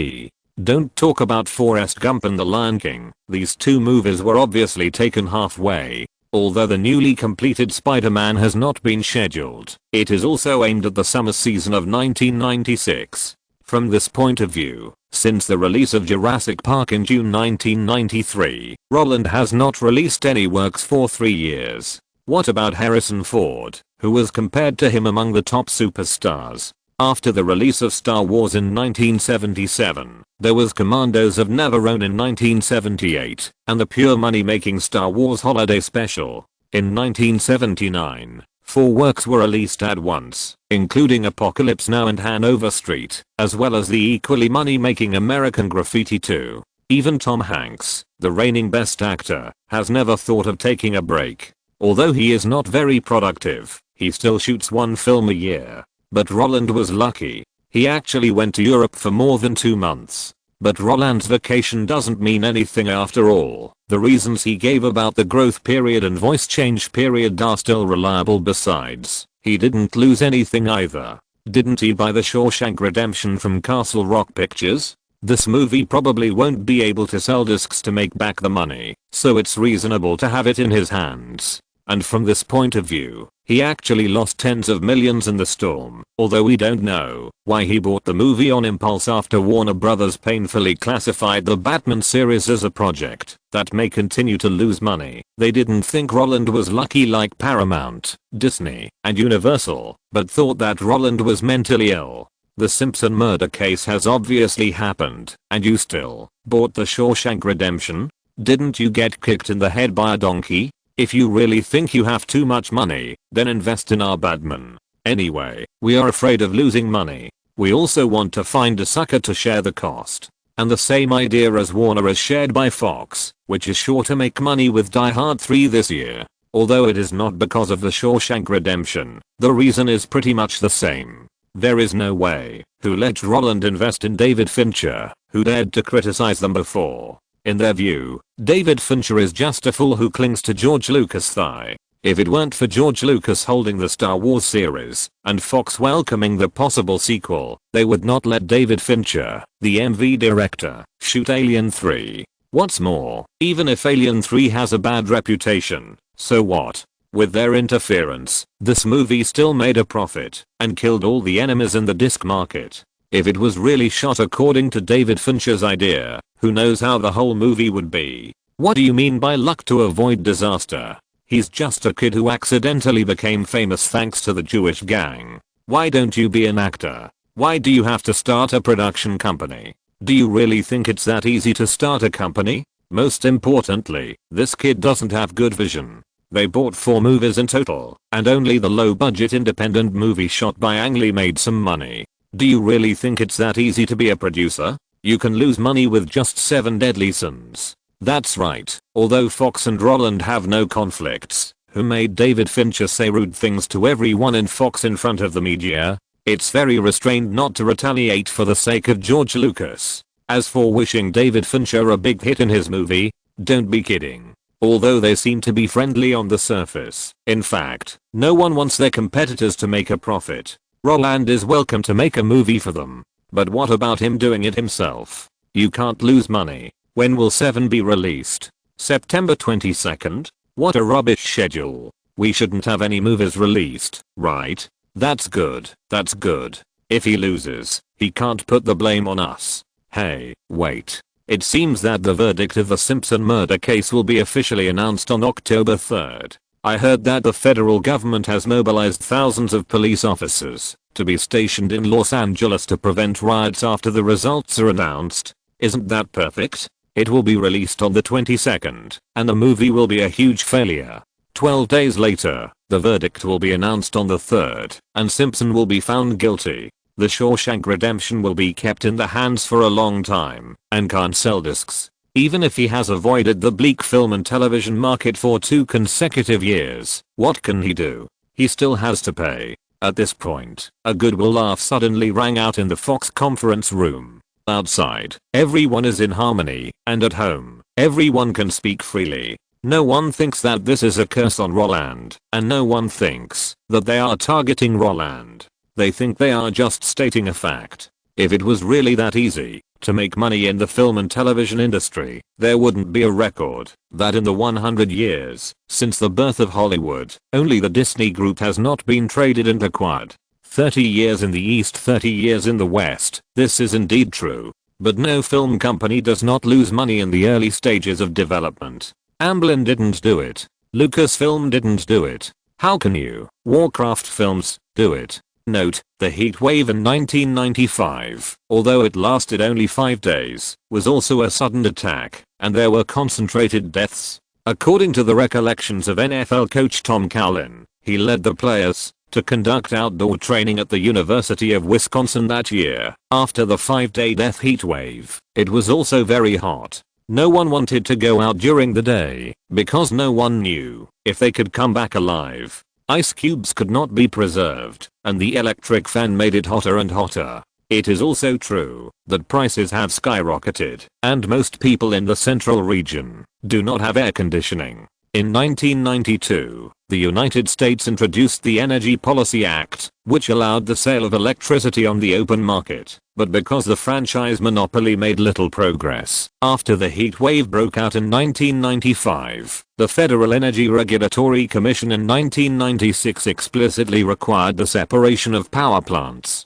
Don't talk about Forrest Gump and The Lion King. These 2 movies were obviously taken halfway. Although the newly completed Spider-Man has not been scheduled, it is also aimed at the summer season of 1996. From this point of view, since the release of Jurassic Park in June 1993, Roland has not released any works for 3 years. What about Harrison Ford, who was compared to him among the top superstars? After the release of Star Wars in 1977, there was Commandos of Navarone in 1978, and the pure money-making Star Wars Holiday Special. In 1979, 4 works were released at once, including Apocalypse Now and Hanover Street, as well as the equally money-making American Graffiti 2. Even Tom Hanks, the reigning Best Actor, has never thought of taking a break. Although he is not very productive, he still shoots 1 film a year. But Roland was lucky. He actually went to Europe for more than 2 months. But Roland's vacation doesn't mean anything after all. The reasons he gave about the growth period and voice change period are still reliable. Besides, he didn't lose anything either. Didn't he buy The Shawshank Redemption from Castle Rock Pictures? This movie probably won't be able to sell discs to make back the money, so it's reasonable to have it in his hands. And from this point of view, he actually lost tens of millions in the storm, although we don't know why he bought the movie on impulse after Warner Bros. Painfully classified the Batman series as a project that may continue to lose money. They didn't think Roland was lucky like Paramount, Disney, and Universal, but thought that Roland was mentally ill. The Simpson murder case has obviously happened, and you still bought The Shawshank Redemption? Didn't you get kicked in the head by a donkey? If you really think you have too much money, then invest in our Batman. Anyway, we are afraid of losing money. We also want to find a sucker to share the cost. And the same idea as Warner is shared by Fox, which is sure to make money with Die Hard 3 this year. Although it is not because of The Shawshank Redemption, the reason is pretty much the same. There is no way who let Roland invest in David Fincher, who dared to criticize them before. In their view, David Fincher is just a fool who clings to George Lucas' thigh. If it weren't for George Lucas holding the Star Wars series and Fox welcoming the possible sequel, they would not let David Fincher, the MV director, shoot Alien 3. What's more, even if Alien 3 has a bad reputation, so what? With their interference, this movie still made a profit and killed all the enemies in the disc market. If it was really shot according to David Fincher's idea, who knows how the whole movie would be? What do you mean by luck to avoid disaster? He's just a kid who accidentally became famous thanks to the Jewish gang. Why don't you be an actor? Why do you have to start a production company? Do you really think it's that easy to start a company? Most importantly, this kid doesn't have good vision. They bought 4 movies in total, and only the low-budget independent movie shot by Ang Lee made some money. Do you really think it's that easy to be a producer? You can lose money with just 7 Deadly Sins. That's right, although Fox and Roland have no conflicts, who made David Fincher say rude things to everyone in Fox in front of the media? It's very restrained not to retaliate for the sake of George Lucas. As for wishing David Fincher a big hit in his movie, don't be kidding. Although they seem to be friendly on the surface, in fact, no one wants their competitors to make a profit. Roland is welcome to make a movie for them. But what about him doing it himself? You can't lose money. When will 7 be released? September 22nd? What a rubbish schedule. We shouldn't have any movies released, right? That's good. That's good. If he loses, he can't put the blame on us. Hey, wait. It seems that the verdict of the Simpson murder case will be officially announced on October 3rd. I heard that the federal government has mobilized thousands of police officers to be stationed in Los Angeles to prevent riots after the results are announced. Isn't that perfect? It will be released on the 22nd, and the movie will be a huge failure. 12 days later, the verdict will be announced on the 3rd, and Simpson will be found guilty. The Shawshank Redemption will be kept in the hands for a long time, and can't sell discs. Even if he has avoided the bleak film and television market for 2 consecutive years, what can he do? He still has to pay. At this point, a goodwill laugh suddenly rang out in the Fox conference room. Outside, everyone is in harmony, and at home, everyone can speak freely. No one thinks that this is a curse on Roland, and no one thinks that they are targeting Roland. They think they are just stating a fact. If it was really that easy to make money in the film and television industry, there wouldn't be a record that in the 100 years since the birth of Hollywood, only the Disney Group has not been traded and acquired. 30 years in the East, 30 years in the West. This is indeed true. But no film company does not lose money in the early stages of development. Amblin didn't do it. Lucasfilm didn't do it. How can you, Warcraft Films, do it? Note, the heat wave in 1995, although it lasted only 5 days, was also a sudden attack, and there were concentrated deaths. According to the recollections of NFL coach Tom Coughlin, he led the players to conduct outdoor training at the University of Wisconsin that year. After the 5-day death heat wave, it was also very hot. No one wanted to go out during the day, because no one knew if they could come back alive. Ice cubes could not be preserved, and the electric fan made it hotter and hotter. It is also true that prices have skyrocketed, and most people in the central region do not have air conditioning. In 1992, the United States introduced the Energy Policy Act, which allowed the sale of electricity on the open market, but because the franchise monopoly made little progress after the heat wave broke out in 1995, the Federal Energy Regulatory Commission in 1996 explicitly required the separation of power plants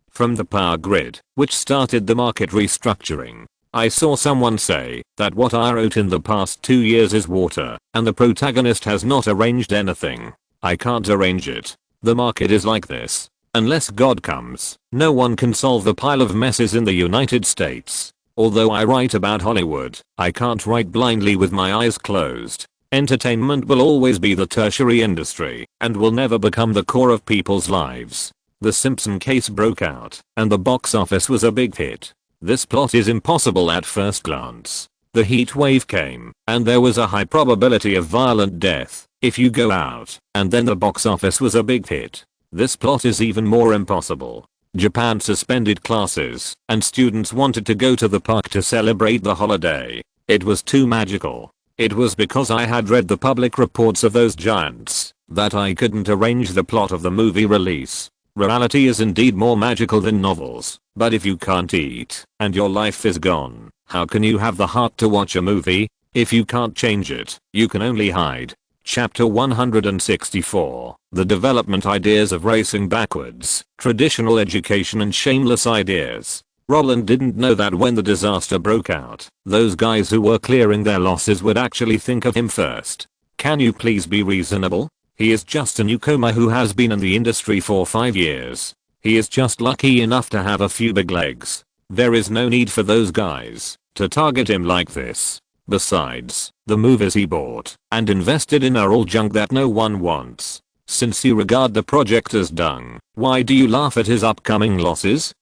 from the power grid, which started the market restructuring. I saw someone say that what I wrote in the past 2 years is water, and the protagonist has not arranged anything. I can't arrange it. The market is like this. Unless God comes, no one can solve the pile of messes in the United States. Although I write about Hollywood, I can't write blindly with my eyes closed. Entertainment will always be the tertiary industry, and will never become the core of people's lives. The Simpson case broke out, and the box office was a big hit. This plot is impossible at first glance. The heat wave came, and there was a high probability of violent death if you go out, and then the box office was a big hit. This plot is even more impossible. Japan suspended classes, and students wanted to go to the park to celebrate the holiday. It was too magical. It was because I had read the public reports of those giants that I couldn't arrange the plot of the movie release. Reality is indeed more magical than novels, but if you can't eat, and your life is gone, how can you have the heart to watch a movie? If you can't change it, you can only hide. Chapter 164, The Development Ideas of Racing Backwards, Traditional Education and Shameless Ideas. Roland didn't know that when the disaster broke out, those guys who were clearing their losses would actually think of him first. Can you please be reasonable? He is just a newcomer who has been in the industry for 5 years. He is just lucky enough to have a few big legs. There is no need for those guys to target him like this. Besides, the movies he bought and invested in are all junk that no one wants. Since you regard the project as dung, why do you laugh at his upcoming losses?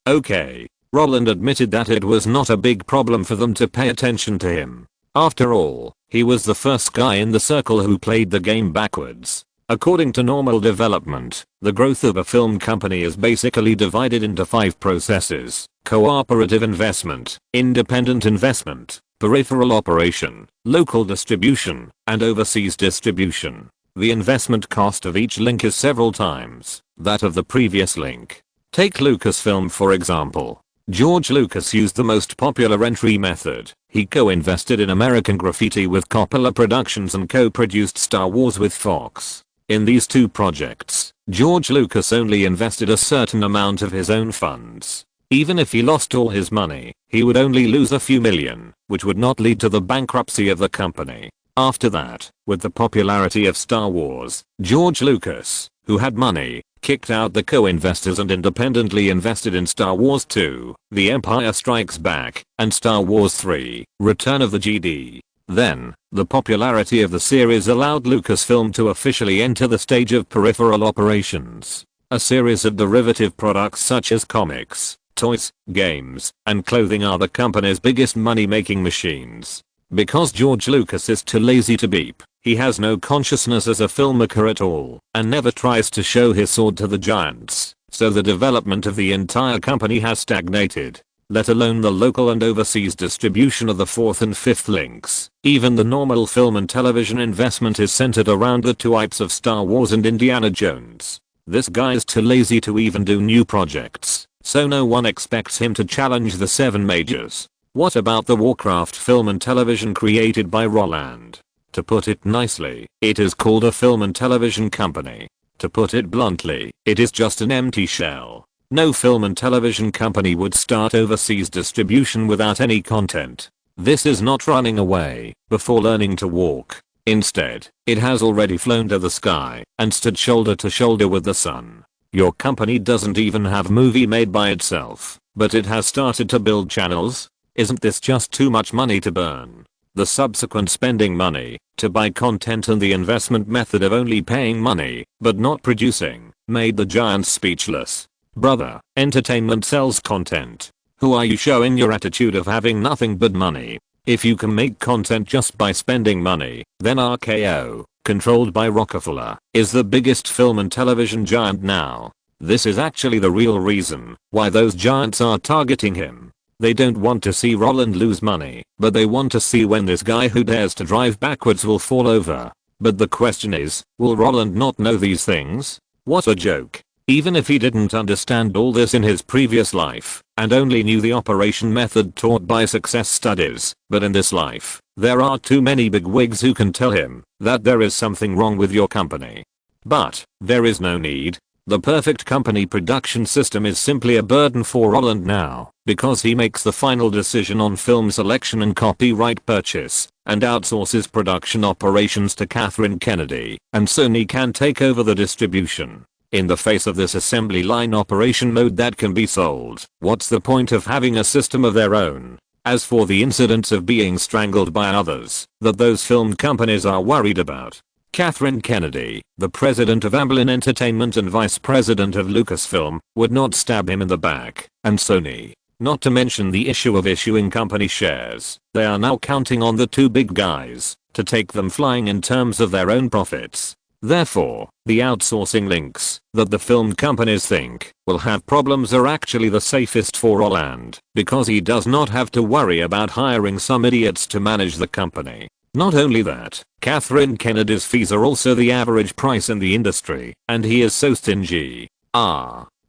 Okay. Roland admitted that it was not a big problem for them to pay attention to him. After all, he was the first guy in the circle who played the game backwards. According to normal development, the growth of a film company is basically divided into 5 processes: cooperative investment, independent investment, peripheral operation, local distribution, and overseas distribution. The investment cost of each link is several times that of the previous link. Take Lucasfilm for example. George Lucas used the most popular entry method. He co-invested in American Graffiti with Coppola Productions and co-produced Star Wars with Fox. In these 2 projects, George Lucas only invested a certain amount of his own funds. Even if he lost all his money, he would only lose a few million, which would not lead to the bankruptcy of the company. After that, with the popularity of Star Wars, George Lucas, who had money, kicked out the co-investors and independently invested in Star Wars 2, The Empire Strikes Back, and Star Wars 3, Return of the Jedi. Then, the popularity of the series allowed Lucasfilm to officially enter the stage of peripheral operations. A series of derivative products such as comics, Toys, games, and clothing are the company's biggest money-making machines. Because George Lucas is too lazy to beep, he has no consciousness as a filmmaker at all, and never tries to show his sword to the giants, so the development of the entire company has stagnated. Let alone the local and overseas distribution of the fourth and fifth links. Even the normal film and television investment is centered around the two types of Star Wars and Indiana Jones. This guy's too lazy to even do new projects, so no one expects him to challenge the 7 majors. What about the Warcraft film and television created by Roland? To put it nicely, it is called a film and television company. To put it bluntly, it is just an empty shell. No film and television company would start overseas distribution without any content. This is not running away before learning to walk. Instead, it has already flown to the sky and stood shoulder to shoulder with the sun. Your company doesn't even have a movie made by itself, but it has started to build channels. Isn't this just too much money to burn? The subsequent spending money to buy content and the investment method of only paying money but not producing made the giants speechless. Brother, entertainment sells content. Who are you showing your attitude of having nothing but money? If you can make content just by spending money, then RKO, controlled by Rockefeller, is the biggest film and television giant now. This is actually the real reason why those giants are targeting him. They don't want to see Roland lose money, but they want to see when this guy who dares to drive backwards will fall over. But the question is, will Roland not know these things? What a joke. Even if he didn't understand all this in his previous life, and only knew the operation method taught by success studies, but in this life, there are too many bigwigs who can tell him that there is something wrong with your company. But, there is no need. The perfect company production system is simply a burden for Roland now, because he makes the final decision on film selection and copyright purchase, and outsources production operations to Catherine Kennedy, and Sony can take over the distribution. In the face of this assembly line operation mode that can be sold, what's the point of having a system of their own? As for the incidents of being strangled by others that those film companies are worried about, Catherine Kennedy, the president of Amblin Entertainment and vice president of Lucasfilm, would not stab him in the back, and Sony, not to mention the issue of issuing company shares, they are now counting on the two big guys to take them flying in terms of their own profits. Therefore, the outsourcing links that the film companies think will have problems are actually the safest for Roland, because he does not have to worry about hiring some idiots to manage the company. Not only that, Catherine Kennedy's fees are also the average price in the industry, and he is so stingy.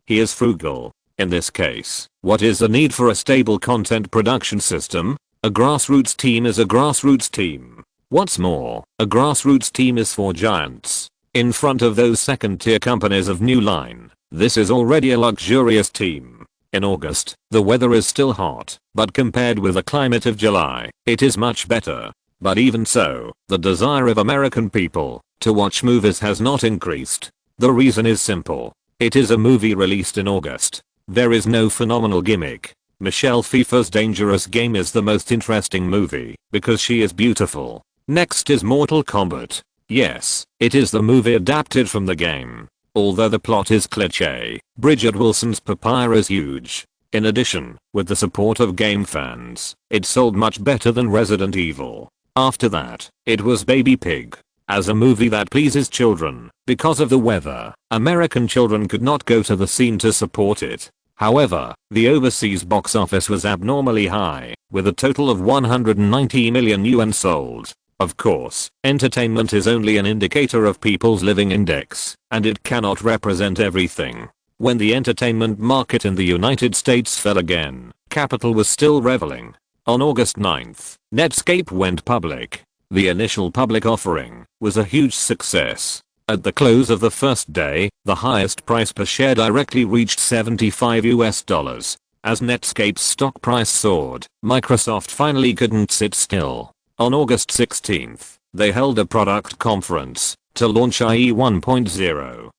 He is frugal. In this case, what is the need for a stable content production system? A grassroots team is a grassroots team. What's more, a grassroots team is for giants. In front of those second-tier companies of New Line, this is already a luxurious team. In August, the weather is still hot, but compared with the climate of July, it is much better. But even so, the desire of American people to watch movies has not increased. The reason is simple. It is a movie released in August. There is no phenomenal gimmick. Michelle Pfeiffer's Dangerous Game is the most interesting movie because she is beautiful. Next is Mortal Kombat. Yes, it is the movie adapted from the game. Although the plot is cliché, Bridget Wilson's papaya is huge. In addition, with the support of game fans, it sold much better than Resident Evil. After that, it was Baby Pig. As a movie that pleases children, because of the weather, American children could not go to the scene to support it. However, the overseas box office was abnormally high, with a total of 190 million yuan sold. Of course, entertainment is only an indicator of people's living index, and it cannot represent everything. When the entertainment market in the United States fell again, capital was still reveling. On August 9th, Netscape went public. The initial public offering was a huge success. At the close of the first day, the highest price per share directly reached $75. As Netscape's stock price soared, Microsoft finally couldn't sit still. On August 16th, they held a product conference to launch IE 1.0.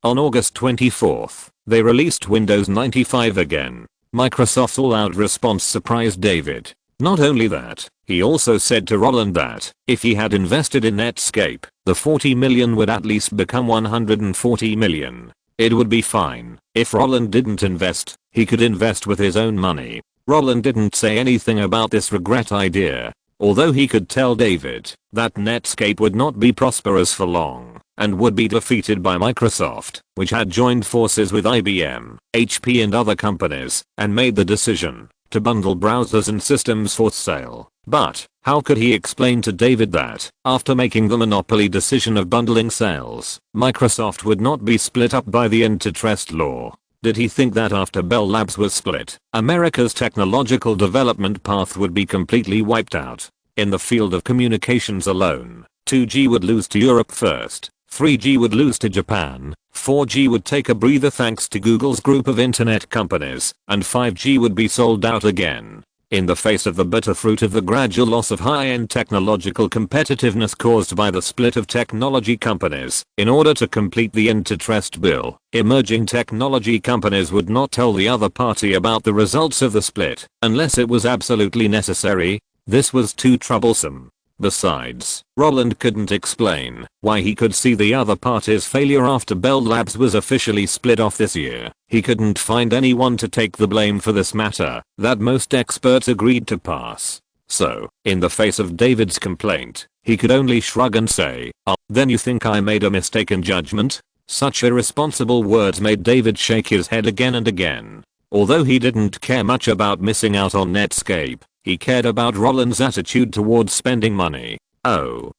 On August 24th, they released Windows 95 again. Microsoft's all-out response surprised David. Not only that, he also said to Roland that if he had invested in Netscape, the $40 million would at least become $140 million. It would be fine. If Roland didn't invest, he could invest with his own money. Roland didn't say anything about this regret idea, although he could tell David that Netscape would not be prosperous for long and would be defeated by Microsoft, which had joined forces with IBM, HP and other companies and made the decision to bundle browsers and systems for sale. But how could he explain to David that, after making the monopoly decision of bundling sales, Microsoft would not be split up by the antitrust law? Did he think that after Bell Labs was split, America's technological development path would be completely wiped out? In the field of communications alone, 2G would lose to Europe first, 3G would lose to Japan, 4G would take a breather thanks to Google's group of internet companies, and 5G would be sold out again. In the face of the bitter fruit of the gradual loss of high-end technological competitiveness caused by the split of technology companies, in order to complete the antitrust bill, emerging technology companies would not tell the other party about the results of the split, unless it was absolutely necessary. This was too troublesome. Besides, Roland couldn't explain why he could see the other party's failure after Bell Labs was officially split off this year. He couldn't find anyone to take the blame for this matter that most experts agreed to pass. So, in the face of David's complaint, he could only shrug and say, "Oh, then you think I made a mistake in judgment?" Such irresponsible words made David shake his head again and again. Although he didn't care much about missing out on Netscape, he cared about Roland's attitude towards spending money. Oh,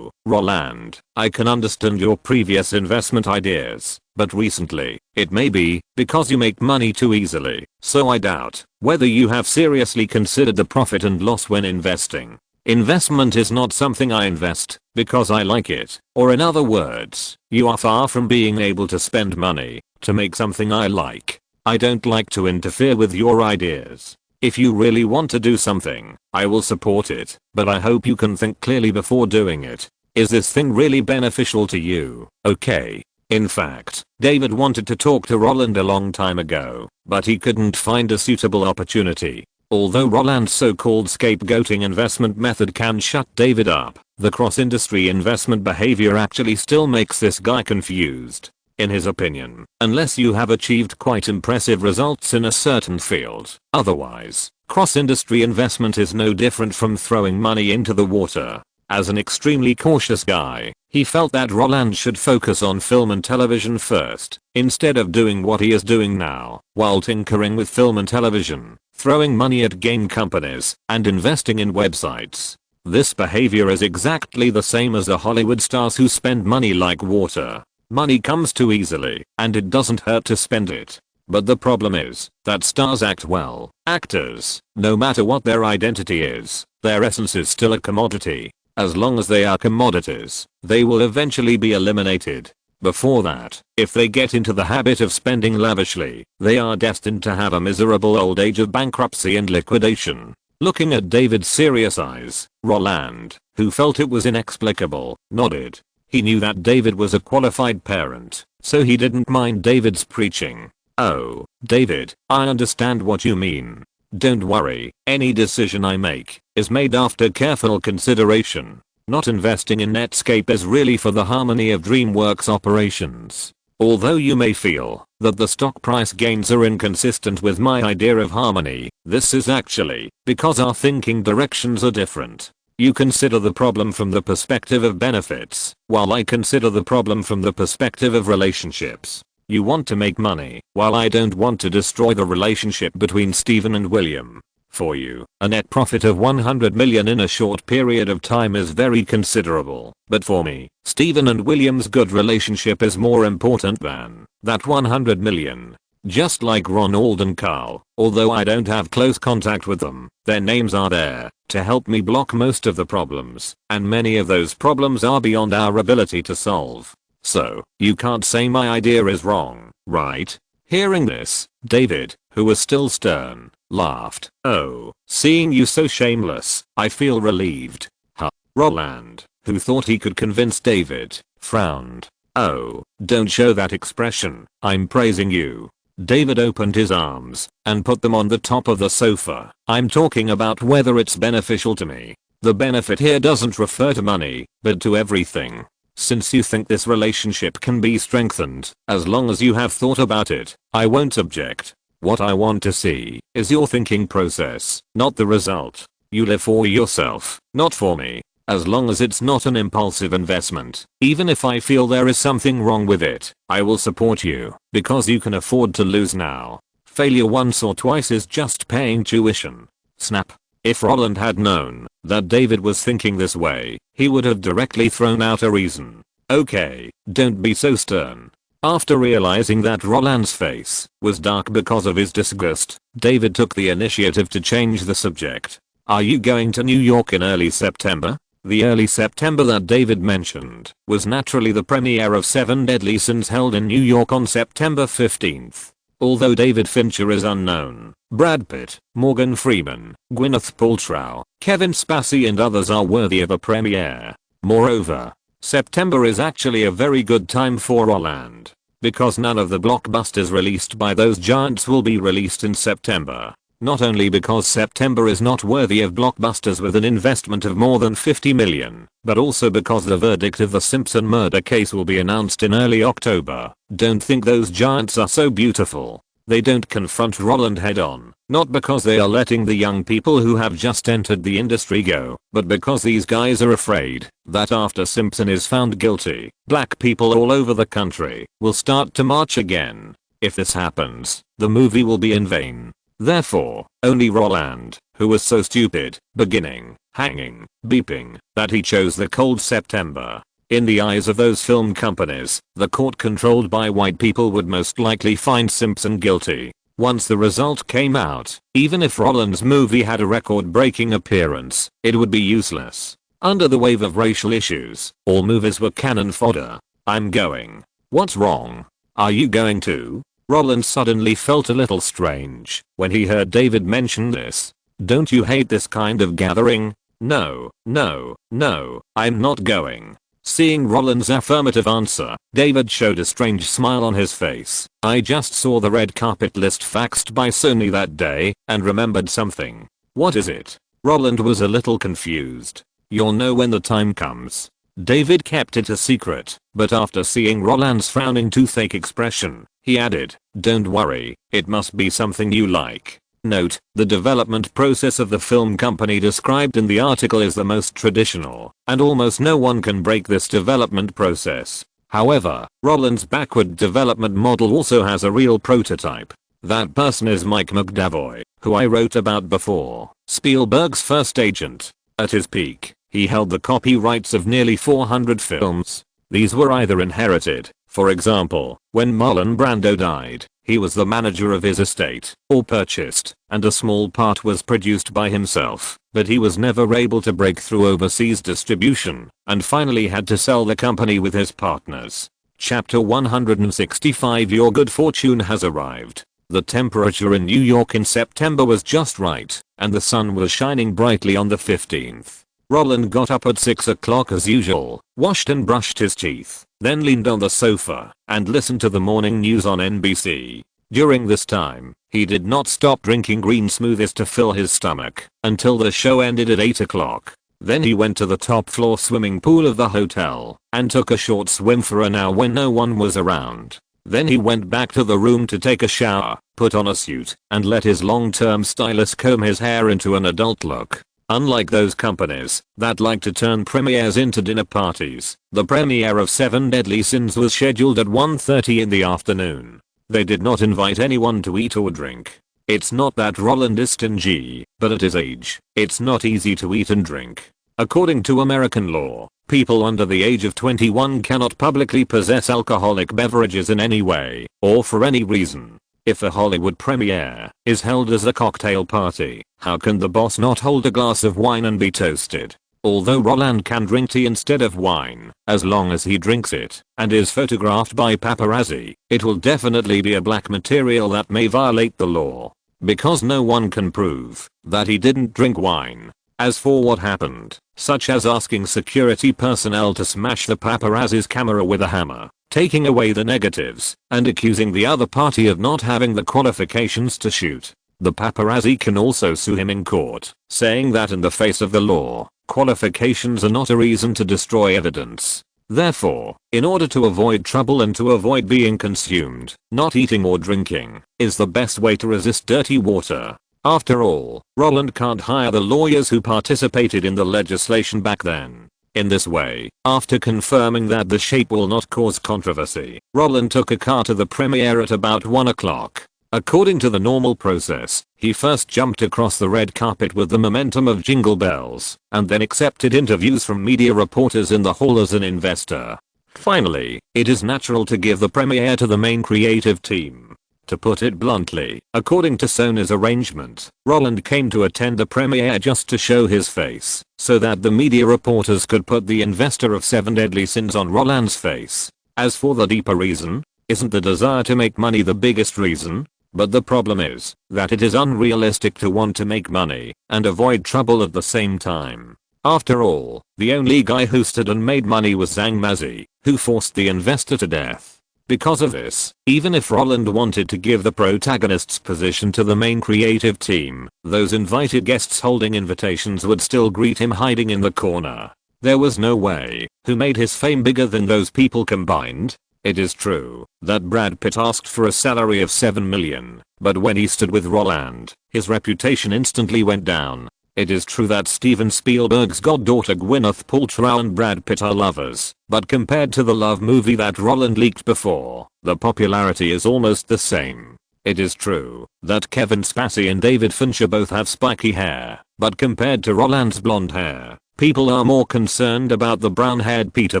Roland, I can understand your previous investment ideas, but recently, it may be because you make money too easily, so I doubt whether you have seriously considered the profit and loss when investing. Investment is not something I invest because I like it, or in other words, you are far from being able to spend money to make something I like. I don't like to interfere with your ideas. If you really want to do something, I will support it, but I hope you can think clearly before doing it. Is this thing really beneficial to you? Okay. In fact, David wanted to talk to Roland a long time ago, but he couldn't find a suitable opportunity. Although Roland's so-called scapegoating investment method can shut David up, the cross-industry investment behavior actually still makes this guy confused. In his opinion, unless you have achieved quite impressive results in a certain field, otherwise, cross-industry investment is no different from throwing money into the water. As an extremely cautious guy, he felt that Roland should focus on film and television first, instead of doing what he is doing now, while tinkering with film and television, throwing money at game companies, and investing in websites. This behavior is exactly the same as the Hollywood stars who spend money like water. Money comes too easily, and it doesn't hurt to spend it. But the problem is that stars act well. Actors, no matter what their identity is, their essence is still a commodity. As long as they are commodities, they will eventually be eliminated. Before that, if they get into the habit of spending lavishly, they are destined to have a miserable old age of bankruptcy and liquidation. Looking at David's serious eyes, Roland, who felt it was inexplicable, nodded. He knew that David was a qualified parent, so he didn't mind David's preaching. Oh, David, I understand what you mean. Don't worry, any decision I make is made after careful consideration. Not investing in Netscape is really for the harmony of DreamWorks operations. Although you may feel that the stock price gains are inconsistent with my idea of harmony, this is actually because our thinking directions are different. You consider the problem from the perspective of benefits, while I consider the problem from the perspective of relationships. You want to make money, while I don't want to destroy the relationship between Stephen and William. For you, a net profit of 100 million in a short period of time is very considerable, but for me, Stephen and William's good relationship is more important than that 100 million. Just like Ronald and Carl, although I don't have close contact with them, their names are there to help me block most of the problems, and many of those problems are beyond our ability to solve. So, you can't say my idea is wrong, right? Hearing this, David, who was still stern, laughed. Oh, seeing you so shameless, I feel relieved. Huh. Roland, who thought he could convince David, frowned. Oh, don't show that expression, I'm praising you. David opened his arms and put them on the top of the sofa. I'm talking about whether it's beneficial to me. The benefit here doesn't refer to money, but to everything. Since you think this relationship can be strengthened, as long as you have thought about it, I won't object. What I want to see is your thinking process, not the result. You live for yourself, not for me. As long as it's not an impulsive investment, even if I feel there is something wrong with it, I will support you, because you can afford to lose now. Failure once or twice is just paying tuition. Snap. If Roland had known that David was thinking this way, he would have directly thrown out a reason. Okay, don't be so stern. After realizing that Roland's face was dark because of his disgust, David took the initiative to change the subject. Are you going to New York in early September? The early September that David mentioned was naturally the premiere of 7 Deadly Sins held in New York on September 15th. Although David Fincher is unknown, Brad Pitt, Morgan Freeman, Gwyneth Paltrow, Kevin Spacey and others are worthy of a premiere. Moreover, September is actually a very good time for Roland, because none of the blockbusters released by those giants will be released in September. Not only because September is not worthy of blockbusters with an investment of more than $50 million, but also because the verdict of the Simpson murder case will be announced in early October. Don't think those giants are so beautiful. They don't confront Roland head on, not because they are letting the young people who have just entered the industry go, but because these guys are afraid that after Simpson is found guilty, black people all over the country will start to march again. If this happens, the movie will be in vain. Therefore, only Roland, who was so stupid, beginning, hanging, beeping, that he chose the cold September. In the eyes of those film companies, the court controlled by white people would most likely find Simpson guilty. Once the result came out, even if Roland's movie had a record-breaking appearance, it would be useless. Under the wave of racial issues, all movies were cannon fodder. I'm going. What's wrong? Are you going too? Roland suddenly felt a little strange when he heard David mention this. Don't you hate this kind of gathering? No, no, no, I'm not going. Seeing Roland's affirmative answer, David showed a strange smile on his face. I just saw the red carpet list faxed by Sony that day and remembered something. What is it? Roland was a little confused. You'll know when the time comes. David kept it a secret, but after seeing Roland's frowning toothache expression, he added, don't worry, it must be something you like. Note, the development process of the film company described in the article is the most traditional, and almost no one can break this development process. However, Roland's backward development model also has a real prototype. That person is Mike McDavoy, who I wrote about before, Spielberg's first agent. At his peak, he held the copyrights of nearly 400 films. These were either inherited, for example, when Marlon Brando died, he was the manager of his estate, or purchased, and a small part was produced by himself, but he was never able to break through overseas distribution, and finally had to sell the company with his partners. Chapter 165 Your good fortune has arrived. The temperature in New York in September was just right, and the sun was shining brightly on the 15th. Roland got up at 6 o'clock as usual, washed and brushed his teeth, then leaned on the sofa and listened to the morning news on NBC. During this time, he did not stop drinking green smoothies to fill his stomach until the show ended at 8 o'clock. Then he went to the top floor swimming pool of the hotel and took a short swim for an hour when no one was around. Then he went back to the room to take a shower, put on a suit, and let his long-term stylist comb his hair into an adult look. Unlike those companies that like to turn premieres into dinner parties, the premiere of 7 Deadly Sins was scheduled at 1:30 in the afternoon. They did not invite anyone to eat or drink. It's not that Roland is stingy, but at his age, it's not easy to eat and drink. According to American law, people under the age of 21 cannot publicly possess alcoholic beverages in any way or for any reason. If a Hollywood premiere is held as a cocktail party, how can the boss not hold a glass of wine and be toasted? Although Roland can drink tea instead of wine, as long as he drinks it and is photographed by paparazzi, it will definitely be a black material that may violate the law, because no one can prove that he didn't drink wine. As for what happened, such as asking security personnel to smash the paparazzi's camera with a hammer, taking away the negatives, and accusing the other party of not having the qualifications to shoot, the paparazzi can also sue him in court, saying that in the face of the law, qualifications are not a reason to destroy evidence. Therefore, in order to avoid trouble and to avoid being consumed, not eating or drinking is the best way to resist dirty water. After all, Roland can't hire the lawyers who participated in the legislation back then. In this way, after confirming that the shape will not cause controversy, Roland took a car to the premiere at about 1 o'clock. According to the normal process, he first jumped across the red carpet with the momentum of Jingle Bells, and then accepted interviews from media reporters in the hall as an investor. Finally, it is natural to give the premiere to the main creative team. To put it bluntly, according to Sony's arrangement, Roland came to attend the premiere just to show his face, so that the media reporters could put the investor of 7 Deadly Sins on Roland's face. As for the deeper reason, isn't the desire to make money the biggest reason? But the problem is that it is unrealistic to want to make money and avoid trouble at the same time. After all, the only guy who stood and made money was Zhang Mazi, who forced the investor to death. Because of this, even if Roland wanted to give the protagonist's position to the main creative team, those invited guests holding invitations would still greet him hiding in the corner. There was no way, who made his fame bigger than those people combined. It is true that Brad Pitt asked for a salary of $7 million, but when he stood with Roland, his reputation instantly went down. It is true that Steven Spielberg's goddaughter Gwyneth Paltrow and Brad Pitt are lovers, but compared to the love movie that Roland leaked before, the popularity is almost the same. It is true that Kevin Spacey and David Fincher both have spiky hair, but compared to Roland's blonde hair, people are more concerned about the brown-haired Peter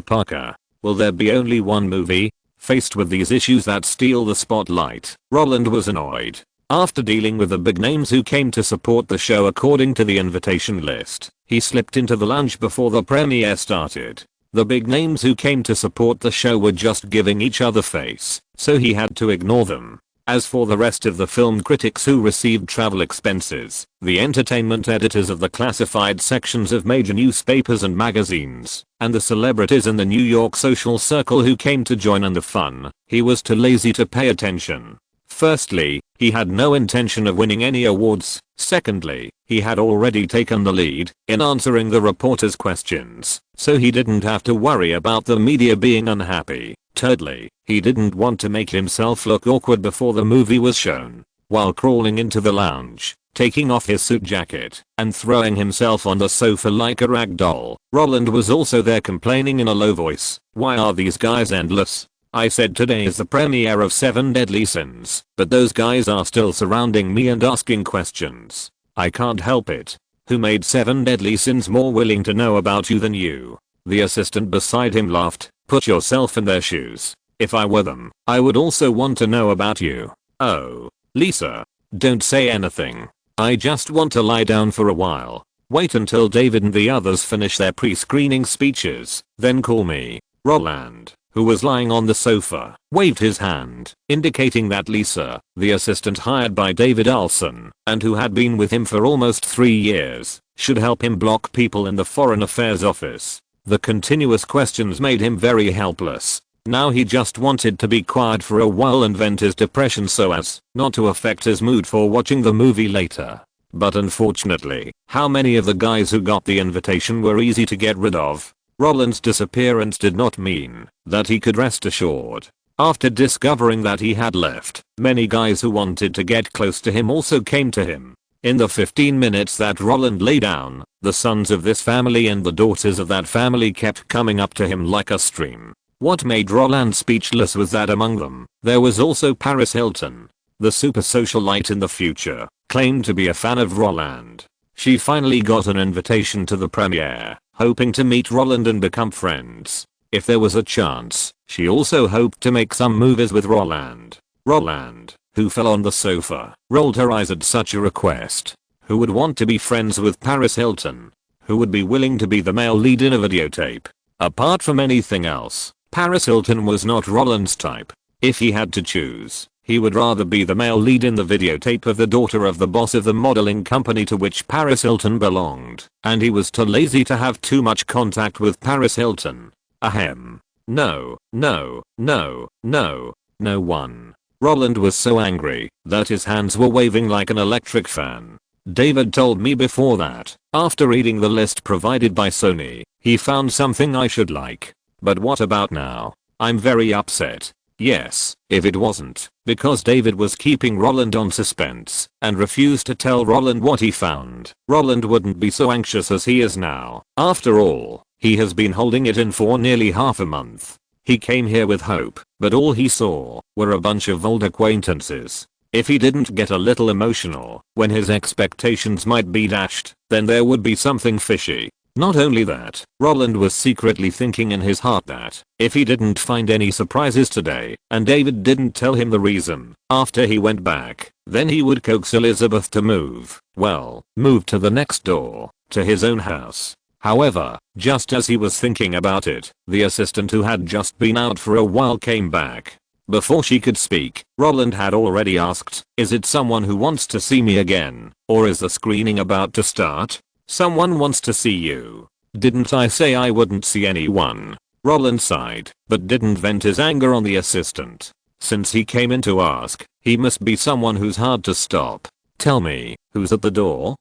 Parker. Will there be only one movie? Faced with these issues that steal the spotlight, Roland was annoyed. After dealing with the big names who came to support the show according to the invitation list, he slipped into the lounge before the premiere started. The big names who came to support the show were just giving each other face, so he had to ignore them. As for the rest of the film critics who received travel expenses, the entertainment editors of the classified sections of major newspapers and magazines, and the celebrities in the New York social circle who came to join in the fun, he was too lazy to pay attention. Firstly, he had no intention of winning any awards. Secondly, he had already taken the lead in answering the reporters' questions, so he didn't have to worry about the media being unhappy. Thirdly, he didn't want to make himself look awkward before the movie was shown. While crawling into the lounge, taking off his suit jacket, and throwing himself on the sofa like a rag doll, Roland was also there complaining in a low voice, "Why are these guys endless? I said today is the premiere of 7 Deadly Sins, but those guys are still surrounding me and asking questions. I can't help it. Who made 7 Deadly Sins more willing to know about you than you?" The assistant beside him laughed. "Put yourself in their shoes. If I were them, I would also want to know about you." "Oh, Lisa, don't say anything. I just want to lie down for a while. Wait until David and the others finish their pre-screening speeches, then call me." Roland, who was lying on the sofa, waved his hand, indicating that Lisa, the assistant hired by David Olson, and who had been with him for almost 3 years, should help him block people in the Foreign Affairs office. The continuous questions made him very helpless. Now he just wanted to be quiet for a while and vent his depression so as not to affect his mood for watching the movie later. But unfortunately, how many of the guys who got the invitation were easy to get rid of? Roland's disappearance did not mean that he could rest assured. After discovering that he had left, many guys who wanted to get close to him also came to him. In the 15 minutes that Roland lay down, the sons of this family and the daughters of that family kept coming up to him like a stream. What made Roland speechless was that among them, there was also Paris Hilton. The super socialite in the future, claimed to be a fan of Roland. She finally got an invitation to the premiere, hoping to meet Roland and become friends. If there was a chance, she also hoped to make some movies with Roland. Roland, who fell on the sofa, rolled her eyes at such a request. Who would want to be friends with Paris Hilton? Who would be willing to be the male lead in a videotape? Apart from anything else, Paris Hilton was not Roland's type. If he had to choose, he would rather be the male lead in the videotape of the daughter of the boss of the modeling company to which Paris Hilton belonged, and he was too lazy to have too much contact with Paris Hilton. Ahem. No, no, no, no, no one. Roland was so angry that his hands were waving like an electric fan. David told me before that, after reading the list provided by Sony, he found something I should like. But what about now? I'm very upset. Yes, if it wasn't because David was keeping Roland on suspense and refused to tell Roland what he found, Roland wouldn't be so anxious as he is now. After all, he has been holding it in for nearly half a month. He came here with hope, but all he saw were a bunch of old acquaintances. If he didn't get a little emotional when his expectations might be dashed, then there would be something fishy. Not only that, Roland was secretly thinking in his heart that if he didn't find any surprises today and David didn't tell him the reason after he went back, then he would coax Elizabeth to move to the next door, to his own house. However, just as he was thinking about it, the assistant who had just been out for a while came back. Before she could speak, Roland had already asked, "Is it someone who wants to see me again, or is the screening about to start?" "Someone wants to see you. Didn't I say I wouldn't see anyone?" Roland sighed, but didn't vent his anger on the assistant. Since he came in to ask, he must be someone who's hard to stop. "Tell me, who's at the door?"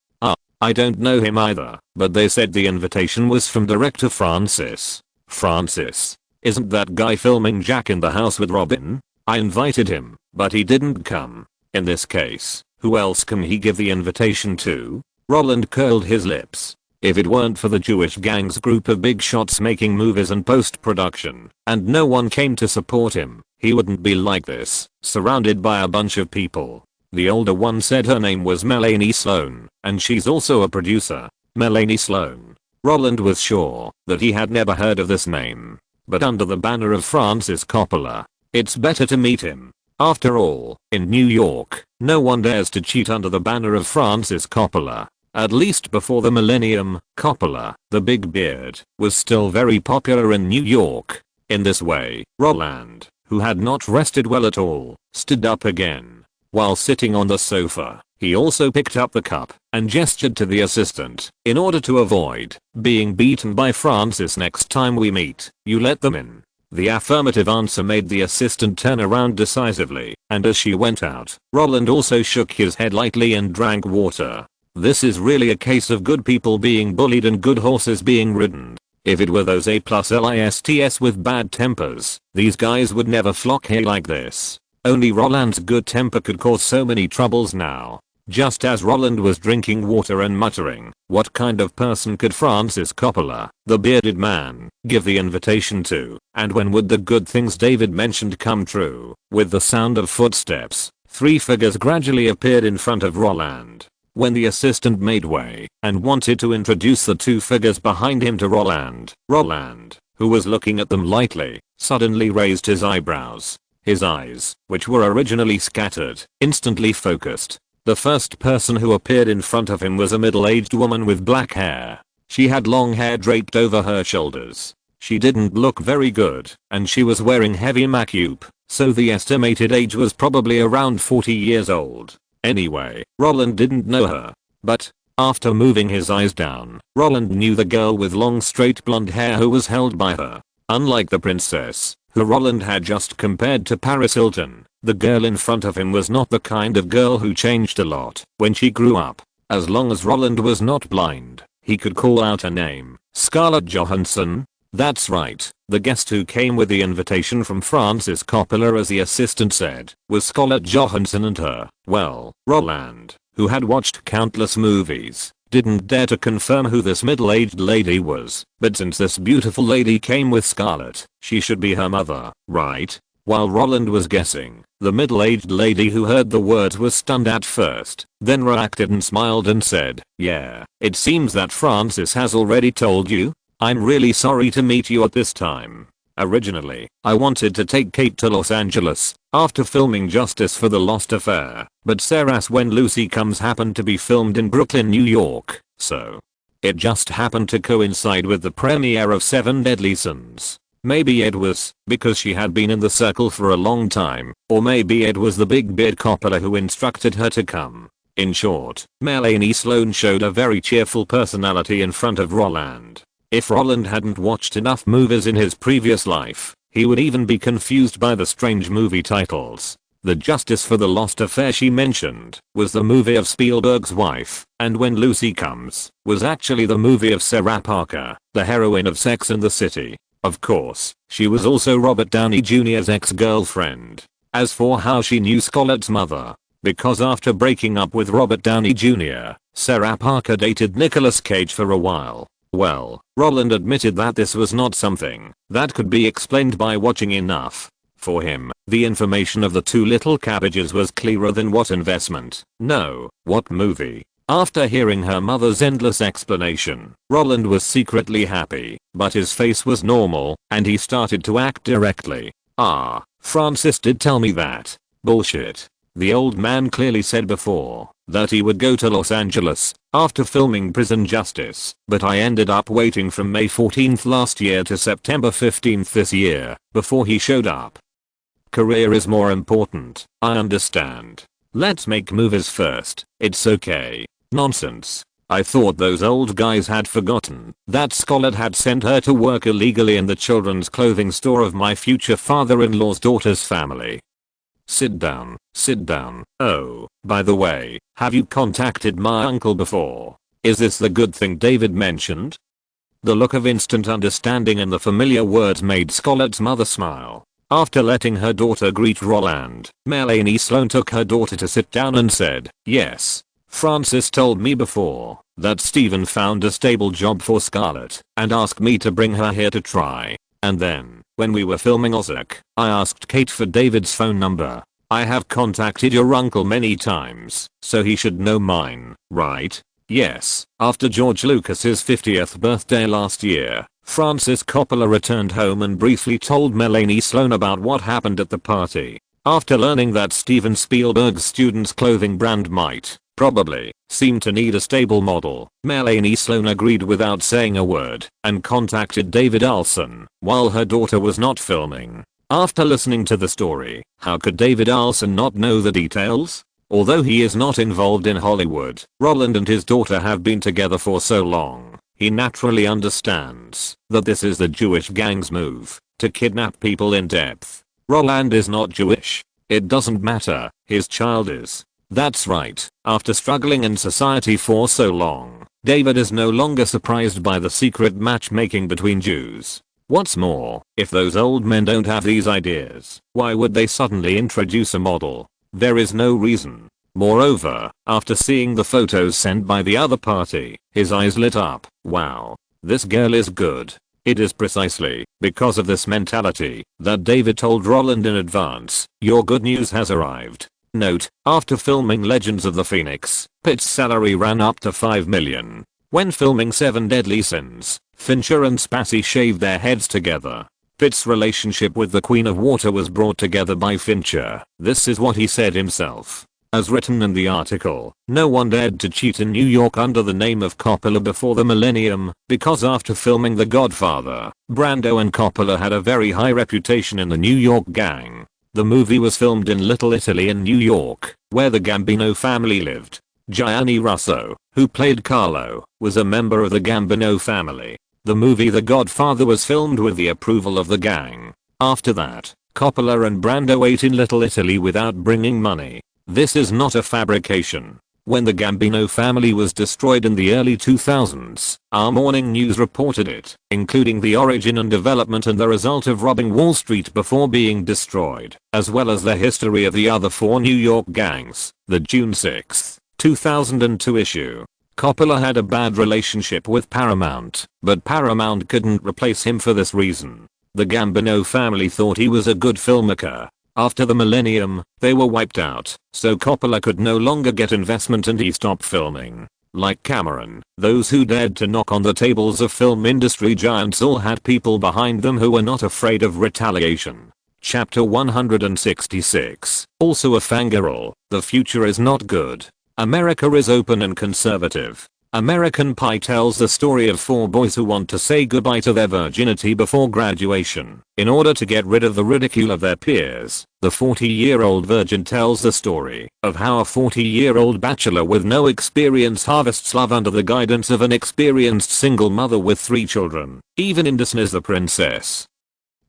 I don't know him either, but they said the invitation was from director Francis." "Francis? Isn't that guy filming Jack in the House with Robin? I invited him, but he didn't come. In this case, who else can he give the invitation to?" Roland curled his lips. If it weren't for the Jewish gang's group of big shots making movies and post-production, and no one came to support him, he wouldn't be like this, surrounded by a bunch of people. The older one said her name was Melanie Sloan, and she's also a producer. Melanie Sloan. Roland was sure that he had never heard of this name. But under the banner of Francis Coppola, it's better to meet him. After all, in New York, no one dares to cheat under the banner of Francis Coppola. At least before the millennium, Coppola, the big beard, was still very popular in New York. In this way, Roland, who had not rested well at all, stood up again. While sitting on the sofa, he also picked up the cup and gestured to the assistant. "In order to avoid being beaten by Francis next time we meet, you let them in." The affirmative answer made the assistant turn around decisively, and as she went out, Roland also shook his head lightly and drank water. This is really a case of good people being bullied and good horses being ridden. If it were those A+lists with bad tempers, these guys would never flock here like this. Only Roland's good temper could cause so many troubles now. Just as Roland was drinking water and muttering, what kind of person could Francis Coppola, the bearded man, give the invitation to, and when would the good things David mentioned come true? With the sound of footsteps, 3 figures gradually appeared in front of Roland. When the assistant made way and wanted to introduce the 2 figures behind him to Roland, who was looking at them lightly, suddenly raised his eyebrows. His eyes, which were originally scattered, instantly focused. The first person who appeared in front of him was a middle-aged woman with black hair. She had long hair draped over her shoulders. She didn't look very good, and she was wearing heavy makeup, so the estimated age was probably around 40 years old. Anyway, Roland didn't know her. But, after moving his eyes down, Roland knew the girl with long straight blonde hair who was held by her. Unlike the princess, who Roland had just compared to Paris Hilton, the girl in front of him was not the kind of girl who changed a lot when she grew up. As long as Roland was not blind, he could call out her name. Scarlett Johansson? That's right, the guest who came with the invitation from Francis Coppola, as the assistant said, was Scarlett Johansson, and her, well, Roland, who had watched countless movies, didn't dare to confirm who this middle-aged lady was, but since this beautiful lady came with Scarlett, she should be her mother, right? While Roland was guessing, the middle-aged lady who heard the words was stunned at first, then reacted and smiled and said, "Yeah, it seems that Francis has already told you? I'm really sorry to meet you at this time. Originally, I wanted to take Kate to Los Angeles after filming Justice for the Lost Affair, but Sarah's When Lucy Comes happened to be filmed in Brooklyn, New York, so it just happened to coincide with the premiere of 7 Deadly Sins. Maybe it was because she had been in the circle for a long time, or maybe it was the big beard Coppola who instructed her to come." In short, Melanie Sloan showed a very cheerful personality in front of Roland. If Roland hadn't watched enough movies in his previous life, he would even be confused by the strange movie titles. The Justice for the Lost Affair she mentioned was the movie of Spielberg's wife, and When Lucy Comes was actually the movie of Sarah Parker, the heroine of Sex and the City. Of course, she was also Robert Downey Jr.'s ex-girlfriend. As for how she knew Scarlett's mother, because after breaking up with Robert Downey Jr., Sarah Parker dated Nicolas Cage for a while. Well, Roland admitted that this was not something that could be explained by watching enough. For him, the information of the two little cabbages was clearer than what investment, no, what movie. After hearing her mother's endless explanation, Roland was secretly happy, but his face was normal, and he started to act directly. "Ah, Francis did tell me that." Bullshit. The old man clearly said before that he would go to Los Angeles after filming Prison Justice, but I ended up waiting from May 14th last year to September 15th this year before he showed up. Career is more important, I understand. Let's make movies first, it's okay. Nonsense. I thought those old guys had forgotten that Scarlett had sent her to work illegally in the children's clothing store of my future father-in-law's daughter's family. Sit down, sit down. Oh, by the way, have you contacted my uncle before? Is this the good thing David mentioned? The look of instant understanding in the familiar words made Scarlett's mother smile. After letting her daughter greet Roland, Melanie Sloan took her daughter to sit down and said, "Yes, Francis told me before that Steven found a stable job for Scarlett and asked me to bring her here to try. And then, when we were filming Ozark, I asked Kate for David's phone number. I have contacted your uncle many times, so he should know mine, right?" Yes, after George Lucas's 50th birthday last year, Francis Coppola returned home and briefly told Melanie Sloan about what happened at the party. After learning that Steven Spielberg's student's clothing brand might, probably, seem to need a stable model, Melanie Sloan agreed without saying a word and contacted David Olson while her daughter was not filming. After listening to the story, how could David Olson not know the details? Although he is not involved in Hollywood, Roland and his daughter have been together for so long. He naturally understands that this is the Jewish gang's move to kidnap people in depth. Roland is not Jewish. It doesn't matter, his child is. That's right, after struggling in society for so long, David is no longer surprised by the secret matchmaking between Jews. What's more, if those old men don't have these ideas, why would they suddenly introduce a model? There is no reason. Moreover, after seeing the photos sent by the other party, his eyes lit up. Wow, this girl is good. It is precisely because of this mentality that David told Roland in advance, "Your good news has arrived." Note, after filming Legends of the Phoenix, Pitt's salary ran up to $5 million. When filming Seven Deadly Sins, Fincher and Spacey shaved their heads together. Pitt's relationship with the Queen of Water was brought together by Fincher. This is what he said himself. As written in the article, no one dared to cheat in New York under the name of Coppola before the millennium, because after filming The Godfather, Brando and Coppola had a very high reputation in the New York gang. The movie was filmed in Little Italy in New York, where the Gambino family lived. Gianni Russo, who played Carlo, was a member of the Gambino family. The movie The Godfather was filmed with the approval of the gang. After that, Coppola and Brando ate in Little Italy without bringing money. This is not a fabrication. When the Gambino family was destroyed in the early 2000s, our morning news reported it, including the origin and development and the result of robbing Wall Street before being destroyed, as well as the history of the other four New York gangs. The June 6, 2002 issue. Coppola had a bad relationship with Paramount, but Paramount couldn't replace him for this reason. The Gambino family thought he was a good filmmaker. After the millennium, they were wiped out, so Coppola could no longer get investment and he stopped filming. Like Cameron, those who dared to knock on the tables of film industry giants all had people behind them who were not afraid of retaliation. Chapter 166. Also a fangirl, the future is not good. America is open and conservative. American Pie tells the story of four boys who want to say goodbye to their virginity before graduation, in order to get rid of the ridicule of their peers. The 40-year-old virgin tells the story of how a 40-year-old bachelor with no experience harvests love under the guidance of an experienced single mother with 3 children. Even in Disney's The Princess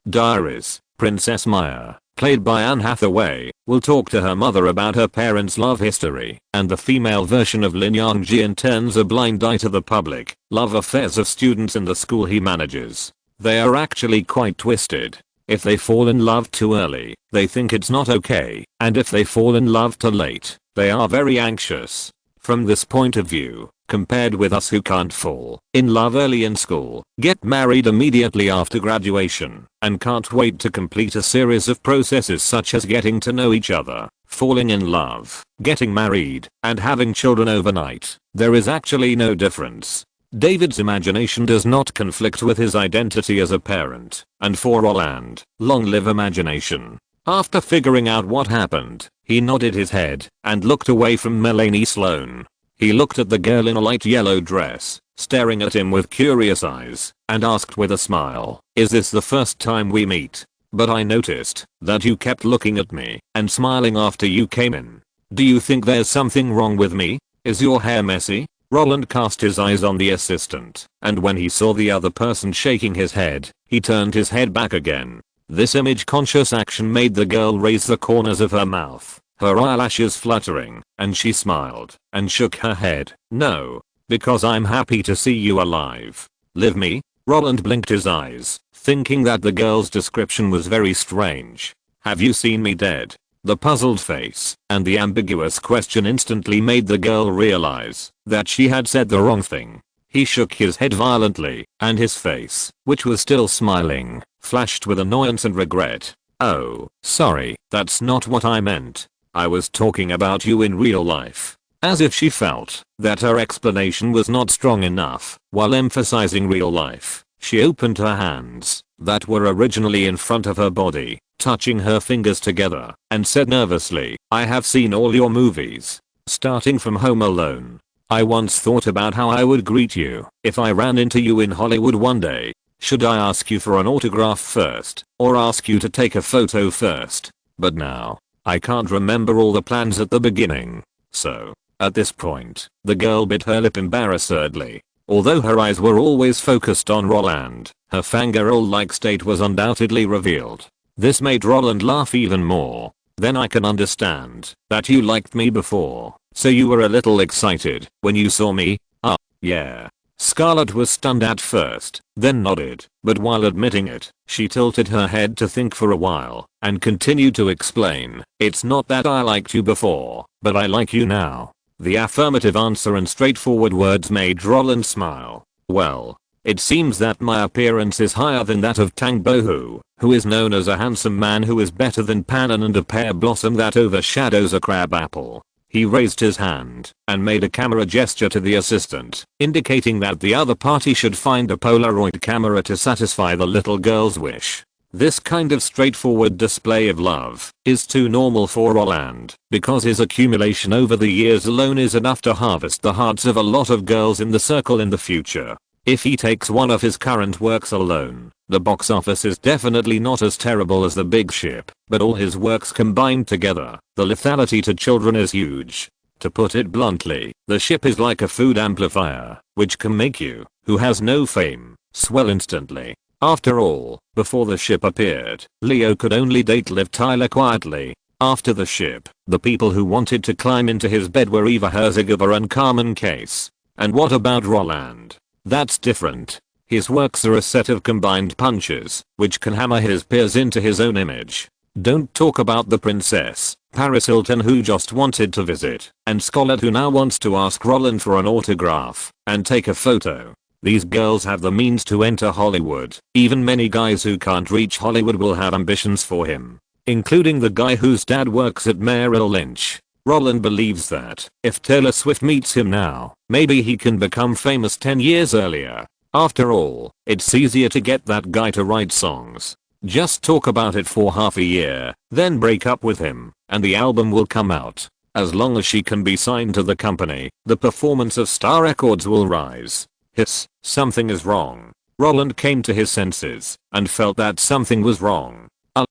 Diaries, Princess Maya, played by Anne Hathaway, will talk to her mother about her parents' love history, and the female version of Lin Yangjian turns a blind eye to the public love affairs of students in the school he manages. They are actually quite twisted. If they fall in love too early, they think it's not okay, and if they fall in love too late, they are very anxious. From this point of view, compared with us who can't fall in love early in school, get married immediately after graduation, and can't wait to complete a series of processes such as getting to know each other, falling in love, getting married, and having children overnight, there is actually no difference. David's imagination does not conflict with his identity as a parent, and for Roland, long live imagination. After figuring out what happened, he nodded his head and looked away from Melanie Sloan. He looked at the girl in a light yellow dress, staring at him with curious eyes, and asked with a smile, "Is this the first time we meet? But I noticed that you kept looking at me and smiling after you came in. Do you think there's something wrong with me? Is your hair messy?" Roland cast his eyes on the assistant, and when he saw the other person shaking his head, he turned his head back again. This image-conscious action made the girl raise the corners of her mouth, her eyelashes fluttering, and she smiled and shook her head. "No, because I'm happy to see you alive." "Live me?" Roland blinked his eyes, thinking that the girl's description was very strange. "Have you seen me dead?" The puzzled face and the ambiguous question instantly made the girl realize that she had said the wrong thing. He shook his head violently, and his face, which was still smiling, flashed with annoyance and regret. "Oh, sorry, that's not what I meant. I was talking about you in real life." As if she felt that her explanation was not strong enough, while emphasizing real life, she opened her hands that were originally in front of her body, touching her fingers together, and said nervously, "I have seen all your movies. Starting from Home Alone. I once thought about how I would greet you if I ran into you in Hollywood one day. Should I ask you for an autograph first, or ask you to take a photo first? But now, I can't remember all the plans at the beginning. So." At this point, the girl bit her lip embarrassedly. Although her eyes were always focused on Roland, her fangirl-like state was undoubtedly revealed. This made Roland laugh even more. "Then I can understand that you liked me before, so you were a little excited when you saw me?" "Ah, yeah." Scarlett was stunned at first, then nodded, but while admitting it, she tilted her head to think for a while, and continued to explain, "It's not that I liked you before, but I like you now." The affirmative answer and straightforward words made Roland smile. "Well, it seems that my appearance is higher than that of Tang Bohu, who is known as a handsome man who is better than Panan and a pear blossom that overshadows a crab apple." He raised his hand and made a camera gesture to the assistant, indicating that the other party should find a Polaroid camera to satisfy the little girl's wish. This kind of straightforward display of love is too normal for Roland, because his accumulation over the years alone is enough to harvest the hearts of a lot of girls in the circle in the future. If he takes one of his current works alone, the box office is definitely not as terrible as The Big Ship, but all his works combined together, the lethality to children is huge. To put it bluntly, The Ship is like a food amplifier, which can make you, who has no fame, swell instantly. After all, before The Ship appeared, Leo could only date Liv Tyler quietly. After The Ship, the people who wanted to climb into his bed were Eva Herzigova and Carmen Case. And what about Roland? That's different. His works are a set of combined punches, which can hammer his peers into his own image. Don't talk about the princess, Paris Hilton, who just wanted to visit, and Scarlett, who now wants to ask Roland for an autograph and take a photo. These girls have the means to enter Hollywood. Even many guys who can't reach Hollywood will have ambitions for him, including the guy whose dad works at Merrill Lynch. Roland believes that if Taylor Swift meets him now, maybe he can become famous 10 years earlier. After all, it's easier to get that guy to write songs. Just talk about it for half a year, then break up with him, and the album will come out. As long as she can be signed to the company, the performance of Star Records will rise. Hiss, something is wrong. Roland came to his senses and felt that something was wrong.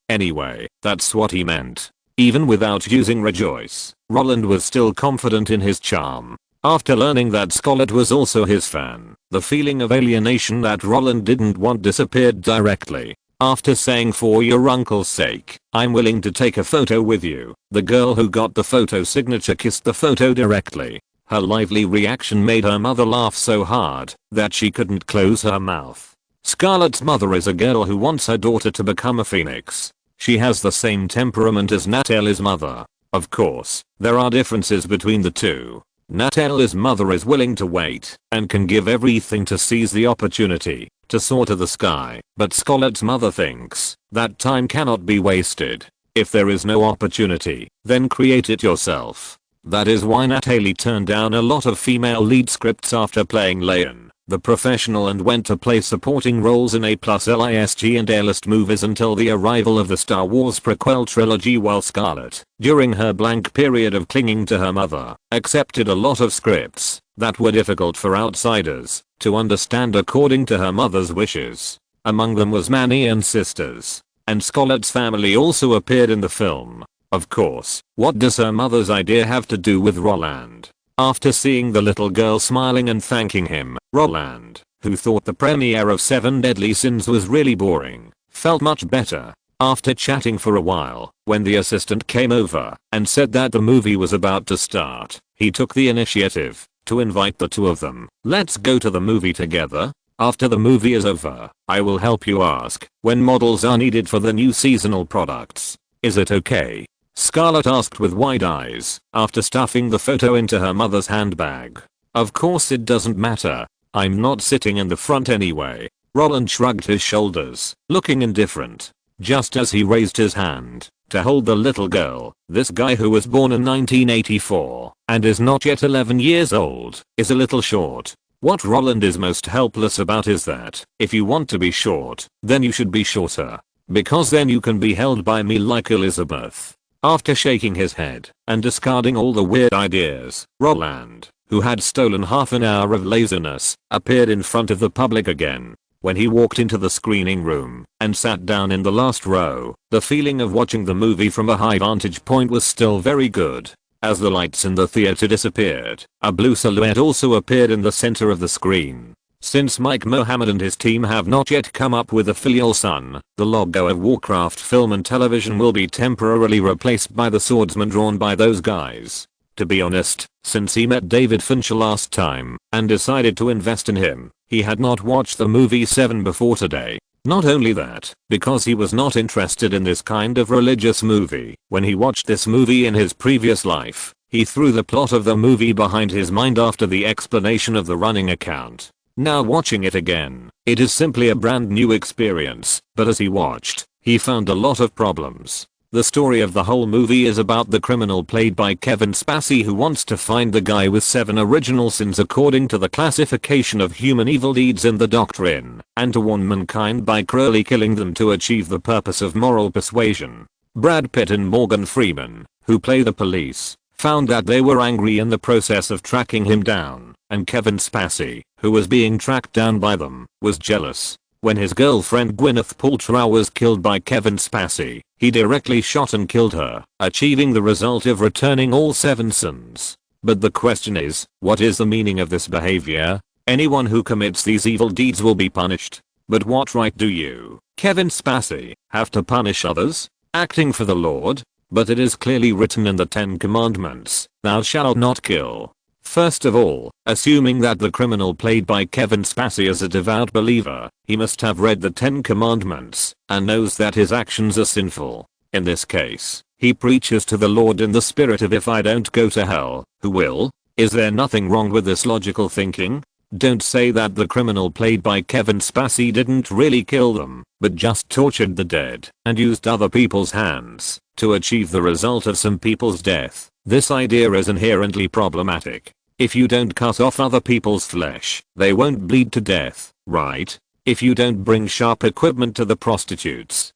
Anyway, that's what he meant. Even without using rejoice, Roland was still confident in his charm. After learning that Scarlett was also his fan, the feeling of alienation that Roland didn't want disappeared directly. After saying, "For your uncle's sake, I'm willing to take a photo with you," the girl who got the photo signature kissed the photo directly. Her lively reaction made her mother laugh so hard that she couldn't close her mouth. Scarlett's mother is a girl who wants her daughter to become a phoenix. She has the same temperament as Natalie's mother. Of course, there are differences between the two. Natalie's mother is willing to wait and can give everything to seize the opportunity to soar to the sky, but Scarlett's mother thinks that time cannot be wasted. If there is no opportunity, then create it yourself. That is why Natalie turned down a lot of female lead scripts after playing Leon, the professional, and went to play supporting roles in A+ list and A-list movies until the arrival of the Star Wars prequel trilogy, while Scarlett, during her blank period of clinging to her mother, accepted a lot of scripts that were difficult for outsiders to understand according to her mother's wishes. Among them was Manny and Sisters. And Scarlett's family also appeared in the film. Of course, what does her mother's idea have to do with Roland? After seeing the little girl smiling and thanking him, Roland, who thought the premiere of 7 Deadly Sins was really boring, felt much better. After chatting for a while, when the assistant came over and said that the movie was about to start, he took the initiative to invite the two of them. Let's go to the movie together. After the movie is over, I will help you ask when models are needed for the new seasonal products. Is it okay? Scarlett asked with wide eyes after stuffing the photo into her mother's handbag. Of course it doesn't matter. I'm not sitting in the front anyway. Roland shrugged his shoulders, looking indifferent. Just as he raised his hand to hold the little girl, this guy, who was born in 1984 and is not yet 11 years old, is a little short. What Roland is most helpless about is that if you want to be short, then you should be shorter. Because then you can be held by me like Elizabeth. After shaking his head and discarding all the weird ideas, Roland, who had stolen half an hour of laziness, appeared in front of the public again. When he walked into the screening room and sat down in the last row, the feeling of watching the movie from a high vantage point was still very good. As the lights in the theater disappeared, a blue silhouette also appeared in the center of the screen. Since Mike Mohammed and his team have not yet come up with a filial son, the logo of Warcraft Film and Television will be temporarily replaced by the swordsman drawn by those guys. To be honest, since he met David Fincher last time and decided to invest in him, he had not watched the movie 7 before today. Not only that, because he was not interested in this kind of religious movie. When he watched this movie in his previous life, he threw the plot of the movie behind his mind after the explanation of the running account. Now watching it again, it is simply a brand new experience, but as he watched, he found a lot of problems. The story of the whole movie is about the criminal played by Kevin Spacey, who wants to find the guy with 7 original sins according to the classification of human evil deeds in the doctrine, and to warn mankind by cruelly killing them to achieve the purpose of moral persuasion. Brad Pitt and Morgan Freeman, who play the police, found that they were angry in the process of tracking him down, and Kevin Spacey, who was being tracked down by them, was jealous. When his girlfriend Gwyneth Paltrow was killed by Kevin Spacey, he directly shot and killed her, achieving the result of returning all 7 sins. But the question is, what is the meaning of this behavior? Anyone who commits these evil deeds will be punished. But what right do you, Kevin Spacey, have to punish others? Acting for the Lord? But it is clearly written in the 10 Commandments, thou shalt not kill. First of all, assuming that the criminal played by Kevin Spacey is a devout believer, he must have read the 10 Commandments and knows that his actions are sinful. In this case, he preaches to the Lord in the spirit of, if I don't go to hell, who will? Is there nothing wrong with this logical thinking? Don't say that the criminal played by Kevin Spacey didn't really kill them, but just tortured the dead and used other people's hands to achieve the result of some people's death. This idea is inherently problematic. If you don't cut off other people's flesh, they won't bleed to death, right? If you don't bring sharp equipment to the prostitutes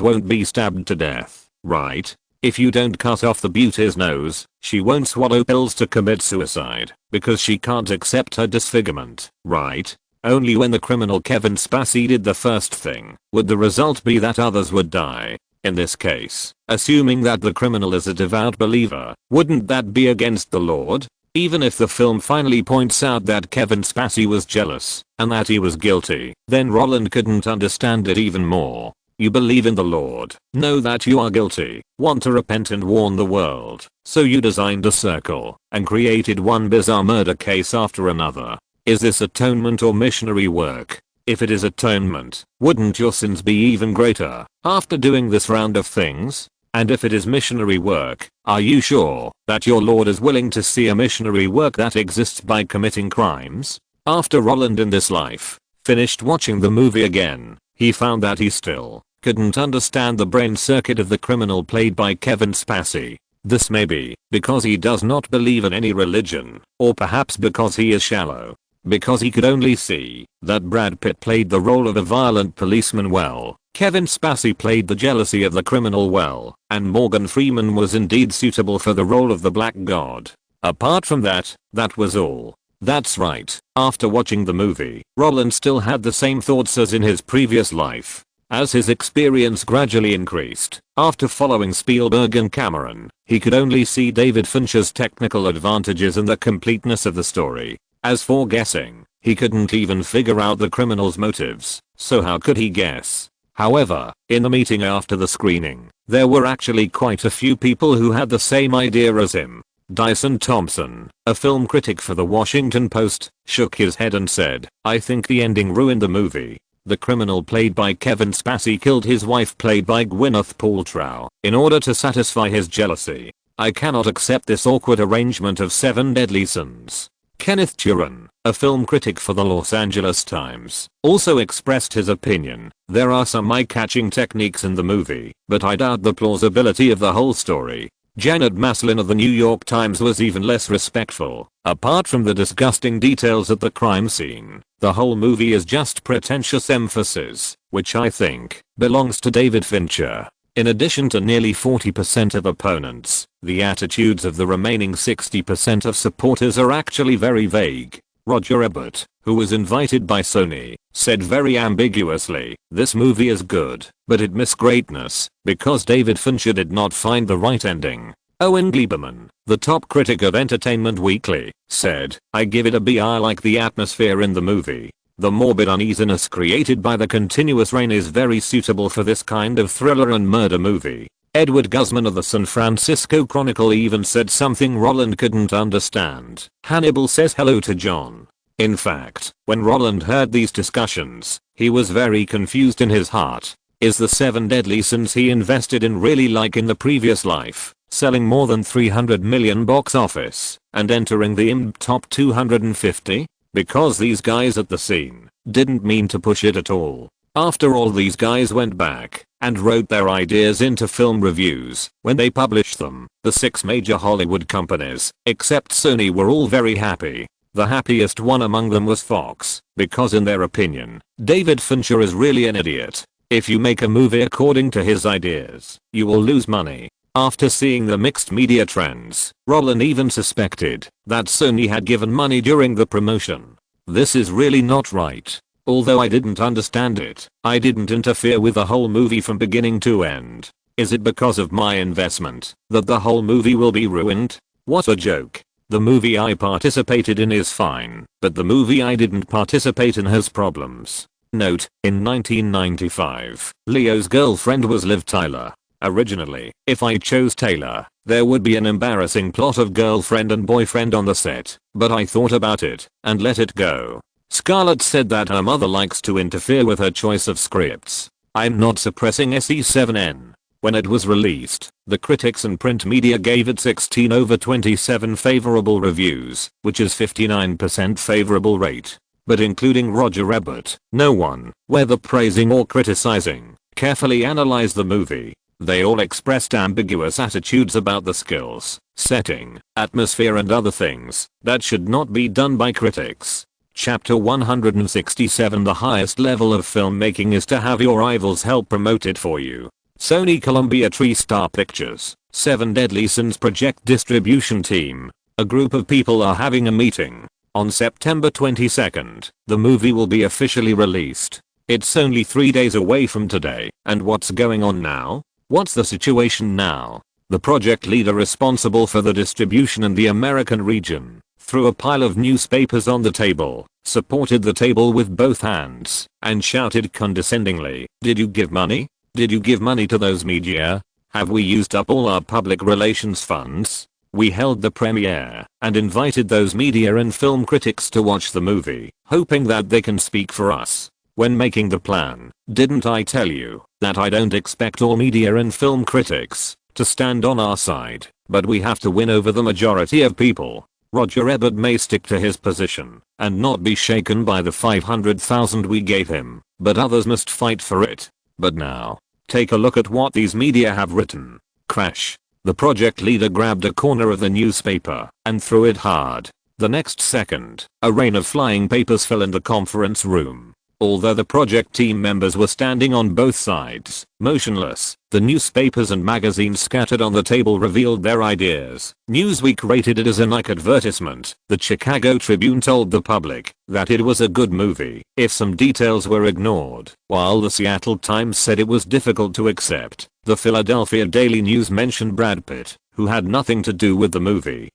won't be stabbed to death, right? If you don't cut off the beauty's nose, she won't swallow pills to commit suicide because she can't accept her disfigurement, right? Only when the criminal Kevin Spacey did the first thing would the result be that others would die. In this case, assuming that the criminal is a devout believer, wouldn't that be against the Lord? Even if the film finally points out that Kevin Spacey was jealous and that he was guilty, then Roland couldn't understand it even more. You believe in the Lord, know that you are guilty, want to repent and warn the world, so you designed a circle and created one bizarre murder case after another. Is this atonement or missionary work? If it is atonement, wouldn't your sins be even greater after doing this round of things? And if it is missionary work, are you sure that your Lord is willing to see a missionary work that exists by committing crimes? After Roland in this life finished watching the movie again, he found that he still couldn't understand the brain circuit of the criminal played by Kevin Spacey. This may be because he does not believe in any religion, or perhaps because he is shallow. Because he could only see that Brad Pitt played the role of a violent policeman well, Kevin Spacey played the jealousy of the criminal well, and Morgan Freeman was indeed suitable for the role of the Black God. Apart from that, that was all. That's right, after watching the movie, Roland still had the same thoughts as in his previous life. As his experience gradually increased, after following Spielberg and Cameron, he could only see David Fincher's technical advantages and the completeness of the story. As for guessing, he couldn't even figure out the criminal's motives, so how could he guess? However, in the meeting after the screening, there were actually quite a few people who had the same idea as him. Dyson Thompson, a film critic for the Washington Post, shook his head and said, "I think the ending ruined the movie. The criminal played by Kevin Spacey killed his wife played by Gwyneth Paltrow in order to satisfy his jealousy. I cannot accept this awkward arrangement of 7 deadly sins." Kenneth Turan, a film critic for the Los Angeles Times, also expressed his opinion. "There are some eye-catching techniques in the movie, but I doubt the plausibility of the whole story." Janet Maslin of the New York Times was even less respectful. "Apart from the disgusting details at the crime scene, the whole movie is just pretentious emphasis, which I think belongs to David Fincher." In addition to nearly 40% of opponents, the attitudes of the remaining 60% of supporters are actually very vague. Roger Ebert, who was invited by Sony, said very ambiguously, "This movie is good, but it missed greatness because David Fincher did not find the right ending." Owen Gleiberman, the top critic of Entertainment Weekly, said, "I give it a B. I like the atmosphere in the movie. The morbid uneasiness created by the continuous rain is very suitable for this kind of thriller and murder movie." Edward Guzman of the San Francisco Chronicle even said something Roland couldn't understand. "Hannibal says hello to John." In fact, when Roland heard these discussions, he was very confused in his heart. Is the 7 deadly sins he invested in really like in the previous life, selling more than 300 million box office and entering the IMDb top 250? Because these guys at the scene didn't mean to push it at all. After all, these guys went back and wrote their ideas into film reviews. When they published them, the 6 major Hollywood companies, except Sony, were all very happy. The happiest one among them was Fox, because in their opinion, David Fincher is really an idiot. If you make a movie according to his ideas, you will lose money. After seeing the mixed media trends, Roland even suspected that Sony had given money during the promotion. This is really not right. Although I didn't understand it, I didn't interfere with the whole movie from beginning to end. Is it because of my investment that the whole movie will be ruined? What a joke. The movie I participated in is fine, but the movie I didn't participate in has problems. Note, in 1995, Leo's girlfriend was Liv Tyler. Originally, if I chose Taylor, there would be an embarrassing plot of girlfriend and boyfriend on the set, but I thought about it and let it go. Scarlett said that her mother likes to interfere with her choice of scripts. I'm not suppressing SE7N. When it was released, the critics and print media gave it 16/27 favorable reviews, which is 59% favorable rate. But including Roger Ebert, no one, whether praising or criticizing, carefully analyzed the movie. They all expressed ambiguous attitudes about the skills, setting, atmosphere and other things that should not be done by critics. Chapter 167. The highest level of filmmaking is to have your rivals help promote it for you. Sony Columbia TriStar Pictures, 7 Deadly Sins Project Distribution Team. A group of people are having a meeting. On September 22nd, the movie will be officially released. It's only 3 days away from today, and what's going on now? What's the situation now? The project leader responsible for the distribution in the American region threw a pile of newspapers on the table, supported the table with both hands, and shouted condescendingly, "Did you give money? Did you give money to those media? Have we used up all our public relations funds? We held the premiere and invited those media and film critics to watch the movie, hoping that they can speak for us. when making the plan, didn't I tell you that I don't expect all media and film critics to stand on our side, but we have to win over the majority of people. Roger Ebert may stick to his position and not be shaken by the 500,000 we gave him, but others must fight for it. But now, take a look at what these media have written. Crash. The project leader grabbed a corner of the newspaper and threw it hard. The next second, a rain of flying papers fell in the conference room. Although the project team members were standing on both sides, motionless, the newspapers and magazines scattered on the table revealed their ideas. Newsweek rated it as a Nike advertisement. The Chicago Tribune told the public that it was a good movie if some details were ignored, while the Seattle Times said it was difficult to accept. The Philadelphia Daily News mentioned Brad Pitt, who had nothing to do with the movie,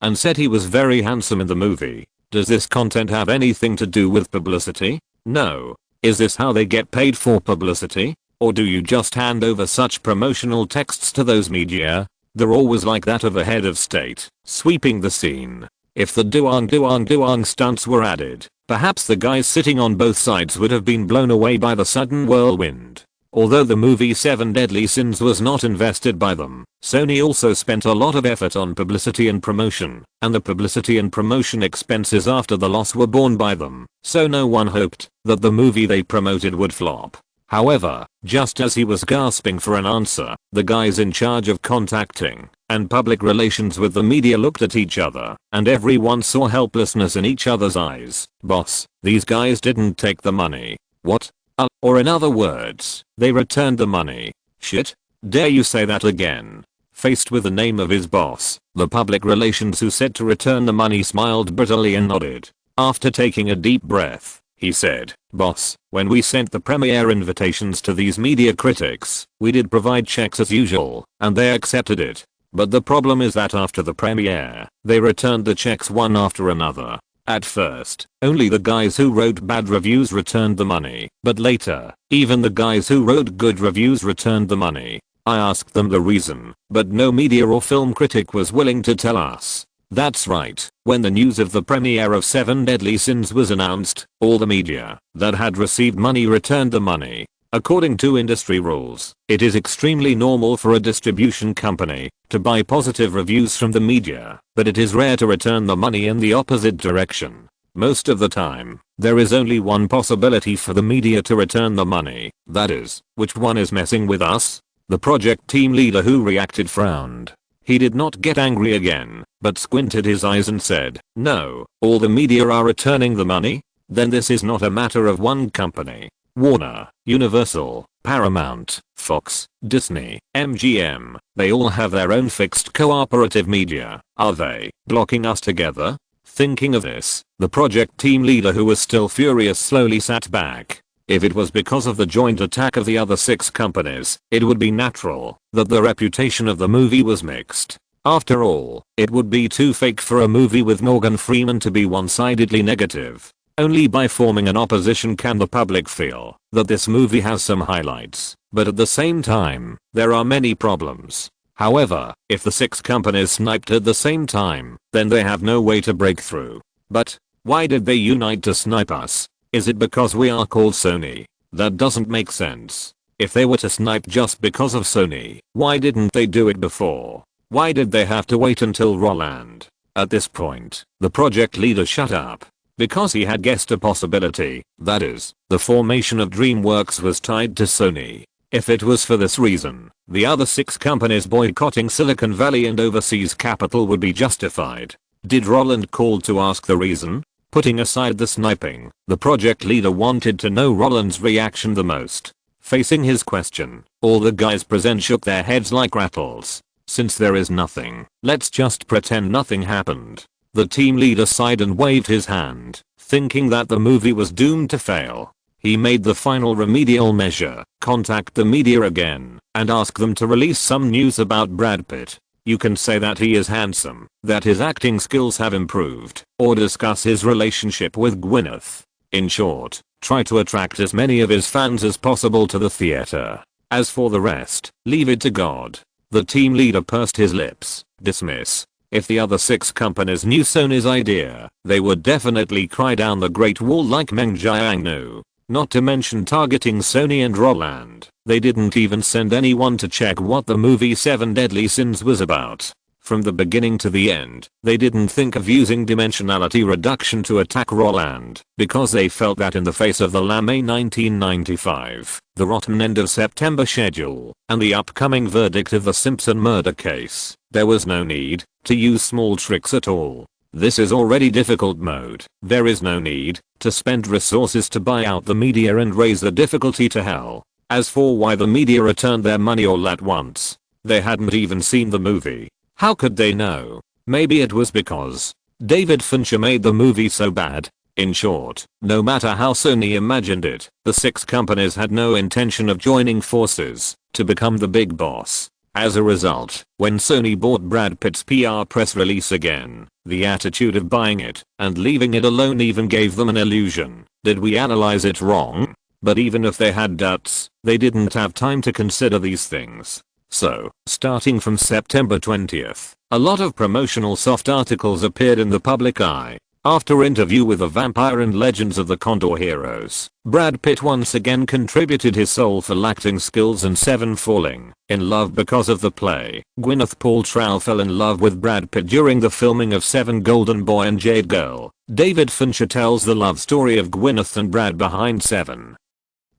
and said he was very handsome in the movie. Does this content have anything to do with publicity? No. Is this how they get paid for publicity? Or do you just hand over such promotional texts to those media? They're always like that of a head of state, sweeping the scene. If the doang stunts were added, perhaps the guys sitting on both sides would have been blown away by the sudden whirlwind. Although the movie 7 Deadly Sins was not invested by them, Sony also spent a lot of effort on publicity and promotion, and the publicity and promotion expenses after the loss were borne by them, so no one hoped that the movie they promoted would flop. However, just as he was gasping for an answer, the guys in charge of contacting and public relations with the media looked at each other, and everyone saw helplessness in each other's eyes. Boss, these guys didn't take the money. What? Or in other words, they returned the money. Shit? Dare you say that again? Faced with the name of his boss, the public relations who said to return the money smiled bitterly and nodded. After taking a deep breath, he said, "Boss, when we sent the premiere invitations to these media critics, we did provide checks as usual, and they accepted it. But the problem is that after the premiere, they returned the checks one after another. At first, only the guys who wrote bad reviews returned the money, but later, even the guys who wrote good reviews returned the money. I asked them the reason, but no media or film critic was willing to tell us." That's right, when the news of the premiere of 7 Deadly Sins was announced, all the media that had received money returned the money. According to industry rules, it is extremely normal for a distribution company to buy positive reviews from the media, but it is rare to return the money in the opposite direction. Most of the time, there is only one possibility for the media to return the money, that is, which one is messing with us? The project team leader who reacted frowned. He did not get angry again, but squinted his eyes and said, "No, all the media are returning the money? Then this is not a matter of one company. Warner, Universal, Paramount, Fox, Disney, MGM, they all have their own fixed cooperative media. Are they blocking us together?" Thinking of this, the project team leader who was still furious slowly sat back. If it was because of the joint attack of the other 6 companies, it would be natural that the reputation of the movie was mixed. After all, it would be too fake for a movie with Morgan Freeman to be one-sidedly negative. Only by forming an opposition can the public feel that this movie has some highlights, but at the same time, there are many problems. However, if the 6 companies sniped at the same time, then they have no way to break through. But why did they unite to snipe us? Is it because we are called Sony? That doesn't make sense. If they were to snipe just because of Sony, why didn't they do it before? Why did they have to wait until Roland? At this point, the project leader shut up. Because he had guessed a possibility, that is, the formation of DreamWorks was tied to Sony. If it was for this reason, the other 6 companies boycotting Silicon Valley and overseas capital would be justified. Did Roland call to ask the reason? Putting aside the sniping, the project leader wanted to know Roland's reaction the most. Facing his question, all the guys present shook their heads like rattles. Since there is nothing, let's just pretend nothing happened. The team leader sighed and waved his hand, thinking that the movie was doomed to fail. He made the final remedial measure, contact the media again, and ask them to release some news about Brad Pitt. You can say that he is handsome, that his acting skills have improved, or discuss his relationship with Gwyneth. In short, try to attract as many of his fans as possible to the theater. As for the rest, leave it to God. The team leader pursed his lips. Dismiss. If the other 6 companies knew Sony's idea, they would definitely cry down the Great Wall like Meng Jiang knew. Not to mention targeting Sony and Roland. They didn't even send anyone to check what the movie 7 Deadly Sins was about. From the beginning to the end, they didn't think of using dimensionality reduction to attack Roland, because they felt that in the face of the LAME 1995, the rotten end of September schedule, and the upcoming verdict of the Simpson murder case, there was no need to use small tricks at all. This is already difficult mode. There is no need to spend resources to buy out the media and raise the difficulty to hell. As for why the media returned their money all at once, they hadn't even seen the movie. How could they know? Maybe it was because David Fincher made the movie so bad. In short, no matter how Sony imagined it, the 6 companies had no intention of joining forces to become the big boss. As a result, when Sony bought Brad Pitt's PR press release again, the attitude of buying it and leaving it alone even gave them an illusion. Did we analyze it wrong? But even if they had guts, they didn't have time to consider these things. So, starting from September 20th, a lot of promotional soft articles appeared in the public eye. After interview with the vampire and Legends of the Condor heroes, Brad Pitt once again contributed his soulful acting skills and 7 falling in love because of the play. Gwyneth Paltrow fell in love with Brad Pitt during the filming of 7 Golden Boy and Jade Girl. David Fincher tells the love story of Gwyneth and Brad behind 7.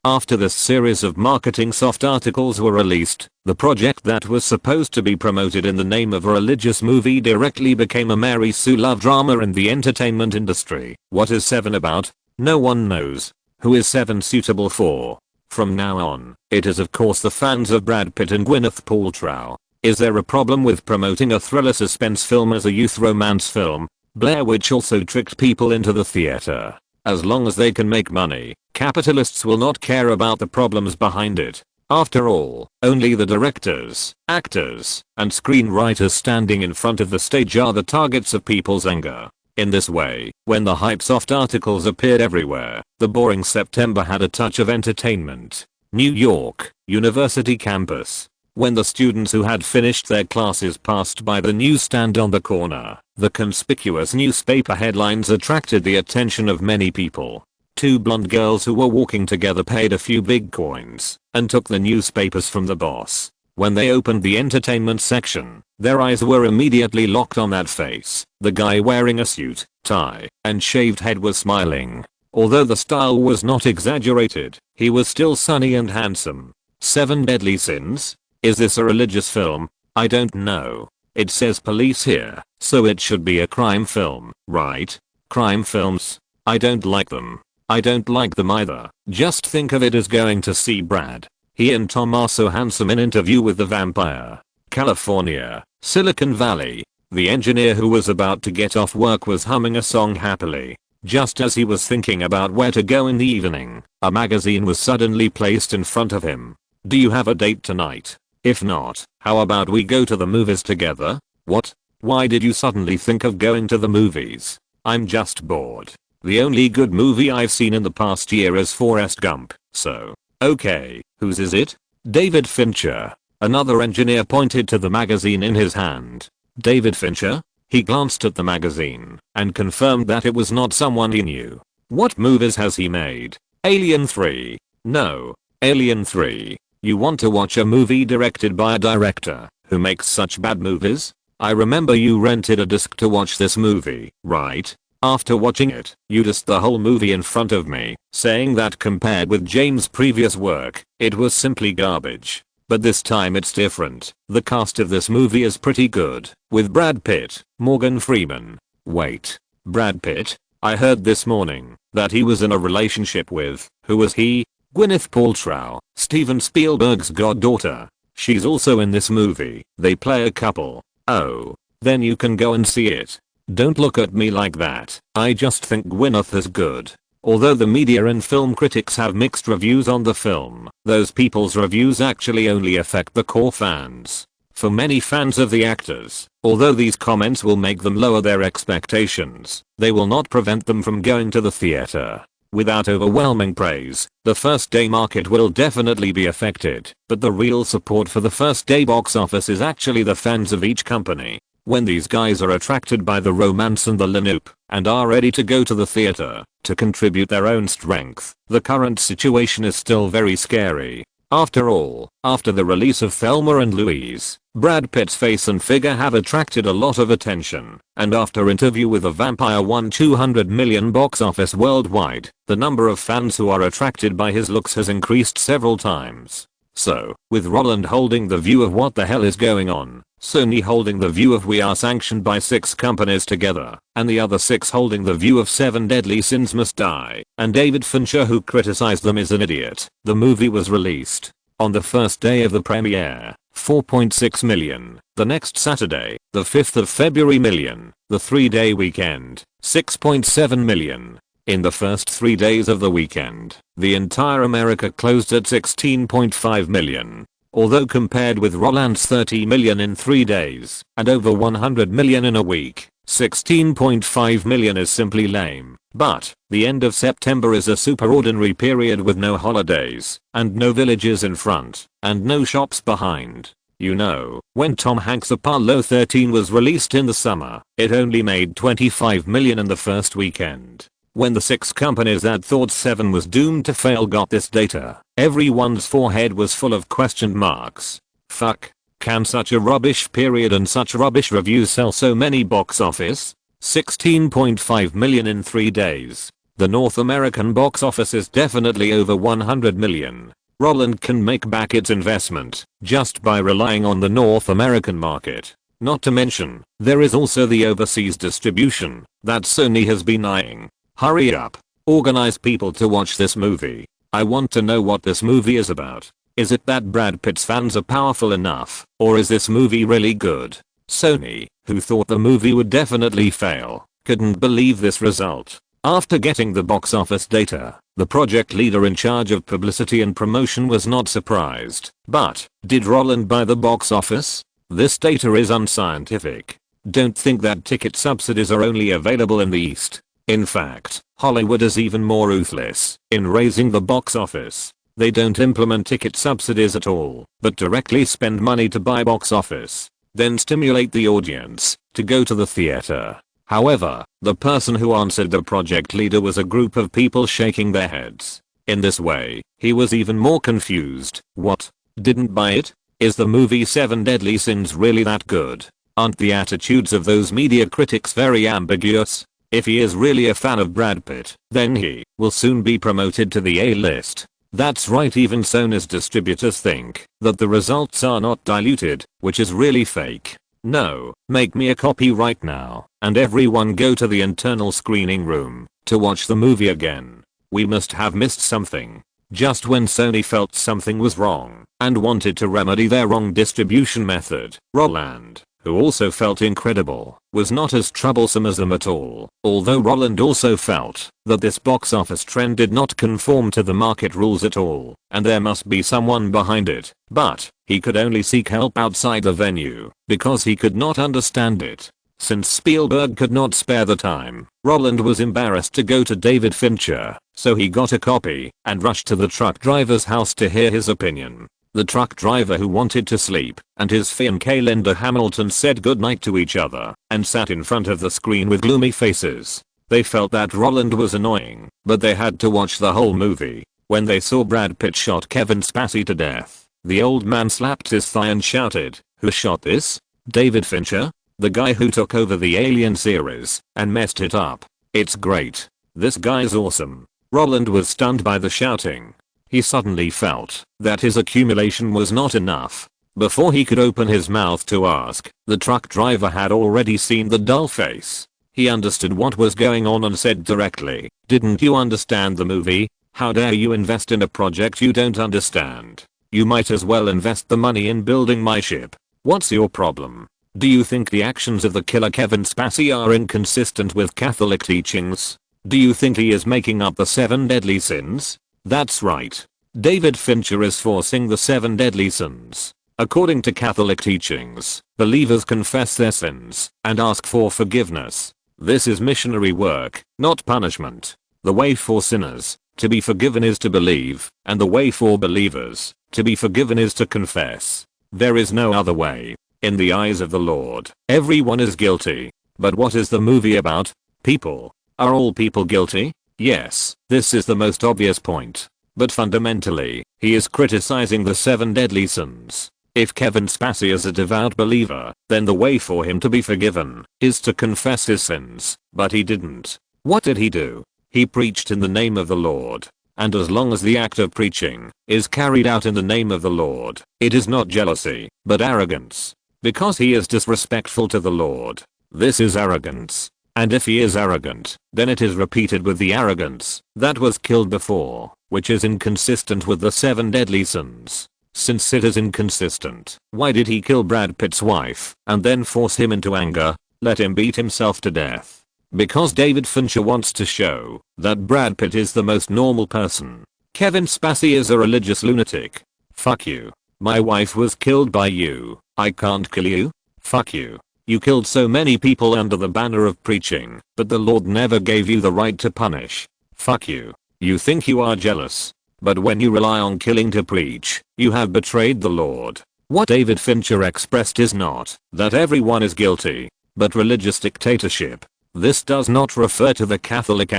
After this series of marketing soft articles were released, the project that was supposed to be promoted in the name of a religious movie directly became a Mary Sue love drama in the entertainment industry. What is 7 about? No one knows. Who is 7 suitable for? From now on, it is of course the fans of Brad Pitt and Gwyneth Paltrow. Is there a problem with promoting a thriller suspense film as a youth romance film? Blair Witch also tricked people into the theater. As long as they can make money, capitalists will not care about the problems behind it. After all, only the directors, actors, and screenwriters standing in front of the stage are the targets of people's anger. In this way, when the hype soft articles appeared everywhere, the boring September had a touch of entertainment. New York, University campus. When the students who had finished their classes passed by the newsstand on the corner, the conspicuous newspaper headlines attracted the attention of many people. 2 blonde girls who were walking together paid a few big coins and took the newspapers from the boss. When they opened the entertainment section, their eyes were immediately locked on that face. The guy wearing a suit, tie, and shaved head was smiling. Although the style was not exaggerated, he was still sunny and handsome. 7 Deadly Sins? Is this a religious film? I don't know. It says police here, so it should be a crime film, right? Crime films? I don't like them. I don't like them either. Just think of it as going to see Brad. He and Tom are so handsome in Interview with the Vampire. California, Silicon Valley. The engineer who was about to get off work was humming a song happily. Just as he was thinking about where to go in the evening, a magazine was suddenly placed in front of him. Do you have a date tonight? If not, how about we go to the movies together? What? Why did you suddenly think of going to the movies? I'm just bored. The only good movie I've seen in the past year is Forrest Gump, so. Okay, whose is it? David Fincher. Another engineer pointed to the magazine in his hand. David Fincher? He glanced at the magazine and confirmed that it was not someone he knew. What movies has he made? Alien 3. No. Alien 3. You want to watch a movie directed by a director who makes such bad movies? I remember you rented a disc to watch this movie, right? After watching it, you dissed the whole movie in front of me, saying that compared with James' previous work, it was simply garbage. But this time it's different. The cast of this movie is pretty good, with Brad Pitt, Morgan Freeman. Wait, Brad Pitt? I heard this morning that he was in a relationship with, who was he? Gwyneth Paltrow, Steven Spielberg's goddaughter. She's also in this movie. They play a couple. Oh. Then you can go and see it. Don't look at me like that. I just think Gwyneth is good. Although the media and film critics have mixed reviews on the film, those people's reviews actually only affect the core fans. For many fans of the actors, although these comments will make them lower their expectations, they will not prevent them from going to the theater. Without overwhelming praise, the first day market will definitely be affected, but the real support for the first day box office is actually the fans of each company. When these guys are attracted by the romance and the linoop, and are ready to go to the theater, to contribute their own strength, the current situation is still very scary. After all, after the release of Thelma and Louise, Brad Pitt's face and figure have attracted a lot of attention, and after Interview with a Vampire won $200 million box office worldwide, the number of fans who are attracted by his looks has increased several times. So, with Roland holding the view of what the hell is going on, Sony holding the view of we are sanctioned by 6 companies together, and the other 6 holding the view of 7 deadly sins must die, and David Fincher who criticized them is an idiot, the movie was released. On the first day of the premiere, 4.6 million, the next Saturday, the 5th of February million, the 3-day weekend, 6.7 million. In the first 3 days of the weekend, the entire America closed at 16.5 million. Although compared with Roland's 30 million in 3 days, and over 100 million in a week, 16.5 million is simply lame. But, the end of September is a super ordinary period with no holidays, and no villages in front, and no shops behind. You know, when Tom Hanks' Apollo 13 was released in the summer, it only made 25 million in the first weekend. When the 6 companies that thought 7 was doomed to fail got this data, everyone's forehead was full of question marks. Fuck. Can such a rubbish period and such rubbish reviews sell so many box office? 16.5 million in 3 days. The North American box office is definitely over 100 million. Roland can make back its investment just by relying on the North American market. Not to mention, there is also the overseas distribution that Sony has been eyeing. Hurry up. Organize people to watch this movie. I want to know what this movie is about. Is it that Brad Pitt's fans are powerful enough, or is this movie really good? Sony, who thought the movie would definitely fail, couldn't believe this result. After getting the box office data, the project leader in charge of publicity and promotion was not surprised. But, did Roland buy the box office? This data is unscientific. Don't think that ticket subsidies are only available in the East. In fact, Hollywood is even more ruthless in raising the box office. They don't implement ticket subsidies at all, but directly spend money to buy box office, then stimulate the audience to go to the theater. However, the person who answered the project leader was a group of people shaking their heads. In this way, he was even more confused. What? Didn't buy it? Is the movie 7 Deadly Sins really that good? Aren't the attitudes of those media critics very ambiguous? If he is really a fan of Brad Pitt, then he will soon be promoted to the A-list. That's right, even Sony's distributors think that the results are not diluted, which is really fake. No, make me a copy right now, and everyone go to the internal screening room to watch the movie again. We must have missed something. Just when Sony felt something was wrong and wanted to remedy their wrong distribution method, Roland, who also felt incredible, was not as troublesome as them at all. Although Roland also felt that this box office trend did not conform to the market rules at all, and there must be someone behind it, but he could only seek help outside the venue because he could not understand it. Since Spielberg could not spare the time, Roland was embarrassed to go to David Fincher, so he got a copy and rushed to the truck driver's house to hear his opinion. The truck driver, who wanted to sleep, and his fiancée Linda Hamilton said goodnight to each other and sat in front of the screen with gloomy faces. They felt that Roland was annoying, but they had to watch the whole movie. When they saw Brad Pitt shot Kevin Spacey to death, the old man slapped his thigh and shouted, "Who shot this? David Fincher? The guy who took over the Alien series and messed it up. It's great. This guy's awesome." Roland was stunned by the shouting. He suddenly felt that his accumulation was not enough. Before he could open his mouth to ask, the truck driver had already seen the dull face. He understood what was going on and said directly, "Didn't you understand the movie? How dare you invest in a project you don't understand? You might as well invest the money in building my ship. What's your problem? Do you think the actions of the killer Kevin Spacey are inconsistent with Catholic teachings? Do you think he is making up the 7 deadly sins? That's right. David Fincher is forcing the 7 deadly sins. According to Catholic teachings, believers confess their sins and ask for forgiveness. This is missionary work, not punishment. The way for sinners to be forgiven is to believe, and the way for believers to be forgiven is to confess. There is no other way. In the eyes of the Lord, everyone is guilty. But what is the movie about? People. Are all people guilty? Yes, this is the most obvious point. But fundamentally, he is criticizing the 7 deadly sins. If Kevin Spacey is a devout believer, then the way for him to be forgiven is to confess his sins. But he didn't. What did he do? He preached in the name of the Lord. And as long as the act of preaching is carried out in the name of the Lord, it is not jealousy, but arrogance. Because he is disrespectful to the Lord. This is arrogance. And if he is arrogant, then it is repeated with the arrogance that was killed before, which is inconsistent with the 7 deadly sins. Since it is inconsistent, why did he kill Brad Pitt's wife and then force him into anger? Let him beat himself to death. Because David Fincher wants to show that Brad Pitt is the most normal person. Kevin Spacey is a religious lunatic. Fuck you. My wife was killed by you. I can't kill you? Fuck you. You killed so many people under the banner of preaching, but the Lord never gave you the right to punish. Fuck you. You think you are jealous. But when you rely on killing to preach, you have betrayed the Lord. What David Fincher expressed is not that everyone is guilty, but religious dictatorship. This does not refer to the Catholic *****,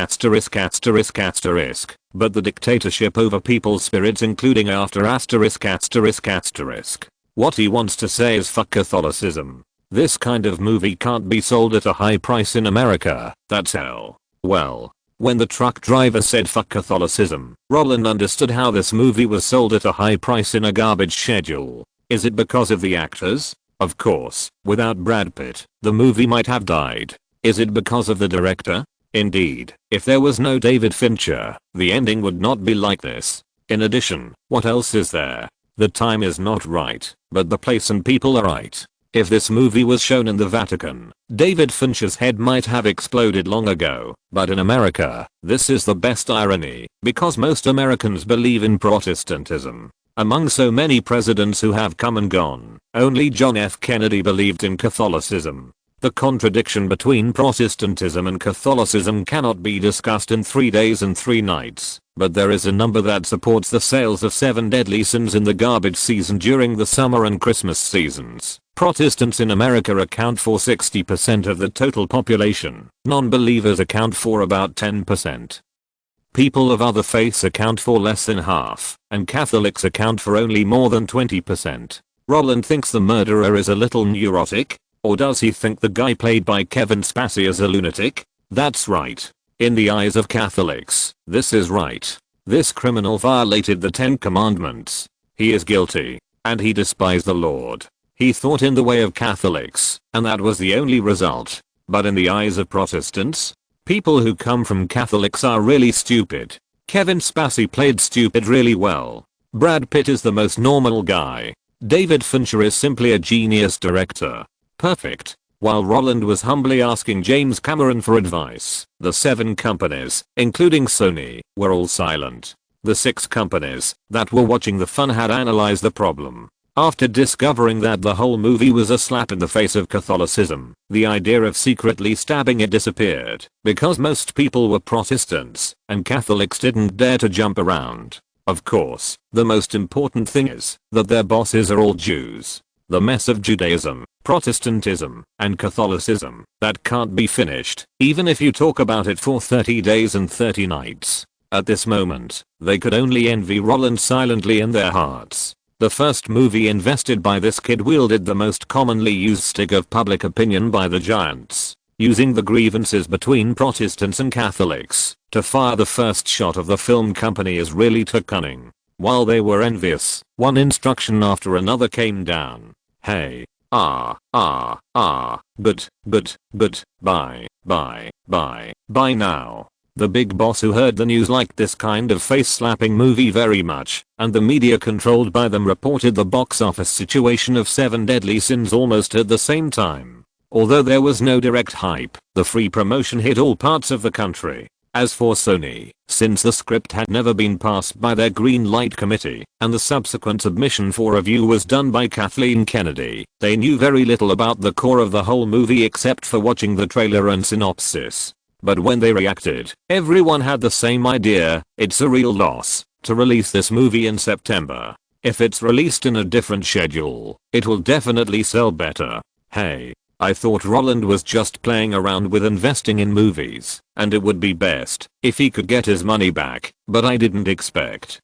but the dictatorship over people's spirits including after *****. What he wants to say is fuck Catholicism. This kind of movie can't be sold at a high price in America. That's hell. Well, when the truck driver said fuck Catholicism, Roland understood how this movie was sold at a high price in a garbage schedule. Is it because of the actors? Of course, without Brad Pitt, the movie might have died. Is it because of the director? Indeed, if there was no David Fincher, the ending would not be like this. In addition, what else is there? The time is not right, but the place and people are right. If this movie was shown in the Vatican, David Fincher's head might have exploded long ago, but in America, this is the best irony, because most Americans believe in Protestantism. Among so many presidents who have come and gone, only John F. Kennedy believed in Catholicism. The contradiction between Protestantism and Catholicism cannot be discussed in 3 days and 3 nights, but there is a number that supports the sales of 7 deadly sins in the garbage season during the summer and Christmas seasons. Protestants in America account for 60% of the total population. Non-believers account for about 10%. People of other faiths account for less than half, and Catholics account for only more than 20%. Roland thinks the murderer is a little neurotic? Or does he think the guy played by Kevin Spacey is a lunatic? That's right. In the eyes of Catholics, this is right. This criminal violated the 10 commandments. He is guilty. And he despised the Lord. He thought in the way of Catholics, and that was the only result. But in the eyes of Protestants, people who come from Catholics are really stupid. Kevin Spacey played stupid really well. Brad Pitt is the most normal guy. David Fincher is simply a genius director. Perfect. While Roland was humbly asking James Cameron for advice, the 7 companies, including Sony, were all silent. The 6 companies that were watching the fun had analyzed the problem. After discovering that the whole movie was a slap in the face of Catholicism, the idea of secretly stabbing it disappeared, because most people were Protestants, and Catholics didn't dare to jump around. Of course, the most important thing is that their bosses are all Jews. The mess of Judaism, Protestantism, and Catholicism, that can't be finished, even if you talk about it for 30 days and 30 nights. At this moment, they could only envy Roland silently in their hearts. The first movie invested by this kid wielded the most commonly used stick of public opinion by the giants, using the grievances between Protestants and Catholics to fire the first shot of the film company is really too cunning. While they were envious, one instruction after another came down. Hey. But, bye now. The big boss who heard the news liked this kind of face-slapping movie very much, and the media controlled by them reported the box office situation of 7 Deadly Sins almost at the same time. Although there was no direct hype, the free promotion hit all parts of the country. As for Sony, since the script had never been passed by their green light committee, and the subsequent submission for review was done by Kathleen Kennedy, they knew very little about the core of the whole movie except for watching the trailer and synopsis. But when they reacted, everyone had the same idea: it's a real loss to release this movie in September. If it's released in a different schedule, it will definitely sell better. Hey, I thought Roland was just playing around with investing in movies, and it would be best if he could get his money back, but I didn't expect.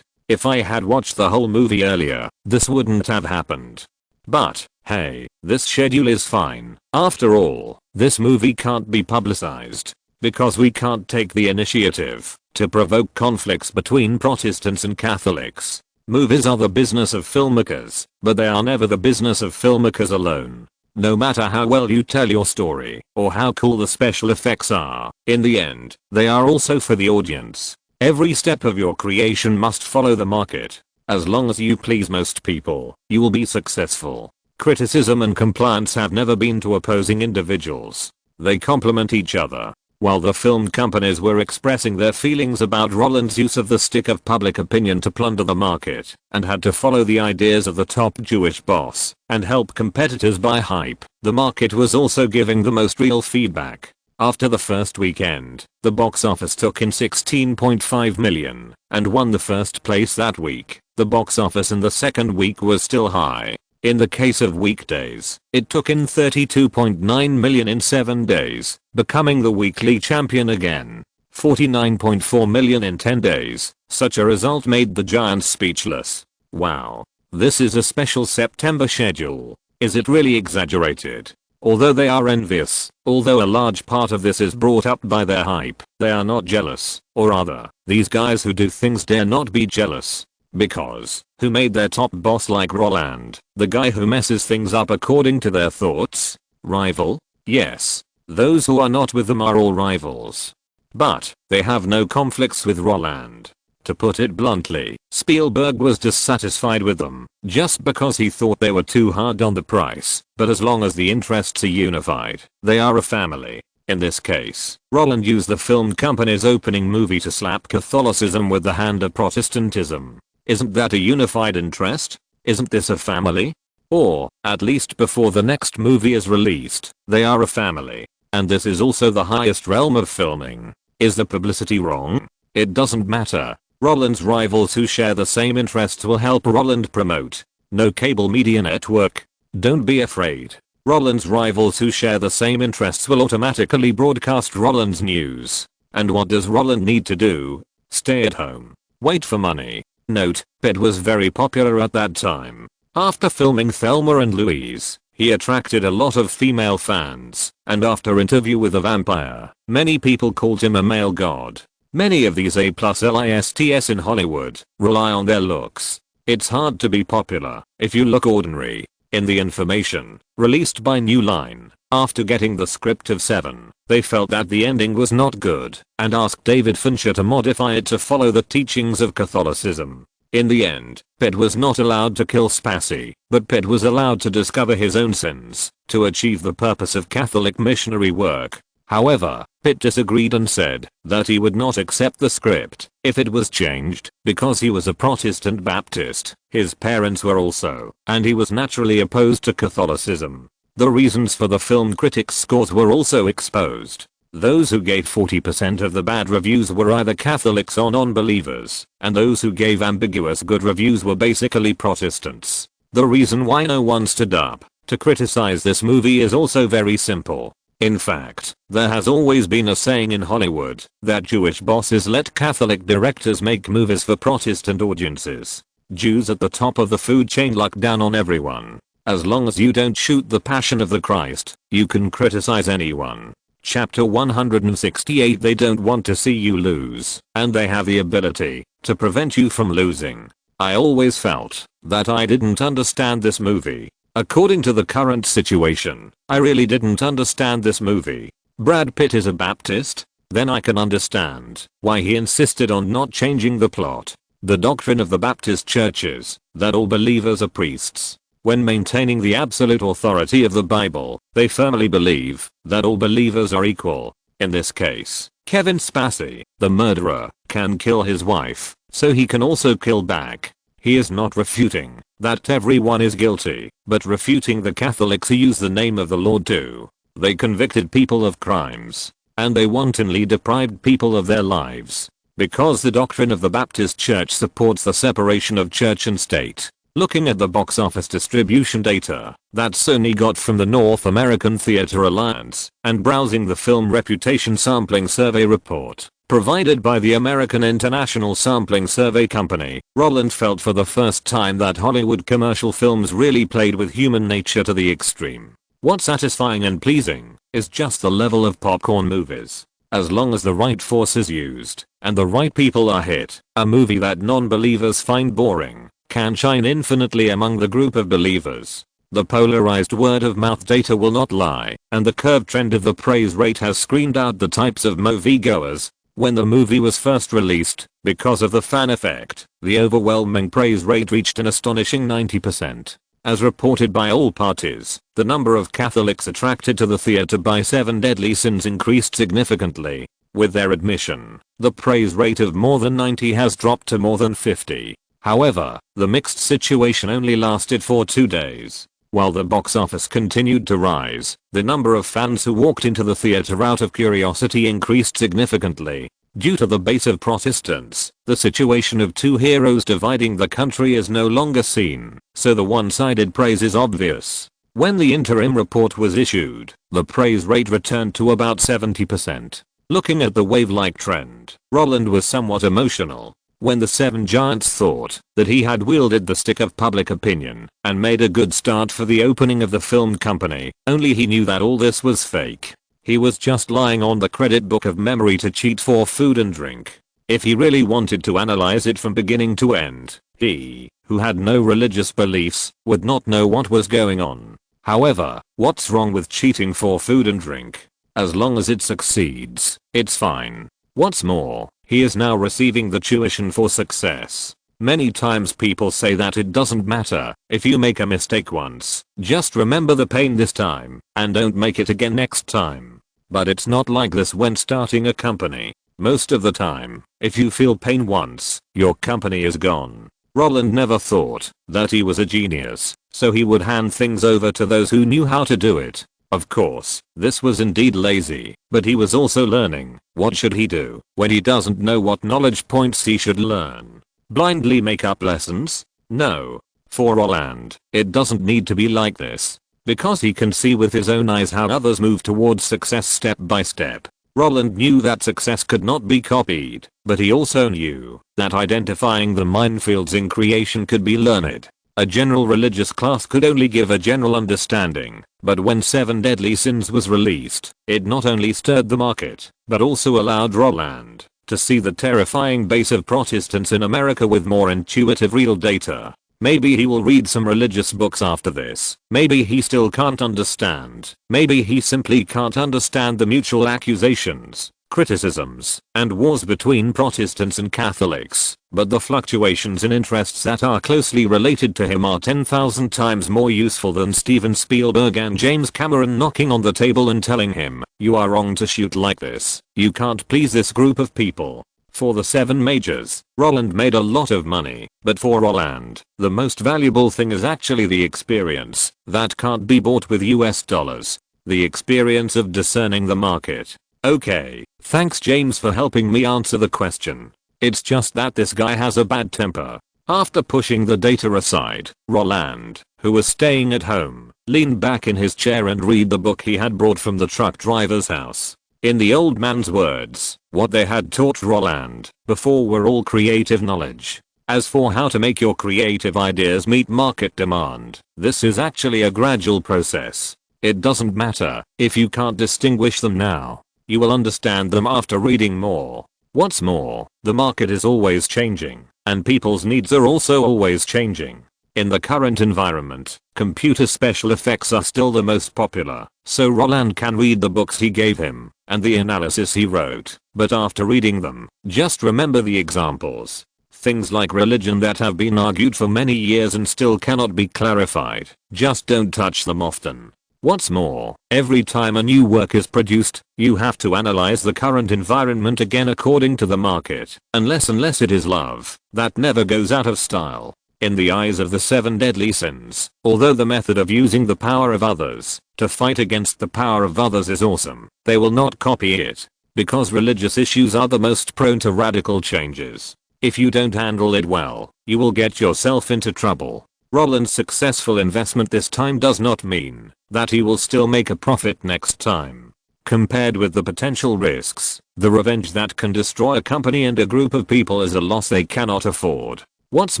If I had watched the whole movie earlier, this wouldn't have happened. But, hey, this schedule is fine. After all, this movie can't be publicized, because we can't take the initiative to provoke conflicts between Protestants and Catholics. Movies are the business of filmmakers, but they are never the business of filmmakers alone. No matter how well you tell your story, or how cool the special effects are, in the end, they are also for the audience. Every step of your creation must follow the market. As long as you please most people, you will be successful. Criticism and compliance have never been two opposing individuals. They complement each other. While the film companies were expressing their feelings about Roland's use of the stick of public opinion to plunder the market, and had to follow the ideas of the top Jewish boss, and help competitors buy hype, the market was also giving the most real feedback. After the first weekend, the box office took in $16.5 million, and won the first place that week. The box office in the second week was still high. In the case of weekdays, it took in $32.9 million in 7 days, becoming the weekly champion again. $49.4 million in 10 days. Such a result made the Giants speechless. Wow. This is a special September schedule. Is it really exaggerated? Although they are envious, although a large part of this is brought up by their hype, they are not jealous, or rather, these guys who do things dare not be jealous. Because, who made their top boss like Roland, the guy who messes things up according to their thoughts? Rival? Yes. Those who are not with them are all rivals. But, they have no conflicts with Roland. To put it bluntly, Spielberg was dissatisfied with them, just because he thought they were too hard on the price, but as long as the interests are unified, they are a family. In this case, Roland used the film company's opening movie to slap Catholicism with the hand of Protestantism. Isn't that a unified interest? Isn't this a family? Or, at least before the next movie is released, they are a family. And this is also the highest realm of filming. Is the publicity wrong? It doesn't matter. Roland's rivals who share the same interests will help Roland promote. No cable media network. Don't be afraid. Roland's rivals who share the same interests will automatically broadcast Roland's news. And what does Roland need to do? Stay at home. Wait for money. Note, Pitt was very popular at that time. After filming Thelma and Louise, he attracted a lot of female fans, and after Interview with a Vampire, many people called him a male god. Many of these A+lists in Hollywood rely on their looks. It's hard to be popular if you look ordinary. In the information released by New Line, after getting the script of Seven, they felt that the ending was not good and asked David Fincher to modify it to follow the teachings of Catholicism. In the end, Pitt was not allowed to kill Spacey, but Pitt was allowed to discover his own sins to achieve the purpose of Catholic missionary work. However, Pitt disagreed and said that he would not accept the script if it was changed because he was a Protestant Baptist. His parents were also, and he was naturally opposed to Catholicism. The reasons for the film critics' scores were also exposed. Those who gave 40% of the bad reviews were either Catholics or non-believers, and those who gave ambiguous good reviews were basically Protestants. The reason why no one stood up to criticize this movie is also very simple. In fact, there has always been a saying in Hollywood that Jewish bosses let Catholic directors make movies for Protestant audiences. Jews at the top of the food chain look down on everyone. As long as you don't shoot the Passion of the Christ, you can criticize anyone. Chapter 168. They don't want to see you lose, and they have the ability to prevent you from losing. I always felt that I didn't understand this movie. According to the current situation, I really didn't understand this movie. Brad Pitt is a Baptist? Then I can understand why he insisted on not changing the plot. The doctrine of the Baptist Church is that all believers are priests. When maintaining the absolute authority of the Bible, they firmly believe that all believers are equal. In this case, Kevin Spacey, the murderer, can kill his wife, so he can also kill back. He is not refuting that everyone is guilty, but refuting the Catholics who use the name of the Lord too. They convicted people of crimes, and they wantonly deprived people of their lives. because the doctrine of the Baptist Church supports the separation of church and state. Looking at the box office distribution data that Sony got from the North American Theater Alliance, and browsing the Film Reputation Sampling Survey report provided by the American International Sampling Survey Company, Roland felt for the first time that Hollywood commercial films really played with human nature to the extreme. What's satisfying and pleasing is just the level of popcorn movies. As long as the right force is used and the right people are hit, a movie that non-believers find boring can shine infinitely among the group of believers. The polarized word of mouth data will not lie, and the curved trend of the praise rate has screened out the types of moviegoers. When the movie was first released, because of the fan effect, the overwhelming praise rate reached an astonishing 90%. As reported by all parties, the number of Catholics attracted to the theater by Seven Deadly Sins increased significantly. With their admission, the praise rate of more than 90 has dropped to more than 50. However, the mixed situation only lasted for 2 days. While the box office continued to rise, the number of fans who walked into the theater out of curiosity increased significantly. Due to the base of Protestants, the situation of two heroes dividing the country is no longer seen, so the one-sided praise is obvious. When the interim report was issued, the praise rate returned to about 70%. Looking at the wave-like trend, Roland was somewhat emotional. When the Seven Giants thought that he had wielded the stick of public opinion and made a good start for the opening of the film company, only he knew that all this was fake. He was just lying on the credit book of memory to cheat for food and drink. If he really wanted to analyze it from beginning to end, he, who had no religious beliefs, would not know what was going on. However, what's wrong with cheating for food and drink? As long as it succeeds, it's fine. What's more, he is now receiving the tuition for success. Many times people say that it doesn't matter if you make a mistake once, just remember the pain this time and don't make it again next time. But it's not like this when starting a company. Most of the time, if you feel pain once, your company is gone. Roland never thought that he was a genius, so he would hand things over to those who knew how to do it. Of course, this was indeed lazy, but he was also learning. What should he do when he doesn't know what knowledge points he should learn? Blindly make up lessons? No. For Roland, it doesn't need to be like this, because he can see with his own eyes how others move towards success step by step. Roland knew that success could not be copied, but he also knew that identifying the minefields in creation could be learned. A general religious class could only give a general understanding, but when Seven Deadly Sins was released, it not only stirred the market, but also allowed Roland to see the terrifying base of Protestants in America with more intuitive real data. Maybe he will read some religious books after this. Maybe he still can't understand. Maybe he simply can't understand the mutual accusations, criticisms, and wars between Protestants and Catholics, but the fluctuations in interests that are closely related to him are 10,000 times more useful than Steven Spielberg and James Cameron knocking on the table and telling him, "You are wrong to shoot like this. You can't please this group of people." For the seven majors, Roland made a lot of money, but for Roland, the most valuable thing is actually the experience that can't be bought with US dollars. The experience of discerning the market. Okay, thanks James for helping me answer the question. It's just that this guy has a bad temper. After pushing the data aside, Roland, who was staying at home, leaned back in his chair and read the book he had brought from the truck driver's house. In the old man's words, what they had taught Roland before were all creative knowledge. As for how to make your creative ideas meet market demand, this is actually a gradual process. It doesn't matter if you can't distinguish them now. You will understand them after reading more. What's more, the market is always changing, and people's needs are also always changing. In the current environment, computer special effects are still the most popular, so Roland can read the books he gave him and the analysis he wrote, but after reading them, just remember the examples. Things like religion that have been argued for many years and still cannot be clarified. Just don't touch them often. What's more, every time a new work is produced, you have to analyze the current environment again according to the market, unless it is love, that never goes out of style. In the eyes of the Seven Deadly Sins, although the method of using the power of others to fight against the power of others is awesome, they will not copy it. because religious issues are the most prone to radical changes. If you don't handle it well, you will get yourself into trouble. Roland's successful investment this time does not mean that he will still make a profit next time. Compared with the potential risks, the revenge that can destroy a company and a group of people is a loss they cannot afford. What's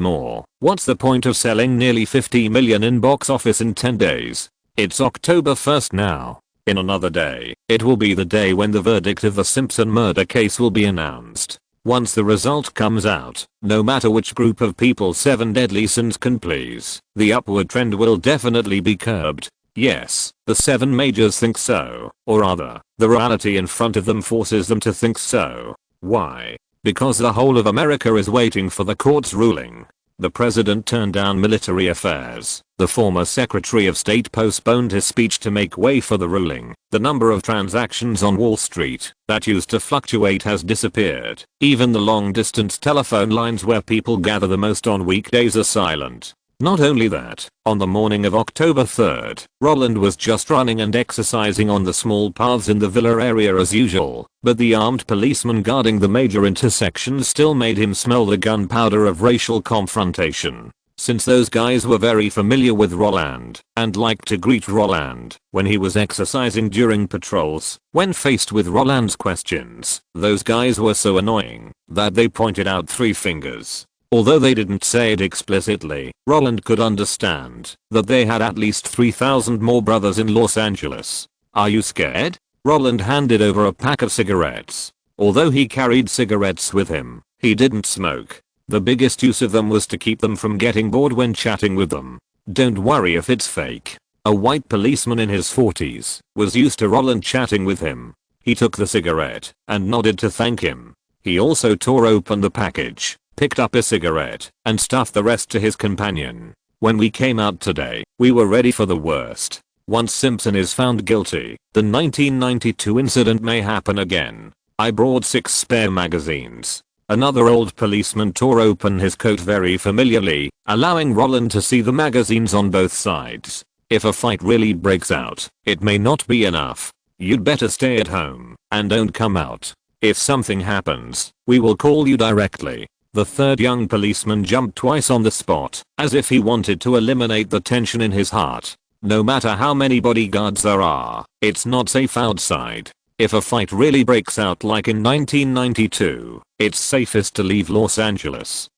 more, what's the point of selling nearly 50 million in box office in 10 days? It's October 1st now. In another day, it will be the day when the verdict of the Simpson murder case will be announced. Once the result comes out, no matter which group of people 7 deadly sins can please, the upward trend will definitely be curbed. Yes, the 7 majors think so, or rather, the reality in front of them forces them to think so. Why? Because the whole of America is waiting for the court's ruling. The president turned down military affairs. The former Secretary of State postponed his speech to make way for the ruling. The number of transactions on Wall Street that used to fluctuate has disappeared. Even the long-distance telephone lines where people gather the most on weekdays are silent. Not only that, on the morning of October 3rd, Roland was just running and exercising on the small paths in the villa area as usual, but the armed policemen guarding the major intersections still made him smell the gunpowder of racial confrontation. Since those guys were very familiar with Roland and liked to greet Roland when he was exercising during patrols, when faced with Roland's questions, those guys were so annoying that they pointed out 3 fingers. Although they didn't say it explicitly, Roland could understand that they had at least 3,000 more brothers in Los Angeles. Are you scared? Roland handed over a pack of cigarettes. Although he carried cigarettes with him, he didn't smoke. The biggest use of them was to keep them from getting bored when chatting with them. Don't worry if it's fake. A white policeman in his 40s was used to Roland chatting with him. He took the cigarette and nodded to thank him. He also tore open the package, picked up a cigarette, and stuffed the rest to his companion. When we came out today, we were ready for the worst. Once Simpson is found guilty, the 1992 incident may happen again. I brought 6 spare magazines. Another old policeman tore open his coat very familiarly, allowing Roland to see the magazines on both sides. If a fight really breaks out, it may not be enough. You'd better stay at home and don't come out. If something happens, we will call you directly. The third young policeman jumped twice on the spot, as if he wanted to eliminate the tension in his heart. No matter how many bodyguards there are, it's not safe outside. If a fight really breaks out like in 1992, it's safest to leave Los Angeles.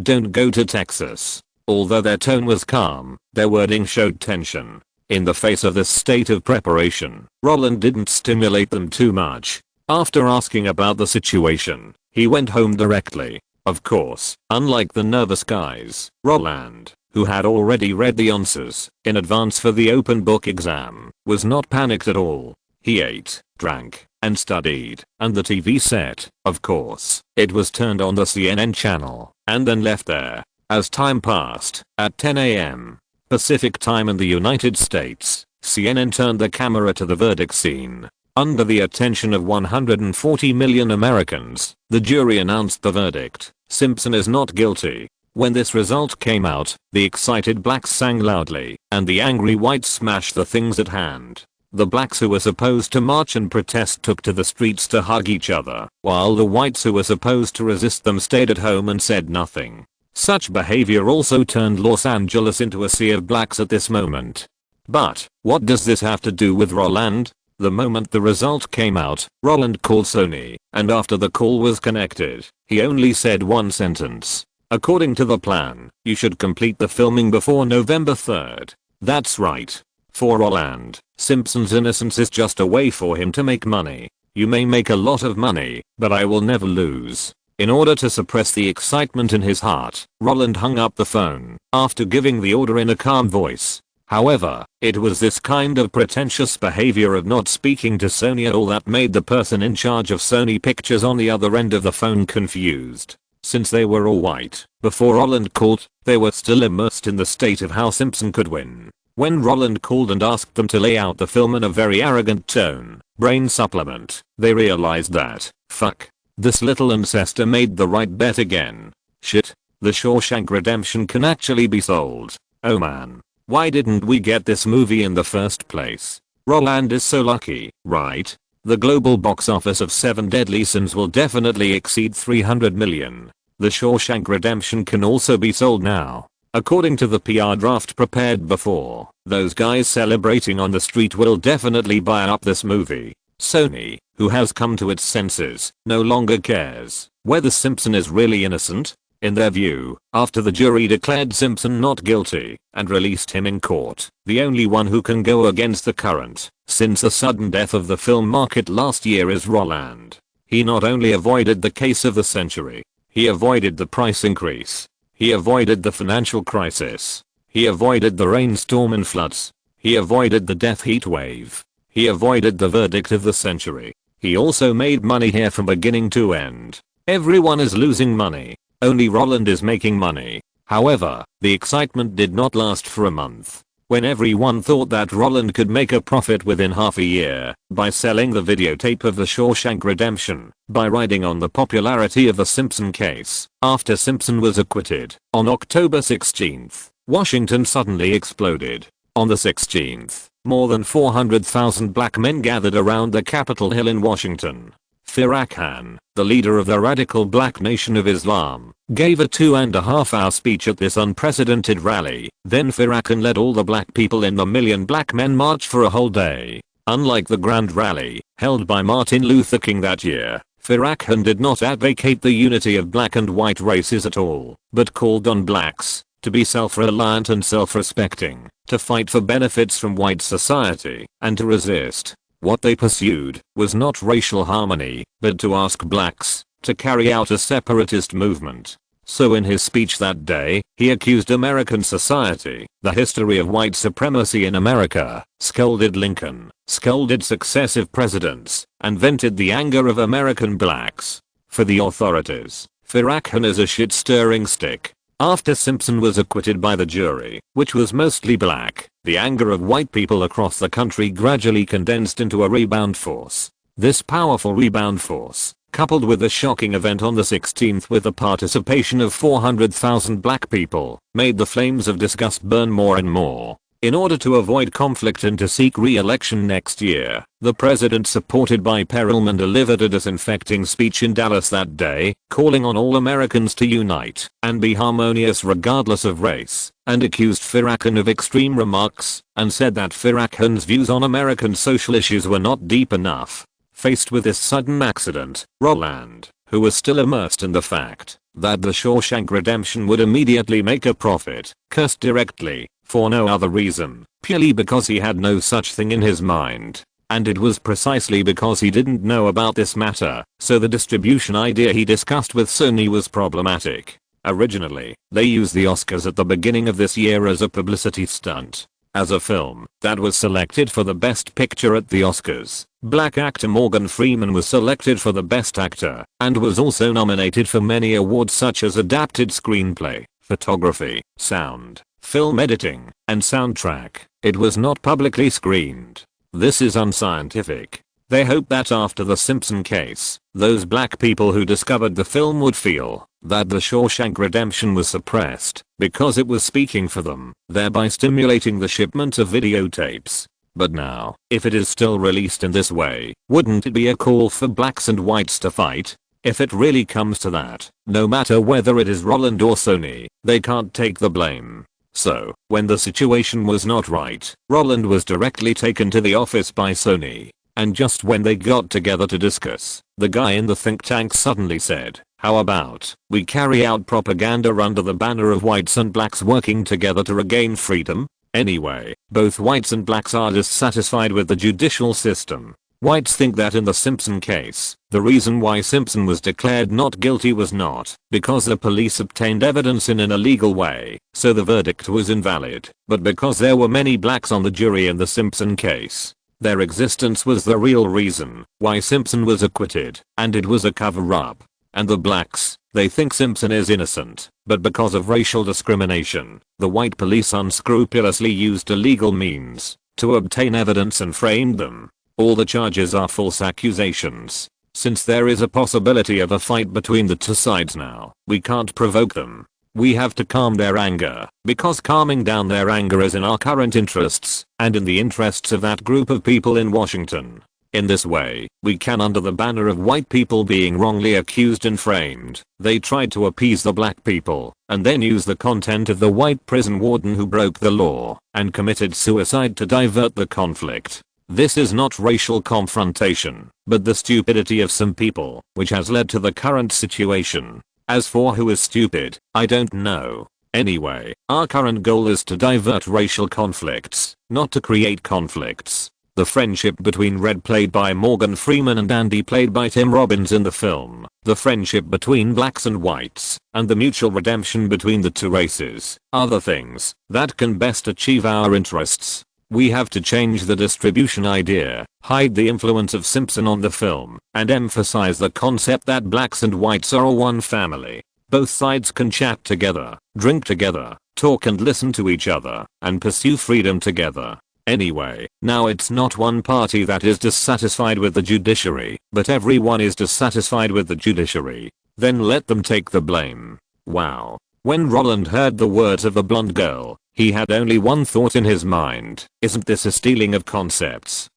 Don't go to Texas. Although their tone was calm, their wording showed tension. In the face of this state of preparation, Roland didn't stimulate them too much. After asking about the situation, he went home directly. Of course, unlike the nervous guys, Roland, who had already read the answers in advance for the open book exam, was not panicked at all. He ate, drank, and studied, and the TV set, of course, it was turned on the CNN channel, and then left there. As time passed, at 10 a.m. Pacific time in the United States, CNN turned the camera to the verdict scene. Under the attention of 140 million Americans, the jury announced the verdict. Simpson is not guilty. When this result came out, the excited blacks sang loudly, and the angry whites smashed the things at hand. The blacks who were supposed to march and protest took to the streets to hug each other, while the whites who were supposed to resist them stayed at home and said nothing. Such behavior also turned Los Angeles into a sea of blacks at this moment. But, what does this have to do with Roland? The moment the result came out, Roland called Sony, and after the call was connected, he only said one sentence. According to the plan, you should complete the filming before November 3rd. That's right. For Roland, Simpson's innocence is just a way for him to make money. You may make a lot of money, but I will never lose. In order to suppress the excitement in his heart, Roland hung up the phone after giving the order in a calm voice. However, it was this kind of pretentious behavior of not speaking to Sony at all that made the person in charge of Sony Pictures on the other end of the phone confused. Since they were all white, before Roland called, they were still immersed in the state of how Simpson could win. When Roland called and asked them to lay out the film in a very arrogant tone, brain supplement, they realized that, fuck, this little ancestor made the right bet again. Shit, the Shawshank Redemption can actually be sold. Oh man, why didn't we get this movie in the first place? Roland is so lucky, right? The global box office of 7 Deadly Sins will definitely exceed 300 million. The Shawshank Redemption can also be sold now. According to the PR draft prepared before, those guys celebrating on the street will definitely buy up this movie. Sony, who has come to its senses, no longer cares whether Simpson is really innocent. In their view, after the jury declared Simpson not guilty and released him in court, the only one who can go against the current, since the sudden death of the film market last year, is Roland. He not only avoided the case of the century, he avoided the price increase. He avoided the financial crisis. He avoided the rainstorm and floods. He avoided the death heat wave. He avoided the verdict of the century. He also made money here from beginning to end. Everyone is losing money. Only Roland is making money. However, the excitement did not last for a month. When everyone thought that Roland could make a profit within half a year by selling the videotape of the Shawshank Redemption, by riding on the popularity of the Simpson case, after Simpson was acquitted, on October 16th, Washington suddenly exploded. On the 16th, more than 400,000 black men gathered around the Capitol Hill in Washington. Farrakhan, the leader of the radical black nation of Islam, gave a 2.5-hour speech at this unprecedented rally. Then Farrakhan led all the black people in the Million Black Men March for a whole day. Unlike the grand rally held by Martin Luther King that year, Farrakhan did not advocate the unity of black and white races at all, but called on blacks to be self-reliant and self-respecting, to fight for benefits from white society, and to resist. What they pursued was not racial harmony, but to ask blacks to carry out a separatist movement. So in his speech that day, he accused American society, the history of white supremacy in America, scolded Lincoln, scolded successive presidents, and vented the anger of American blacks. For the authorities, Farrakhan is a shit-stirring stick. After Simpson was acquitted by the jury, which was mostly black, the anger of white people across the country gradually condensed into a rebound force. This powerful rebound force, coupled with the shocking event on the 16th with the participation of 400,000 black people, made the flames of disgust burn more and more. In order to avoid conflict and to seek re-election next year, the president, supported by Perelman, delivered a disinfecting speech in Dallas that day, calling on all Americans to unite and be harmonious regardless of race, and accused Farrakhan of extreme remarks, and said that Farrakhan's views on American social issues were not deep enough. Faced with this sudden accident, Roland, who was still immersed in the fact that the Shawshank Redemption would immediately make a profit, cursed directly, for no other reason, purely because he had no such thing in his mind. And it was precisely because he didn't know about this matter, so the distribution idea he discussed with Sony was problematic. Originally, they used the Oscars at the beginning of this year as a publicity stunt. As a film that was selected for the Best Picture at the Oscars, black actor Morgan Freeman was selected for the Best Actor, and was also nominated for many awards such as Adapted Screenplay, Photography, Sound, Film Editing, and Soundtrack. It was not publicly screened. This is unscientific. They hoped that after the Simpson case, those black people who discovered the film would feel that the Shawshank Redemption was suppressed because it was speaking for them, thereby stimulating the shipment of videotapes. But now, if it is still released in this way, wouldn't it be a call for blacks and whites to fight? If it really comes to that, no matter whether it is Roland or Sony, they can't take the blame. So, when the situation was not right, Roland was directly taken to the office by Sony. And just when they got together to discuss, the guy in the think tank suddenly said, "How about we carry out propaganda under the banner of whites and blacks working together to regain freedom?" Anyway, both whites and blacks are dissatisfied with the judicial system. Whites think that in the Simpson case, the reason why Simpson was declared not guilty was not because the police obtained evidence in an illegal way, so the verdict was invalid, but because there were many blacks on the jury in the Simpson case. Their existence was the real reason why Simpson was acquitted, and it was a cover-up. And the blacks, they think Simpson is innocent, but because of racial discrimination, the white police unscrupulously used illegal means to obtain evidence and framed them. All the charges are false accusations. Since there is a possibility of a fight between the two sides now, we can't provoke them. We have to calm their anger, because calming down their anger is in our current interests, and in the interests of that group of people in Washington. In this way, we can, under the banner of white people being wrongly accused and framed, they tried to appease the black people, and then use the content of the white prison warden who broke the law and committed suicide to divert the conflict. This is not racial confrontation, but the stupidity of some people, which has led to the current situation. As for who is stupid, I don't know. Anyway, our current goal is to divert racial conflicts, not to create conflicts. The friendship between Red, played by Morgan Freeman, and Andy, played by Tim Robbins in the film, the friendship between blacks and whites, and the mutual redemption between the two races, are the things that can best achieve our interests. We have to change the distribution idea, hide the influence of Simpson on the film, and emphasize the concept that blacks and whites are one family. Both sides can chat together, drink together, talk and listen to each other, and pursue freedom together. Anyway, now it's not one party that is dissatisfied with the judiciary, but everyone is dissatisfied with the judiciary. Then let them take the blame. Wow. When Roland heard the words of the blonde girl, he had only one thought in his mind: isn't this a stealing of concepts?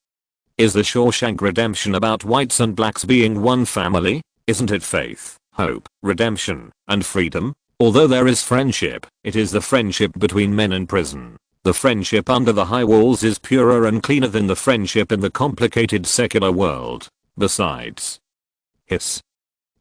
Is the Shawshank Redemption about whites and blacks being one family? Isn't it faith, hope, redemption, and freedom? Although there is friendship, it is the friendship between men in prison. The friendship under the high walls is purer and cleaner than the friendship in the complicated secular world. Besides,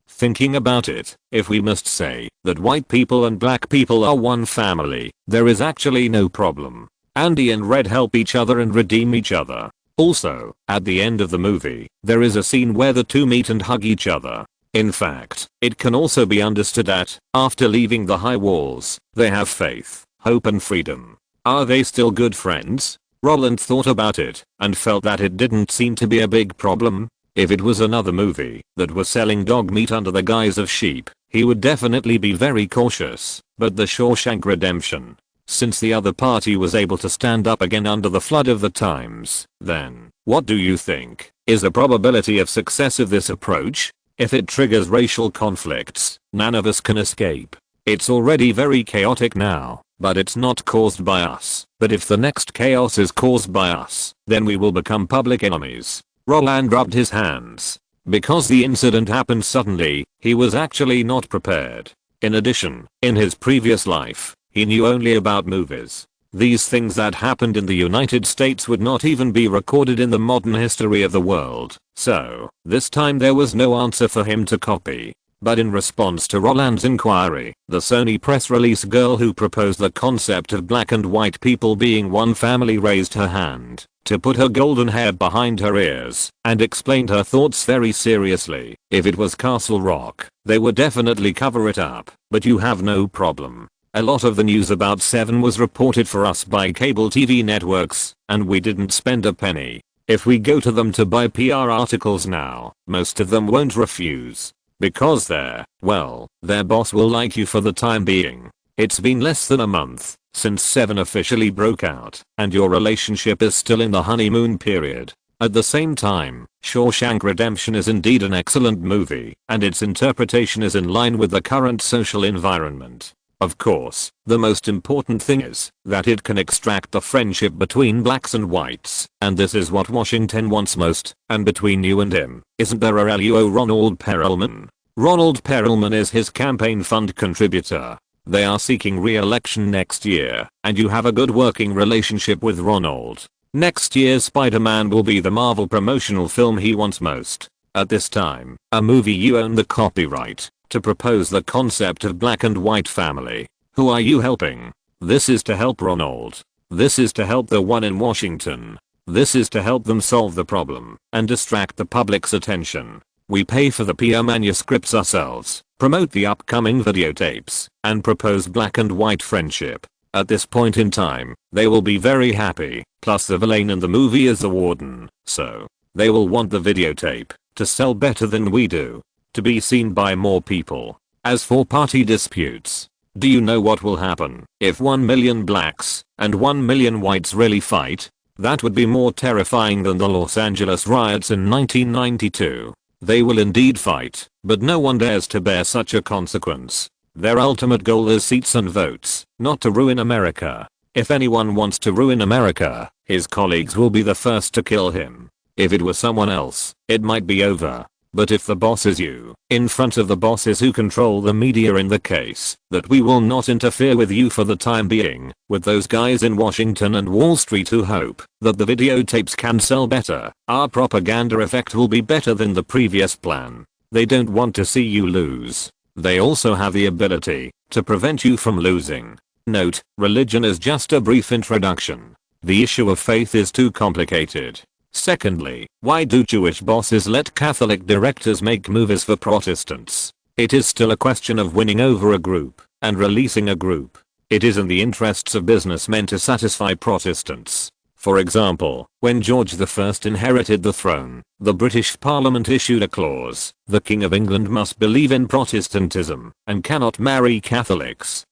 thinking about it, if we must say that white people and black people are one family, there is actually no problem. Andy and Red help each other and redeem each other. Also, at the end of the movie, there is a scene where the two meet and hug each other. In fact, it can also be understood that, after leaving the high walls, they have faith, hope and freedom. Are they still good friends? Roland thought about it, and felt that it didn't seem to be a big problem. If it was another movie that was selling dog meat under the guise of sheep, he would definitely be very cautious. But the Shawshank Redemption, since the other party was able to stand up again under the flood of the times, then, what do you think is the probability of success of this approach? If it triggers racial conflicts, none of us can escape. It's already very chaotic now, but it's not caused by us. But if the next chaos is caused by us, then we will become public enemies. Roland rubbed his hands. Because the incident happened suddenly, he was actually not prepared. In addition, in his previous life, he knew only about movies. These things that happened in the United States would not even be recorded in the modern history of the world. So, this time there was no answer for him to copy. But in response to Roland's inquiry, the Sony press release girl who proposed the concept of black and white people being one family raised her hand to put her golden hair behind her ears and explained her thoughts very seriously. If it was Castle Rock, they would definitely cover it up, but you have no problem. A lot of the news about Seven was reported for us by cable TV networks, and we didn't spend a penny. If we go to them to buy PR articles now, most of them won't refuse. Because their boss will like you for the time being. It's been less than a month since Seven officially broke out, and your relationship is still in the honeymoon period. At the same time, Shawshank Redemption is indeed an excellent movie, and its interpretation is in line with the current social environment. Of course, the most important thing is that it can extract the friendship between blacks and whites, and this is what Washington wants most. And between you and him, isn't there a LUO Ronald Perelman? Ronald Perelman is his campaign fund contributor. They are seeking re-election next year, and you have a good working relationship with Ronald. Next year's Spider-Man will be the Marvel promotional film he wants most. At this time, a movie you own the copyright to propose the concept of black and white family. Who are you helping? This is to help Ronald. This is to help the one in Washington. This is to help them solve the problem and distract the public's attention. We pay for the PR manuscripts ourselves, promote the upcoming videotapes, and propose black and white friendship. At this point in time, they will be very happy. Plus the villain in the movie is the warden, so they will want the videotape to sell better than we do, to be seen by more people. As for party disputes, do you know what will happen if 1 million blacks and 1 million whites really fight? That would be more terrifying than the Los Angeles riots in 1992. They will indeed fight, but no one dares to bear such a consequence. Their ultimate goal is seats and votes, not to ruin America. If anyone wants to ruin America, his colleagues will be the first to kill him. If it was someone else, it might be over. But if the boss is you, in front of the bosses who control the media in the case, that we will not interfere with you for the time being, with those guys in Washington and Wall Street who hope that the videotapes can sell better, our propaganda effect will be better than the previous plan. They don't want to see you lose. They also have the ability to prevent you from losing. Note, religion is just a brief introduction. The issue of faith is too complicated. Secondly, why do Jewish bosses let Catholic directors make movies for Protestants? It is still a question of winning over a group and releasing a group. It is in the interests of businessmen to satisfy Protestants. For example, when George I inherited the throne, the British Parliament issued a clause: the King of England must believe in Protestantism and cannot marry Catholics.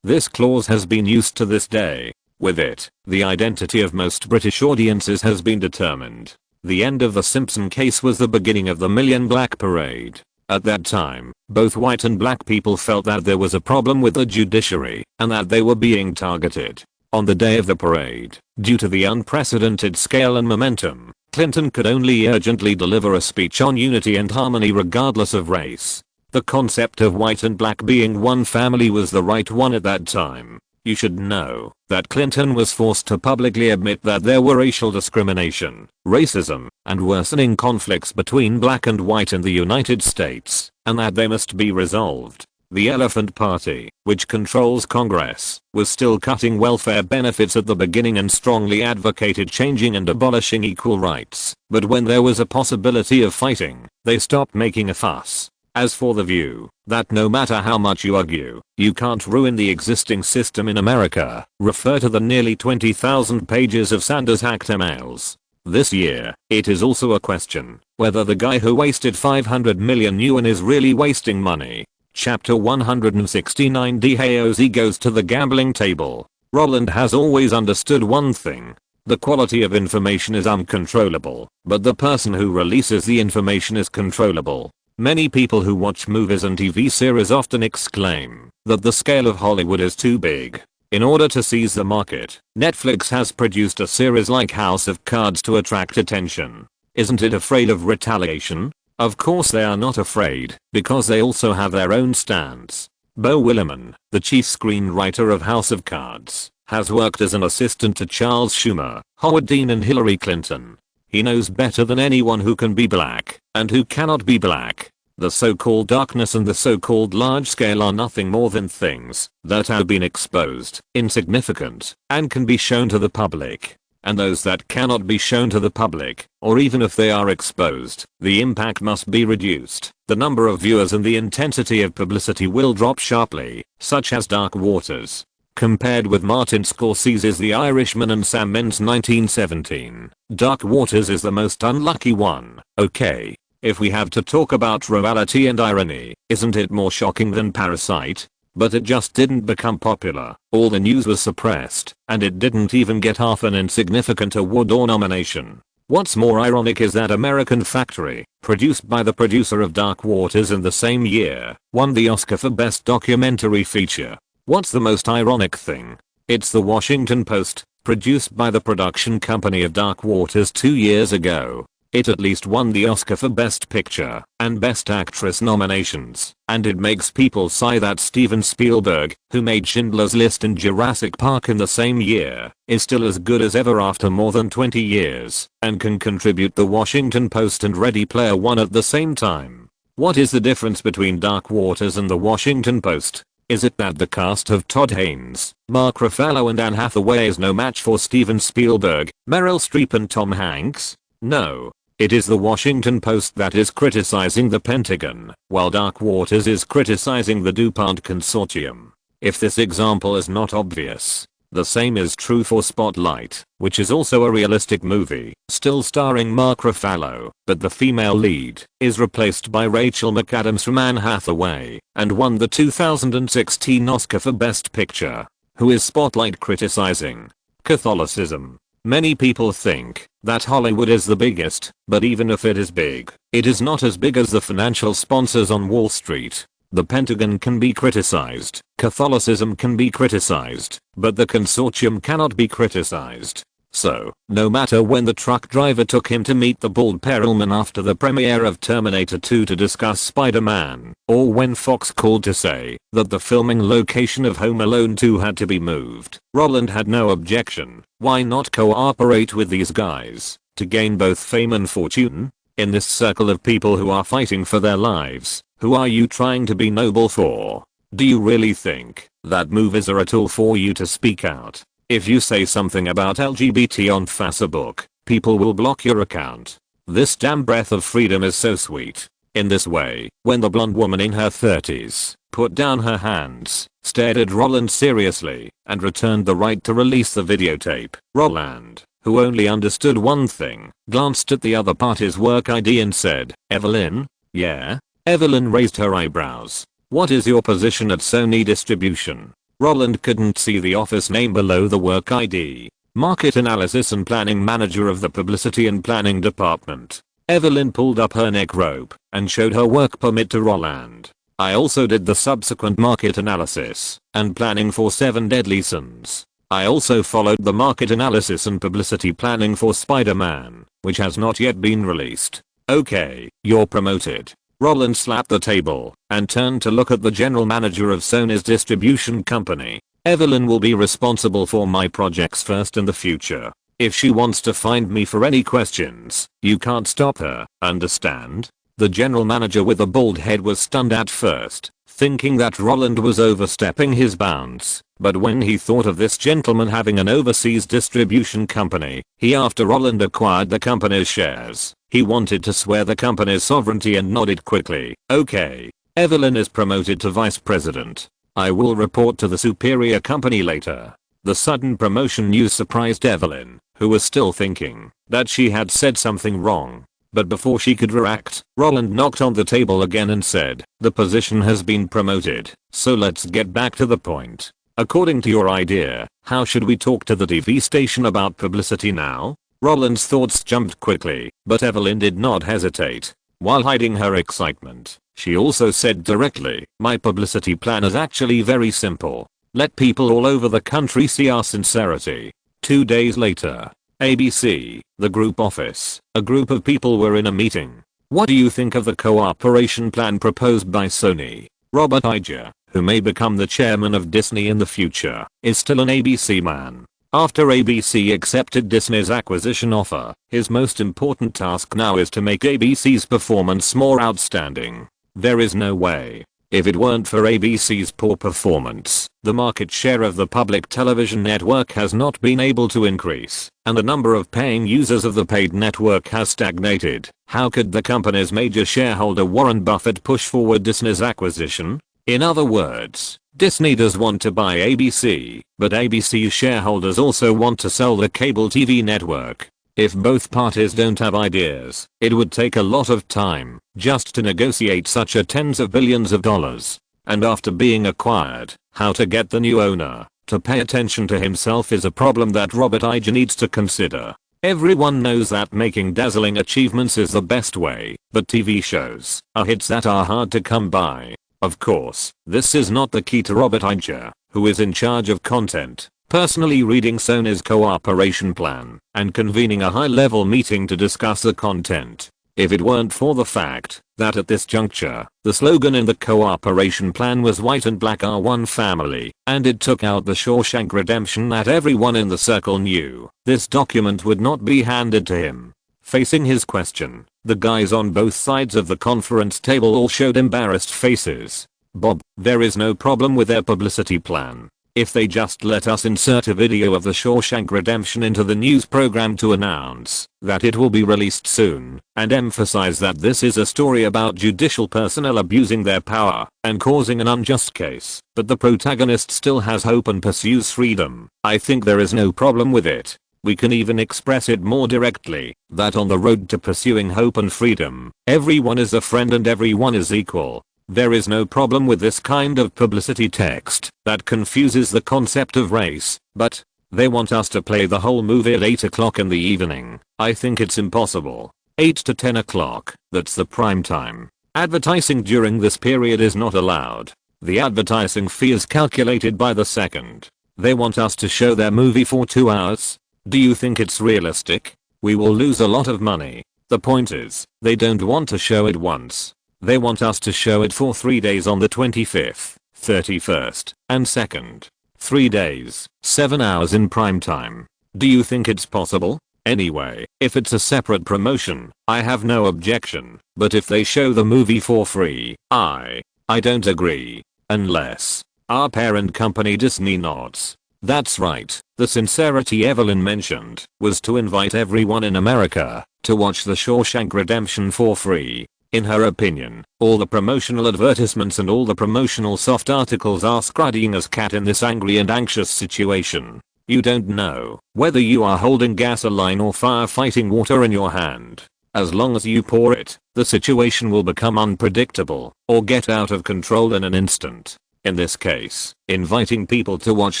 This clause has been used to this day. With it, the identity of most British audiences has been determined. The end of the Simpson case was the beginning of the Million Black Parade. At that time, both white and black people felt that there was a problem with the judiciary and that they were being targeted. On the day of the parade, due to the unprecedented scale and momentum, Clinton could only urgently deliver a speech on unity and harmony regardless of race. The concept of white and black being one family was the right one at that time. You should know that Clinton was forced to publicly admit that there were racial discrimination, racism, and worsening conflicts between black and white in the United States, and that they must be resolved. The Elephant Party, which controls Congress, was still cutting welfare benefits at the beginning and strongly advocated changing and abolishing equal rights. But when there was a possibility of fighting, they stopped making a fuss. As for the view that no matter how much you argue, you can't ruin the existing system in America, refer to the nearly 20,000 pages of Sanders hacked emails. This year, it is also a question whether the guy who wasted 500 million yuan is really wasting money. Chapter 169 DHAOZ goes to the gambling table. Roland has always understood one thing. The quality of information is uncontrollable, but the person who releases the information is controllable. Many people who watch movies and TV series often exclaim that the scale of Hollywood is too big. In order to seize the market, Netflix has produced a series like House of Cards to attract attention. Isn't it afraid of retaliation? Of course they are not afraid, because they also have their own stance. Beau Willimon, the chief screenwriter of House of Cards, has worked as an assistant to Charles Schumer, Howard Dean and Hillary Clinton. He knows better than anyone who can be black and who cannot be black. The so-called darkness and the so-called large scale are nothing more than things that have been exposed, insignificant, and can be shown to the public. And those that cannot be shown to the public, or even if they are exposed, the impact must be reduced. The number of viewers and the intensity of publicity will drop sharply, such as Dark Waters. Compared with Martin Scorsese's The Irishman and Sam Mendes' 1917, Dark Waters is the most unlucky one. Okay, if we have to talk about morality and irony, isn't it more shocking than Parasite? But it just didn't become popular, all the news was suppressed, and it didn't even get half an insignificant award or nomination. What's more ironic is that American Factory, produced by the producer of Dark Waters in the same year, won the Oscar for Best Documentary Feature. What's the most ironic thing? It's the Washington Post, produced by the production company of Dark Waters 2 years ago. It at least won the Oscar for Best Picture and Best Actress nominations, and it makes people sigh that Steven Spielberg, who made Schindler's List and Jurassic Park in the same year, is still as good as ever after more than 20 years, and can contribute the Washington Post and Ready Player One at the same time. What is the difference between Dark Waters and the Washington Post? Is it that the cast of Todd Haynes, Mark Ruffalo and Anne Hathaway is no match for Steven Spielberg, Meryl Streep and Tom Hanks? No. It is the Washington Post that is criticizing the Pentagon, while Dark Waters is criticizing the DuPont Consortium. If this example is not obvious, the same is true for Spotlight, which is also a realistic movie, still starring Mark Ruffalo, but the female lead is replaced by Rachel McAdams from Anne Hathaway, and won the 2016 Oscar for Best Picture. Who is Spotlight criticizing? Catholicism. Many people think that Hollywood is the biggest, but even if it is big, it is not as big as the financial sponsors on Wall Street. The Pentagon can be criticized, Catholicism can be criticized, but the consortium cannot be criticized. So, no matter when the truck driver took him to meet the bald Perelman after the premiere of Terminator 2 to discuss Spider-Man, or when Fox called to say that the filming location of Home Alone 2 had to be moved, Roland had no objection. Why not cooperate with these guys to gain both fame and fortune? In this circle of people who are fighting for their lives, who are you trying to be noble for? Do you really think that movies are a tool for you to speak out? If you say something about LGBT on Facebook, people will block your account. This damn breath of freedom is so sweet. In this way, when the blonde woman in her 30s put down her hands, stared at Roland seriously, and returned the right to release the videotape, Roland, who only understood one thing, glanced at the other party's work ID and said, "Evelyn?" "Yeah?" Evelyn raised her eyebrows. "What is your position at Sony Distribution?" Roland couldn't see the office name below the work ID. "Market Analysis and Planning Manager of the Publicity and Planning Department." Evelyn pulled up her neck rope and showed her work permit to Roland. "I also did the subsequent market analysis and planning for 7 Deadly Sins. I also followed the market analysis and publicity planning for Spider-Man, which has not yet been released." "Okay, you're promoted." Roland slapped the table and turned to look at the general manager of Sony's distribution company. "Evelyn will be responsible for my projects first in the future. If she wants to find me for any questions, you can't stop her, understand?" The general manager with the bald head was stunned at first, thinking that Roland was overstepping his bounds. But when he thought of this gentleman having an overseas distribution company, after Roland acquired the company's shares, he wanted to swear the company's sovereignty and nodded quickly. "Okay. Evelyn is promoted to vice president. I will report to the superior company later." The sudden promotion news surprised Evelyn, who was still thinking that she had said something wrong. But before she could react, Roland knocked on the table again and said, "The position has been promoted, so let's get back to the point. According to your idea, how should we talk to the TV station about publicity now?" Roland's thoughts jumped quickly, but Evelyn did not hesitate. While hiding her excitement, she also said directly, "My publicity plan is actually very simple. Let people all over the country see our sincerity." 2 days later, ABC, the group office, a group of people were in a meeting. "What do you think of the cooperation plan proposed by Sony?" Robert Iger, who may become the chairman of Disney in the future, is still an ABC man. After ABC accepted Disney's acquisition offer, his most important task now is to make ABC's performance more outstanding. There is no way. If it weren't for ABC's poor performance, the market share of the public television network has not been able to increase, and the number of paying users of the paid network has stagnated. How could the company's major shareholder Warren Buffett push forward Disney's acquisition? In other words, Disney does want to buy ABC, but ABC's shareholders also want to sell the cable TV network. If both parties don't have ideas, it would take a lot of time just to negotiate such a tens of billions of dollars. And after being acquired, how to get the new owner to pay attention to himself is a problem that Robert Iger needs to consider. Everyone knows that making dazzling achievements is the best way, but TV shows are hits that are hard to come by. Of course, this is not the key to Robert Iger, who is in charge of content, personally reading Sony's cooperation plan and convening a high-level meeting to discuss the content. If it weren't for the fact that at this juncture, the slogan in the cooperation plan was "White and Black are one family," and it took out the Shawshank Redemption that everyone in the circle knew, this document would not be handed to him. Facing his question, the guys on both sides of the conference table all showed embarrassed faces. "Bob, there is no problem with their publicity plan. If they just let us insert a video of the Shawshank Redemption into the news program to announce that it will be released soon, and emphasize that this is a story about judicial personnel abusing their power and causing an unjust case, but the protagonist still has hope and pursues freedom, I think there is no problem with it. We can even express it more directly, that on the road to pursuing hope and freedom, everyone is a friend and everyone is equal. There is no problem with this kind of publicity text that confuses the concept of race, but they want us to play the whole movie at 8 o'clock in the evening. I think it's impossible. 8 to 10 o'clock, that's the prime time. Advertising during this period is not allowed. The advertising fee is calculated by the second. They want us to show their movie for 2 hours. Do you think it's realistic? We will lose a lot of money. The point is, they don't want to show it once. They want us to show it for 3 days on the 25th, 31st, and 2nd. 3 days, 7 hours in prime time. Do you think it's possible? Anyway, if it's a separate promotion, I have no objection, but if they show the movie for free, I don't agree. Unless our parent company Disney nods. That's right, the sincerity Evelyn mentioned was to invite everyone in America to watch The Shawshank Redemption for free. In her opinion, all the promotional advertisements and all the promotional soft articles are scruddying us cat in this angry and anxious situation. You don't know whether you are holding gasoline or firefighting water in your hand. As long as you pour it, the situation will become unpredictable or get out of control in an instant. In this case, inviting people to watch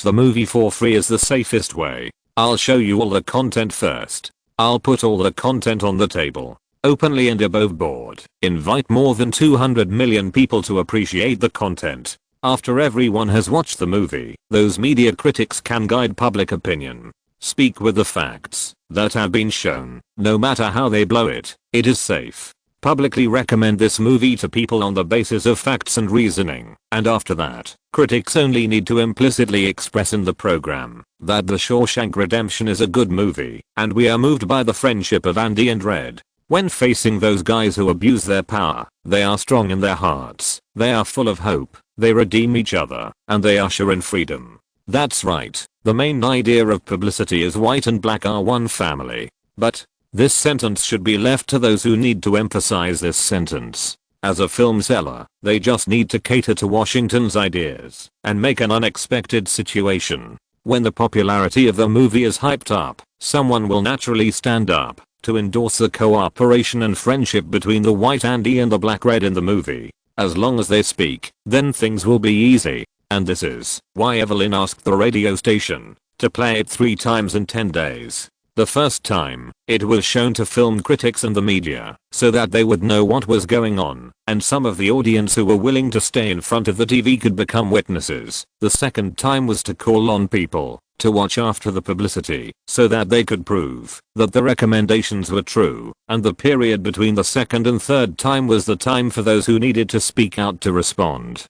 the movie for free is the safest way. I'll show you all the content first. I'll put all the content on the table, openly and above board. Invite more than 200 million people to appreciate the content. After everyone has watched the movie, those media critics can guide public opinion. Speak with the facts that have been shown. No matter how they blow it, it is safe. Publicly recommend this movie to people on the basis of facts and reasoning. And after that, critics only need to implicitly express in the program that The Shawshank Redemption is a good movie, and we are moved by the friendship of Andy and Red. When facing those guys who abuse their power, they are strong in their hearts, they are full of hope, they redeem each other, and they usher in freedom. That's right, the main idea of publicity is white and black are one family. But this sentence should be left to those who need to emphasize this sentence. As a film seller, they just need to cater to Washington's ideas and make an unexpected situation. When the popularity of the movie is hyped up, someone will naturally stand up to endorse the cooperation and friendship between the white Andy and the black Red in the movie. As long as they speak, then things will be easy. And this is why Evelyn asked the radio station to play it 3 times in 10 days. The first time, it was shown to film critics and the media, so that they would know what was going on, and some of the audience who were willing to stay in front of the TV could become witnesses. The second time was to call on people to watch after the publicity, so that they could prove that the recommendations were true, and the period between the second and third time was the time for those who needed to speak out to respond.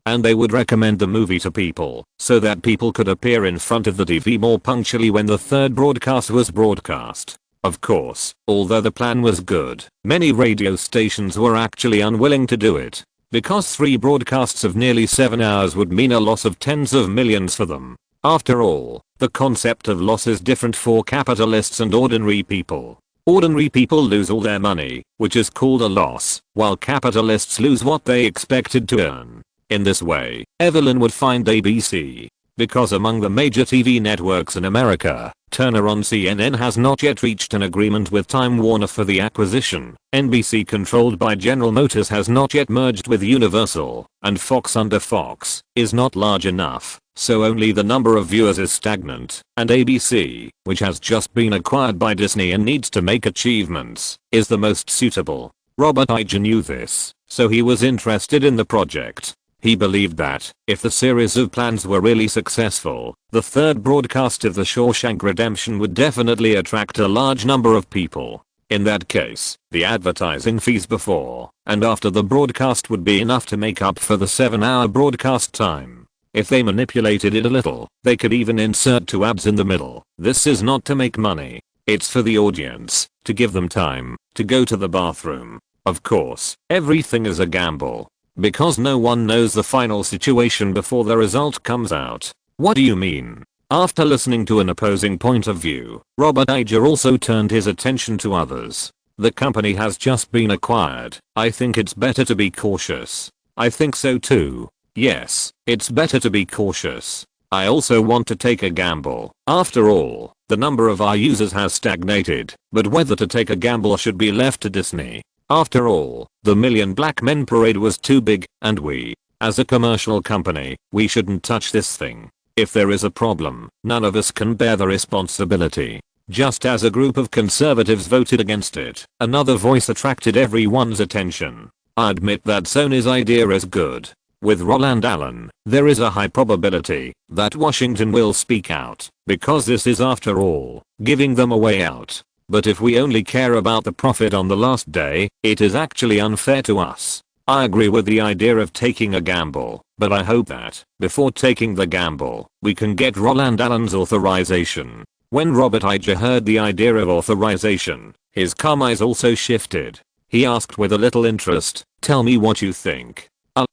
And they would recommend the movie to people, so that people could appear in front of the TV more punctually when the third broadcast was broadcast. Of course, although the plan was good, many radio stations were actually unwilling to do it, because 3 broadcasts of nearly 7 hours would mean a loss of tens of millions for them. After all, the concept of loss is different for capitalists and ordinary people. Ordinary people lose all their money, which is called a loss, while capitalists lose what they expected to earn. In this way, Evelyn would find ABC, because among the major TV networks in America, Turner on CNN has not yet reached an agreement with Time Warner for the acquisition, NBC controlled by General Motors has not yet merged with Universal, and Fox under Fox is not large enough, so only the number of viewers is stagnant, and ABC, which has just been acquired by Disney and needs to make achievements, is the most suitable. Robert Iger knew this, so he was interested in the project. He believed that, if the series of plans were really successful, the third broadcast of The Shawshank Redemption would definitely attract a large number of people. In that case, the advertising fees before and after the broadcast would be enough to make up for the 7-hour broadcast time. If they manipulated it a little, they could even insert 2 ads in the middle. This is not to make money. It's for the audience, to give them time to go to the bathroom. Of course, everything is a gamble, because no one knows the final situation before the result comes out. What do you mean? After listening to an opposing point of view, Robert Iger also turned his attention to others. The company has just been acquired. I think it's better to be cautious. I think so too. Yes, it's better to be cautious. I also want to take a gamble. After all, the number of our users has stagnated, but whether to take a gamble should be left to Disney. After all, the Million Black Men parade was too big, and we, as a commercial company, we shouldn't touch this thing. If there is a problem, none of us can bear the responsibility. Just as a group of conservatives voted against it, another voice attracted everyone's attention. I admit that Sony's idea is good. With Roland Allen, there is a high probability that Washington will speak out, because this is after all, giving them a way out. But if we only care about the profit on the last day, it is actually unfair to us. I agree with the idea of taking a gamble, but I hope that, before taking the gamble, we can get Roland Allen's authorization. When Robert Iger heard the idea of authorization, his calm eyes also shifted. He asked with a little interest, "Tell me what you think."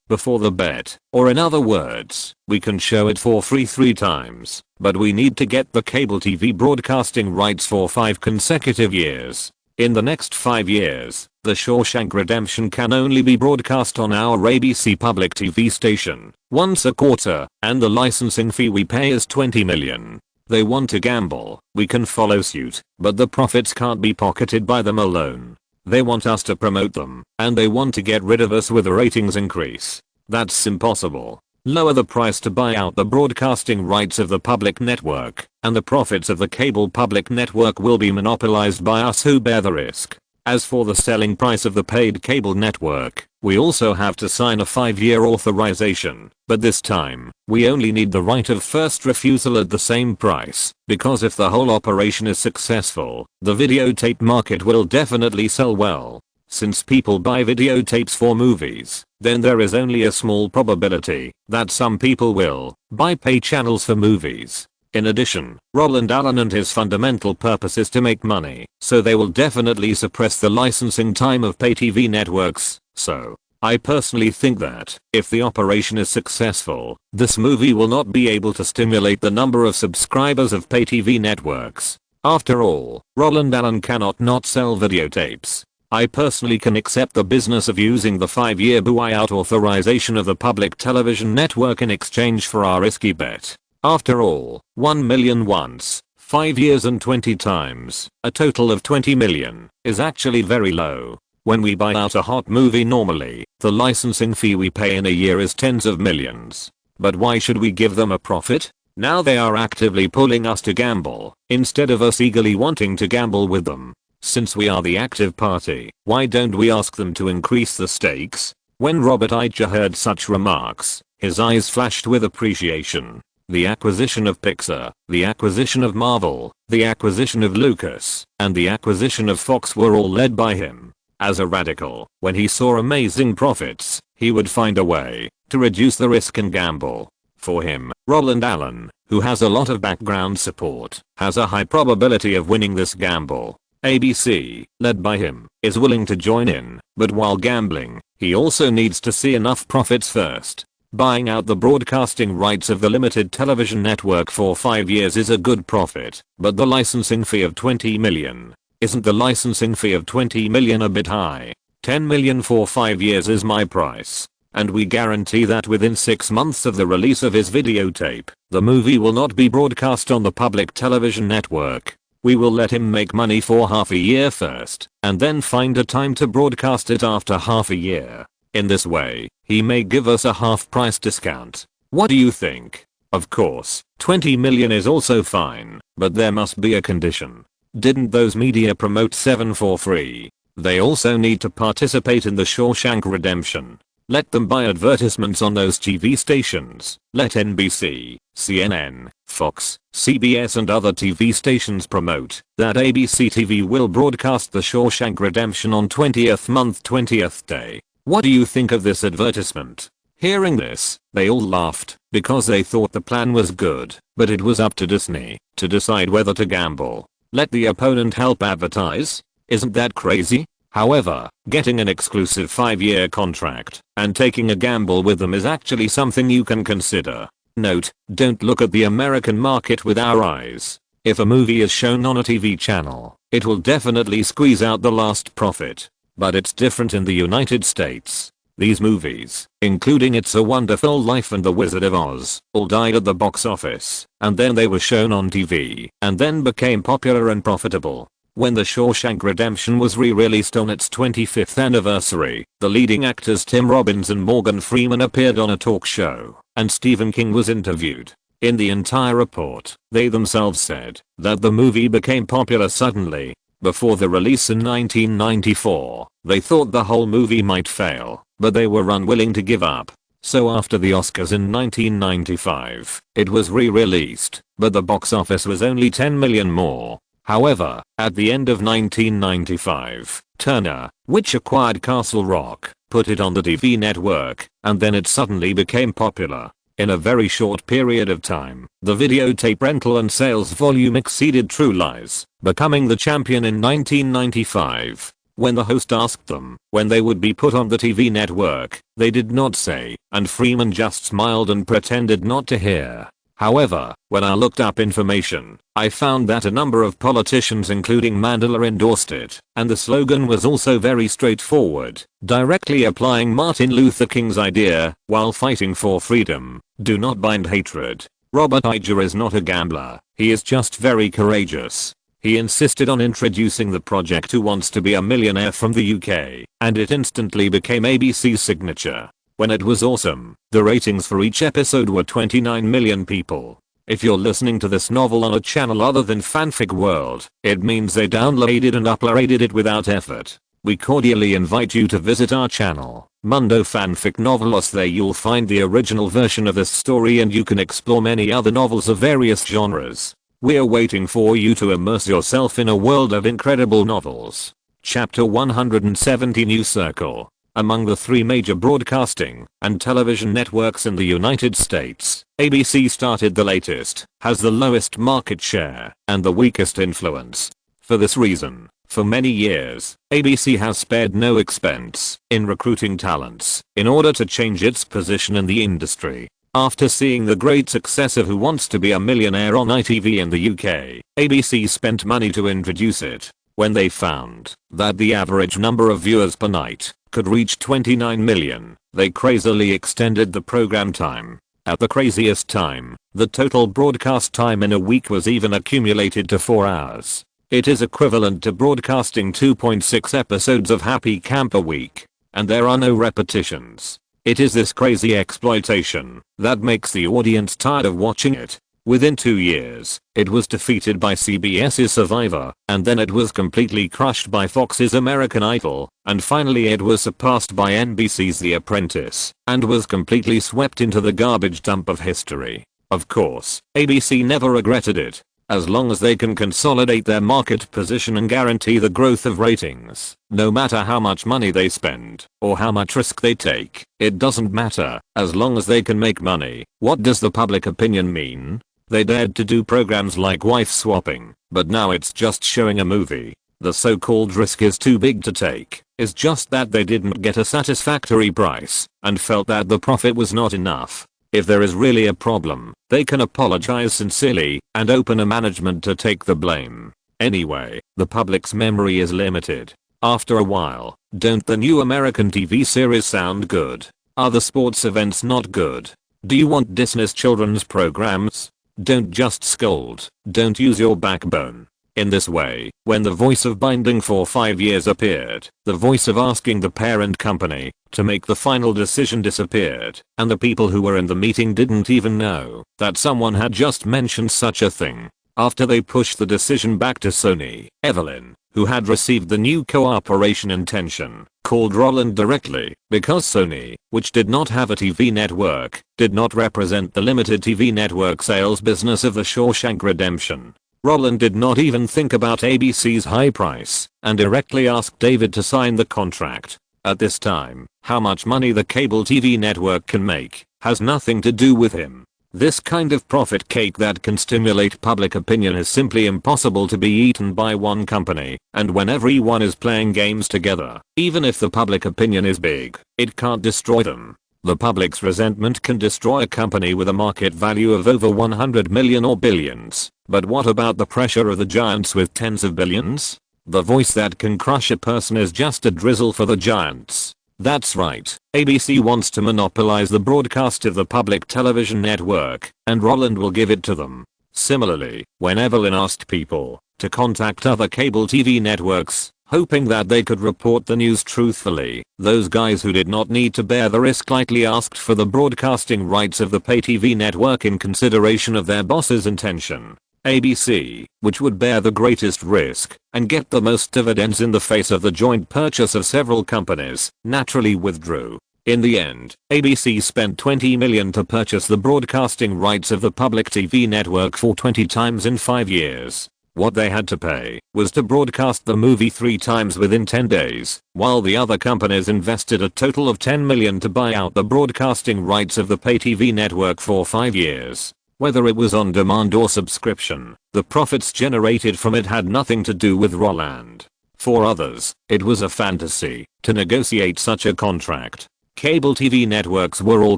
Before the bet, or in other words, we can show it for free 3 times, but we need to get the cable TV broadcasting rights for 5 consecutive years. In the next 5 years, The Shawshank Redemption can only be broadcast on our ABC public TV station, once a quarter, and the licensing fee we pay is $20 million. They want to gamble, we can follow suit, but the profits can't be pocketed by them alone. They want us to promote them, and they want to get rid of us with a ratings increase. That's impossible. Lower the price to buy out the broadcasting rights of the public network, and the profits of the cable public network will be monopolized by us who bear the risk. As for the selling price of the paid cable network, we also have to sign a 5-year authorization, but this time, we only need the right of first refusal at the same price, because if the whole operation is successful, the videotape market will definitely sell well. Since people buy videotapes for movies, then there is only a small probability that some people will buy pay channels for movies. In addition, Roland Allen and his fundamental purpose is to make money, so they will definitely suppress the licensing time of pay TV networks. So, I personally think that, if the operation is successful, this movie will not be able to stimulate the number of subscribers of pay TV networks. After all, Roland Allen cannot not sell videotapes. I personally can accept the business of using the 5-year buyout authorization of the public television network in exchange for our risky bet. After all, 1 million once, 5 years and 20 times, a total of 20 million, is actually very low. When we buy out a hot movie normally, the licensing fee we pay in a year is tens of millions. But why should we give them a profit? Now they are actively pulling us to gamble, instead of us eagerly wanting to gamble with them. Since we are the active party, why don't we ask them to increase the stakes? When Robert Iger heard such remarks, his eyes flashed with appreciation. The acquisition of Pixar, the acquisition of Marvel, the acquisition of Lucas, and the acquisition of Fox were all led by him. As a radical, when he saw amazing profits, he would find a way to reduce the risk and gamble. For him, Roland Allen, who has a lot of background support, has a high probability of winning this gamble. ABC, led by him, is willing to join in, but while gambling, he also needs to see enough profits first. Buying out the broadcasting rights of the limited television network for 5 years is a good profit, but the licensing fee of $20 million. Isn't the licensing fee of $20 million a bit high? $10 million for 5 years is my price. And we guarantee that within 6 months of the release of his videotape, the movie will not be broadcast on the public television network. We will let him make money for half a year first, and then find a time to broadcast it after half a year. In this way, he may give us a half-price discount. What do you think? Of course, $20 million is also fine, but there must be a condition. Didn't those media promote 7 for free? They also need to participate in the Shawshank Redemption. Let them buy advertisements on those TV stations. Let NBC, CNN, Fox, CBS and other TV stations promote that ABC TV will broadcast the Shawshank Redemption on 20th month 20th day. What do you think of this advertisement? Hearing this, they all laughed because they thought the plan was good, but it was up to Disney to decide whether to gamble. Let the opponent help advertise? Isn't that crazy? However, getting an exclusive 5-year contract and taking a gamble with them is actually something you can consider. Note, don't look at the American market with our eyes. If a movie is shown on a TV channel, it will definitely squeeze out the last profit. But it's different in the United States. These movies, including It's a Wonderful Life and The Wizard of Oz, all died at the box office, and then they were shown on TV, and then became popular and profitable. When The Shawshank Redemption was re-released on its 25th anniversary, the leading actors Tim Robbins and Morgan Freeman appeared on a talk show, and Stephen King was interviewed. In the entire report, they themselves said that the movie became popular suddenly. Before the release in 1994, they thought the whole movie might fail, but they were unwilling to give up. So after the Oscars in 1995, it was re-released, but the box office was only 10 million more. However, at the end of 1995, Turner, which acquired Castle Rock, put it on the TV network, and then it suddenly became popular. In a very short period of time, the videotape rental and sales volume exceeded True Lies, becoming the champion in 1995. When the host asked them when they would be put on the TV network, they did not say, and Freeman just smiled and pretended not to hear. However, when I looked up information, I found that a number of politicians including Mandela endorsed it, and the slogan was also very straightforward, directly applying Martin Luther King's idea, while fighting for freedom, do not bind hatred. Robert Iger is not a gambler, he is just very courageous. He insisted on introducing the project Who Wants to Be a Millionaire from the UK, and it instantly became ABC's signature. When it was awesome, the ratings for each episode were 29 million people. If you're listening to this novel on a channel other than Fanfic World, it means they downloaded and uploaded it without effort. We cordially invite you to visit our channel, Mundo Fanfic Novelos. There you'll find the original version of this story and you can explore many other novels of various genres. We're waiting for you to immerse yourself in a world of incredible novels. Chapter 170 New Circle. Among the three major broadcasting and television networks in the United States, ABC started the latest, has the lowest market share, and the weakest influence. For this reason, for many years, ABC has spared no expense in recruiting talents in order to change its position in the industry. After seeing the great success of Who Wants to Be a Millionaire on ITV in the UK, ABC spent money to introduce it. When they found that the average number of viewers per night could reach 29 million, they crazily extended the program time. At the craziest time, the total broadcast time in a week was even accumulated to 4 hours. It is equivalent to broadcasting 2.6 episodes of Happy Camp a week, and there are no repetitions. It is this crazy exploitation that makes the audience tired of watching it. Within 2 years, it was defeated by CBS's Survivor, and then it was completely crushed by Fox's American Idol, and finally it was surpassed by NBC's The Apprentice, and was completely swept into the garbage dump of history. Of course, ABC never regretted it. As long as they can consolidate their market position and guarantee the growth of ratings, no matter how much money they spend, or how much risk they take, it doesn't matter, as long as they can make money. What does the public opinion mean? They dared to do programs like wife swapping, but now it's just showing a movie. The so-called risk is too big to take, is just that they didn't get a satisfactory price, and felt that the profit was not enough. If there is really a problem, they can apologize sincerely, and open a management to take the blame. Anyway, the public's memory is limited. After a while, don't the new American TV series sound good? Are the sports events not good? Do you want Disney's children's programs? Don't just scold, don't use your backbone. In this way, when the voice of binding for 5 years appeared, the voice of asking the parent company to make the final decision disappeared, and the people who were in the meeting didn't even know that someone had just mentioned such a thing. After they pushed the decision back to Sony, Evelyn, who had received the new cooperation intention, called Roland directly, because Sony, which did not have a TV network, did not represent the limited TV network sales business of The Shawshank Redemption. Roland did not even think about ABC's high price, and directly asked David to sign the contract. At this time, how much money the cable TV network can make has nothing to do with him. This kind of profit cake that can stimulate public opinion is simply impossible to be eaten by one company, and when everyone is playing games together, even if the public opinion is big, it can't destroy them. The public's resentment can destroy a company with a market value of over 100 million or billions, but what about the pressure of the giants with tens of billions? The voice that can crush a person is just a drizzle for the giants. That's right, ABC wants to monopolize the broadcast of the public television network, and Roland will give it to them. Similarly, when Evelyn asked people to contact other cable TV networks, hoping that they could report the news truthfully, those guys who did not need to bear the risk lightly asked for the broadcasting rights of the pay TV network in consideration of their boss's intention. ABC, which would bear the greatest risk and get the most dividends in the face of the joint purchase of several companies, naturally withdrew. In the end, ABC spent $20 million to purchase the broadcasting rights of the public TV network for 20 times in 5 years. What they had to pay was to broadcast the movie 3 times within 10 days, while the other companies invested a total of $10 million to buy out the broadcasting rights of the pay TV network for 5 years. Whether it was on demand or subscription, the profits generated from it had nothing to do with Roland. For others, it was a fantasy to negotiate such a contract. Cable TV networks were all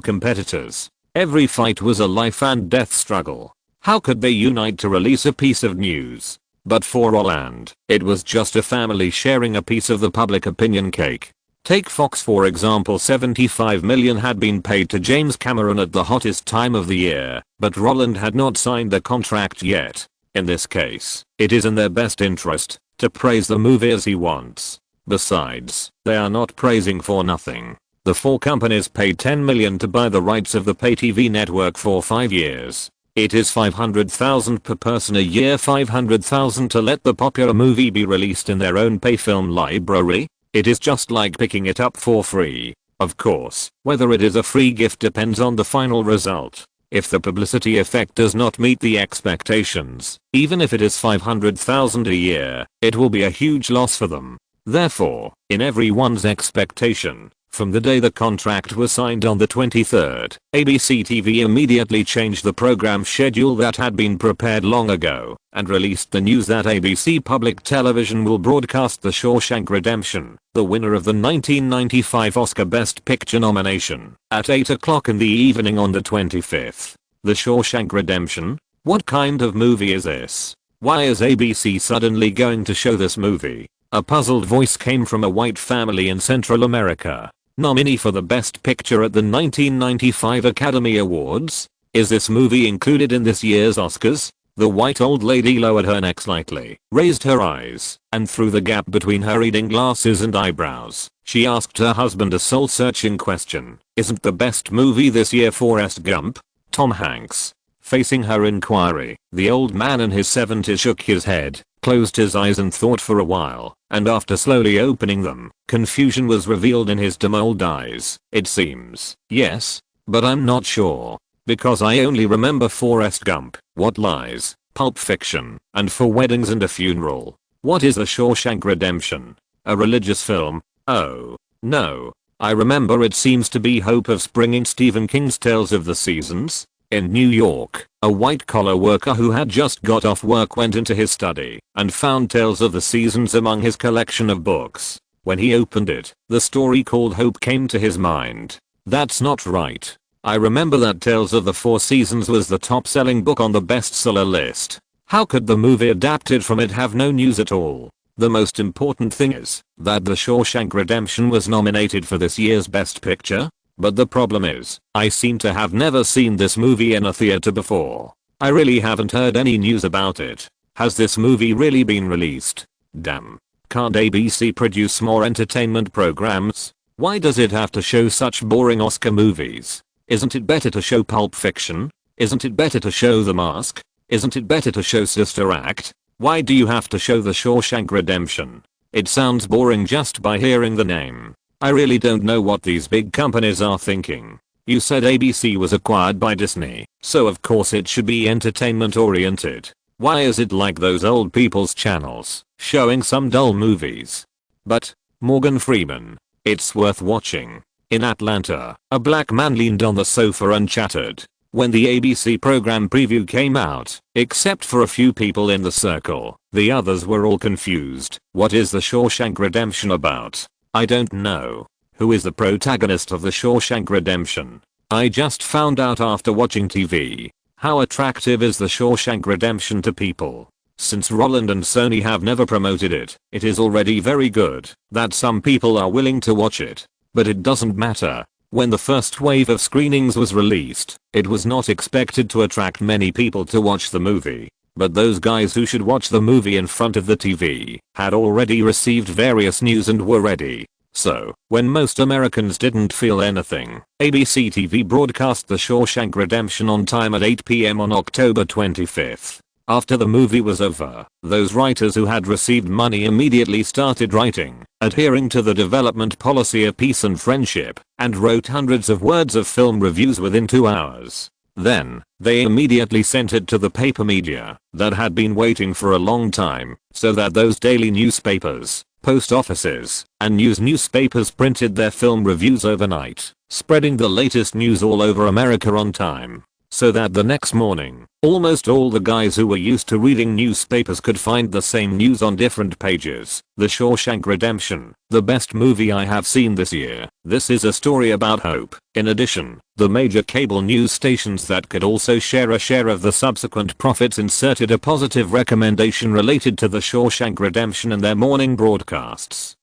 competitors. Every fight was a life and death struggle. How could they unite to release a piece of news? But for Roland, it was just a family sharing a piece of the public opinion cake. Take Fox for example. $75 million had been paid to James Cameron at the hottest time of the year, but Roland had not signed the contract yet. In this case, it is in their best interest to praise the movie as he wants. Besides, they are not praising for nothing. The 4 companies paid $10 million to buy the rights of the pay TV network for 5 years. It is $500,000 per person a year, $500,000 to let the popular movie be released in their own pay film library. It is just like picking it up for free. Of course, whether it is a free gift depends on the final result. If the publicity effect does not meet the expectations, even if it is $500,000 a year, it will be a huge loss for them. Therefore, in everyone's expectation, from the day the contract was signed on the 23rd, ABC TV immediately changed the program schedule that had been prepared long ago, and released the news that ABC Public Television will broadcast The Shawshank Redemption, the winner of the 1995 Oscar Best Picture nomination, at 8 o'clock in the evening on the 25th. The Shawshank Redemption? What kind of movie is this? Why is ABC suddenly going to show this movie? A puzzled voice came from a white family in Central America. Nominee for the Best Picture at the 1995 Academy Awards? Is this movie included in this year's Oscars? The white old lady lowered her neck slightly, raised her eyes, and through the gap between her reading glasses and eyebrows, she asked her husband a soul-searching question. Isn't the best movie this year Forrest Gump? Tom Hanks. Facing her inquiry, the old man in his 70s shook his head, closed his eyes and thought for a while, and after slowly opening them, confusion was revealed in his dim old eyes. It seems, yes, but I'm not sure. Because I only remember Forrest Gump, What Lies, Pulp Fiction, and For Weddings and a Funeral. What is The Shawshank Redemption? A religious film? Oh, no. I remember it seems to be Hope of Spring in Stephen King's Tales of the Seasons. In New York, a white-collar worker who had just got off work went into his study and found Tales of the Seasons among his collection of books. When he opened it, the story called Hope came to his mind. That's not right. I remember that Tales of the Four Seasons was the top-selling book on the bestseller list. How could the movie adapted from it have no news at all? The most important thing is that The Shawshank Redemption was nominated for this year's Best Picture. But the problem is, I seem to have never seen this movie in a theater before. I really haven't heard any news about it. Has this movie really been released? Damn. Can't ABC produce more entertainment programs? Why does it have to show such boring Oscar movies? Isn't it better to show Pulp Fiction? Isn't it better to show The Mask? Isn't it better to show Sister Act? Why do you have to show The Shawshank Redemption? It sounds boring just by hearing the name. I really don't know what these big companies are thinking. You said ABC was acquired by Disney, so of course it should be entertainment oriented. Why is it like those old people's channels, showing some dull movies? But, Morgan Freeman, it's worth watching. In Atlanta, a black man leaned on the sofa and chattered. When the ABC program preview came out, except for a few people in the circle, the others were all confused. What is The Shawshank Redemption about? I don't know. Who is the protagonist of The Shawshank Redemption? I just found out after watching TV. How attractive is The Shawshank Redemption to people? Since Roland and Sony have never promoted it, it is already very good that some people are willing to watch it. But it doesn't matter. When the first wave of screenings was released, it was not expected to attract many people to watch the movie. But those guys who should watch the movie in front of the TV had already received various news and were ready. So, when most Americans didn't feel anything, ABC TV broadcast The Shawshank Redemption on time at 8 p.m. on October 25th. After the movie was over, those writers who had received money immediately started writing, adhering to the development policy of peace and friendship, and wrote hundreds of words of film reviews within 2 hours. Then, they immediately sent it to the paper media that had been waiting for a long time, so that those daily newspapers, post offices, and newspapers printed their film reviews overnight, spreading the latest news all over America on time. So that the next morning, almost all the guys who were used to reading newspapers could find the same news on different pages. The Shawshank Redemption, the best movie I have seen this year. This is a story about hope. In addition, the major cable news stations that could also share a share of the subsequent profits inserted a positive recommendation related to the Shawshank Redemption in their morning broadcasts.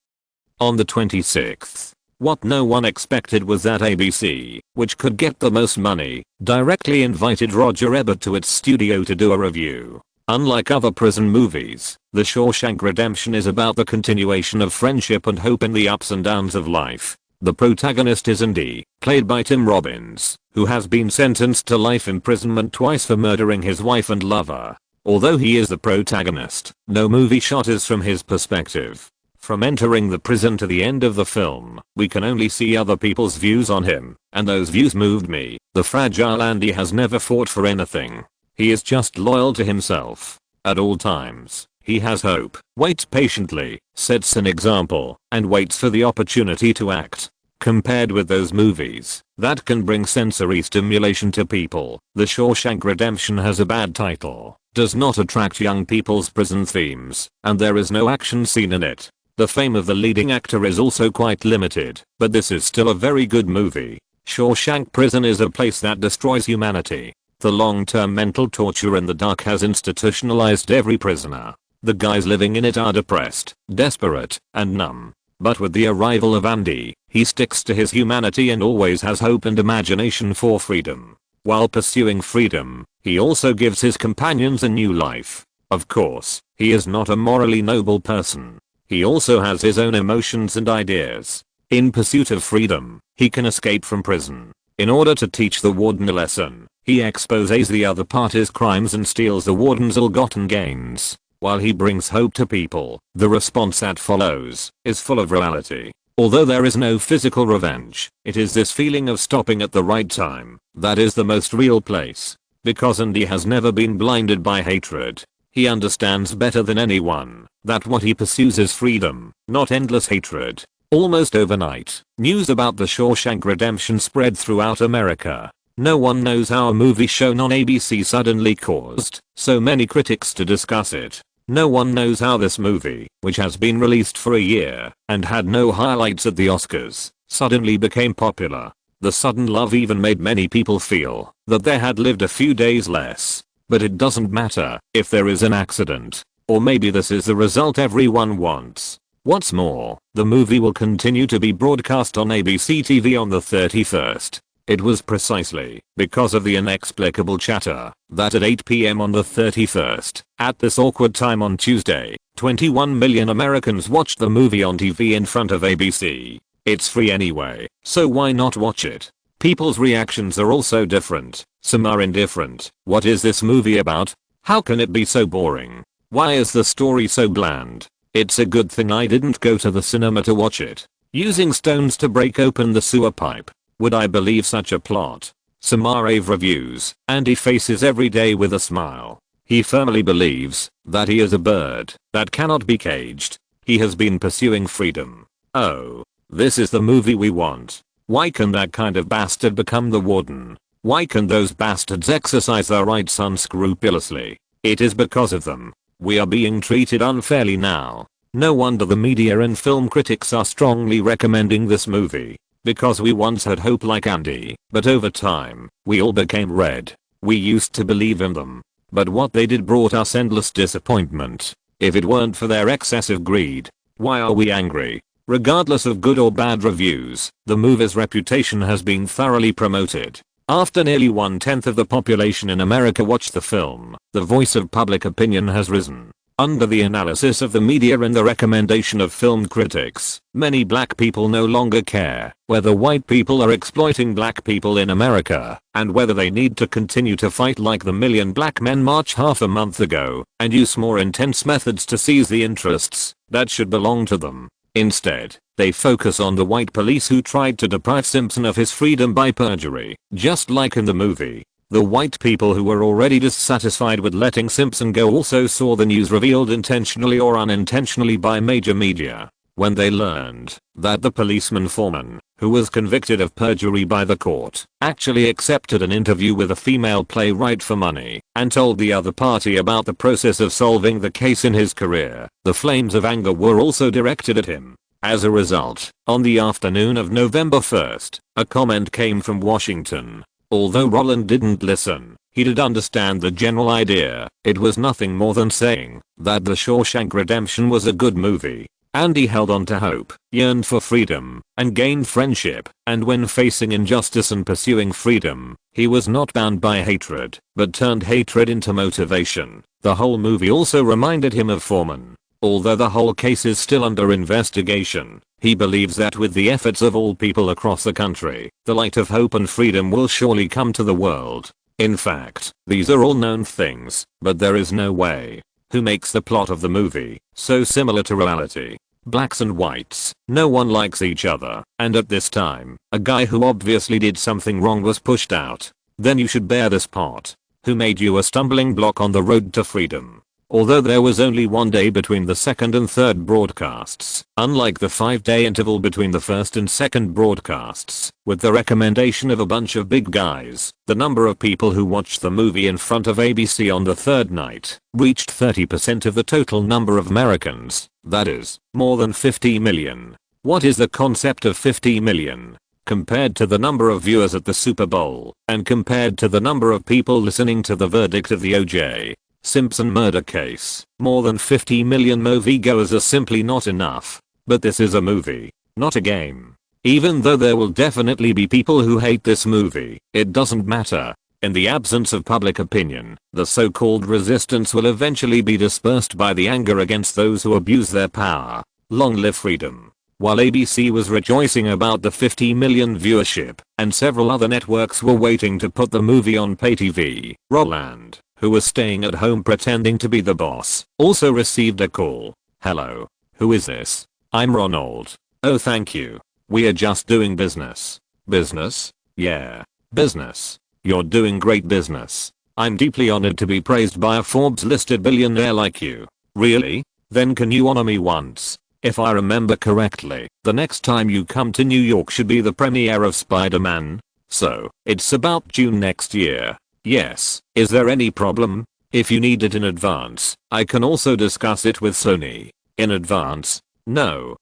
On the 26th, what no one expected was that ABC, which could get the most money, directly invited Roger Ebert to its studio to do a review. Unlike other prison movies, The Shawshank Redemption is about the continuation of friendship and hope in the ups and downs of life. The protagonist is Andy, played by Tim Robbins, who has been sentenced to life imprisonment twice for murdering his wife and lover. Although he is the protagonist, no movie shot is from his perspective. From entering the prison to the end of the film, we can only see other people's views on him, and those views moved me. The fragile Andy has never fought for anything. He is just loyal to himself. At all times, he has hope, waits patiently, sets an example, and waits for the opportunity to act. Compared with those movies that can bring sensory stimulation to people, The Shawshank Redemption has a bad title, does not attract young people's prison themes, and there is no action scene in it. The fame of the leading actor is also quite limited, but this is still a very good movie. Shawshank Prison is a place that destroys humanity. The long-term mental torture in the dark has institutionalized every prisoner. The guys living in it are depressed, desperate, and numb. But with the arrival of Andy, he sticks to his humanity and always has hope and imagination for freedom. While pursuing freedom, he also gives his companions a new life. Of course, he is not a morally noble person. He also has his own emotions and ideas. In pursuit of freedom, he can escape from prison. In order to teach the warden a lesson, he exposes the other party's crimes and steals the warden's ill-gotten gains. While he brings hope to people, the response that follows is full of reality. Although there is no physical revenge, it is this feeling of stopping at the right time that is the most real place. Because Andy has never been blinded by hatred. He understands better than anyone that what he pursues is freedom, not endless hatred. Almost overnight, news about The Shawshank Redemption spread throughout America. No one knows how a movie shown on ABC suddenly caused so many critics to discuss it. No one knows how this movie, which has been released for a year and had no highlights at the Oscars, suddenly became popular. The sudden love even made many people feel that they had lived a few days less. But it doesn't matter if there is an accident, or maybe this is the result everyone wants. What's more, the movie will continue to be broadcast on ABC TV on the 31st. It was precisely because of the inexplicable chatter that at 8 p.m. on the 31st, at this awkward time on Tuesday, 21 million Americans watched the movie on TV in front of ABC. It's free anyway, so why not watch it? People's reactions are also different. Some are indifferent. What is this movie about? How can it be so boring? Why is the story so bland? It's a good thing I didn't go to the cinema to watch it. Using stones to break open the sewer pipe. Would I believe such a plot? Some rave reviews. Andy faces every day with a smile. He firmly believes that he is a bird that cannot be caged. He has been pursuing freedom. Oh, this is the movie we want. Why can that kind of bastard become the warden? Why can those bastards exercise their rights unscrupulously? It is because of them. We are being treated unfairly now. No wonder the media and film critics are strongly recommending this movie. Because we once had hope like Andy, but over time, we all became red. We used to believe in them. But what they did brought us endless disappointment. If it weren't for their excessive greed, why are we angry? Regardless of good or bad reviews, the movie's reputation has been thoroughly promoted. After nearly 1/10 of the population in America watched the film, the voice of public opinion has risen. Under the analysis of the media and the recommendation of film critics, many black people no longer care whether white people are exploiting black people in America and whether they need to continue to fight like the million black men march half a month ago and use more intense methods to seize the interests that should belong to them. Instead, they focus on the white police who tried to deprive Simpson of his freedom by perjury, just like in the movie. The white people who were already dissatisfied with letting Simpson go also saw the news revealed intentionally or unintentionally by major media when they learned that the policeman foreman, who was convicted of perjury by the court, actually accepted an interview with a female playwright for money and told the other party about the process of solving the case in his career. The flames of anger were also directed at him. As a result, on the afternoon of November 1st, a comment came from Washington. Although Roland didn't listen, he did understand the general idea. It was nothing more than saying that The Shawshank Redemption was a good movie. And he held on to hope, yearned for freedom, and gained friendship, and when facing injustice and pursuing freedom, he was not bound by hatred, but turned hatred into motivation. The whole movie also reminded him of Foreman. Although the whole case is still under investigation, he believes that with the efforts of all people across the country, the light of hope and freedom will surely come to the world. In fact, these are all known things, but there is no way. Who makes the plot of the movie so similar to reality? Blacks and whites, no one likes each other, and at this time, a guy who obviously did something wrong was pushed out. Then you should bear this part. Who made you a stumbling block on the road to freedom? Although there was only one day between the second and third broadcasts, unlike the 5-day interval between the first and second broadcasts, with the recommendation of a bunch of big guys, the number of people who watched the movie in front of ABC on the third night reached 30% of the total number of Americans, that is, more than 50 million. What is the concept of 50 million? Compared to the number of viewers at the Super Bowl, and compared to the number of people listening to the verdict of the O.J. Simpson murder case, more than 50 million moviegoers are simply not enough. But this is a movie, not a game. Even though there will definitely be people who hate this movie, it doesn't matter. In the absence of public opinion, the so-called resistance will eventually be dispersed by the anger against those who abuse their power. Long live freedom. While ABC was rejoicing about the 50 million viewership, and several other networks were waiting to put the movie on pay TV, Roland, who was staying at home pretending to be the boss, also received a call. Hello. Who is this? I'm Ronald. Oh, thank you. We are just doing business. Business? Yeah. Business. You're doing great business. I'm deeply honored to be praised by a Forbes listed billionaire like you. Really? Then can you honor me once? If I remember correctly, the next time you come to New York should be the premiere of Spider-Man. So, it's about June next year. Yes. Is there any problem? If you need it in advance, I can also discuss it with Sony. In advance? No.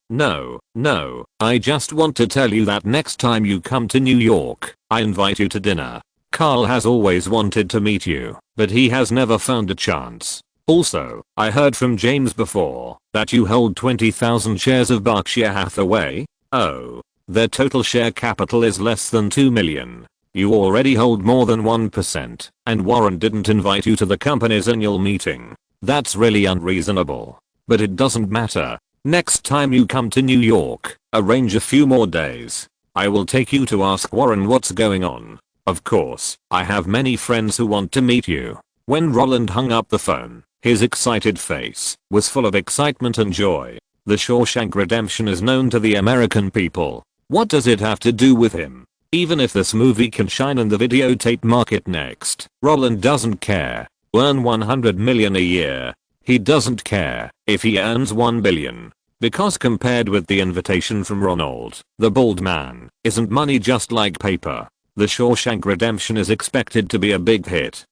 I just want to tell you that next time you come to New York, I invite you to dinner. Carl has always wanted to meet you, but he has never found a chance. Also, I heard from James before that you hold 20,000 shares of Berkshire Hathaway. Oh. Their total share capital is less than 2 million. You already hold more than 1%, and Warren didn't invite you to the company's annual meeting. That's really unreasonable. But it doesn't matter. Next time you come to New York, arrange a few more days. I will take you to ask Warren what's going on. Of course, I have many friends who want to meet you. When Roland hung up the phone, his excited face was full of excitement and joy. The Shawshank Redemption is known to the American people. What does it have to do with him? Even if this movie can shine in the videotape market next, Roland doesn't care. Earn 100 million a year. He doesn't care if he earns 1 billion. Because compared with the invitation from Ronald, the bald man, isn't money just like paper. The Shawshank Redemption is expected to be a big hit.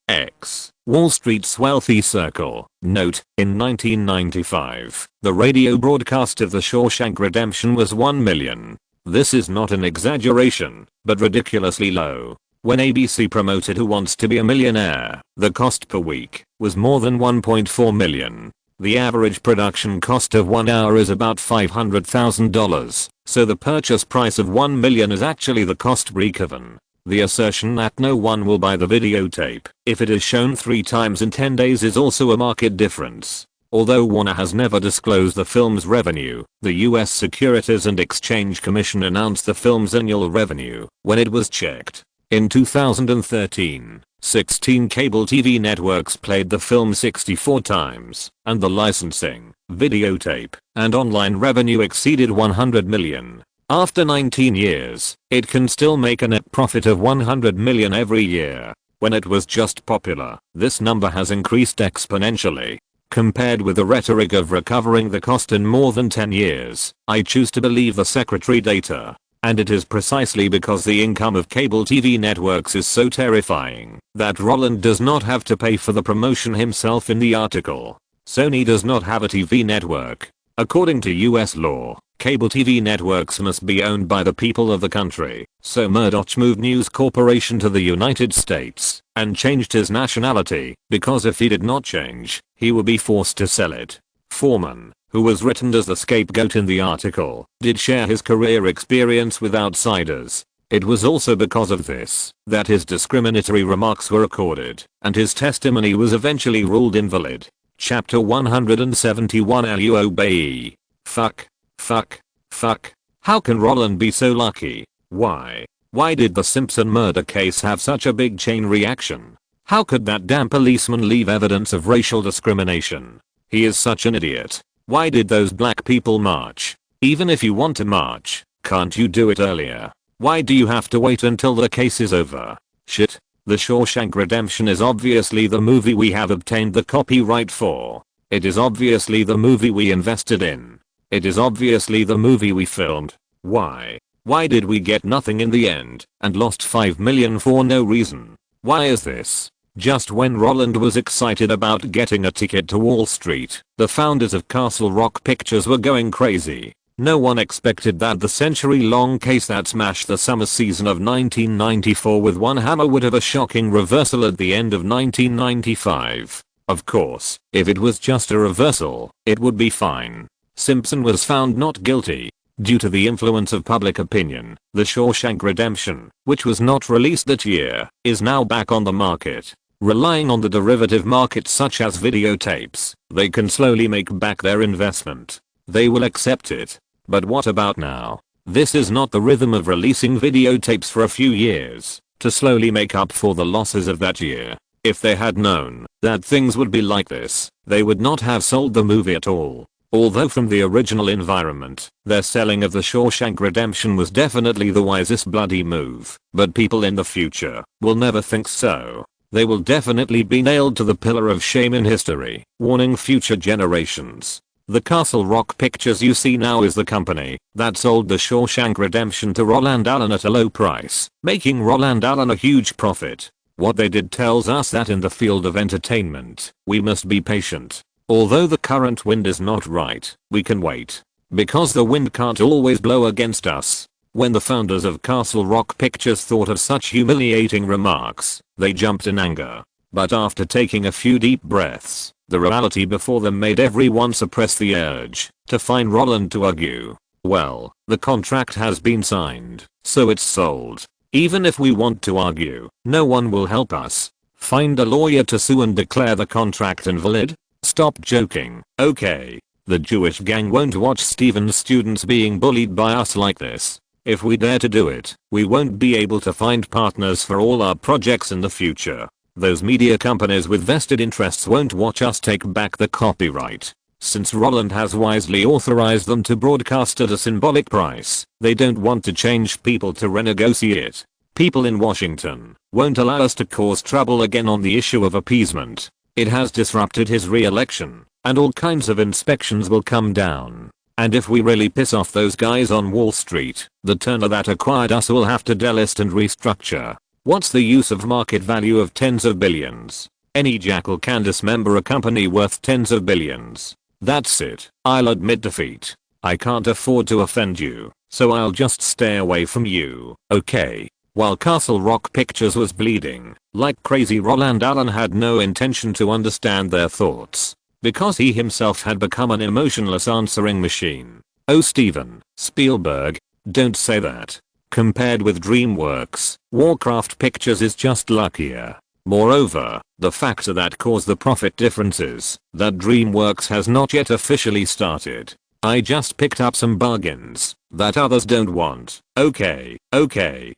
Wall Street's wealthy circle. Note, in 1995, the radio broadcast of The Shawshank Redemption was 1 million. This is not an exaggeration, but ridiculously low. When ABC promoted Who Wants to Be a Millionaire, the cost per week was more than 1.4 million. The average production cost of 1 hour is about $500,000, so the purchase price of 1 million is actually the cost break-even. The assertion that no one will buy the videotape if it is shown 3 times in 10 days is also a market difference. Although Warner has never disclosed the film's revenue, the US Securities and Exchange Commission announced the film's annual revenue when it was checked. In 2013, 16 cable TV networks played the film 64 times, and the licensing, videotape, and online revenue exceeded 100 million. After 19 years, it can still make a net profit of 100 million every year. When it was just popular, this number has increased exponentially. Compared with the rhetoric of recovering the cost in more than 10 years, I choose to believe the secretary data. And it is precisely because the income of cable TV networks is so terrifying that Roland does not have to pay for the promotion himself in the article. Sony does not have a TV network. According to US law, cable TV networks must be owned by the people of the country, so Murdoch moved News Corporation to the United States and changed his nationality, because if he did not change, he would be forced to sell it. Foreman, who was written as the scapegoat in the article, did share his career experience with outsiders. It was also because of this that his discriminatory remarks were recorded, and his testimony was eventually ruled invalid. Chapter 171 LUOBE. Fuck. Fuck. Fuck. How can Roland be so lucky? Why? Why did the Simpson murder case have such a big chain reaction? How could that damn policeman leave evidence of racial discrimination? He is such an idiot. Why did those black people march? Even if you want to march, can't you do it earlier? Why do you have to wait until the case is over? Shit. The Shawshank Redemption is obviously the movie we have obtained the copyright for. It is obviously the movie we invested in. It is obviously the movie we filmed. Why? Why did we get nothing in the end and lost 5 million for no reason? Why is this? Just when Roland was excited about getting a ticket to Wall Street, the founders of Castle Rock Pictures were going crazy. No one expected that the century-long case that smashed the summer season of 1994 with one hammer would have a shocking reversal at the end of 1995. Of course, if it was just a reversal, it would be fine. Simpson was found not guilty. Due to the influence of public opinion, The Shawshank Redemption, which was not released that year, is now back on the market. Relying on the derivative market such as videotapes, they can slowly make back their investment. They will accept it. But what about now? This is not the rhythm of releasing videotapes for a few years to slowly make up for the losses of that year. If they had known that things would be like this, they would not have sold the movie at all. Although from the original environment, their selling of The Shawshank Redemption was definitely the wisest bloody move, but people in the future will never think so. They will definitely be nailed to the pillar of shame in history, warning future generations. The Castle Rock Pictures you see now is the company that sold The Shawshank Redemption to Roland Allen at a low price, making Roland Allen a huge profit. What they did tells us that in the field of entertainment, we must be patient. Although the current wind is not right, we can wait. Because the wind can't always blow against us. When the founders of Castle Rock Pictures thought of such humiliating remarks, they jumped in anger. But after taking a few deep breaths, the reality before them made everyone suppress the urge to find Roland to argue. Well, the contract has been signed, so it's sold. Even if we want to argue, no one will help us. Find a lawyer to sue and declare the contract invalid? Stop joking, okay? The Jewish gang won't watch Steven's students being bullied by us like this. If we dare to do it, we won't be able to find partners for all our projects in the future. Those media companies with vested interests won't watch us take back the copyright. Since Roland has wisely authorized them to broadcast at a symbolic price, they don't want to change people to renegotiate. People in Washington won't allow us to cause trouble again on the issue of appeasement. It has disrupted his re-election, and all kinds of inspections will come down. And if we really piss off those guys on Wall Street, the Turner that acquired us will have to delist and restructure. What's the use of market value of tens of billions? Any jackal can dismember a company worth tens of billions. That's it. I'll admit defeat. I can't afford to offend you, so I'll just stay away from you, okay? While Castle Rock Pictures was bleeding like crazy, Roland Allen had no intention to understand their thoughts, because he himself had become an emotionless answering machine. Oh Steven Spielberg, don't say that. Compared with DreamWorks, Warcraft Pictures is just luckier. Moreover, the factor that caused the profit difference is that DreamWorks has not yet officially started. I just picked up some bargains that others don't want. Okay.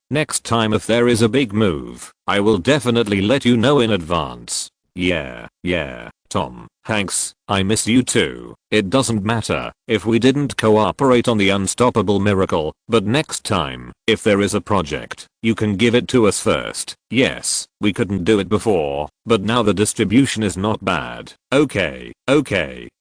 Next time if there is a big move, I will definitely let you know in advance. Yeah. Tom Hanks, I miss you too. It doesn't matter if we didn't cooperate on the unstoppable miracle, but next time, if there is a project, you can give it to us first. Yes, we couldn't do it before, but now the distribution is not bad. Okay.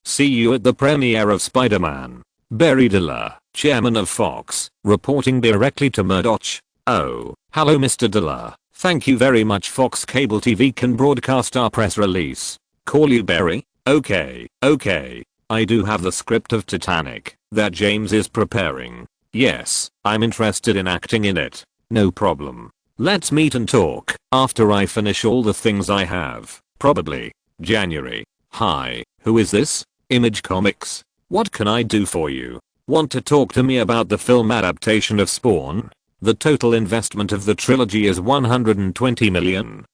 See you at the premiere of Spider-Man. Barry Diller, chairman of Fox, reporting directly to Murdoch. Oh, hello Mr. Diller. Thank you very much. Fox Cable TV can broadcast our press release. Call you Barry? Okay. I do have the script of Titanic that James is preparing. Yes, I'm interested in acting in it. No problem. Let's meet and talk after I finish all the things I have. Probably. January. Hi, who is this? Image Comics. What can I do for you? Want to talk to me about the film adaptation of Spawn? The total investment of the trilogy is $120 million.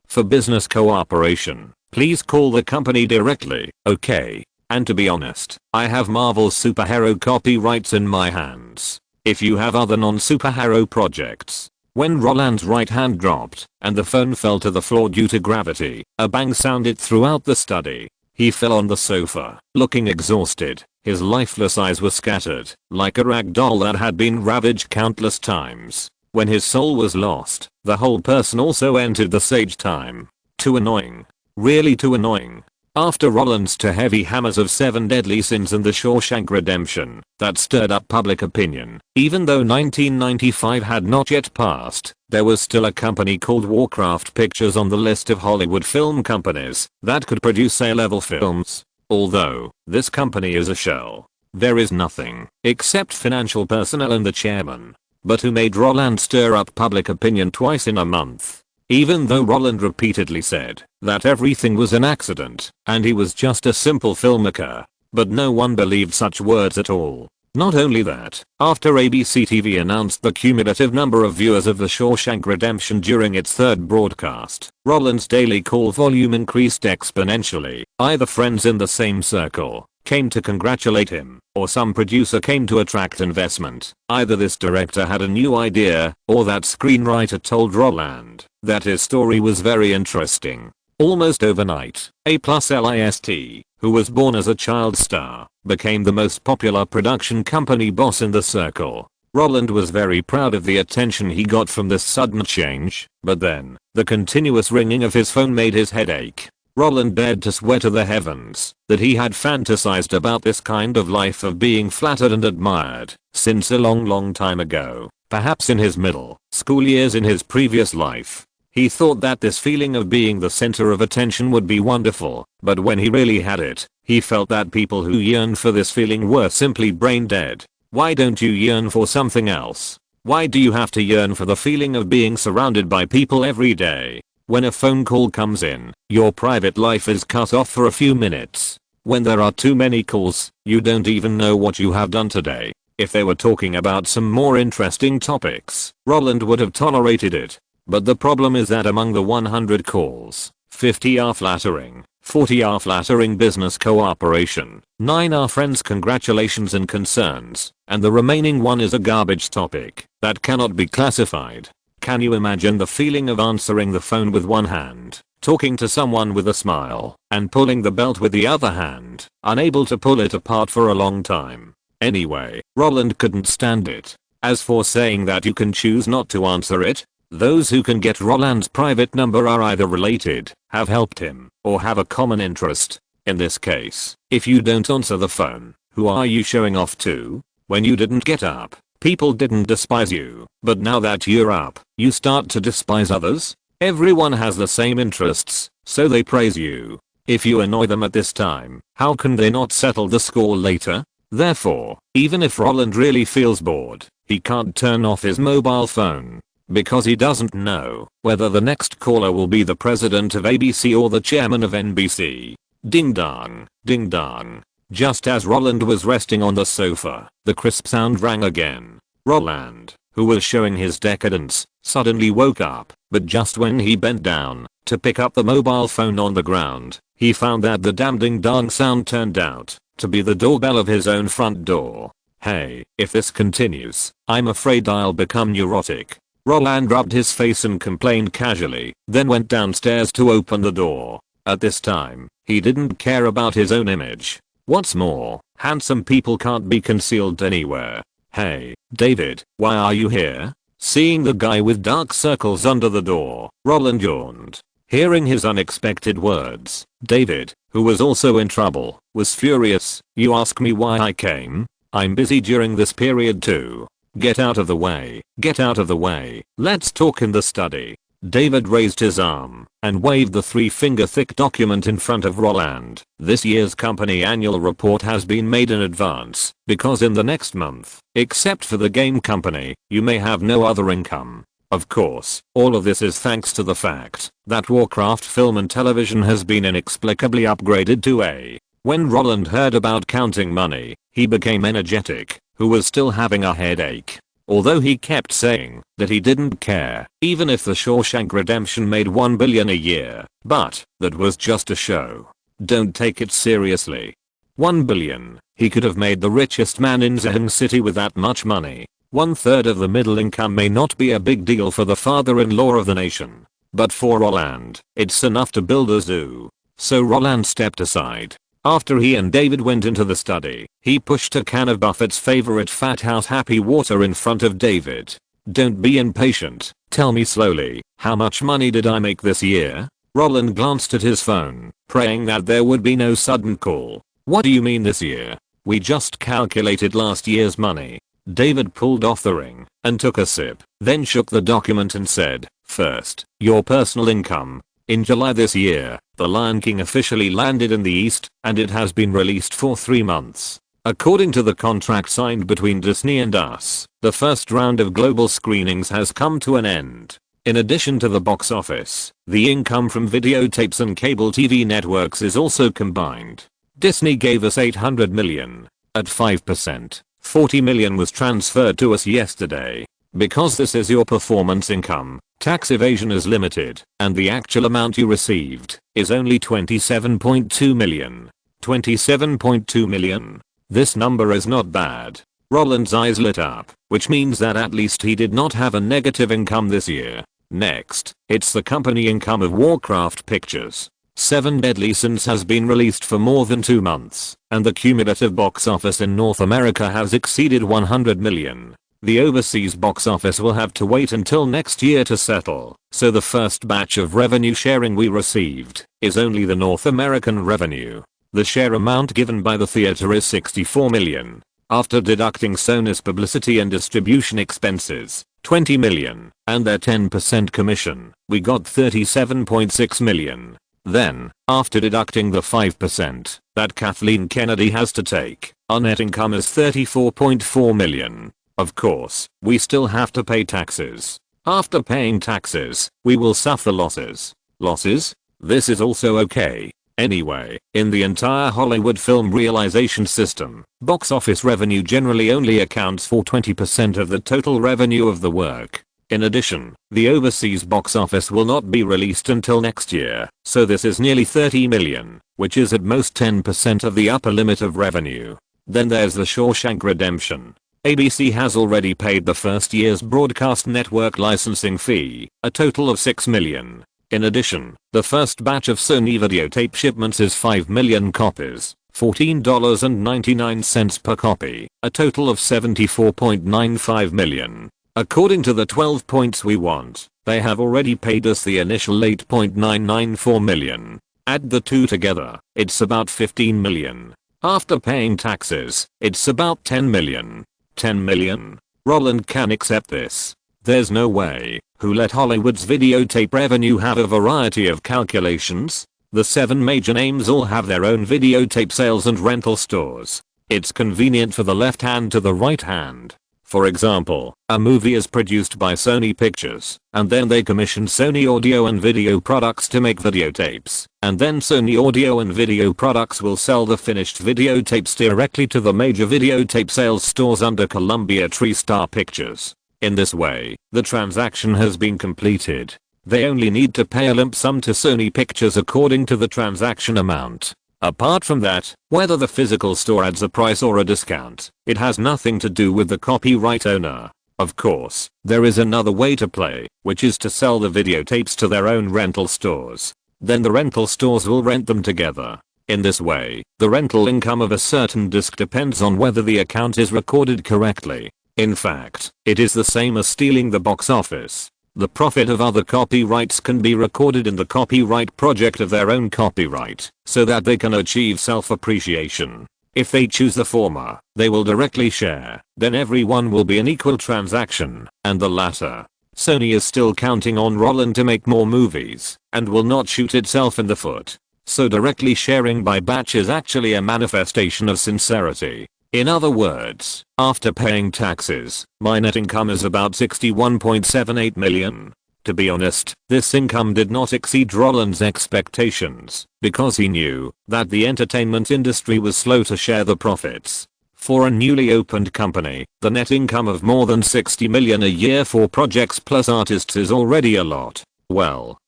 For business cooperation, please call the company directly. Okay. And to be honest, I have Marvel's superhero copyrights in my hands. If you have other non-superhero projects. When Roland's right hand dropped and the phone fell to the floor due to gravity, a bang sounded throughout the study. He fell on the sofa, looking exhausted. His lifeless eyes were scattered, like a rag doll that had been ravaged countless times. When his soul was lost, the whole person also entered the sage time. Too annoying. Really too annoying. After Roland's two heavy hammers of 7 Deadly Sins and The Shawshank Redemption, that stirred up public opinion. Even though 1995 had not yet passed, there was still a company called Warcraft Pictures on the list of Hollywood film companies that could produce A-level films. Although, this company is a shell. There is nothing, except financial personnel and the chairman. But who made Roland stir up public opinion twice in a month? Even though Roland repeatedly said that everything was an accident and he was just a simple filmmaker. But no one believed such words at all. Not only that, after ABC TV announced the cumulative number of viewers of The Shawshank Redemption during its third broadcast, Roland's daily call volume increased exponentially. Either friends in the same circle came to congratulate him, or some producer came to attract investment. Either this director had a new idea, or that screenwriter told Roland that his story was very interesting. Almost overnight, A+LIST, who was born as a child star, became the most popular production company boss in the circle. Roland was very proud of the attention he got from this sudden change, but then, the continuous ringing of his phone made his head ache. Roland dared to swear to the heavens that he had fantasized about this kind of life of being flattered and admired since a long time ago, perhaps in his middle school years in his previous life. He thought that this feeling of being the center of attention would be wonderful, but when he really had it, he felt that people who yearned for this feeling were simply brain dead. Why don't you yearn for something else? Why do you have to yearn for the feeling of being surrounded by people every day? When a phone call comes in, your private life is cut off for a few minutes. When there are too many calls, you don't even know what you have done today. If they were talking about some more interesting topics, Roland would have tolerated it. But the problem is that among the 100 calls, 50 are flattering, 40 are flattering business cooperation, 9 are friends congratulations and concerns, and the remaining 1 is a garbage topic that cannot be classified. Can you imagine the feeling of answering the phone with one hand, talking to someone with a smile, and pulling the belt with the other hand, unable to pull it apart for a long time? Anyway, Roland couldn't stand it. As for saying that you can choose not to answer it, those who can get Roland's private number are either related, have helped him, or have a common interest. In this case, if you don't answer the phone, who are you showing off to? When you didn't get up, people didn't despise you, but now that you're up, you start to despise others? Everyone has the same interests, so they praise you. If you annoy them at this time, how can they not settle the score later? Therefore, even if Roland really feels bored, he can't turn off his mobile phone. Because he doesn't know whether the next caller will be the president of ABC or the chairman of NBC. Ding dong, ding dong. Just as Roland was resting on the sofa, the crisp sound rang again. Roland, who was showing his decadence, suddenly woke up, but just when he bent down, To pick up the mobile phone on the ground, he found that the damn ding dong sound turned out to be the doorbell of his own front door. Hey, if this continues, I'm afraid I'll become neurotic. Roland rubbed his face and complained casually, then went downstairs to open the door. At this time, he didn't care about his own image. What's more, handsome people can't be concealed anywhere. Hey, David, why are you here? Seeing the guy with dark circles under the door, Roland yawned. Hearing his unexpected words, David, who was also in trouble, was furious. You ask me why I came? I'm busy during this period too. Get out of the way. Get out of the way. Let's talk in the study. David raised his arm and waved the 3-finger thick document in front of Roland. This year's company annual report has been made in advance because in the next month, except for the game company, you may have no other income. Of course, all of this is thanks to the fact that Warcraft film and television has been inexplicably upgraded to A. When Roland heard about counting money, he became energetic, who was still having a headache. Although he kept saying that he didn't care, even if the Shawshank Redemption made $1 billion a year, but that was just a show. Don't take it seriously. $1 billion, he could have made the richest man in Zheng City with that much money. 1/3 of the middle income may not be a big deal for the father-in-law of the nation, but for Roland, it's enough to build a zoo. So Roland stepped aside. After he and David went into the study, he pushed a can of Buffett's favorite Fat House Happy Water in front of David. Don't be impatient, tell me slowly, how much money did I make this year? Roland glanced at his phone, praying that there would be no sudden call. What do you mean this year? We just calculated last year's money. David pulled off the ring and took a sip, then shook the document and said, first, your personal income. In July this year, The Lion King officially landed in the East, and it has been released for 3 months. According to the contract signed between Disney and us, the first round of global screenings has come to an end. In addition to the box office, the income from videotapes and cable TV networks is also combined. Disney gave us $800 million. At 5%, $40 million was transferred to us yesterday. Because this is your performance income, tax evasion is limited, and the actual amount you received is only $27.2 million. $27.2 million. This number is not bad. Roland's eyes lit up, which means that at least he did not have a negative income this year. Next, it's the company income of Warcraft Pictures. 7 Deadly Sins has been released for more than 2 months, and the cumulative box office in North America has exceeded $100 million. The overseas box office will have to wait until next year to settle, so the first batch of revenue sharing we received is only the North American revenue. The share amount given by the theater is $64 million. After deducting Sony's publicity and distribution expenses, $20 million, and their 10% commission, we got $37.6 million. Then, after deducting the 5% that Kathleen Kennedy has to take, our net income is $34.4 million. Of course, we still have to pay taxes. After paying taxes, we will suffer losses. Losses? This is also okay. Anyway, in the entire Hollywood film realization system, box office revenue generally only accounts for 20% of the total revenue of the work. In addition, the overseas box office will not be released until next year, so this is nearly $30 million, which is at most 10% of the upper limit of revenue. Then there's the Shawshank Redemption. ABC has already paid the first year's broadcast network licensing fee, a total of $6 million. In addition, the first batch of Sony videotape shipments is 5 million copies, $14.99 per copy, a total of $74.95 million. According to the 12 points we want, they have already paid us the initial $8.994 million. Add the two together, it's about $15 million. After paying taxes, it's about $10 million. $10 million? Roland can accept this. There's no way. Who let Hollywood's videotape revenue have a variety of calculations? The 7 major names all have their own videotape sales and rental stores. It's convenient for the left hand to the right hand. For example, a movie is produced by Sony Pictures, and then they commission Sony Audio and Video Products to make videotapes, and then Sony Audio and Video Products will sell the finished videotapes directly to the major videotape sales stores under Columbia TriStar Pictures. In this way, the transaction has been completed. They only need to pay a lump sum to Sony Pictures according to the transaction amount. Apart from that, whether the physical store adds a price or a discount, it has nothing to do with the copyright owner. Of course, there is another way to play, which is to sell the videotapes to their own rental stores. Then the rental stores will rent them together. In this way, the rental income of a certain disc depends on whether the account is recorded correctly. In fact, it is the same as stealing the box office. The profit of other copyrights can be recorded in the copyright project of their own copyright, so that they can achieve self-appreciation. If they choose the former, they will directly share, then everyone will be an equal transaction, and the latter. Sony is still counting on Roland to make more movies, and will not shoot itself in the foot. So directly sharing by batch is actually a manifestation of sincerity. In other words, after paying taxes, my net income is about 61.78 million. To be honest, this income did not exceed Roland's expectations, because he knew that the entertainment industry was slow to share the profits. For a newly opened company, the net income of more than 60 million a year for projects plus artists is already a lot. Well,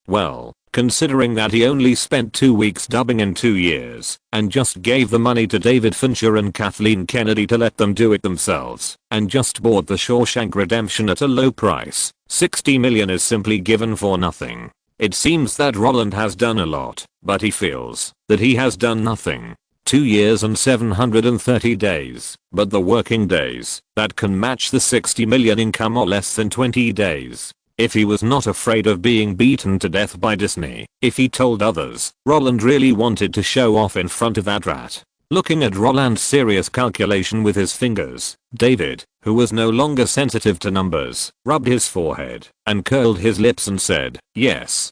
considering that he only spent 2 weeks dubbing in 2 years, and just gave the money to David Fincher and Kathleen Kennedy to let them do it themselves, and just bought The Shawshank Redemption at a low price, 60 million is simply given for nothing. It seems that Roland has done a lot, but he feels that he has done nothing. 2 years and 730 days, but the working days that can match the 60 million income are less than 20 days. If he was not afraid of being beaten to death by Disney, if he told others, Roland really wanted to show off in front of that rat. Looking at Roland's serious calculation with his fingers, David, who was no longer sensitive to numbers, rubbed his forehead and curled his lips and said, yes,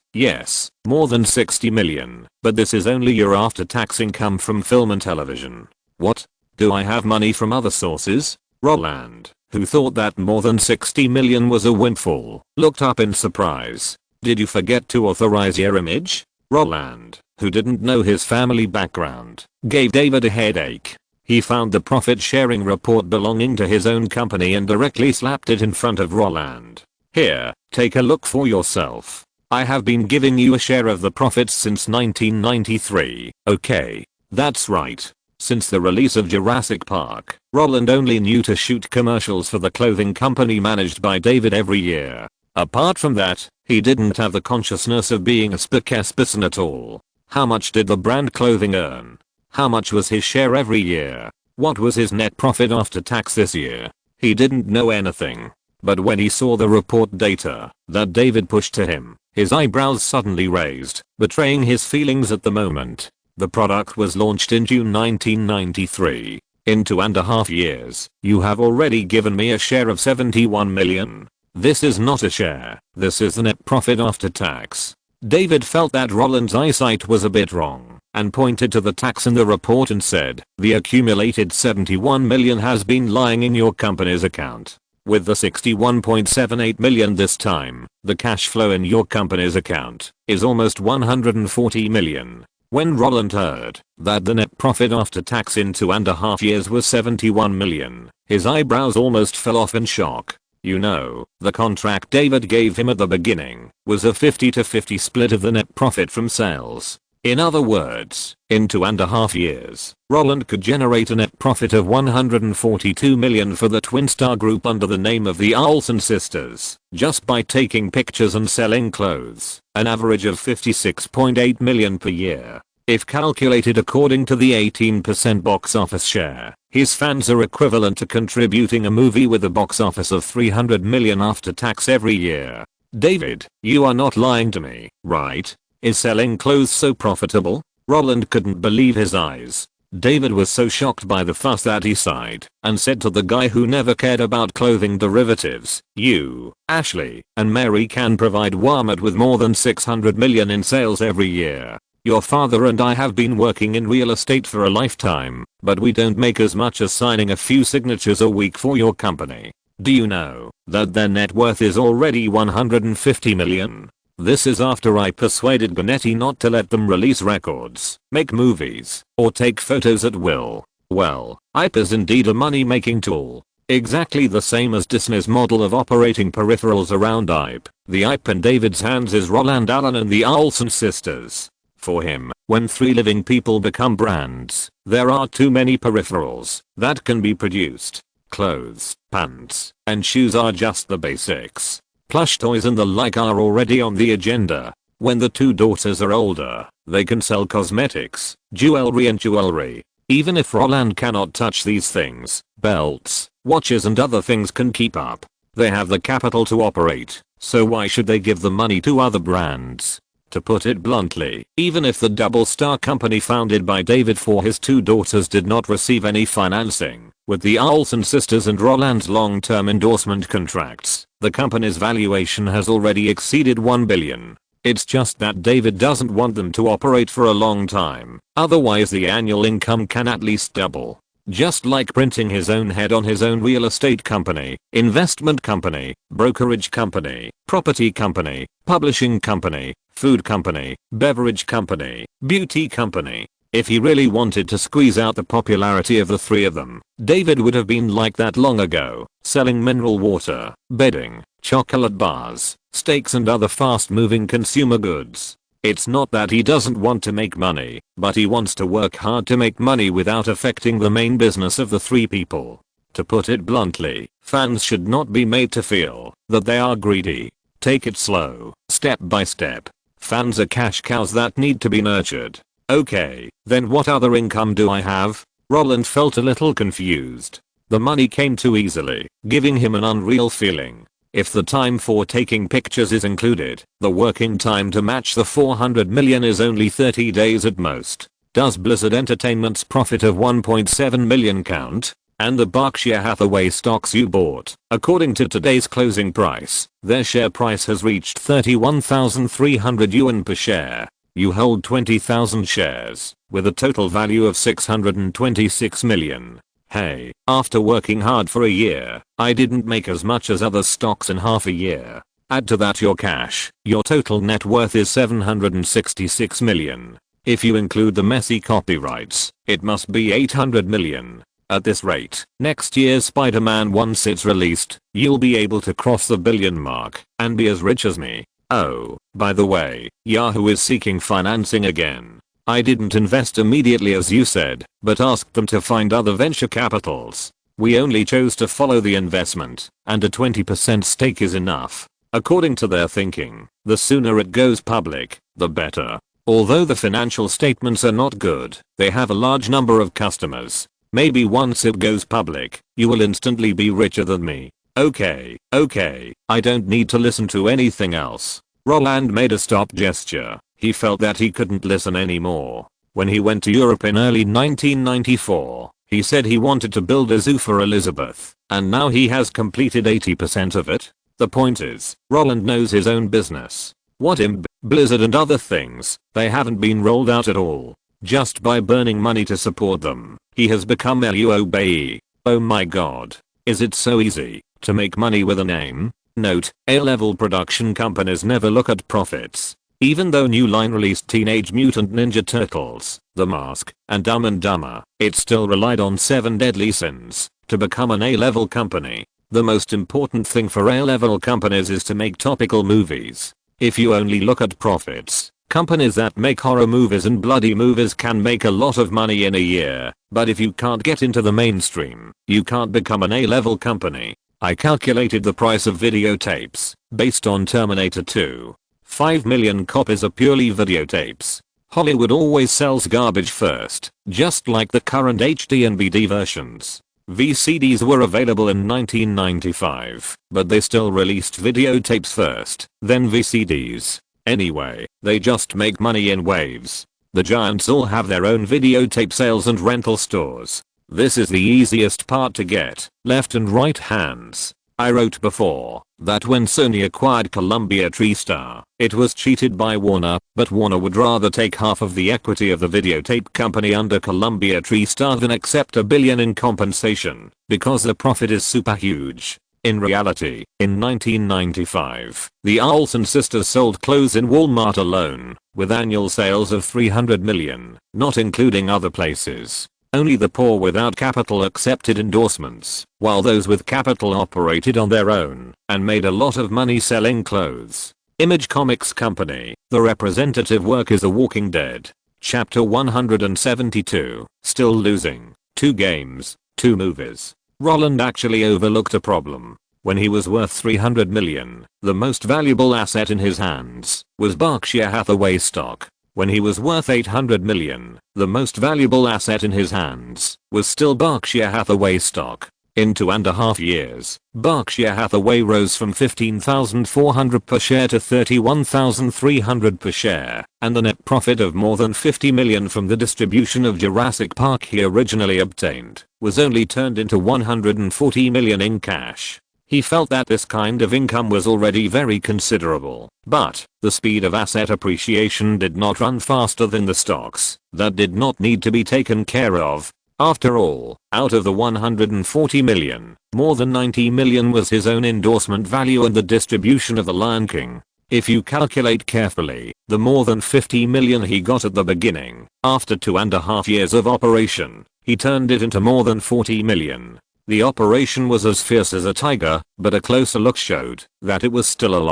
more than 60 million, but this is only your after-tax income from film and television. What? Do I have money from other sources? Roland, who thought that more than 60 million was a windfall, looked up in surprise. Did you forget to authorize your image? Roland, who didn't know his family background, gave David a headache. He found the profit sharing report belonging to his own company and directly slapped it in front of Roland. Here, take a look for yourself. I have been giving you a share of the profits since 1993, okay? That's right. Since the release of Jurassic Park, Roland only knew to shoot commercials for the clothing company managed by David every year. Apart from that, he didn't have the consciousness of being a spokesperson at all. How much did the brand clothing earn? How much was his share every year? What was his net profit after tax this year? He didn't know anything. But when he saw the report data that David pushed to him, his eyebrows suddenly raised, betraying his feelings at the moment. The product was launched in June 1993. In 2.5 years, you have already given me a share of 71 million. This is not a share, this is the net profit after tax. David felt that Roland's eyesight was a bit wrong, and pointed to the tax in the report and said, the accumulated 71 million has been lying in your company's account. With the 61.78 million this time, the cash flow in your company's account is almost 140 million. When Roland heard that the net profit after tax in 2.5 years was 71 million, his eyebrows almost fell off in shock. You know, the contract David gave him at the beginning was a 50-50 split of the net profit from sales. In other words, in 2.5 years, Roland could generate a net profit of 142 million for the Twin Star Group under the name of the Olson sisters, just by taking pictures and selling clothes, an average of 56.8 million per year. If calculated according to the 18% box office share, his fans are equivalent to contributing a movie with a box office of 300 million after tax every year. David, you are not lying to me, right? Is selling clothes so profitable? Roland couldn't believe his eyes. David was so shocked by the fuss that he sighed and said to the guy who never cared about clothing derivatives, you, Ashley, and Mary can provide Walmart with more than 600 million in sales every year. Your father and I have been working in real estate for a lifetime, but we don't make as much as signing a few signatures a week for your company. Do you know that their net worth is already 150 million? This is after I persuaded Bonetti not to let them release records, make movies, or take photos at will. Well, IP is indeed a money-making tool. Exactly the same as Disney's model of operating peripherals around IP. The IP in David's hands is Roland Allen and the Olson sisters. For him, when 3 living people become brands, there are too many peripherals that can be produced. Clothes, pants, and shoes are just the basics. Plush toys and the like are already on the agenda. When the 2 daughters are older, they can sell cosmetics, jewelry and jewelry. Even if Roland cannot touch these things, belts, watches and other things can keep up. They have the capital to operate, so why should they give the money to other brands? To put it bluntly, even if the double-star company founded by David for his 2 daughters did not receive any financing, with the Olsen sisters and Roland's long-term endorsement contracts, the company's valuation has already exceeded $1 billion. It's just that David doesn't want them to operate for a long time, otherwise the annual income can at least double. Just like printing his own head on his own real estate company, investment company, brokerage company, property company, publishing company, food company, beverage company, beauty company. If he really wanted to squeeze out the popularity of the 3 of them, David would have been like that long ago, selling mineral water, bedding, chocolate bars, steaks and other fast-moving consumer goods. It's not that he doesn't want to make money, but he wants to work hard to make money without affecting the main business of the 3 people. To put it bluntly, fans should not be made to feel that they are greedy. Take it slow, step by step. Fans are cash cows that need to be nurtured. Okay, then what other income do I have? Roland felt a little confused. The money came too easily, giving him an unreal feeling. If the time for taking pictures is included, the working time to match the 400 million is only 30 days at most. Does Blizzard Entertainment's profit of 1.7 million count? And the Berkshire Hathaway stocks you bought, according to today's closing price, their share price has reached 31,300 yuan per share. You hold 20,000 shares, with a total value of 626 million. Hey, after working hard for a year, I didn't make as much as other stocks in half a year. Add to that your cash, your total net worth is 766 million. If you include the messy copyrights, it must be 800 million. At this rate, next year Spider-Man once it's released, you'll be able to cross the billion mark and be as rich as me. Oh, by the way, Yahoo is seeking financing again. I didn't invest immediately as you said, but asked them to find other venture capitals. We only chose to follow the investment, and a 20% stake is enough. According to their thinking, the sooner it goes public, the better. Although the financial statements are not good, they have a large number of customers. Maybe once it goes public, you will instantly be richer than me. Okay, I don't need to listen to anything else. Roland made a stop gesture. He felt that he couldn't listen anymore. When he went to Europe in early 1994, he said he wanted to build a zoo for Elizabeth, and now he has completed 80% of it. The point is, Roland knows his own business. What Imp, Blizzard and other things, they haven't been rolled out at all. Just by burning money to support them, he has become Luobe. Oh my god. Is it so easy to make money with a name? Note, A-level production companies never look at profits. Even though New Line released Teenage Mutant Ninja Turtles, The Mask, and Dumb and Dumber, it still relied on 7 Deadly Sins to become an A-level company. The most important thing for A-level companies is to make topical movies. If you only look at profits, companies that make horror movies and bloody movies can make a lot of money in a year, but if you can't get into the mainstream, you can't become an A-level company. I calculated the price of videotapes, based on Terminator 2. 5 million copies are purely videotapes. Hollywood always sells garbage first, just like the current HD and VD versions. VCDs were available in 1995, but they still released videotapes first, then VCDs. Anyway, they just make money in waves. The giants all have their own videotape sales and rental stores. This is the easiest part to get, left and right hands. I wrote before that when Sony acquired Columbia TriStar, it was cheated by Warner, but Warner would rather take half of the equity of the videotape company under Columbia TriStar than accept $1 billion in compensation, because the profit is super huge. In reality, in 1995, the Olsen sisters sold clothes in Walmart alone, with annual sales of 300 million, not including other places. Only the poor without capital accepted endorsements, while those with capital operated on their own and made a lot of money selling clothes. Image Comics Company, the representative work is The Walking Dead. Chapter 172, Still Losing. 2 games, 2 movies. Roland actually overlooked a problem. When he was worth $300 million, the most valuable asset in his hands was Berkshire Hathaway stock. When he was worth $800 million, the most valuable asset in his hands was still Berkshire Hathaway stock. In 2.5 years, Berkshire Hathaway rose from $15,400 per share to $31,300 per share, and the net profit of more than $50 million from the distribution of Jurassic Park he originally obtained was only turned into $140 million in cash. He felt that this kind of income was already very considerable, but the speed of asset appreciation did not run faster than the stocks that did not need to be taken care of. After all, out of the $140 million, more than $90 million was his own endorsement value and the distribution of The Lion King. If you calculate carefully, the more than $50 million he got at the beginning, after 2.5 years of operation, he turned it into more than $40 million. The operation was as fierce as a tiger, but a closer look showed that it was still a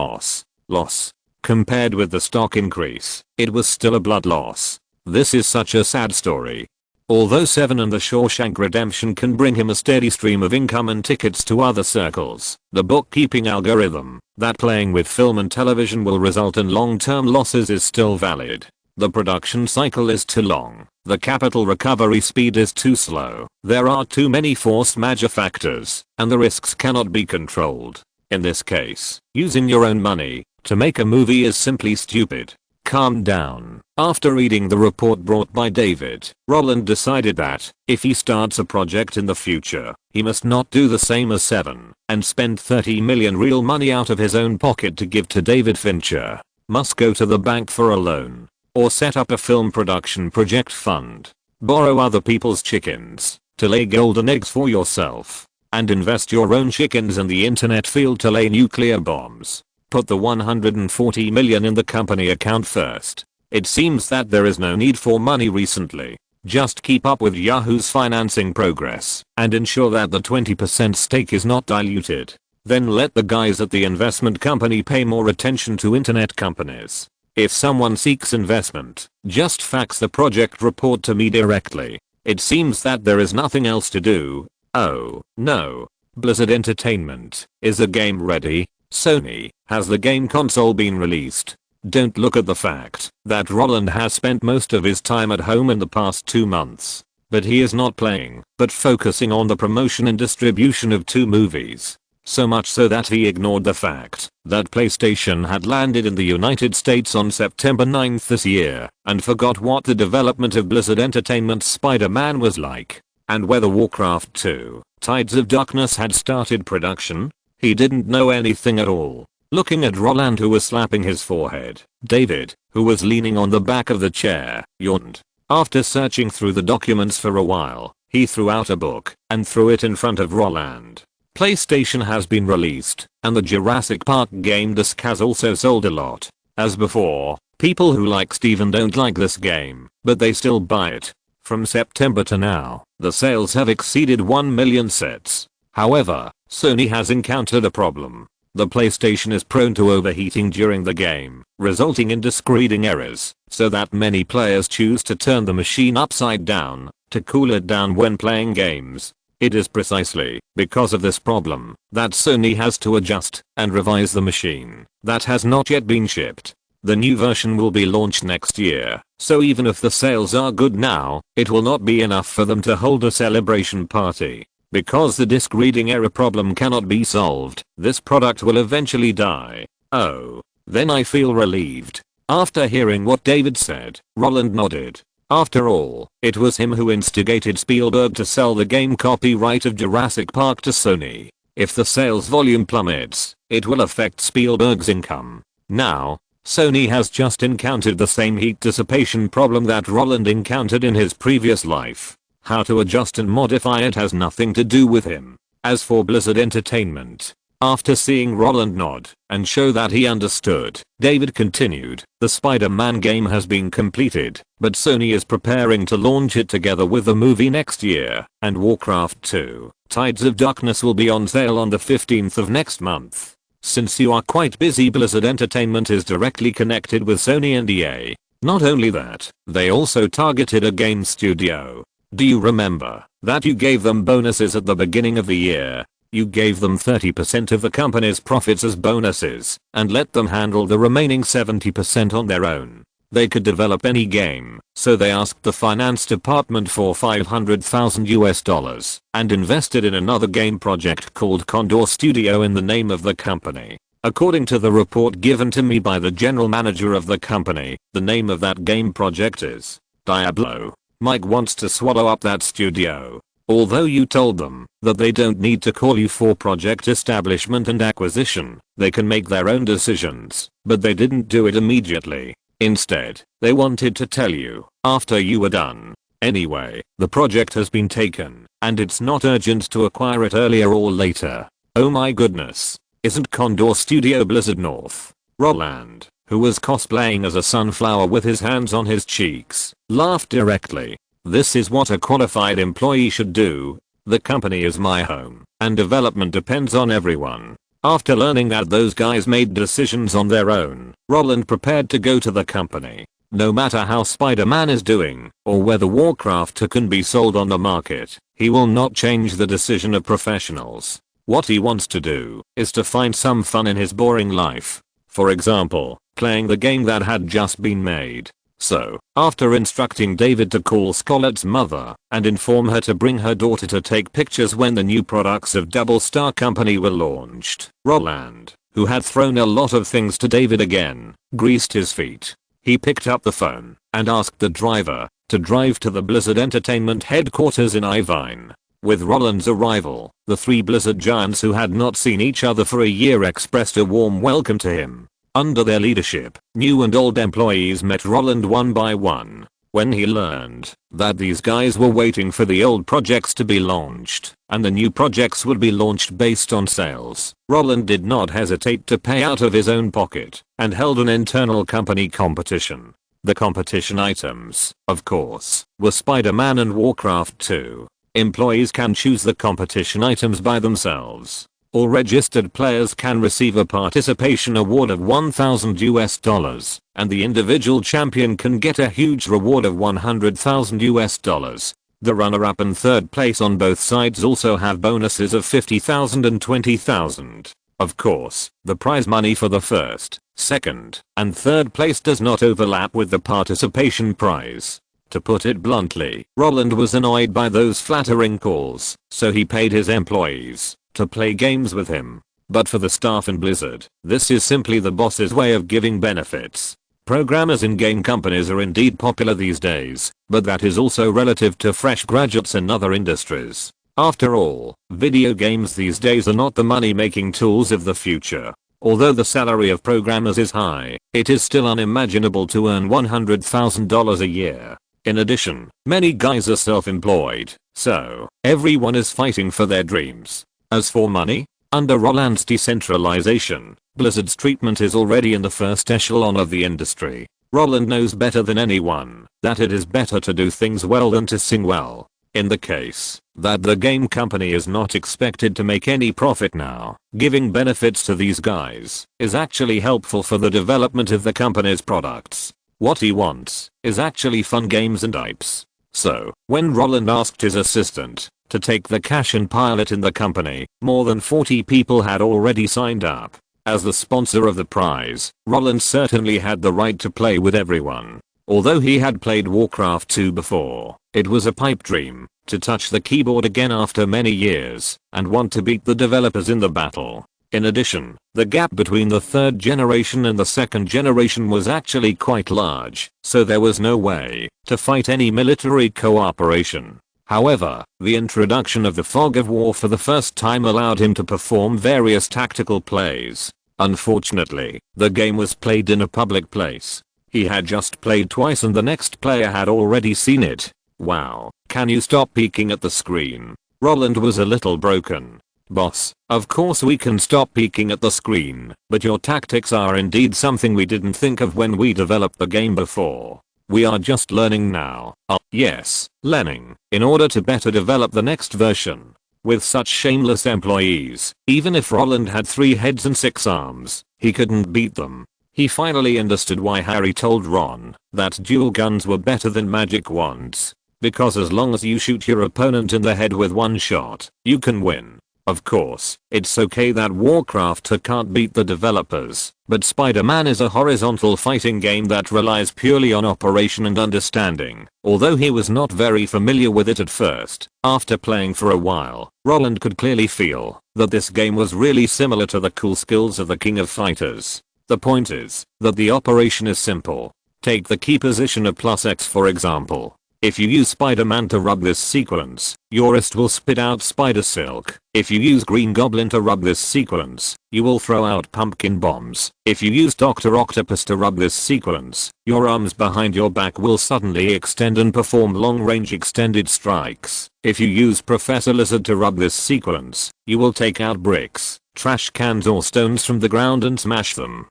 loss. Compared with the stock increase, it was still a blood loss. This is such a sad story. Although Seven and the Shawshank Redemption can bring him a steady stream of income and tickets to other circles, the bookkeeping algorithm that playing with film and television will result in long-term losses is still valid. The production cycle is too long. The capital recovery speed is too slow. There are too many force majeure factors, and the risks cannot be controlled. In this case, using your own money to make a movie is simply stupid. Calm down. After reading the report brought by David, Roland decided that, if he starts a project in the future, he must not do the same as Seven, and spend $30 million real money out of his own pocket to give to David Fincher. Must go to the bank for a loan, or set up a film production project fund, borrow other people's chickens, to lay golden eggs for yourself, and invest your own chickens in the internet field to lay nuclear bombs. Put the $140 million in the company account first. It seems that there is no need for money recently. Just keep up with Yahoo's financing progress and ensure that the 20% stake is not diluted. Then let the guys at the investment company pay more attention to internet companies. If someone seeks investment, just fax the project report to me directly. It seems that there is nothing else to do. Oh, no. Blizzard Entertainment, is the game ready? Sony, has the game console been released? Don't look at the fact that Roland has spent most of his time at home in the past 2 months. But he is not playing, but focusing on the promotion and distribution of 2 movies. So much so that he ignored the fact that PlayStation had landed in the United States on September 9th this year, and forgot what the development of Blizzard Entertainment's Spider-Man was like, and whether Warcraft 2, Tides of Darkness had started production. He didn't know anything at all. Looking at Roland, who was slapping his forehead, David, who was leaning on the back of the chair, yawned. After searching through the documents for a while, he threw out a book and threw it in front of Roland. PlayStation has been released, and the Jurassic Park game disc has also sold a lot. As before, people who like Steven don't like this game, but they still buy it. From September to now, the sales have exceeded 1 million sets. However, Sony has encountered a problem. The PlayStation is prone to overheating during the game, resulting in disk reading errors, so that many players choose to turn the machine upside down to cool it down when playing games. It is precisely because of this problem that Sony has to adjust and revise the machine that has not yet been shipped. The new version will be launched next year, so even if the sales are good now, it will not be enough for them to hold a celebration party. Because the disk reading error problem cannot be solved, this product will eventually die. Oh, then I feel relieved. After hearing what David said, Roland nodded. After all, it was him who instigated Spielberg to sell the game copyright of Jurassic Park to Sony. If the sales volume plummets, it will affect Spielberg's income. Now, Sony has just encountered the same heat dissipation problem that Roland encountered in his previous life. How to adjust and modify it has nothing to do with him. As for Blizzard Entertainment, After seeing Roland nod and show that he understood, David continued, "The Spider-Man game has been completed, but Sony is preparing to launch it together with the movie next year, and Warcraft 2, Tides of Darkness will be on sale on the 15th of next month. Since you are quite busy, Blizzard Entertainment is directly connected with Sony and EA. Not only that, they also targeted a game studio. Do you remember that you gave them bonuses at the beginning of the year? You gave them 30% of the company's profits as bonuses and let them handle the remaining 70% on their own. They could develop any game, so they asked the finance department for $500,000 and invested in another game project called Condor Studio in the name of the company. According to the report given to me by the general manager of the company, the name of that game project is Diablo. Mike wants to swallow up that studio. Although you told them that they don't need to call you for project establishment and acquisition, they can make their own decisions, but they didn't do it immediately. Instead, they wanted to tell you after you were done. Anyway, the project has been taken, and it's not urgent to acquire it earlier or later. Oh my goodness. Isn't Condor Studio Blizzard North? Roland, who was cosplaying as a sunflower with his hands on his cheeks, laughed directly. This is what a qualified employee should do. The company is my home, and development depends on everyone. After learning that those guys made decisions on their own, Roland prepared to go to the company. No matter how Spider-Man is doing, or whether Warcraft 2 can be sold on the market, he will not change the decision of professionals. What he wants to do is to find some fun in his boring life. For example, playing the game that had just been made. So, after instructing David to call Scarlett's mother and inform her to bring her daughter to take pictures when the new products of Double Star Company were launched, Roland, who had thrown a lot of things to David again, greased his feet. He picked up the phone and asked the driver to drive to the Blizzard Entertainment headquarters in Irvine. With Roland's arrival, the three Blizzard giants who had not seen each other for a year expressed a warm welcome to him. Under their leadership, new and old employees met Roland one by one. When he learned that these guys were waiting for the old projects to be launched, and the new projects would be launched based on sales, Roland did not hesitate to pay out of his own pocket, and held an internal company competition. The competition items, of course, were Spider-Man and Warcraft 2. Employees can choose the competition items by themselves. All registered players can receive a participation award of $1,000, and the individual champion can get a huge reward of $100,000. The runner-up and third place on both sides also have bonuses of $50,000 and $20,000. Of course, the prize money for the first, second, and third place does not overlap with the participation prize. To put it bluntly, Roland was annoyed by those flattering calls, so he paid his employees to play games with him. But for the staff in Blizzard, this is simply the boss's way of giving benefits. Programmers in game companies are indeed popular these days, but that is also relative to fresh graduates in other industries. After all, video games these days are not the money-making tools of the future. Although the salary of programmers is high, it is still unimaginable to earn $100,000 a year. In addition, many guys are self-employed, so everyone is fighting for their dreams. As for money, under Roland's decentralization, Blizzard's treatment is already in the first echelon of the industry. Roland knows better than anyone that it is better to do things well than to sing well. In the case that the game company is not expected to make any profit now, giving benefits to these guys is actually helpful for the development of the company's products. What he wants is actually fun games and IPs. So, when Roland asked his assistant to take the cash and pile it in the company, more than 40 people had already signed up. As the sponsor of the prize, Roland certainly had the right to play with everyone. Although he had played Warcraft 2 before, it was a pipe dream to touch the keyboard again after many years and want to beat the developers in the battle. In addition, the gap between the third generation and the second generation was actually quite large, so there was no way to fight any military cooperation. However, the introduction of the fog of war for the first time allowed him to perform various tactical plays. Unfortunately, the game was played in a public place. He had just played twice and the next player had already seen it. Wow, can you stop peeking at the screen? Roland was a little broken. Boss, of course we can stop peeking at the screen, but your tactics are indeed something we didn't think of when we developed the game before. We are just learning now. Yes, learning, in order to better develop the next version. With such shameless employees, even if Roland had 3 heads and 6 arms, he couldn't beat them. He finally understood why Harry told Ron that dual guns were better than magic wands. Because as long as you shoot your opponent in the head with one shot, you can win. Of course, it's okay that Warcraft can't beat the developers, but Spider-Man is a horizontal fighting game that relies purely on operation and understanding. Although he was not very familiar with it at first, after playing for a while, Roland could clearly feel that this game was really similar to the cool skills of the King of Fighters. The point is that the operation is simple. Take the key position of +X for example. If you use Spider-Man to rub this sequence, your wrist will spit out spider silk. If you use Green Goblin to rub this sequence, you will throw out pumpkin bombs. If you use Dr. Octopus to rub this sequence, your arms behind your back will suddenly extend and perform long-range extended strikes. If you use Professor Lizard to rub this sequence, you will take out bricks, trash cans or stones from the ground and smash them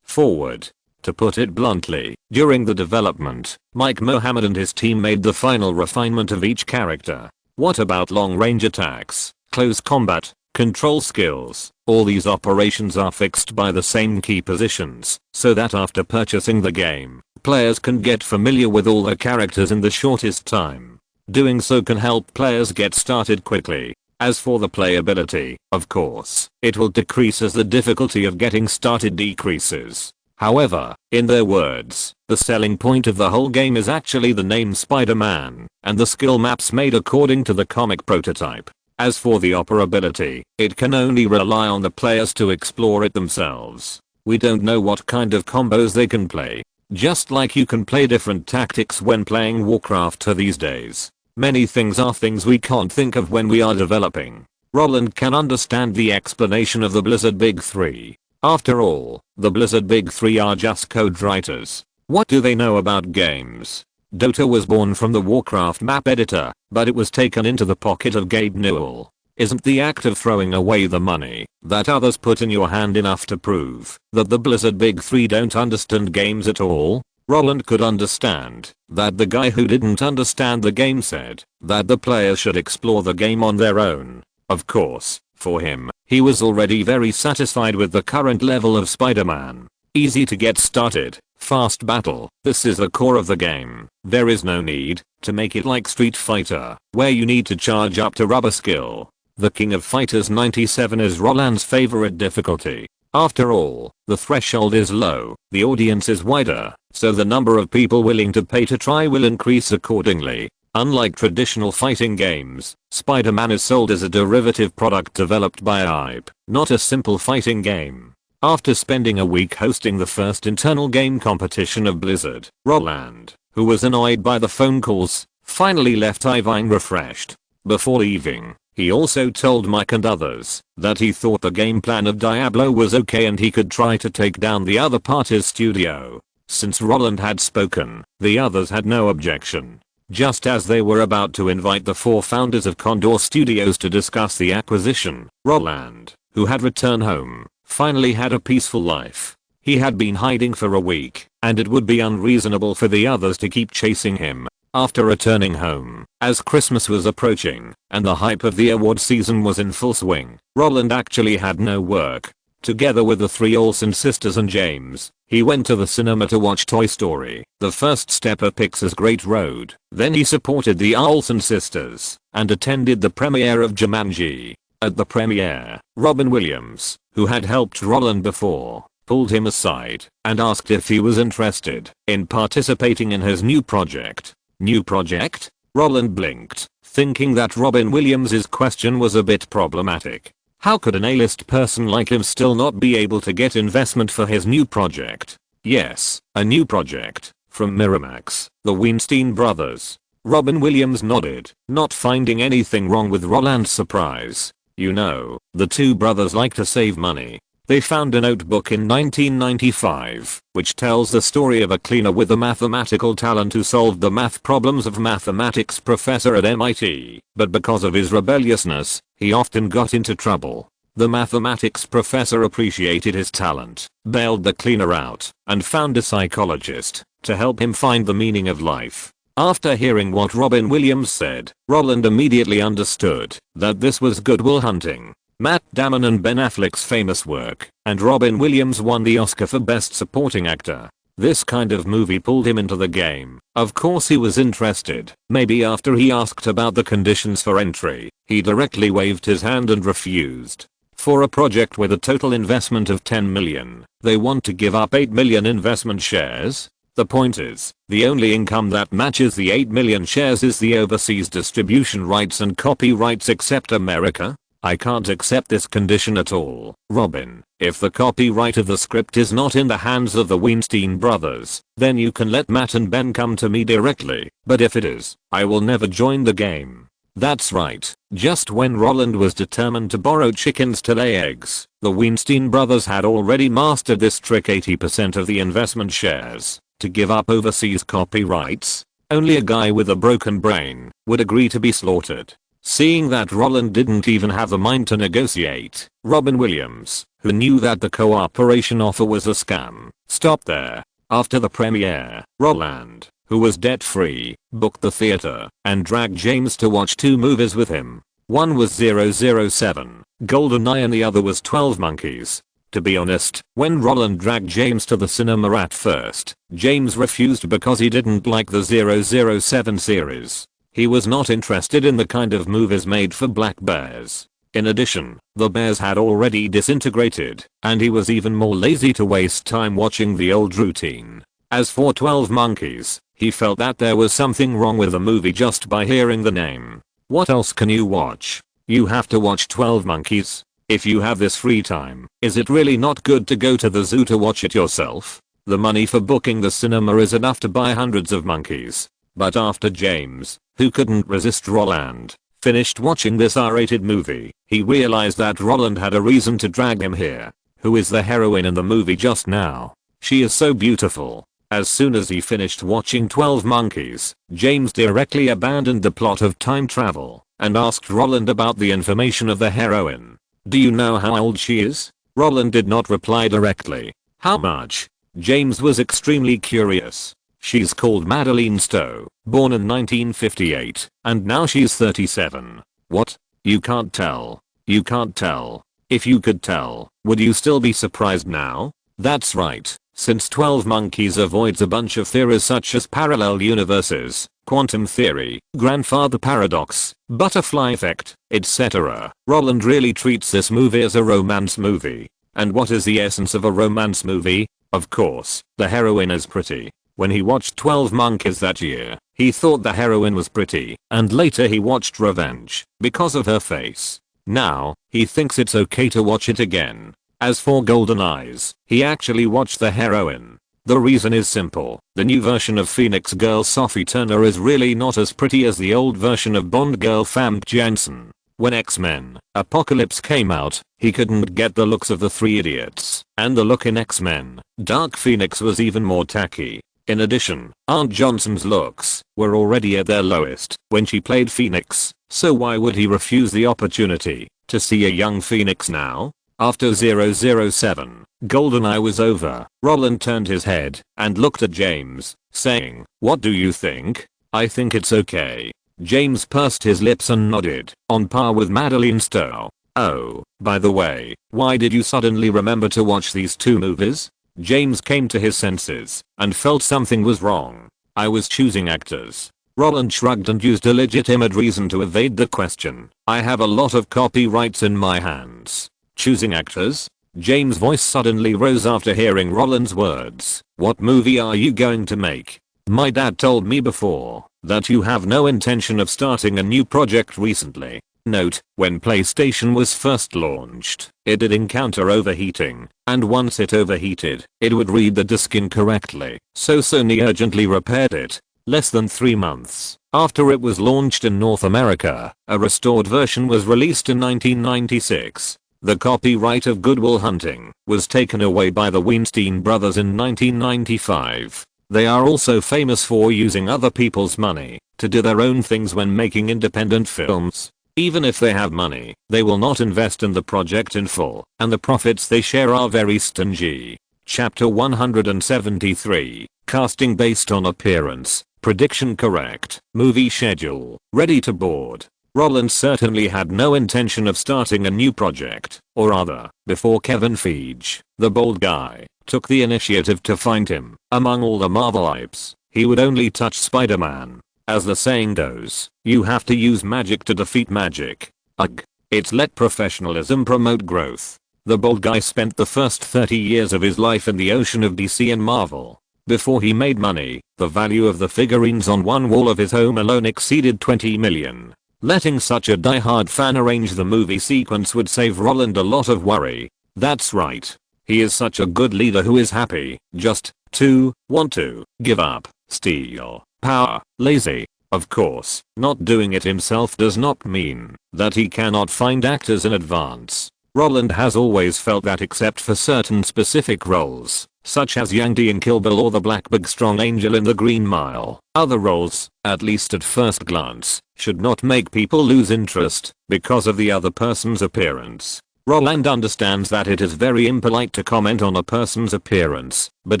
forward. To put it bluntly, during the development, Mike Mohammed and his team made the final refinement of each character. What about long-range attacks, close combat, control skills? All these operations are fixed by the same key positions, so that after purchasing the game, players can get familiar with all the characters in the shortest time. Doing so can help players get started quickly. As for the playability, of course, it will decrease as the difficulty of getting started decreases. However, in their words, the selling point of the whole game is actually the name Spider-Man, and the skill maps made according to the comic prototype. As for the operability, it can only rely on the players to explore it themselves. We don't know what kind of combos they can play. Just like you can play different tactics when playing Warcraft these days. Many things are things we can't think of when we are developing. Roland can understand the explanation of the Blizzard Big Three. After all, the Blizzard Big Three are just code writers. What do they know about games? Dota was born from the Warcraft map editor, but it was taken into the pocket of Gabe Newell. Isn't the act of throwing away the money that others put in your hand enough to prove that the Blizzard Big Three don't understand games at all? Roland could understand that the guy who didn't understand the game said that the players should explore the game on their own. Of course, for him, he was already very satisfied with the current level of Spider-Man. Easy to get started, fast battle. This is the core of the game. There is no need to make it like Street Fighter, where you need to charge up to rub a skill. The King of Fighters 97 is Roland's favorite difficulty. After all, the threshold is low, the audience is wider, so the number of people willing to pay to try will increase accordingly. Unlike traditional fighting games, Spider-Man is sold as a derivative product developed by IPE, not a simple fighting game. After spending a week hosting the first internal game competition of Blizzard, Roland, who was annoyed by the phone calls, finally left feeling refreshed. Before leaving, he also told Mike and others that he thought the game plan of Diablo was okay and he could try to take down the other party's studio. Since Roland had spoken, the others had no objection. Just as they were about to invite the 4 founders of Condor Studios to discuss the acquisition, Roland, who had returned home, finally had a peaceful life. He had been hiding for a week, and it would be unreasonable for the others to keep chasing him. After returning home, as Christmas was approaching, and the hype of the award season was in full swing, Roland actually had no work. Together with the 3 Olson sisters and James, he went to the cinema to watch Toy Story, the first step of Pixar's Great Road. Then he supported the Olson sisters and attended the premiere of Jumanji. At the premiere, Robin Williams, who had helped Roland before, pulled him aside and asked if he was interested in participating in his new project. New project? Roland blinked, thinking that Robin Williams' question was a bit problematic. How could an A-list person like him still not be able to get investment for his new project? Yes, a new project, from Miramax, the Weinstein brothers. Robin Williams nodded, not finding anything wrong with Roland's surprise. You know, the 2 brothers like to save money. They found a notebook in 1995, which tells the story of a cleaner with a mathematical talent who solved the math problems of mathematics professor at MIT, but because of his rebelliousness, He often got into trouble. The mathematics professor appreciated his talent, bailed the cleaner out, and found a psychologist to help him find the meaning of life. After hearing what Robin Williams said, Roland immediately understood that this was Good Will Hunting, Matt Damon and Ben Affleck's famous work, and Robin Williams won the Oscar for Best Supporting Actor. This kind of movie pulled him into the game. Of course he was interested. Maybe after he asked about the conditions for entry, he directly waved his hand and refused. For a project with a total investment of $10 million, they want to give up 8 million investment shares? The point is, the only income that matches the 8 million shares is the overseas distribution rights and copyrights except America? I can't accept this condition at all. Robin, if the copyright of the script is not in the hands of the Weinstein brothers, then you can let Matt and Ben come to me directly, but if it is, I will never join the game. That's right, just when Roland was determined to borrow chickens to lay eggs, the Weinstein brothers had already mastered this trick: 80% of the investment shares. To give up overseas copyrights? Only a guy with a broken brain would agree to be slaughtered. Seeing that Roland didn't even have the mind to negotiate, Robin Williams, who knew that the cooperation offer was a scam, stopped there. After the premiere, Roland, who was debt-free, booked the theater and dragged James to watch 2 movies with him. One was 007, GoldenEye, and the other was 12 Monkeys. To be honest, when Roland dragged James to the cinema at first, James refused because he didn't like the 007 series. He was not interested in the kind of movies made for black bears. In addition, the bears had already disintegrated, and he was even more lazy to waste time watching the old routine. As for 12 Monkeys, he felt that there was something wrong with the movie just by hearing the name. What else can you watch? You have to watch 12 Monkeys? If you have this free time, is it really not good to go to the zoo to watch it yourself? The money for booking the cinema is enough to buy hundreds of monkeys. But after James, who couldn't resist Roland, finished watching this R-rated movie, he realized that Roland had a reason to drag him here. Who is the heroine in the movie just now? She is so beautiful. As soon as he finished watching 12 Monkeys, James directly abandoned the plot of time travel and asked Roland about the information of the heroine. Do you know how old she is? Roland did not reply directly. How much? James was extremely curious. She's called Madeleine Stowe, born in 1958, and now she's 37. What? You can't tell. You can't tell. If you could tell, would you still be surprised now? That's right. Since 12 Monkeys avoids a bunch of theories such as parallel universes, quantum theory, grandfather paradox, butterfly effect, etc., Roland really treats this movie as a romance movie. And what is the essence of a romance movie? Of course, the heroine is pretty. When he watched 12 Monkeys that year, he thought the heroine was pretty, and later he watched Revenge because of her face. Now, he thinks it's okay to watch it again. As for Golden Eyes, he actually watched the heroine. The reason is simple. The new version of Phoenix Girl Sophie Turner is really not as pretty as the old version of Bond girl Famke Janssen. When X-Men Apocalypse came out, he couldn't get the looks of the 3 idiots, and the look in X-Men Dark Phoenix was even more tacky. In addition, Aunt Johnson's looks were already at their lowest when she played Phoenix, so why would he refuse the opportunity to see a young Phoenix now? After 007, GoldenEye was over, Roland turned his head and looked at James, saying, "What do you think?" "I think it's okay." James pursed his lips and nodded, on par with Madeleine Stowe. "Oh, by the way, why did you suddenly remember to watch these 2 movies?" James came to his senses and felt something was wrong. "I was choosing actors." Roland shrugged and used a legitimate reason to evade the question. "I have a lot of copyrights in my hands." Choosing actors? James' voice suddenly rose after hearing Roland's words. "What movie are you going to make? My dad told me before that you have no intention of starting a new project recently." Note, when PlayStation was first launched, it did encounter overheating, and once it overheated, it would read the disc incorrectly, so Sony urgently repaired it. Less than 3 months after it was launched in North America, a restored version was released in 1996. The copyright of Good Will Hunting was taken away by the Weinstein brothers in 1995. They are also famous for using other people's money to do their own things when making independent films. Even if they have money, they will not invest in the project in full, and the profits they share are very stingy. Chapter 173, Casting based on appearance, prediction correct, movie schedule, ready to board. Roland certainly had no intention of starting a new project, or rather, before Kevin Feige, the bald guy, took the initiative to find him. Among all the Marvel hypes, he would only touch Spider-Man. As the saying goes, you have to use magic to defeat magic. Ugh. It's let professionalism promote growth. The bald guy spent the first 30 years of his life in the ocean of DC and Marvel. Before he made money, the value of the figurines on one wall of his home alone exceeded 20 million. Letting such a die-hard fan arrange the movie sequence would save Roland a lot of worry. That's right. He is such a good leader who is happy just to want to give up, steal, power, lazy. Of course, not doing it himself does not mean that he cannot find actors in advance. Roland has always felt that except for certain specific roles, such as Yang Di in Kill Bill or the Black Big Strong Angel in The Green Mile, other roles, at least at first glance, should not make people lose interest because of the other person's appearance. Roland understands that it is very impolite to comment on a person's appearance, but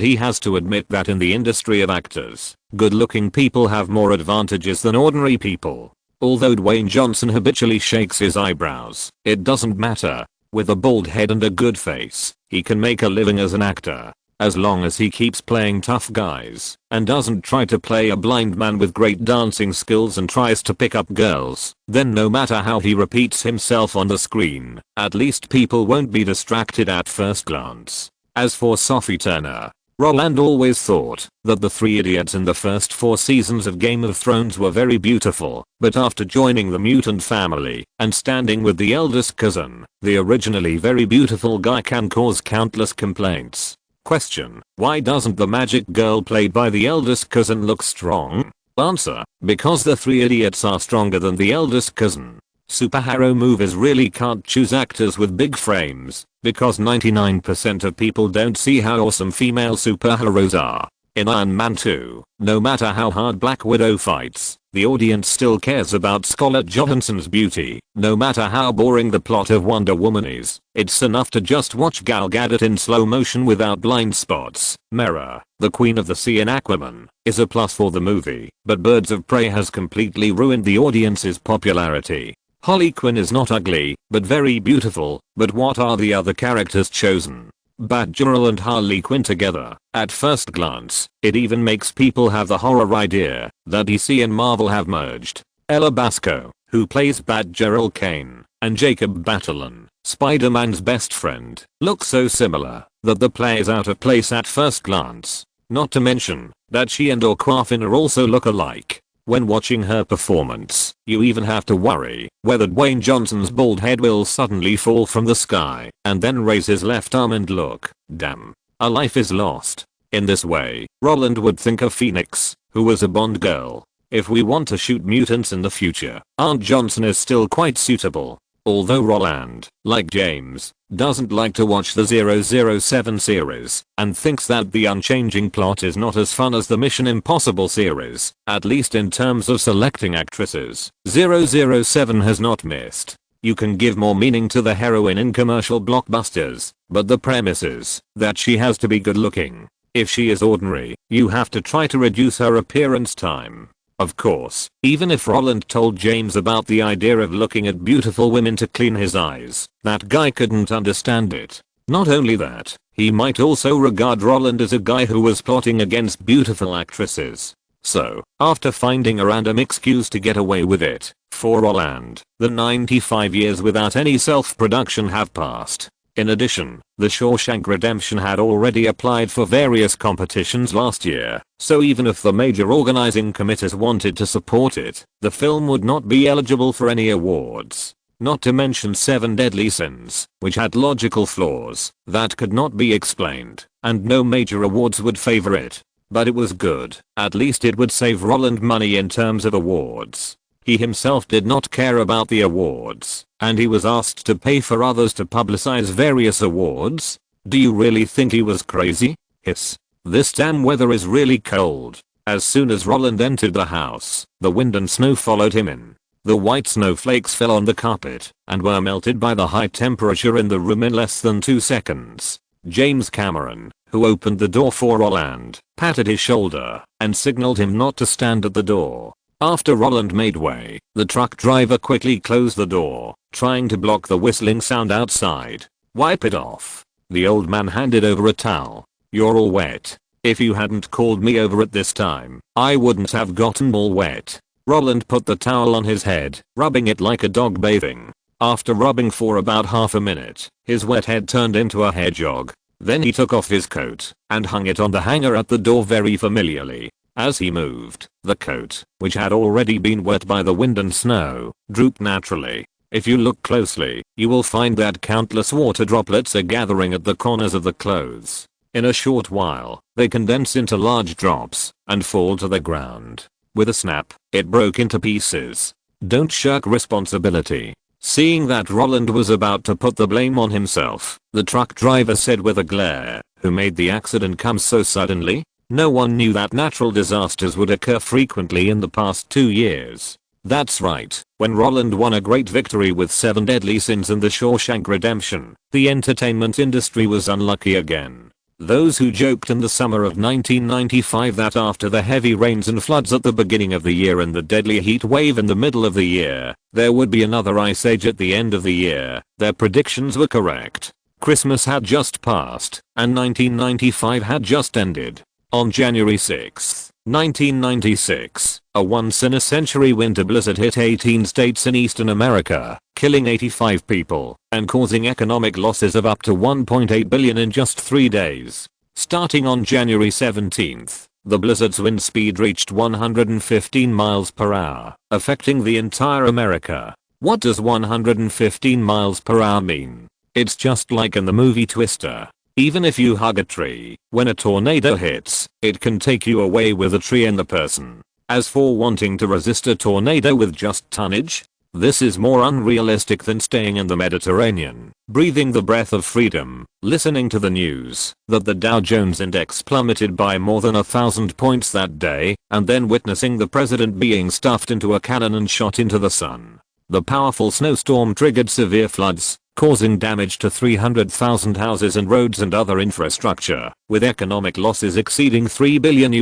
he has to admit that in the industry of actors, good-looking people have more advantages than ordinary people. Although Dwayne Johnson habitually shakes his eyebrows, it doesn't matter. With a bald head and a good face, he can make a living as an actor. As long as he keeps playing tough guys, and doesn't try to play a blind man with great dancing skills and tries to pick up girls, then no matter how he repeats himself on the screen, at least people won't be distracted at first glance. As for Sophie Turner, Roland always thought that the 3 idiots in the first 4 seasons of Game of Thrones were very beautiful, but after joining the mutant family and standing with the eldest cousin, the originally very beautiful guy can cause countless complaints. Question: why doesn't the magic girl played by the eldest cousin look strong? Answer: because the 3 idiots are stronger than the eldest cousin. Superhero movies really can't choose actors with big frames, because 99% of people don't see how awesome female superheroes are. In Iron Man 2, no matter how hard Black Widow fights, the audience still cares about Scarlett Johansson's beauty. No matter how boring the plot of Wonder Woman is, it's enough to just watch Gal Gadot in slow motion without blind spots. Mera, the Queen of the Sea in Aquaman, is a plus for the movie, but Birds of Prey has completely ruined the audience's popularity. Harley Quinn is not ugly, but very beautiful, but what are the other characters chosen? Batgirl and Harley Quinn together. At first glance, it even makes people have the horror idea that DC and Marvel have merged. Ella Basco, who plays Batgirl Kane, and Jacob Batalon, Spider-Man's best friend, look so similar that the play is out of place at first glance. Not to mention that she and Awkwafina also look alike. When watching her performance, you even have to worry whether Dwayne Johnson's bald head will suddenly fall from the sky and then raise his left arm and look, damn, a life is lost. In this way, Roland would think of Phoenix, who was a Bond girl. If we want to shoot mutants in the future, Aunt Johnson is still quite suitable. Although Roland, like James, doesn't like to watch the 007 series and thinks that the unchanging plot is not as fun as the Mission Impossible series, at least in terms of selecting actresses, 007 has not missed. You can give more meaning to the heroine in commercial blockbusters, but the premise is that she has to be good looking. If she is ordinary, you have to try to reduce her appearance time. Of course, even if Roland told James about the idea of looking at beautiful women to clean his eyes, that guy couldn't understand it. Not only that, he might also regard Roland as a guy who was plotting against beautiful actresses. So, after finding a random excuse to get away with it, for Roland, the 95 years without any self-production have passed. In addition, The Shawshank Redemption had already applied for various competitions last year, so even if the major organizing committees wanted to support it, the film would not be eligible for any awards. Not to mention Seven Deadly Sins, which had logical flaws that could not be explained, and no major awards would favor it. But it was good. At least it would save Roland money in terms of awards. He himself did not care about the awards, and he was asked to pay for others to publicize various awards. Do you really think he was crazy? Hiss. This damn weather is really cold. As soon as Roland entered the house, the wind and snow followed him in. The white snowflakes fell on the carpet and were melted by the high temperature in the room in less than 2 seconds. James Cameron, who opened the door for Roland, patted his shoulder and signaled him not to stand at the door. After Roland made way, the truck driver quickly closed the door, trying to block the whistling sound outside. "Wipe it off." The old man handed over a towel. "You're all wet. If you hadn't called me over at this time, I wouldn't have gotten all wet." Roland put the towel on his head, rubbing it like a dog bathing. After rubbing for about half a minute, his wet head turned into a hedgehog. Then he took off his coat and hung it on the hanger at the door very familiarly. As he moved, the coat, which had already been wet by the wind and snow, drooped naturally. If you look closely, you will find that countless water droplets are gathering at the corners of the clothes. In a short while, they condense into large drops and fall to the ground. With a snap, it broke into pieces. Don't shirk responsibility. Seeing that Roland was about to put the blame on himself, the truck driver said with a glare, "Who made the accident come so suddenly? No one knew that natural disasters would occur frequently in the past 2 years." That's right, when Roland won a great victory with 7 deadly sins and the Shawshank Redemption, the entertainment industry was unlucky again. Those who joked in the summer of 1995 that after the heavy rains and floods at the beginning of the year and the deadly heat wave in the middle of the year, there would be another ice age at the end of the year, their predictions were correct. Christmas had just passed, and 1995 had just ended. On January 6, 1996, a once-in-a-century winter blizzard hit 18 states in eastern America, killing 85 people and causing economic losses of up to $1.8 billion in just 3 days. Starting on January 17th, the blizzard's wind speed reached 115 miles per hour, affecting the entire America. What does 115 miles per hour mean? It's just like in the movie Twister. Even if you hug a tree, when a tornado hits, it can take you away with the tree and the person. As for wanting to resist a tornado with just tonnage, this is more unrealistic than staying in the Mediterranean, breathing the breath of freedom, listening to the news that the Dow Jones Index plummeted by more than 1,000 points that day, and then witnessing the president being stuffed into a cannon and shot into the sun. The powerful snowstorm triggered severe floods, causing damage to 300,000 houses and roads and other infrastructure, with economic losses exceeding $3 billion.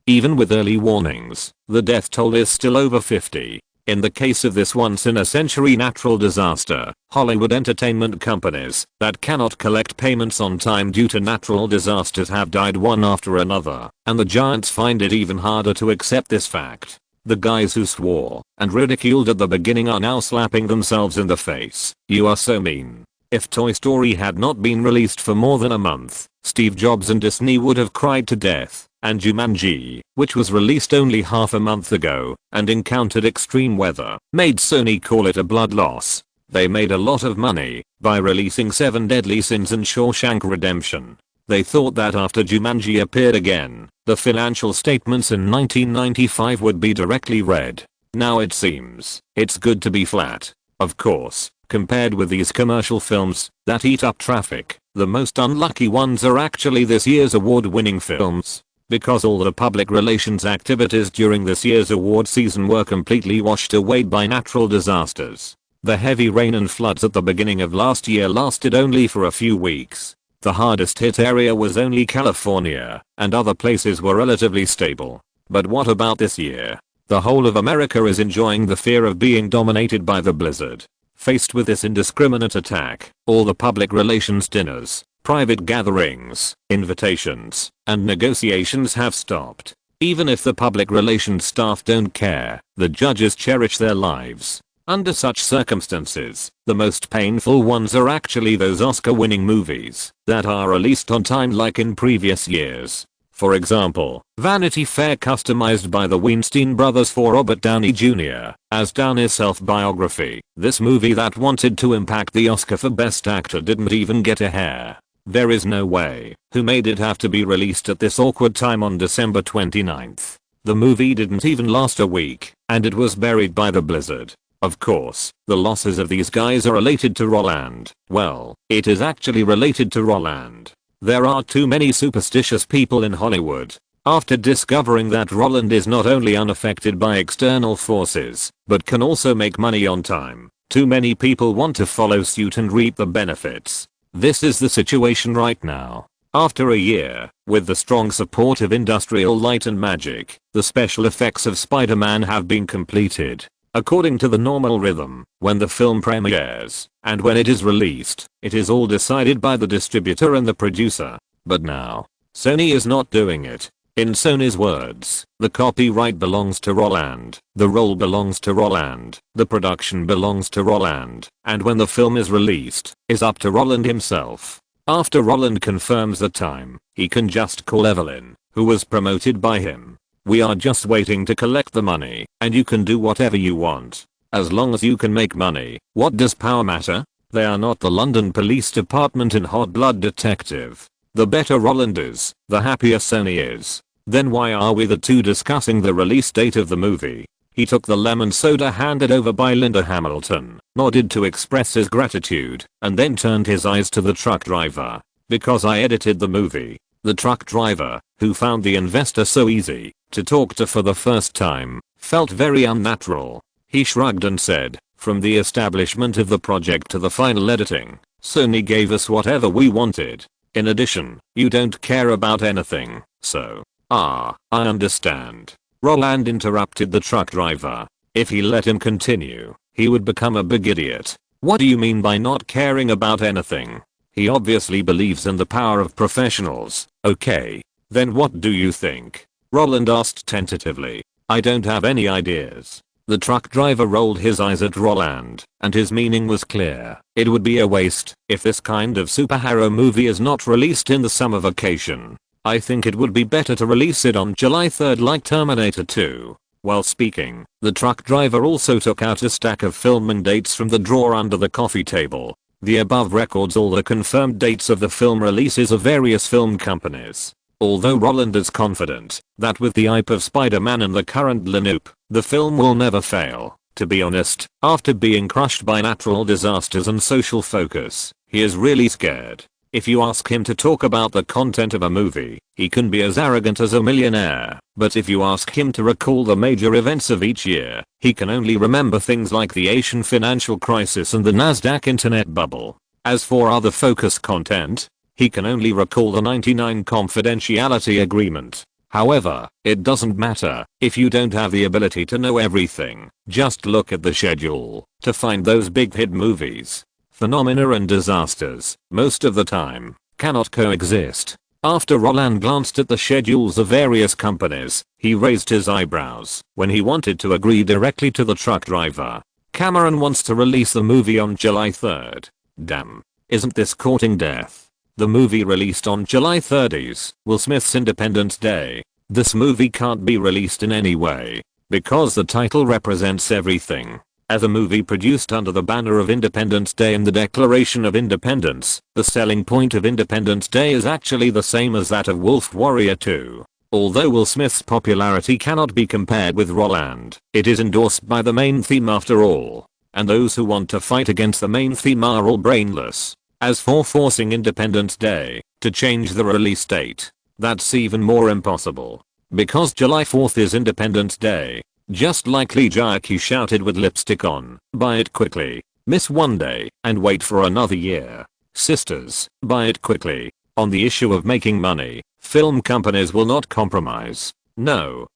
Even with early warnings, the death toll is still over 50. In the case of this once-in-a-century natural disaster, Hollywood entertainment companies that cannot collect payments on time due to natural disasters have died one after another, and the giants find it even harder to accept this fact. The guys who swore and ridiculed at the beginning are now slapping themselves in the face. "You are so mean." If Toy Story had not been released for more than a month, Steve Jobs and Disney would have cried to death, and Jumanji, which was released only half a month ago and encountered extreme weather, made Sony call it a blood loss. They made a lot of money by releasing 7 Deadly Sins and Shawshank Redemption. They thought that after Jumanji appeared again, the financial statements in 1995 would be directly read. Now it seems, it's good to be flat. Of course, compared with these commercial films that eat up traffic, the most unlucky ones are actually this year's award-winning films. Because all the public relations activities during this year's award season were completely washed away by natural disasters. The heavy rain and floods at the beginning of last year lasted only for a few weeks. The hardest hit area was only California, and other places were relatively stable. But what about this year? The whole of America is enjoying the fear of being dominated by the blizzard. Faced with this indiscriminate attack, all the public relations dinners, private gatherings, invitations, and negotiations have stopped. Even if the public relations staff don't care, the judges cherish their lives. Under such circumstances, the most painful ones are actually those Oscar-winning movies that are released on time like in previous years. For example, Vanity Fair customized by the Weinstein brothers for Robert Downey Jr. as Downey's self-biography. This movie that wanted to impact the Oscar for Best Actor didn't even get a hair. There is no way. Who made it have to be released at this awkward time on December 29th? The movie didn't even last a week, and it was buried by the blizzard. Of course, the losses of these guys are related to Roland. Well, it is actually related to Roland. There are too many superstitious people in Hollywood. After discovering that Roland is not only unaffected by external forces, but can also make money on time, too many people want to follow suit and reap the benefits. This is the situation right now. After a year, with the strong support of Industrial Light and Magic, the special effects of Spider-Man have been completed. According to the normal rhythm, when the film premieres, and when it is released, it is all decided by the distributor and the producer. But now, Sony is not doing it. In Sony's words, the copyright belongs to Roland, the role belongs to Roland, the production belongs to Roland, and when the film is released, is up to Roland himself. After Roland confirms the time, he can just call Evelyn, who was promoted by him. We are just waiting to collect the money, and you can do whatever you want. As long as you can make money, what does power matter? They are not the London Police Department and Hot Blood Detective. The better Roland is, the happier Sony is. Then why are we the two discussing the release date of the movie? He took the lemon soda handed over by Linda Hamilton, nodded to express his gratitude, and then turned his eyes to the truck driver. Because I edited the movie. The truck driver, who found the investor so easy to talk to for the first time, felt very unnatural. He shrugged and said, from the establishment of the project to the final editing, Sony gave us whatever we wanted. In addition, you don't care about anything, so. I understand. Roland interrupted the truck driver. If he let him continue, he would become a big idiot. What do you mean by not caring about anything? He obviously believes in the power of professionals. Okay. Then what do you think? Roland asked tentatively. I don't have any ideas. The truck driver rolled his eyes at Roland, and his meaning was clear. It would be a waste if this kind of superhero movie is not released in the summer vacation. I think it would be better to release it on July 3rd like Terminator 2. While speaking, the truck driver also took out a stack of filming dates from the drawer under the coffee table. The above records all the confirmed dates of the film releases of various film companies. Although Roland is confident that with the hype of Spider-Man and the current lineup, the film will never fail. To be honest, after being crushed by natural disasters and social focus, he is really scared. If you ask him to talk about the content of a movie, he can be as arrogant as a millionaire. But if you ask him to recall the major events of each year, he can only remember things like the Asian financial crisis and the Nasdaq internet bubble. As for other focus content, he can only recall the 99 confidentiality agreement. However, it doesn't matter if you don't have the ability to know everything. Just look at the schedule to find those big hit movies. Phenomena and disasters, most of the time, cannot coexist. After Roland glanced at the schedules of various companies, he raised his eyebrows when he wanted to agree directly to the truck driver. Cameron wants to release the movie on July 3rd. Damn. Isn't this courting death? The movie released on July 30th, Will Smith's Independence Day. This movie can't be released in any way, because the title represents everything. As a movie produced under the banner of Independence Day and the Declaration of Independence, the selling point of Independence Day is actually the same as that of Wolf Warrior 2. Although Will Smith's popularity cannot be compared with Roland, it is endorsed by the main theme after all. And those who want to fight against the main theme are all brainless. As for forcing Independence Day to change the release date, that's even more impossible. Because July 4th is Independence Day. Just like Lee Jackie shouted with lipstick on, buy it quickly, miss one day, and wait for another year. Sisters, buy it quickly. On the issue of making money, film companies will not compromise. No,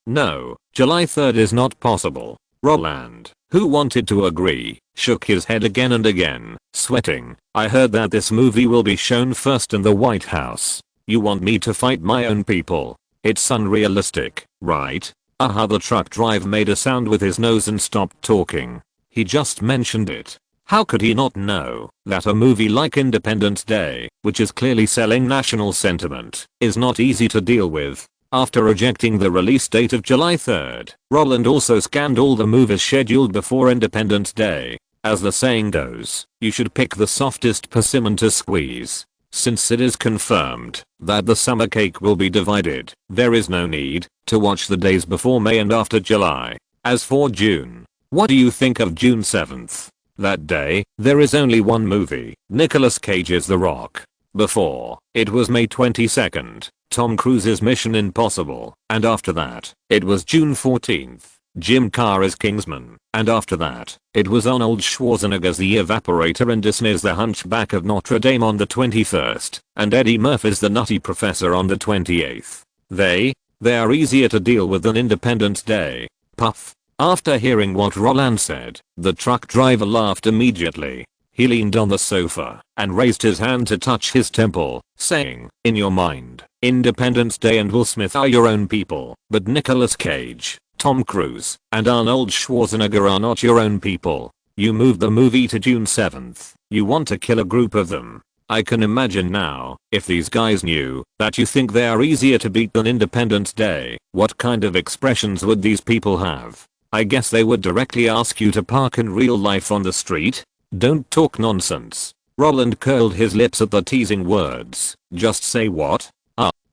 July 3rd is not possible. Roland, who wanted to agree, shook his head again and again, sweating. I heard that this movie will be shown first in the White House. You want me to fight my own people? It's unrealistic, right? The truck driver made a sound with his nose and stopped talking. He just mentioned it. How could he not know that a movie like Independence Day, which is clearly selling national sentiment, is not easy to deal with? After rejecting the release date of July 3rd, Roland also scanned all the movies scheduled before Independence Day. As the saying goes, you should pick the softest persimmon to squeeze. Since it is confirmed that the summer cake will be divided, there is no need to watch the days before May and after July. As for June, what do you think of June 7th? That day, there is only one movie, Nicolas Cage's The Rock. Before, it was May 22nd. Tom Cruise's Mission Impossible, and after that, it was June 14th, Jim Carrey's Kingsman, and after that, it was Arnold Schwarzenegger's The Evaporator and Disney's The Hunchback of Notre Dame on the 21st, and Eddie Murphy's The Nutty Professor on the 28th. They are easier to deal with than Independence Day. Puff. After hearing what Roland said, the truck driver laughed immediately. He leaned on the sofa and raised his hand to touch his temple, saying, "In your mind, Independence Day and Will Smith are your own people, but Nicolas Cage, Tom Cruise, and Arnold Schwarzenegger are not your own people. You moved the movie to June 7th. You want to kill a group of them. I can imagine now, if these guys knew that you think they are easier to beat than Independence Day, what kind of expressions would these people have? I guess they would directly ask you to park in real life on the street? Don't talk nonsense." Roland curled his lips at the teasing words. "Just say what?"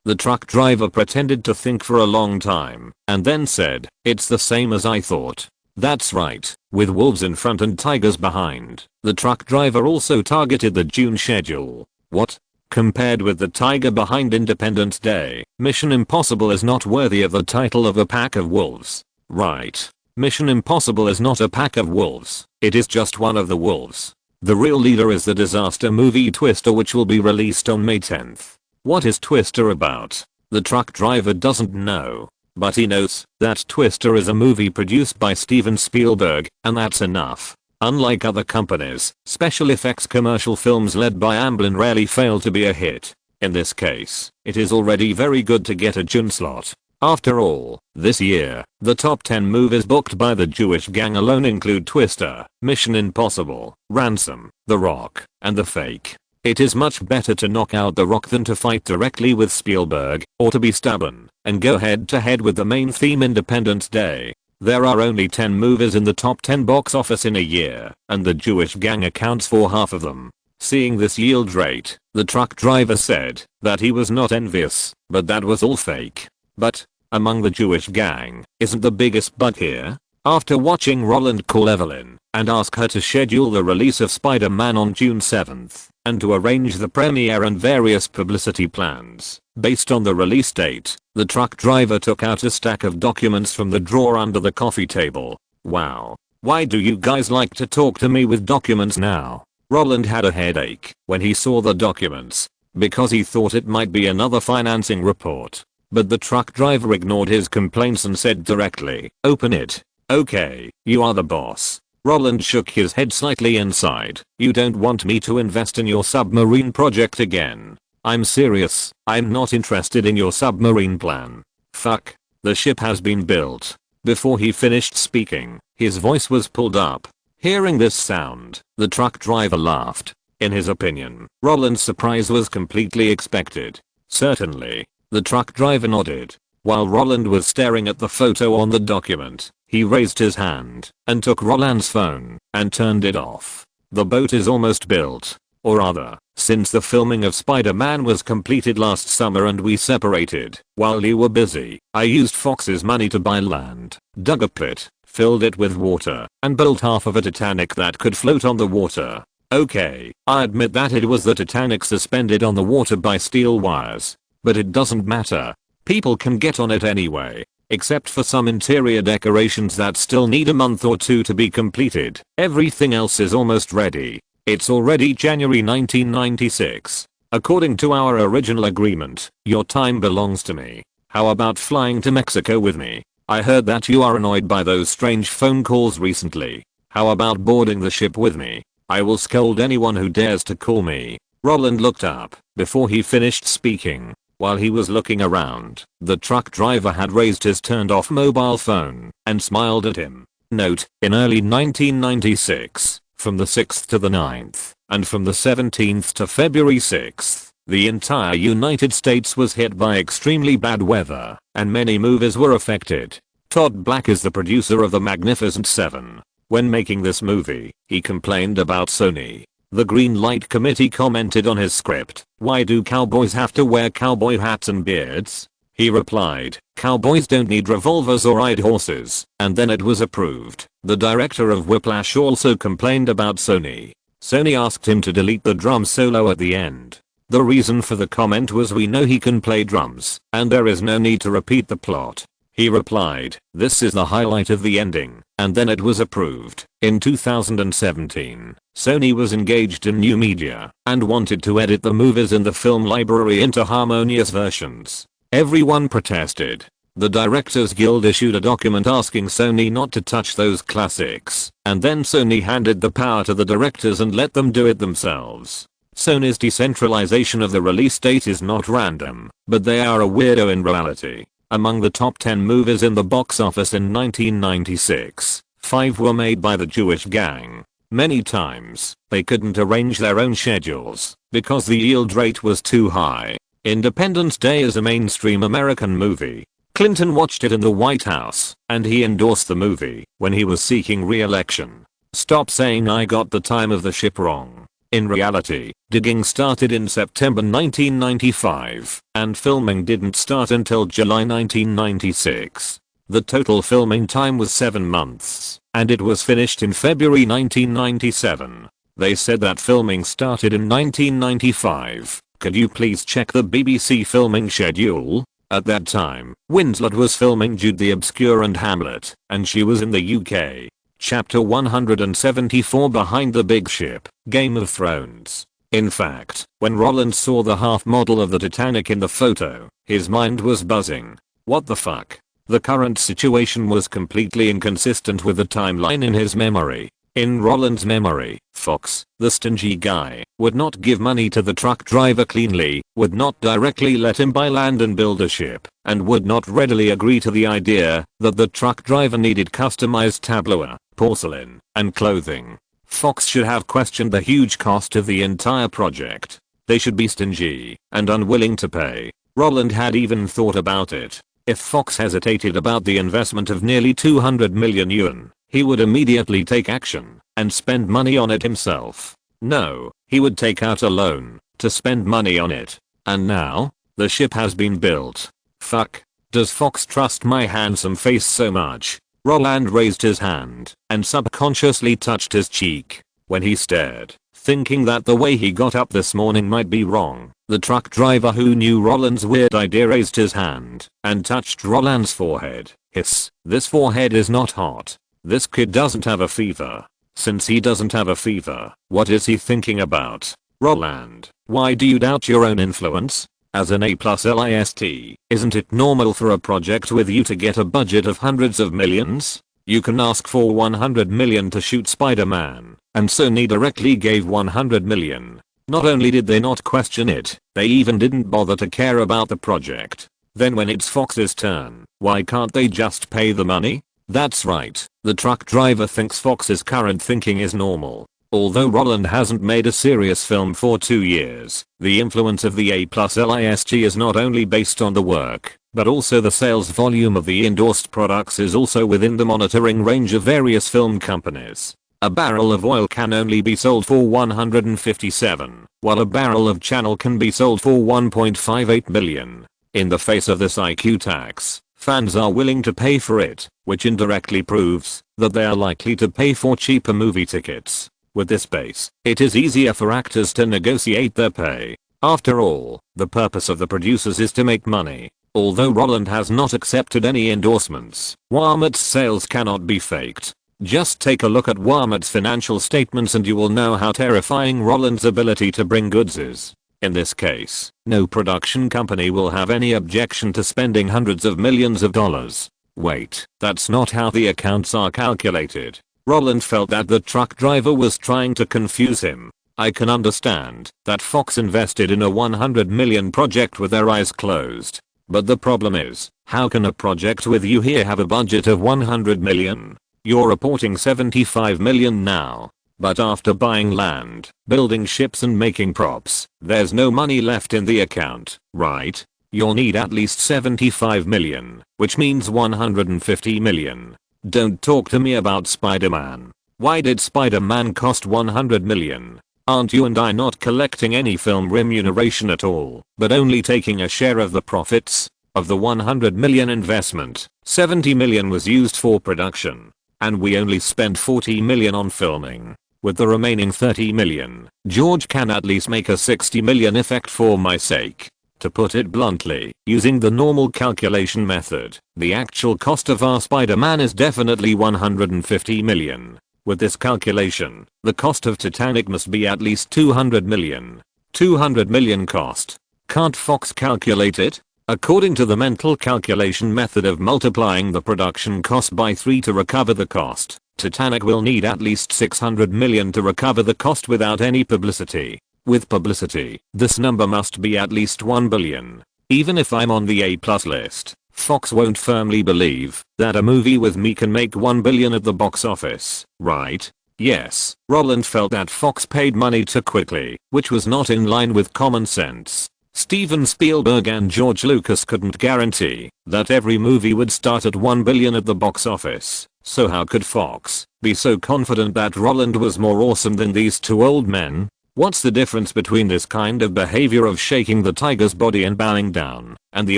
The truck driver pretended to think for a long time, and then said, "It's the same as I thought." That's right, with wolves in front and tigers behind. The truck driver also targeted the June schedule. What? Compared with the tiger behind Independence Day, Mission Impossible is not worthy of the title of a pack of wolves. Right. Mission Impossible is not a pack of wolves, it is just one of the wolves. The real leader is the disaster movie Twister, which will be released on May 10th. What is Twister about? The truck driver doesn't know. But he knows that Twister is a movie produced by Steven Spielberg, and that's enough. Unlike other companies, special effects commercial films led by Amblin rarely fail to be a hit. In this case, it is already very good to get a June slot. After all, this year, the top 10 movies booked by the Jewish gang alone include Twister, Mission Impossible, Ransom, The Rock, and The Fake. It is much better to knock out The Rock than to fight directly with Spielberg, or to be stubborn and go head to head with the main theme Independence Day. There are only 10 movies in the top 10 box office in a year, and the Jewish gang accounts for half of them. Seeing this yield rate, the truck driver said that he was not envious, but that was all fake. But, among the Jewish gang, isn't the biggest bug here? After watching Roland call Evelyn and ask her to schedule the release of Spider-Man on June 7th, and to arrange the premiere and various publicity plans based on the release date, the truck driver took out a stack of documents from the drawer under the coffee table. Wow. Why do you guys like to talk to me with documents now? Roland had a headache when he saw the documents, because he thought it might be another financing report. But the truck driver ignored his complaints and said directly, "Open it." "Okay, you are the boss." Roland shook his head slightly inside. "You don't want me to invest in your submarine project again?" "I'm serious, I'm not interested in your submarine plan." "Fuck. The ship has been built." Before he finished speaking, his voice was pulled up. Hearing this sound, the truck driver laughed. In his opinion, Roland's surprise was completely expected. "Certainly." The truck driver nodded. While Roland was staring at the photo on the document, he raised his hand and took Roland's phone and turned it off. "The boat is almost built. Or rather, since the filming of Spider-Man was completed last summer and we separated while you were busy, I used Fox's money to buy land, dug a pit, filled it with water, and built half of a Titanic that could float on the water. Okay, I admit that it was the Titanic suspended on the water by steel wires. But it doesn't matter. People can get on it anyway. Except for some interior decorations that still need a month or two to be completed. Everything else is almost ready. It's already January 1996. According to our original agreement, your time belongs to me. How about flying to Mexico with me? I heard that you are annoyed by those strange phone calls recently. How about boarding the ship with me? I will scold anyone who dares to call me. Roland looked up before he finished speaking. While he was looking around, the truck driver had raised his turned-off mobile phone and smiled at him. Note, in early 1996, from the 6th to the 9th, and from the 17th to February 6th, the entire United States was hit by extremely bad weather, and many movies were affected. Todd Black is the producer of The Magnificent Seven. When making this movie, he complained about Sony. The Green Light Committee commented on his script. "Why do cowboys have to wear cowboy hats and beards?" He replied, "Cowboys don't need revolvers or ride horses," and then it was approved. The director of Whiplash also complained about Sony. Sony asked him to delete the drum solo at the end. The reason for the comment was, we know he can play drums, and there is no need to repeat the plot. He replied, "This is the highlight of the ending," and then it was approved. In 2017, Sony was engaged in new media and wanted to edit the movies in the film library into harmonious versions. Everyone protested. The Directors Guild issued a document asking Sony not to touch those classics, and then Sony handed the power to the directors and let them do it themselves. Sony's decentralization of the release date is not random, but they are a weirdo in reality. Among the top 10 movies in the box office in 1996, 5 were made by the Jewish gang. Many times, they couldn't arrange their own schedules because the yield rate was too high. Independence Day is a mainstream American movie. Clinton watched it in the White House, and he endorsed the movie when he was seeking re-election. Stop saying I got the time of the ship wrong. In reality, digging started in September 1995, and filming didn't start until July 1996. The total filming time was 7 months, and it was finished in February 1997. They said that filming started in 1995. Could you please check the BBC filming schedule? At that time, Winslet was filming Jude the Obscure and Hamlet, and she was in the UK. Chapter 174, Behind the Big Ship, Game of Thrones. In fact, when Roland saw the half model of the Titanic in the photo, his mind was buzzing. What the fuck? The current situation was completely inconsistent with the timeline in his memory. In Roland's memory, Fox, the stingy guy, would not give money to the truck driver cleanly, would not directly let him buy land and build a ship, and would not readily agree to the idea that the truck driver needed customized tabloir, porcelain, and clothing. Fox should have questioned the huge cost of the entire project. They should be stingy and unwilling to pay. Roland had even thought about it. If Fox hesitated about the investment of nearly 200 million yuan, he would immediately take action and spend money on it himself. No, he would take out a loan to spend money on it. And now, the ship has been built. Fuck. Does Fox trust my handsome face so much? Roland raised his hand and subconsciously touched his cheek when he stared, thinking that the way he got up this morning might be wrong. The truck driver, who knew Roland's weird idea, raised his hand and touched Roland's forehead. Hiss. This forehead is not hot. This kid doesn't have a fever. Since he doesn't have a fever, what is he thinking about? Roland, why do you doubt your own influence? As an A+list, isn't it normal for a project with you to get a budget of hundreds of millions? You can ask for 100 million to shoot Spider-Man, and Sony directly gave 100 million. Not only did they not question it, they even didn't bother to care about the project. Then when it's Fox's turn, why can't they just pay the money? That's right, the truck driver thinks Fox's current thinking is normal. Although Roland hasn't made a serious film for 2 years, the influence of the A+list is not only based on the work, but also the sales volume of the endorsed products is also within the monitoring range of various film companies. A barrel of oil can only be sold for 157, while a barrel of Channel can be sold for 1.58 billion. In the face of this IQ tax, fans are willing to pay for it, which indirectly proves that they are likely to pay for cheaper movie tickets. With this base, it is easier for actors to negotiate their pay. After all, the purpose of the producers is to make money. Although Roland has not accepted any endorsements, Walmart's sales cannot be faked. Just take a look at Walmart's financial statements and you will know how terrifying Roland's ability to bring goods is. In this case, no production company will have any objection to spending hundreds of millions of dollars. Wait, that's not how the accounts are calculated. Roland felt that the truck driver was trying to confuse him. I can understand that Fox invested in a 100 million project with their eyes closed. But the problem is, how can a project with you here have a budget of 100 million? You're reporting 75 million now. But after buying land, building ships and making props, there's no money left in the account, right? You'll need at least 75 million, which means 150 million. Don't talk to me about Spider-Man. Why did Spider-Man cost 100 million? Aren't you and I not collecting any film remuneration at all, but only taking a share of the profits? Of the 100 million investment, 70 million was used for production. And we only spent 40 million on filming. With the remaining 30 million, George can at least make a 60 million effect for my sake. To put it bluntly, using the normal calculation method, the actual cost of our Spider-Man is definitely 150 million. With this calculation, the cost of Titanic must be at least 200 million. 200 million cost. Can't Fox calculate it? According to the mental calculation method of multiplying the production cost by 3 to recover the cost, Titanic will need at least 600 million to recover the cost without any publicity. With publicity, this number must be at least 1 billion. Even if I'm on the A+ list, Fox won't firmly believe that a movie with me can make 1 billion at the box office, right? Yes, Roland felt that Fox paid money too quickly, which was not in line with common sense. Steven Spielberg and George Lucas couldn't guarantee that every movie would start at 1 billion at the box office, so how could Fox be so confident that Roland was more awesome than these two old men? What's the difference between this kind of behavior of shaking the tiger's body and bowing down, and the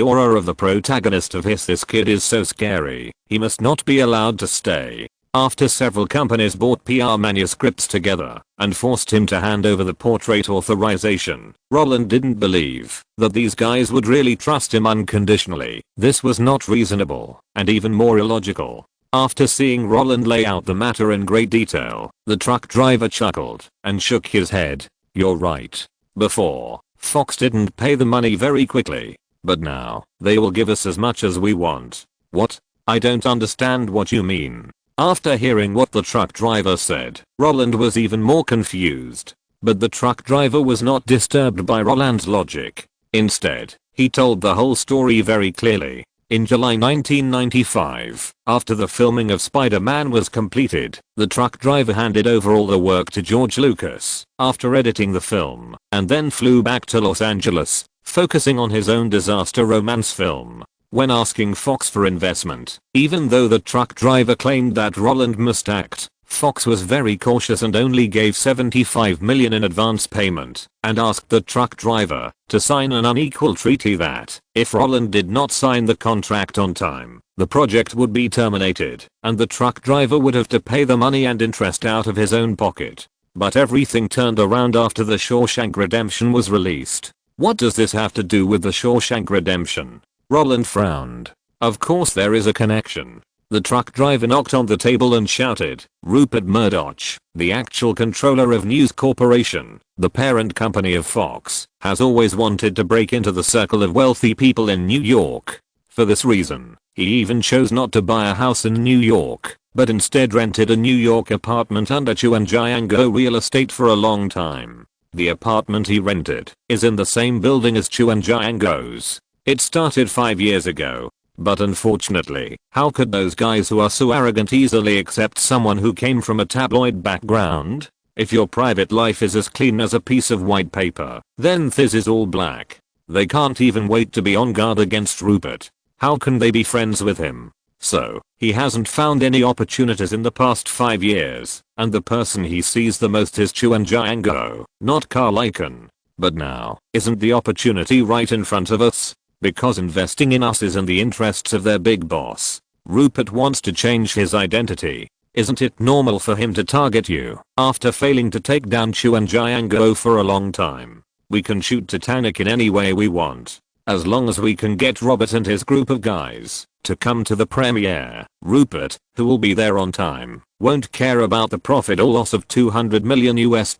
aura of the protagonist of This kid is so scary, he must not be allowed to stay? After several companies bought PR manuscripts together and forced him to hand over the portrait authorization, Roland didn't believe that these guys would really trust him unconditionally. This was not reasonable, and even more illogical. After seeing Roland lay out the matter in great detail, the truck driver chuckled and shook his head. You're right. Before, Fox didn't pay the money very quickly, but now, they will give us as much as we want. What? I don't understand what you mean. After hearing what the truck driver said, Roland was even more confused. But the truck driver was not disturbed by Roland's logic. Instead, he told the whole story very clearly. In July 1995, after the filming of Spider-Man was completed, the truck driver handed over all the work to George Lucas after editing the film, and then flew back to Los Angeles, focusing on his own disaster romance film. When asking Fox for investment, even though the truck driver claimed that Roland must act, Fox was very cautious and only gave 75 million in advance payment, and asked the truck driver to sign an unequal treaty that, if Roland did not sign the contract on time, the project would be terminated, and the truck driver would have to pay the money and interest out of his own pocket. But everything turned around after The Shawshank Redemption was released. What does this have to do with The Shawshank Redemption? Roland frowned. Of course there is a connection. The truck driver knocked on the table and shouted, Rupert Murdoch, the actual controller of News Corporation, the parent company of Fox, has always wanted to break into the circle of wealthy people in New York. For this reason, he even chose not to buy a house in New York, but instead rented a New York apartment under Chuanjiango real estate for a long time. The apartment he rented is in the same building as Chuanjiango's. It started 5 years ago. But unfortunately, how could those guys who are so arrogant easily accept someone who came from a tabloid background? If your private life is as clean as a piece of white paper, then this is all black. They can't even wait to be on guard against Rupert. How can they be friends with him? So, he hasn't found any opportunities in the past 5 years, and the person he sees the most is Chuanjiango, not Carl Icahn. But now, isn't the opportunity right in front of us? Because investing in us is in the interests of their big boss. Rupert wants to change his identity. Isn't it normal for him to target you after failing to take down Chuanjiango for a long time? We can shoot Titanic in any way we want. As long as we can get Robert and his group of guys to come to the premiere, Rupert, who will be there on time, won't care about the profit or loss of $200 million US.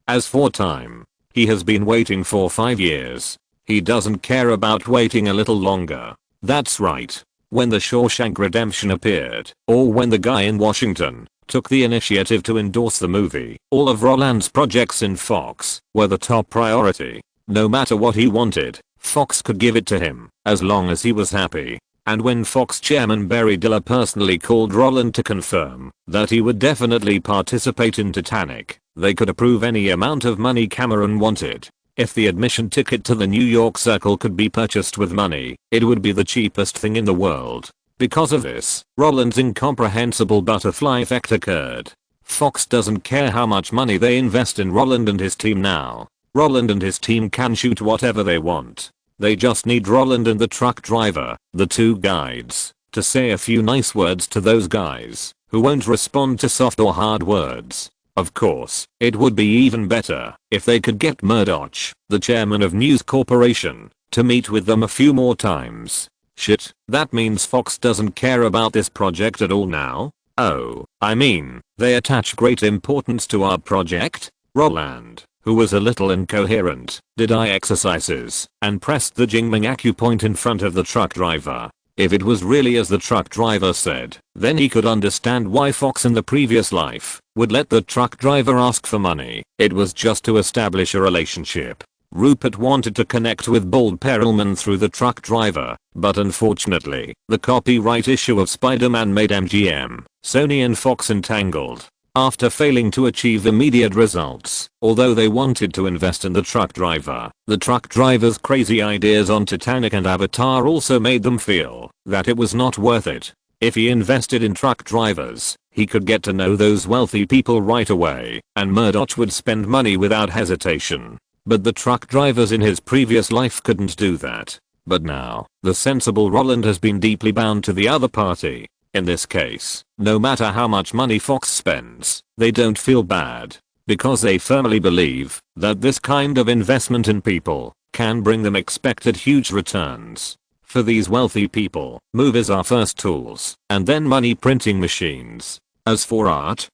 As for time, he has been waiting for 5 years. He doesn't care about waiting a little longer. That's right. When The Shawshank Redemption appeared, or when the guy in Washington took the initiative to endorse the movie, all of Roland's projects in Fox were the top priority. No matter what he wanted, Fox could give it to him, as long as he was happy. And when Fox chairman Barry Diller personally called Roland to confirm that he would definitely participate in Titanic, they could approve any amount of money Cameron wanted. If the admission ticket to the New York Circle could be purchased with money, it would be the cheapest thing in the world. Because of this, Roland's incomprehensible butterfly effect occurred. Fox doesn't care how much money they invest in Roland and his team now. Roland and his team can shoot whatever they want. They just need Roland and the truck driver, the two guides, to say a few nice words to those guys, who won't respond to soft or hard words. Of course, it would be even better if they could get Murdoch, the chairman of News Corporation, to meet with them a few more times. Shit, that means Fox doesn't care about this project at all now? Oh, I mean, they attach great importance to our project? Roland, who was a little incoherent, did eye exercises and pressed the Jingming acupoint in front of the truck driver. If it was really as the truck driver said, then he could understand why Fox in the previous life would let the truck driver ask for money. It was just to establish a relationship. Rupert wanted to connect with Bald Perelman through the truck driver, but unfortunately, the copyright issue of Spider-Man made MGM, Sony and Fox entangled. After failing to achieve immediate results, although they wanted to invest in the truck driver's crazy ideas on Titanic and Avatar also made them feel that it was not worth it. If he invested in truck drivers, he could get to know those wealthy people right away, and Murdoch would spend money without hesitation. But the truck drivers in his previous life couldn't do that. But now, the sensible Roland has been deeply bound to the other party. In this case, no matter how much money Fox spends, they don't feel bad, because they firmly believe that this kind of investment in people can bring them expected huge returns. For these wealthy people, movies are first tools, and then money printing machines. As for art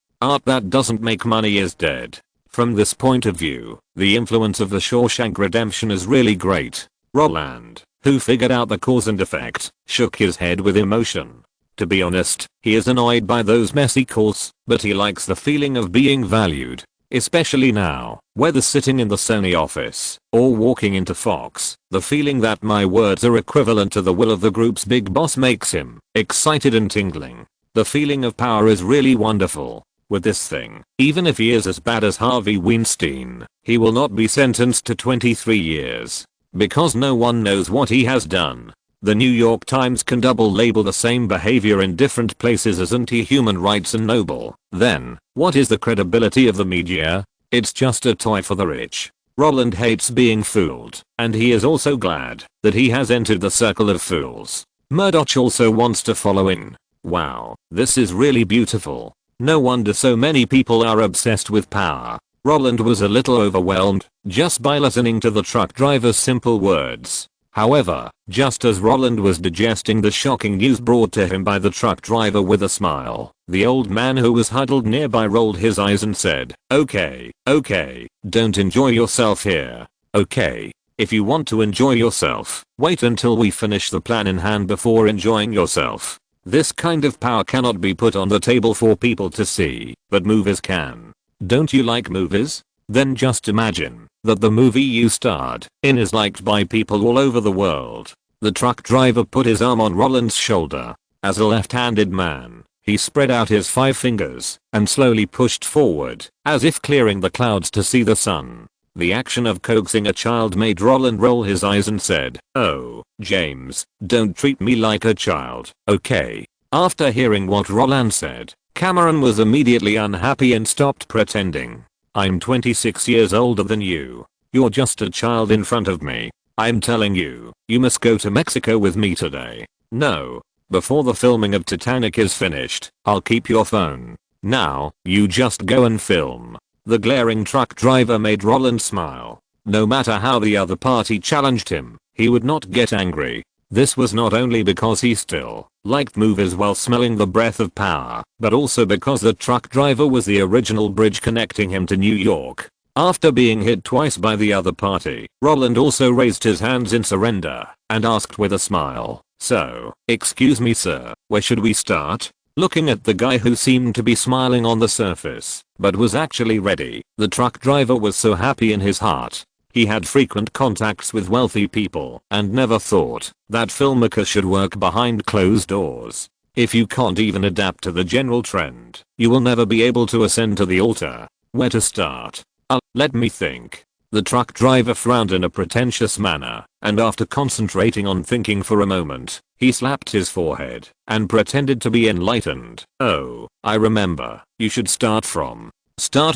that doesn't make money is dead. From this point of view, the influence of The Shawshank Redemption is really great. Roland, who figured out the cause and effect, shook his head with emotion. To be honest, he is annoyed by those messy calls, but he likes the feeling of being valued. Especially now, whether sitting in the Sony office or walking into Fox, the feeling that my words are equivalent to the will of the group's big boss makes him excited and tingling. The feeling of power is really wonderful. With this thing, even if he is as bad as Harvey Weinstein, he will not be sentenced to 23 years. Because no one knows what he has done. The New York Times can double label the same behavior in different places as anti-human rights and noble. Then, what is the credibility of the media? It's just a toy for the rich. Roland hates being fooled, and he is also glad that he has entered the circle of fools. Murdoch also wants to follow in. Wow, this is really beautiful. No wonder so many people are obsessed with power. Roland was a little overwhelmed just by listening to the truck driver's simple words. However, just as Roland was digesting the shocking news brought to him by the truck driver with a smile, the old man who was huddled nearby rolled his eyes and said, okay, don't enjoy yourself here. Okay, if you want to enjoy yourself, wait until we finish the plan in hand before enjoying yourself. This kind of power cannot be put on the table for people to see, but movies can. Don't you like movies? Then just imagine that the movie you starred in is liked by people all over the world. The truck driver put his arm on Roland's shoulder. As a left-handed man, he spread out his 5 fingers and slowly pushed forward, as if clearing the clouds to see the sun. The action of coaxing a child made Roland roll his eyes and said, "Oh, James, don't treat me like a child, okay?" After hearing what Roland said, Cameron was immediately unhappy and stopped pretending. "I'm 26 years older than you. You're just a child in front of me. I'm telling you, you must go to Mexico with me today. No. Before the filming of Titanic is finished, I'll keep your phone. Now, you just go and film." The glaring truck driver made Roland smile. No matter how the other party challenged him, he would not get angry. This was not only because he still liked movies while smelling the breath of power, but also because the truck driver was the original bridge connecting him to New York. After being hit twice by the other party, Roland also raised his hands in surrender and asked with a smile, "So, excuse me sir, where should we start?" Looking at the guy who seemed to be smiling on the surface, but was actually ready, the truck driver was so happy in his heart. He had frequent contacts with wealthy people and never thought that filmmakers should work behind closed doors. If you can't even adapt to the general trend, you will never be able to ascend to the altar. Where to start? Let me think. The truck driver frowned in a pretentious manner, and after concentrating on thinking for a moment, he slapped his forehead and pretended to be enlightened. "Oh, I remember. You should start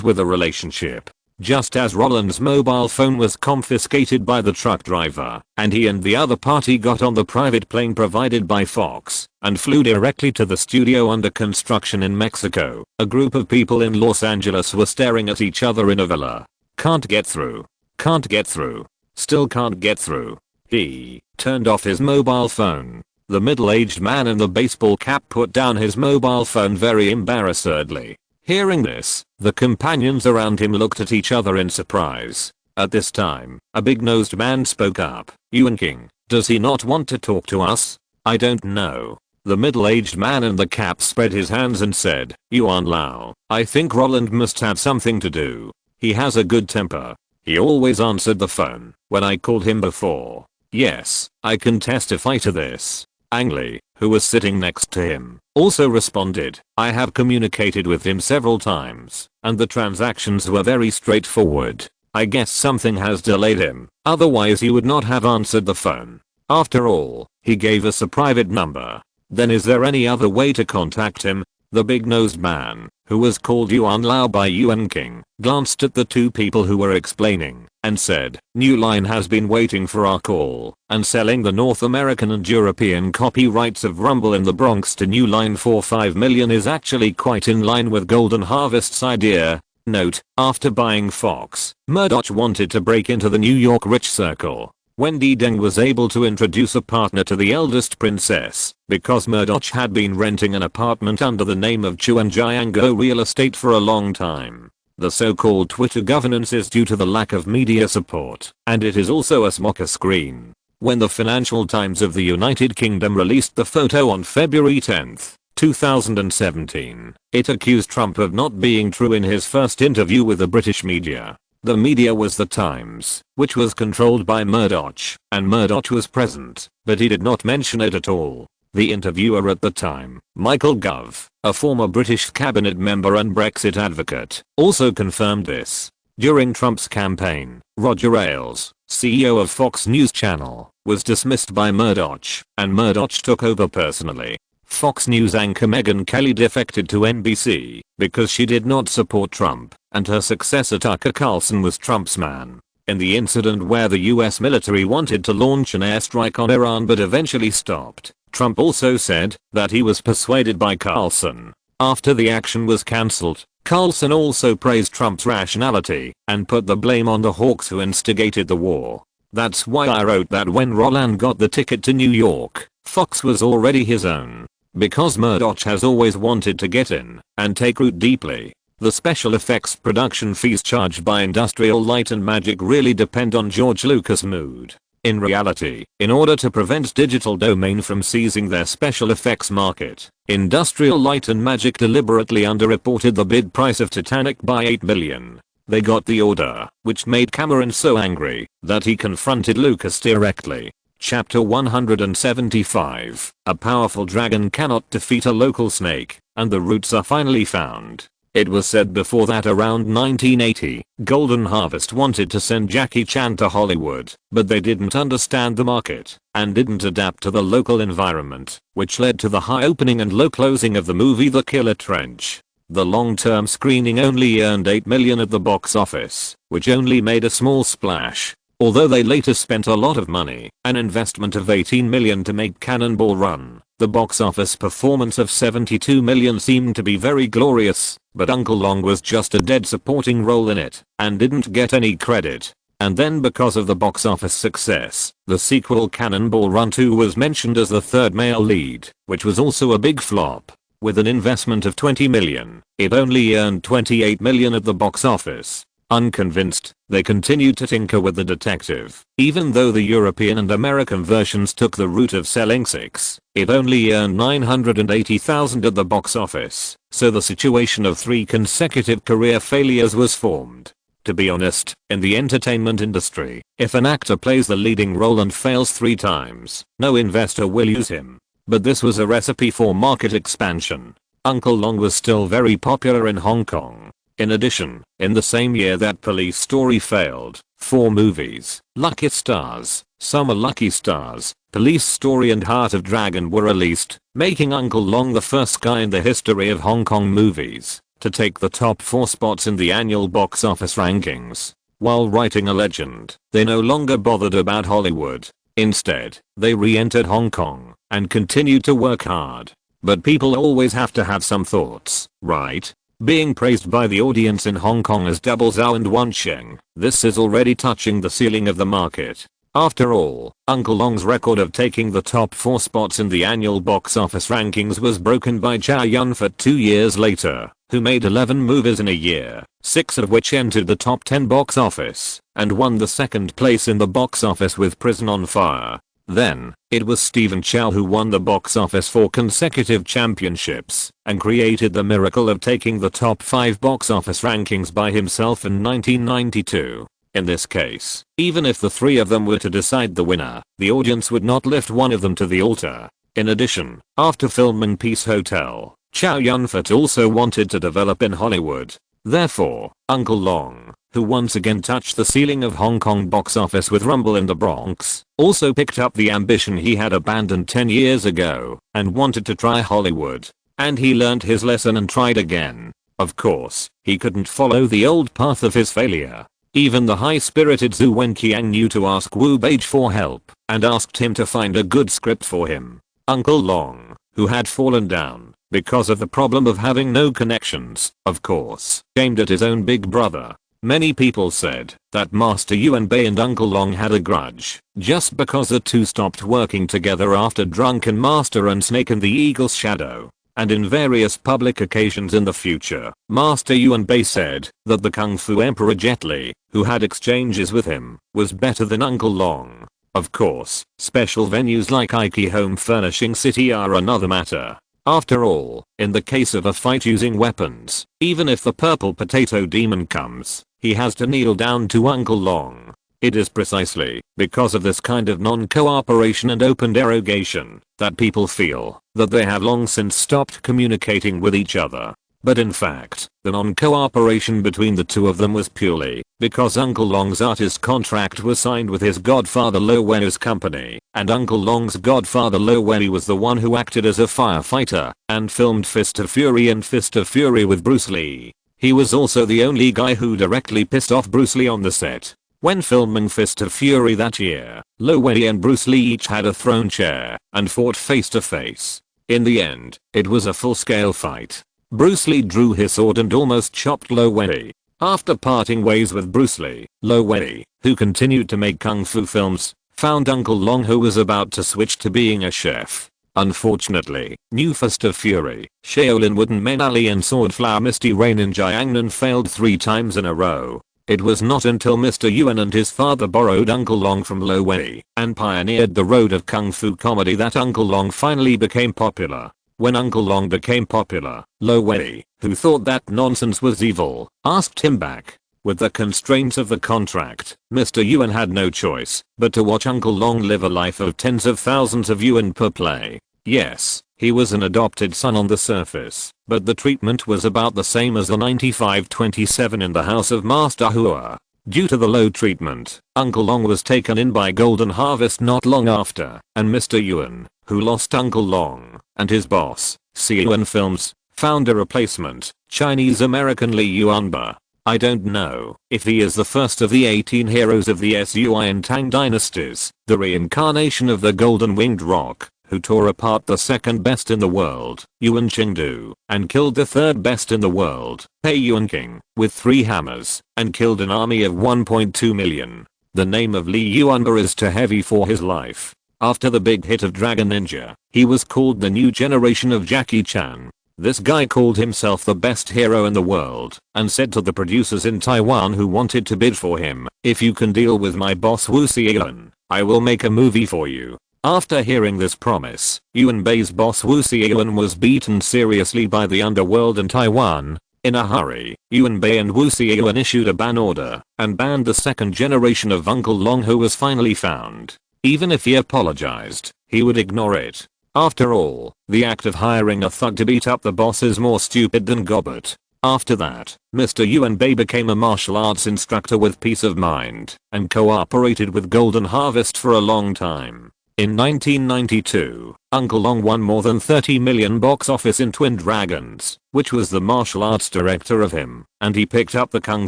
with a relationship. just as Roland's mobile phone was confiscated by the truck driver, and he and the other party got on the private plane provided by Fox and flew directly to the studio under construction in Mexico. A group of people in Los Angeles were staring at each other in a villa. Can't get through. Can't get through. Still can't get through. He turned off his mobile phone. The middle-aged man in the baseball cap put down his mobile phone very embarrassedly. Hearing this, the companions around him looked at each other in surprise. At this time, a big-nosed man spoke up. "King, does he not want to talk to us?" "I don't know." The middle-aged man in the cap spread his hands and said, "Yuan Lao, I think Roland must have something to do. He has a good temper. He always answered the phone when I called him before. Yes, I can testify to this." Ang Lee, who was sitting next to him, also responded, "I have communicated with him several times, and the transactions were very straightforward. I guess something has delayed him, otherwise he would not have answered the phone. After all, he gave us a private number. Then is there any other way to contact him?" The big-nosed man, who was called Yuan Lao by King, glanced at the two people who were explaining and said, "New Line has been waiting for our call and selling the North American and European copyrights of Rumble in the Bronx to New Line for $5 million is actually quite in line with Golden Harvest's idea." Note, after buying Fox, Murdoch wanted to break into the New York rich circle. Wendy Deng was able to introduce a partner to the eldest princess because Murdoch had been renting an apartment under the name of Chuan Jiango Real Estate for a long time. The so-called Twitter governance is due to the lack of media support, and it is also a smokescreen. When the Financial Times of the United Kingdom released the photo on February 10, 2017, it accused Trump of not being true in his first interview with the British media. The media was the Times, which was controlled by Murdoch, and Murdoch was present, but he did not mention it at all. The interviewer at the time, Michael Gove, a former British cabinet member and Brexit advocate, also confirmed this. During Trump's campaign, Roger Ailes, CEO of Fox News Channel, was dismissed by Murdoch, and Murdoch took over personally. Fox News anchor Megyn Kelly defected to NBC because she did not support Trump, and her successor Tucker Carlson was Trump's man. In the incident where the US military wanted to launch an airstrike on Iran but eventually stopped, Trump also said that he was persuaded by Carlson. After the action was cancelled, Carlson also praised Trump's rationality and put the blame on the hawks who instigated the war. "That's why I wrote that when Roland got the ticket to New York, Fox was already his own. Because Murdoch has always wanted to get in and take root deeply. The special effects production fees charged by Industrial Light and Magic really depend on George Lucas' mood. In reality, in order to prevent Digital Domain from seizing their special effects market, Industrial Light and Magic deliberately underreported the bid price of Titanic by $8 million. They got the order, which made Cameron so angry that he confronted Lucas directly. Chapter 175. A powerful dragon cannot defeat a local snake, and the roots are finally found. It was said before that around 1980, Golden Harvest wanted to send Jackie Chan to Hollywood, but they didn't understand the market, and didn't adapt to the local environment, which led to the high opening and low closing of the movie The Killer Trench. The long-term screening only earned $8 million at the box office, which only made a small splash. Although they later spent a lot of money, an investment of $18 million to make Cannonball Run, the box office performance of $72 million seemed to be very glorious, but Uncle Long was just a dead supporting role in it, and didn't get any credit. And then because of the box office success, the sequel Cannonball Run 2 was mentioned as the third male lead, which was also a big flop. With an investment of $20 million, it only earned $28 million at the box office. Unconvinced, they continued to tinker with the detective. Even though the European and American versions took the route of selling 6, it only earned $980,000 at the box office, so the situation of 3 consecutive career failures was formed. To be honest, in the entertainment industry, if an actor plays the leading role and fails 3 times, no investor will use him. But this was a recipe for market expansion. Uncle Long was still very popular in Hong Kong. In addition, in the same year that Police Story failed, 4 movies, Lucky Stars, Summer Lucky Stars, Police Story and Heart of Dragon were released, making Uncle Long the first guy in the history of Hong Kong movies to take the top 4 spots in the annual box office rankings. While writing a legend, they no longer bothered about Hollywood. Instead, they re-entered Hong Kong and continued to work hard. But people always have to have some thoughts, right? Being praised by the audience in Hong Kong as double Zhao and Wan Sheng, this is already touching the ceiling of the market. After all, Uncle Long's record of taking the top 4 spots in the annual box office rankings was broken by Chow Yun-fat 2 years later, who made 11 movies in a year, 6 of which entered the top 10 box office, and won the second place in the box office with Prison on Fire. Then, it was Stephen Chow who won the box office 4 consecutive championships, and created the miracle of taking the top 5 box office rankings by himself in 1992. In this case, even if the 3 of them were to decide the winner, the audience would not lift one of them to the altar. In addition, after filming Peace Hotel, Chow Yun-fat also wanted to develop in Hollywood. Therefore, Uncle Long, who once again touched the ceiling of Hong Kong box office with Rumble in the Bronx, also picked up the ambition he had abandoned 10 years ago and wanted to try Hollywood. And he learned his lesson and tried again. Of course, he couldn't follow the old path of his failure. Even the high-spirited Zhu Wenqiang knew to ask Wu Beige for help and asked him to find a good script for him. Uncle Long, who had fallen down because of the problem of having no connections, of course, aimed at his own big brother. Many people said that Master Yuan Bei and Uncle Long had a grudge just because the two stopped working together after Drunken Master and Snake in the Eagle's Shadow. And in various public occasions in the future, Master Yuan Bei said that the Kung Fu Emperor Jet Li, who had exchanges with him, was better than Uncle Long. Of course, special venues like Ikea Home Furnishing City are another matter. After all, in the case of a fight using weapons, even if the purple potato demon comes, he has to kneel down to Uncle Long. It is precisely because of this kind of non-cooperation and open derogation that people feel that they have long since stopped communicating with each other. But in fact, the non-cooperation between the two of them was purely because Uncle Long's artist contract was signed with his godfather Lo Wei's company, and Uncle Long's godfather Lo Wei was the one who acted as a firefighter and filmed Fist of Fury and Fist of Fury with Bruce Lee. He was also the only guy who directly pissed off Bruce Lee on the set. When filming Fist of Fury that year, Lo Wei and Bruce Lee each had a throne chair and fought face to face. In the end, it was a full-scale fight. Bruce Lee drew his sword and almost chopped Lo Wei. After parting ways with Bruce Lee, Lo Wei, who continued to make kung fu films, found Uncle Long, who was about to switch to being a chef. Unfortunately, New Fist of Fury, Shaolin Wooden Men Ali and Swordflower Misty Rain in Jiangnan failed 3 times in a row. It was not until Mr. Yuan and his father borrowed Uncle Long from Lo Wei and pioneered the road of kung fu comedy that Uncle Long finally became popular. When Uncle Long became popular, Lo Wei, who thought that nonsense was evil, asked him back. With the constraints of the contract, Mr. Yuan had no choice but to watch Uncle Long live a life of tens of thousands of yuan per play. Yes, he was an adopted son on the surface, but the treatment was about the same as the 95-27 in the house of Master Hua. Due to the low treatment, Uncle Long was taken in by Golden Harvest not long after, and Mr. Yuan, who lost Uncle Long and his boss, Yuan Films, found a replacement, Chinese American Li Yuanba. I don't know if he is the first of the 18 heroes of the Sui and Tang dynasties, the reincarnation of the Golden Winged Rock, who tore apart the second best in the world, Yuan Qingdu, and killed the third best in the world, Pei Yuan King, with 3 hammers, and killed an army of 1.2 million. The name of Li Yuanba is too heavy for his life. After the big hit of Dragon Ninja, he was called the new generation of Jackie Chan. This guy called himself the best hero in the world and said to the producers in Taiwan who wanted to bid for him, "If you can deal with my boss Wu Xian, I will make a movie for you." After hearing this promise, Yuan Bei's boss Wu Xian was beaten seriously by the underworld in Taiwan. In a hurry, Yuan Bei and Wu Xian issued a ban order and banned the second generation of Uncle Long, who was finally found. Even if he apologized, he would ignore it. After all, the act of hiring a thug to beat up the boss is more stupid than Gobbert. After that, Mr. Yuan Bei became a martial arts instructor with peace of mind and cooperated with Golden Harvest for a long time. In 1992, Uncle Long won more than 30 million box office in Twin Dragons, which was the martial arts director of him, and he picked up the kung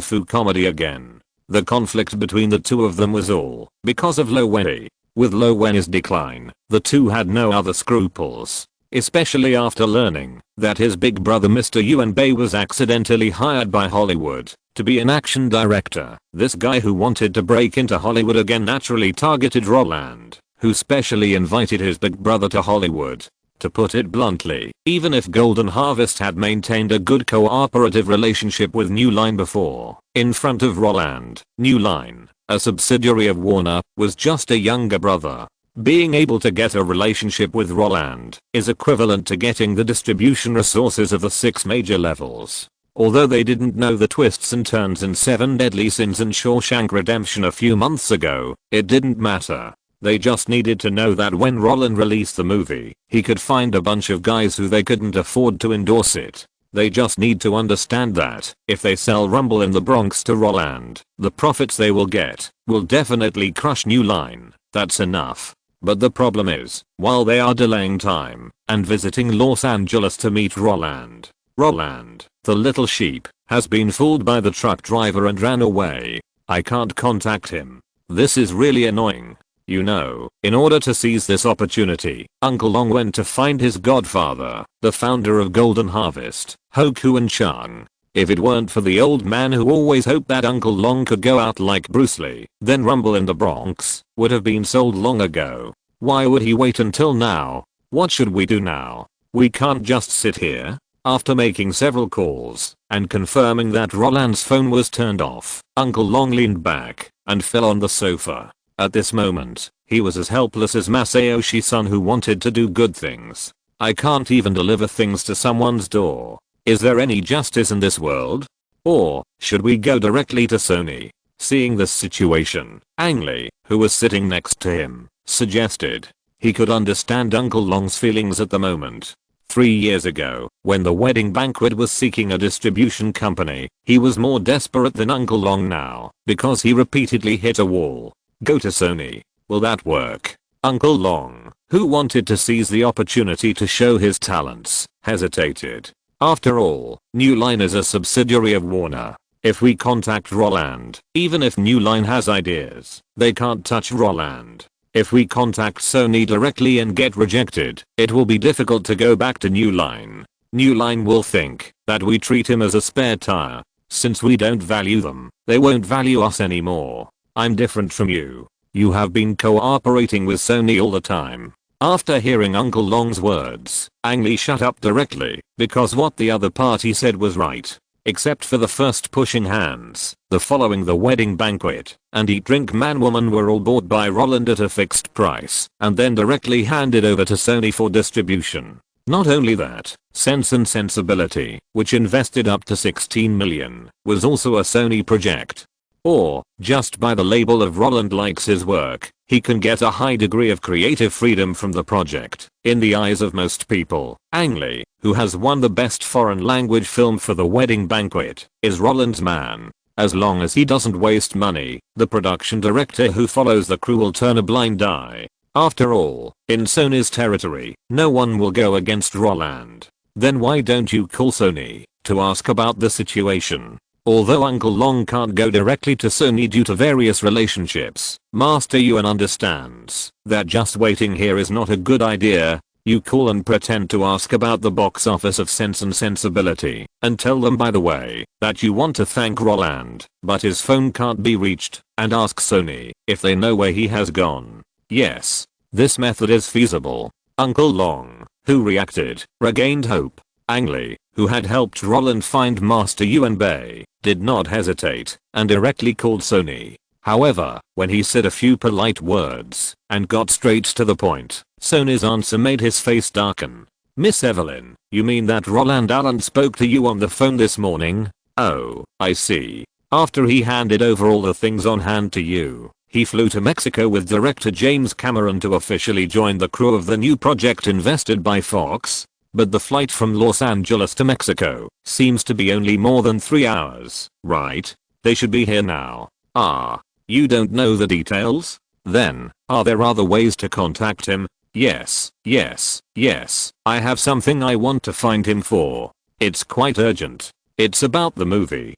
fu comedy again. The conflict between the two of them was all because of Lo Wen. With Lo Wen's decline, the two had no other scruples, especially after learning that his big brother Mr. Yuan Bei was accidentally hired by Hollywood to be an action director. This guy who wanted to break into Hollywood again naturally targeted Roland, who specially invited his big brother to Hollywood. To put it bluntly, even if Golden Harvest had maintained a good cooperative relationship with New Line before, in front of Roland, New Line, a subsidiary of Warner, was just a younger brother. Being able to get a relationship with Roland is equivalent to getting the distribution resources of the 6 major levels. Although they didn't know the twists and turns in 7 Deadly Sins and Shawshank Redemption a few months ago, it didn't matter. They just needed to know that when Roland released the movie, he could find a bunch of guys who they couldn't afford to endorse it. They just need to understand that if they sell Rumble in the Bronx to Roland, the profits they will get will definitely crush New Line. That's enough. But the problem is, while they are delaying time and visiting Los Angeles to meet Roland, the little sheep, has been fooled by the truck driver and ran away. I can't contact him. This is really annoying. You know, in order to seize this opportunity, Uncle Long went to find his godfather, the founder of Golden Harvest, Ho Kwon Chung. If it weren't for the old man who always hoped that Uncle Long could go out like Bruce Lee, then Rumble in the Bronx would have been sold long ago. Why would he wait until now? What should we do now? We can't just sit here. After making several calls and confirming that Roland's phone was turned off, Uncle Long leaned back and fell on the sofa. At this moment, he was as helpless as Masayoshi-san, who wanted to do good things. I can't even deliver things to someone's door. Is there any justice in this world? Or should we go directly to Sony? Seeing this situation, Ang Lee, who was sitting next to him, suggested. He could understand Uncle Long's feelings at the moment. 3 years ago, when the wedding banquet was seeking a distribution company, he was more desperate than Uncle Long now because he repeatedly hit a wall. Go to Sony. Will that work? Uncle Long, who wanted to seize the opportunity to show his talents, hesitated. After all, New Line is a subsidiary of Warner. If we contact Roland, even if New Line has ideas, they can't touch Roland. If we contact Sony directly and get rejected, it will be difficult to go back to New Line. New Line will think that we treat him as a spare tire. Since we don't value them, they won't value us anymore. I'm different from you. You have been cooperating with Sony all the time. After hearing Uncle Long's words, Ang Lee shut up directly because what the other party said was right. Except for the first pushing hands, the following the wedding banquet, and Eat Drink Man Woman were all bought by Roland at a fixed price and then directly handed over to Sony for distribution. Not only that, Sense and Sensibility, which invested up to $16 million, was also a Sony project. Or, just by the label of Roland likes his work, he can get a high degree of creative freedom from the project. In the eyes of most people, Ang Lee, who has won the best foreign language film for the wedding banquet, is Roland's man. As long as he doesn't waste money, the production director who follows the crew will turn a blind eye. After all, in Sony's territory, no one will go against Roland. Then why don't you call Sony to ask about the situation? Although Uncle Long can't go directly to Sony due to various relationships, Master Yuan understands that just waiting here is not a good idea. You call and pretend to ask about the box office of Sense and Sensibility, and tell them, by the way, that you want to thank Roland, but his phone can't be reached, and ask Sony if they know where he has gone. Yes, this method is feasible. Uncle Long, who reacted, regained hope. Ang Lee, who had helped Roland find Master Yuan Bei, did not hesitate and directly called Sony. However, when he said a few polite words and got straight to the point, Sony's answer made his face darken. Miss Evelyn, you mean that Roland Allen spoke to you on the phone this morning? Oh, I see. After he handed over all the things on hand to you, he flew to Mexico with director James Cameron to officially join the crew of the new project invested by Fox. But the flight from Los Angeles to Mexico seems to be only more than 3 hours, right? They should be here now. Ah, you don't know the details? Then, are there other ways to contact him? Yes, yes, yes. I have something I want to find him for. It's quite urgent. It's about the movie.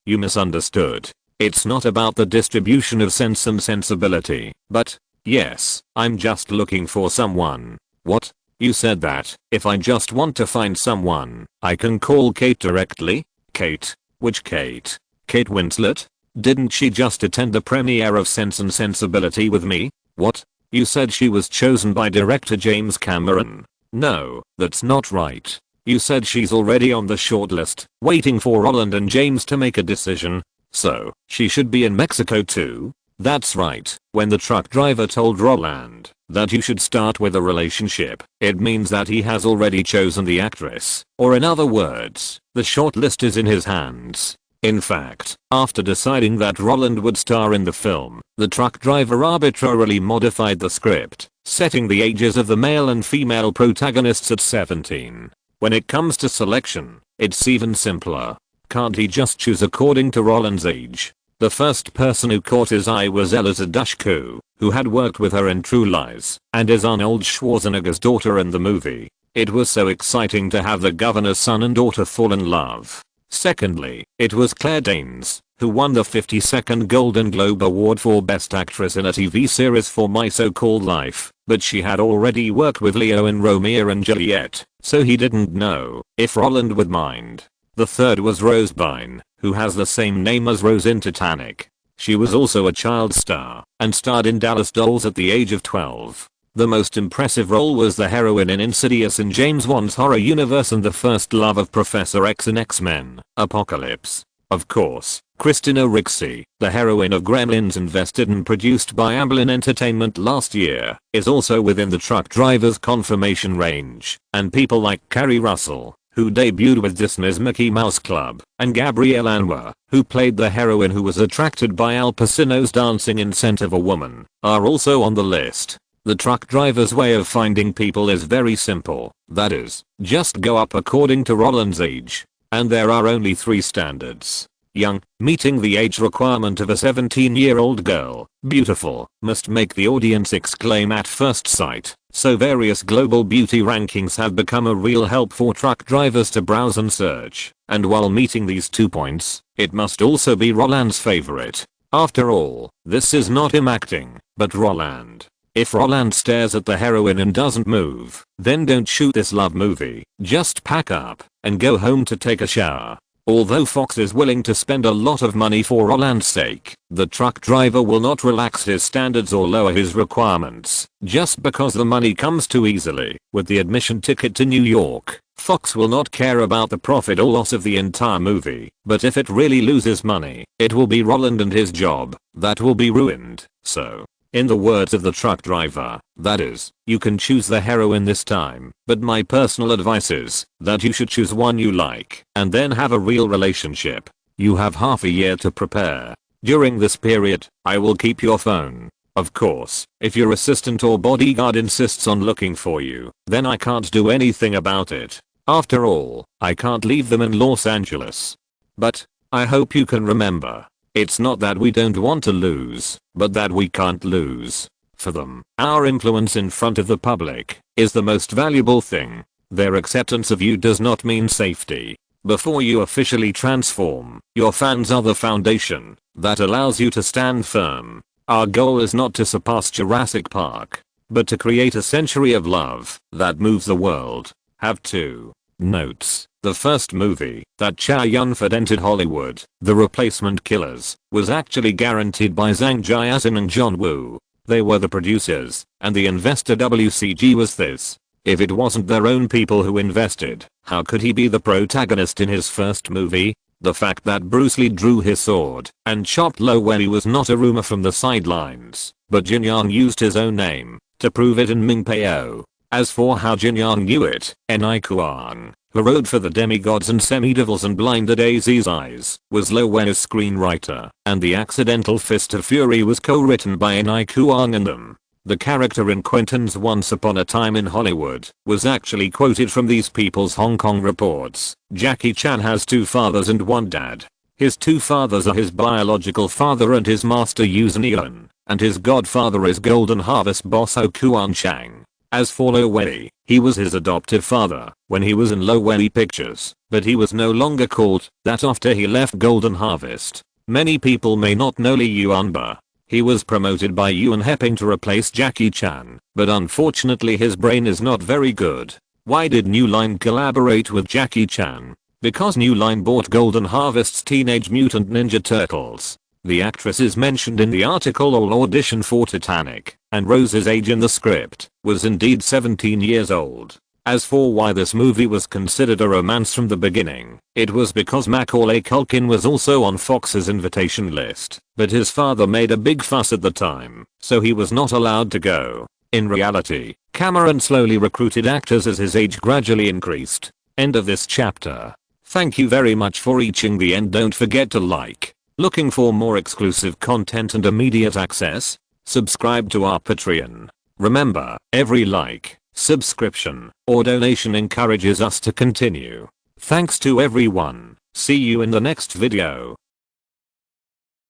You misunderstood. It's not about the distribution of Sense and Sensibility, but, yes, I'm just looking for someone. What? You said that, if I just want to find someone, I can call Kate directly? Kate? Which Kate? Kate Winslet? Didn't she just attend the premiere of Sense and Sensibility with me? What? You said she was chosen by director James Cameron. No, that's not right. You said she's already on the shortlist, waiting for Roland and James to make a decision. So, she should be in Mexico too? That's right. When the truck driver told Roland that you should start with a relationship, it means that he has already chosen the actress, or in other words, the shortlist is in his hands. In fact, after deciding that Roland would star in the film, the truck driver arbitrarily modified the script, setting the ages of the male and female protagonists at 17. When it comes to selection, it's even simpler. Can't he just choose according to Roland's age? The first person who caught his eye was Eliza Dushku, who had worked with her in True Lies, and is Arnold Schwarzenegger's daughter in the movie. It was so exciting to have the governor's son and daughter fall in love. Secondly, it was Claire Danes, who won the 52nd Golden Globe Award for Best Actress in a TV series for My So-Called Life, but she had already worked with Leo in Romeo and Juliet, so he didn't know if Roland would mind. The third was Rose Byrne, who has the same name as Rose in Titanic. She was also a child star, and starred in Dallas Dolls at the age of 12. The most impressive role was the heroine in Insidious in James Wan's horror universe and the first love of Professor X in X-Men, Apocalypse. Of course, Christina Ricci, the heroine of Gremlins invested and produced by Amblin Entertainment last year, is also within the truck driver's confirmation range, and people like Carrie Russell, who debuted with Disney's Mickey Mouse Club, and Gabrielle Anwar, who played the heroine who was attracted by Al Pacino's dancing in Scent of a Woman, are also on the list. The truck driver's way of finding people is very simple, that is, just go up according to Roland's age. And there are only 3 standards. Young, meeting the age requirement of a 17-year-old girl. Beautiful, must make the audience exclaim at first sight. So various global beauty rankings have become a real help for truck drivers to browse and search. And while meeting these 2 points, it must also be Roland's favorite. After all, this is not him acting, but Roland. If Roland stares at the heroine and doesn't move, then don't shoot this love movie. Just pack up and go home to take a shower. Although Fox is willing to spend a lot of money for Roland's sake, the truck driver will not relax his standards or lower his requirements just because the money comes too easily. With the admission ticket to New York, Fox will not care about the profit or loss of the entire movie, but if it really loses money, it will be Roland and his job that will be ruined. So, in the words of the truck driver, that is, you can choose the heroine this time, but my personal advice is that you should choose one you like and then have a real relationship. You have half a year to prepare. During this period, I will keep your phone. Of course, if your assistant or bodyguard insists on looking for you, then I can't do anything about it. After all, I can't leave them in Los Angeles. But, I hope you can remember. It's not that we don't want to lose, but that we can't lose. For them, our influence in front of the public is the most valuable thing. Their acceptance of you does not mean safety. Before you officially transform, your fans are the foundation that allows you to stand firm. Our goal is not to surpass Jurassic Park, but to create a century of love that moves the world. Have 2 notes. The first movie that Chow Yun-fat entered Hollywood, The Replacement Killers, was actually guaranteed by Zhang Jiazhen and John Woo. They were the producers, and the investor WCG was this. If it wasn't their own people who invested, how could he be the protagonist in his first movie? The fact that Bruce Lee drew his sword and chopped Lo Wei was not a rumor from the sidelines, but Jin Yang used his own name to prove it in Ming Pao. As for how Jin Yang knew it, Enai Kuang, who wrote for the Demigods and Semi-Devils and Blinded Daisy's Eyes, was Lo Wei's screenwriter, and The Accidental Fist of Fury was co-written by Enai Kuang and them. The character in Quentin's Once Upon a Time in Hollywood was actually quoted from these people's Hong Kong reports. Jackie Chan has 2 fathers and 1 dad. His two fathers are his biological father and his master Yuzen, and his godfather is Golden Harvest boss Okuan Chang. As for Lo Wei, he was his adoptive father when he was in Lo Wei Pictures, but he was no longer called that after he left Golden Harvest. Many people may not know Lee Yuanba. He was promoted by Yuan Heping to replace Jackie Chan, but unfortunately his brain is not very good. Why did New Line collaborate with Jackie Chan? Because New Line bought Golden Harvest's Teenage Mutant Ninja Turtles. The actress is mentioned in the article or audition for Titanic, and Rose's age in the script was indeed 17 years old. As for why this movie was considered a romance from the beginning, it was because Macaulay Culkin was also on Fox's invitation list, but his father made a big fuss at the time, so he was not allowed to go. In reality, Cameron slowly recruited actors as his age gradually increased. End of this chapter. Thank you very much for reaching the end. Don't forget to like. Looking for more exclusive content and immediate access? Subscribe to our Patreon. Remember, every like, subscription, or donation encourages us to continue. Thanks to everyone. See you in the next video.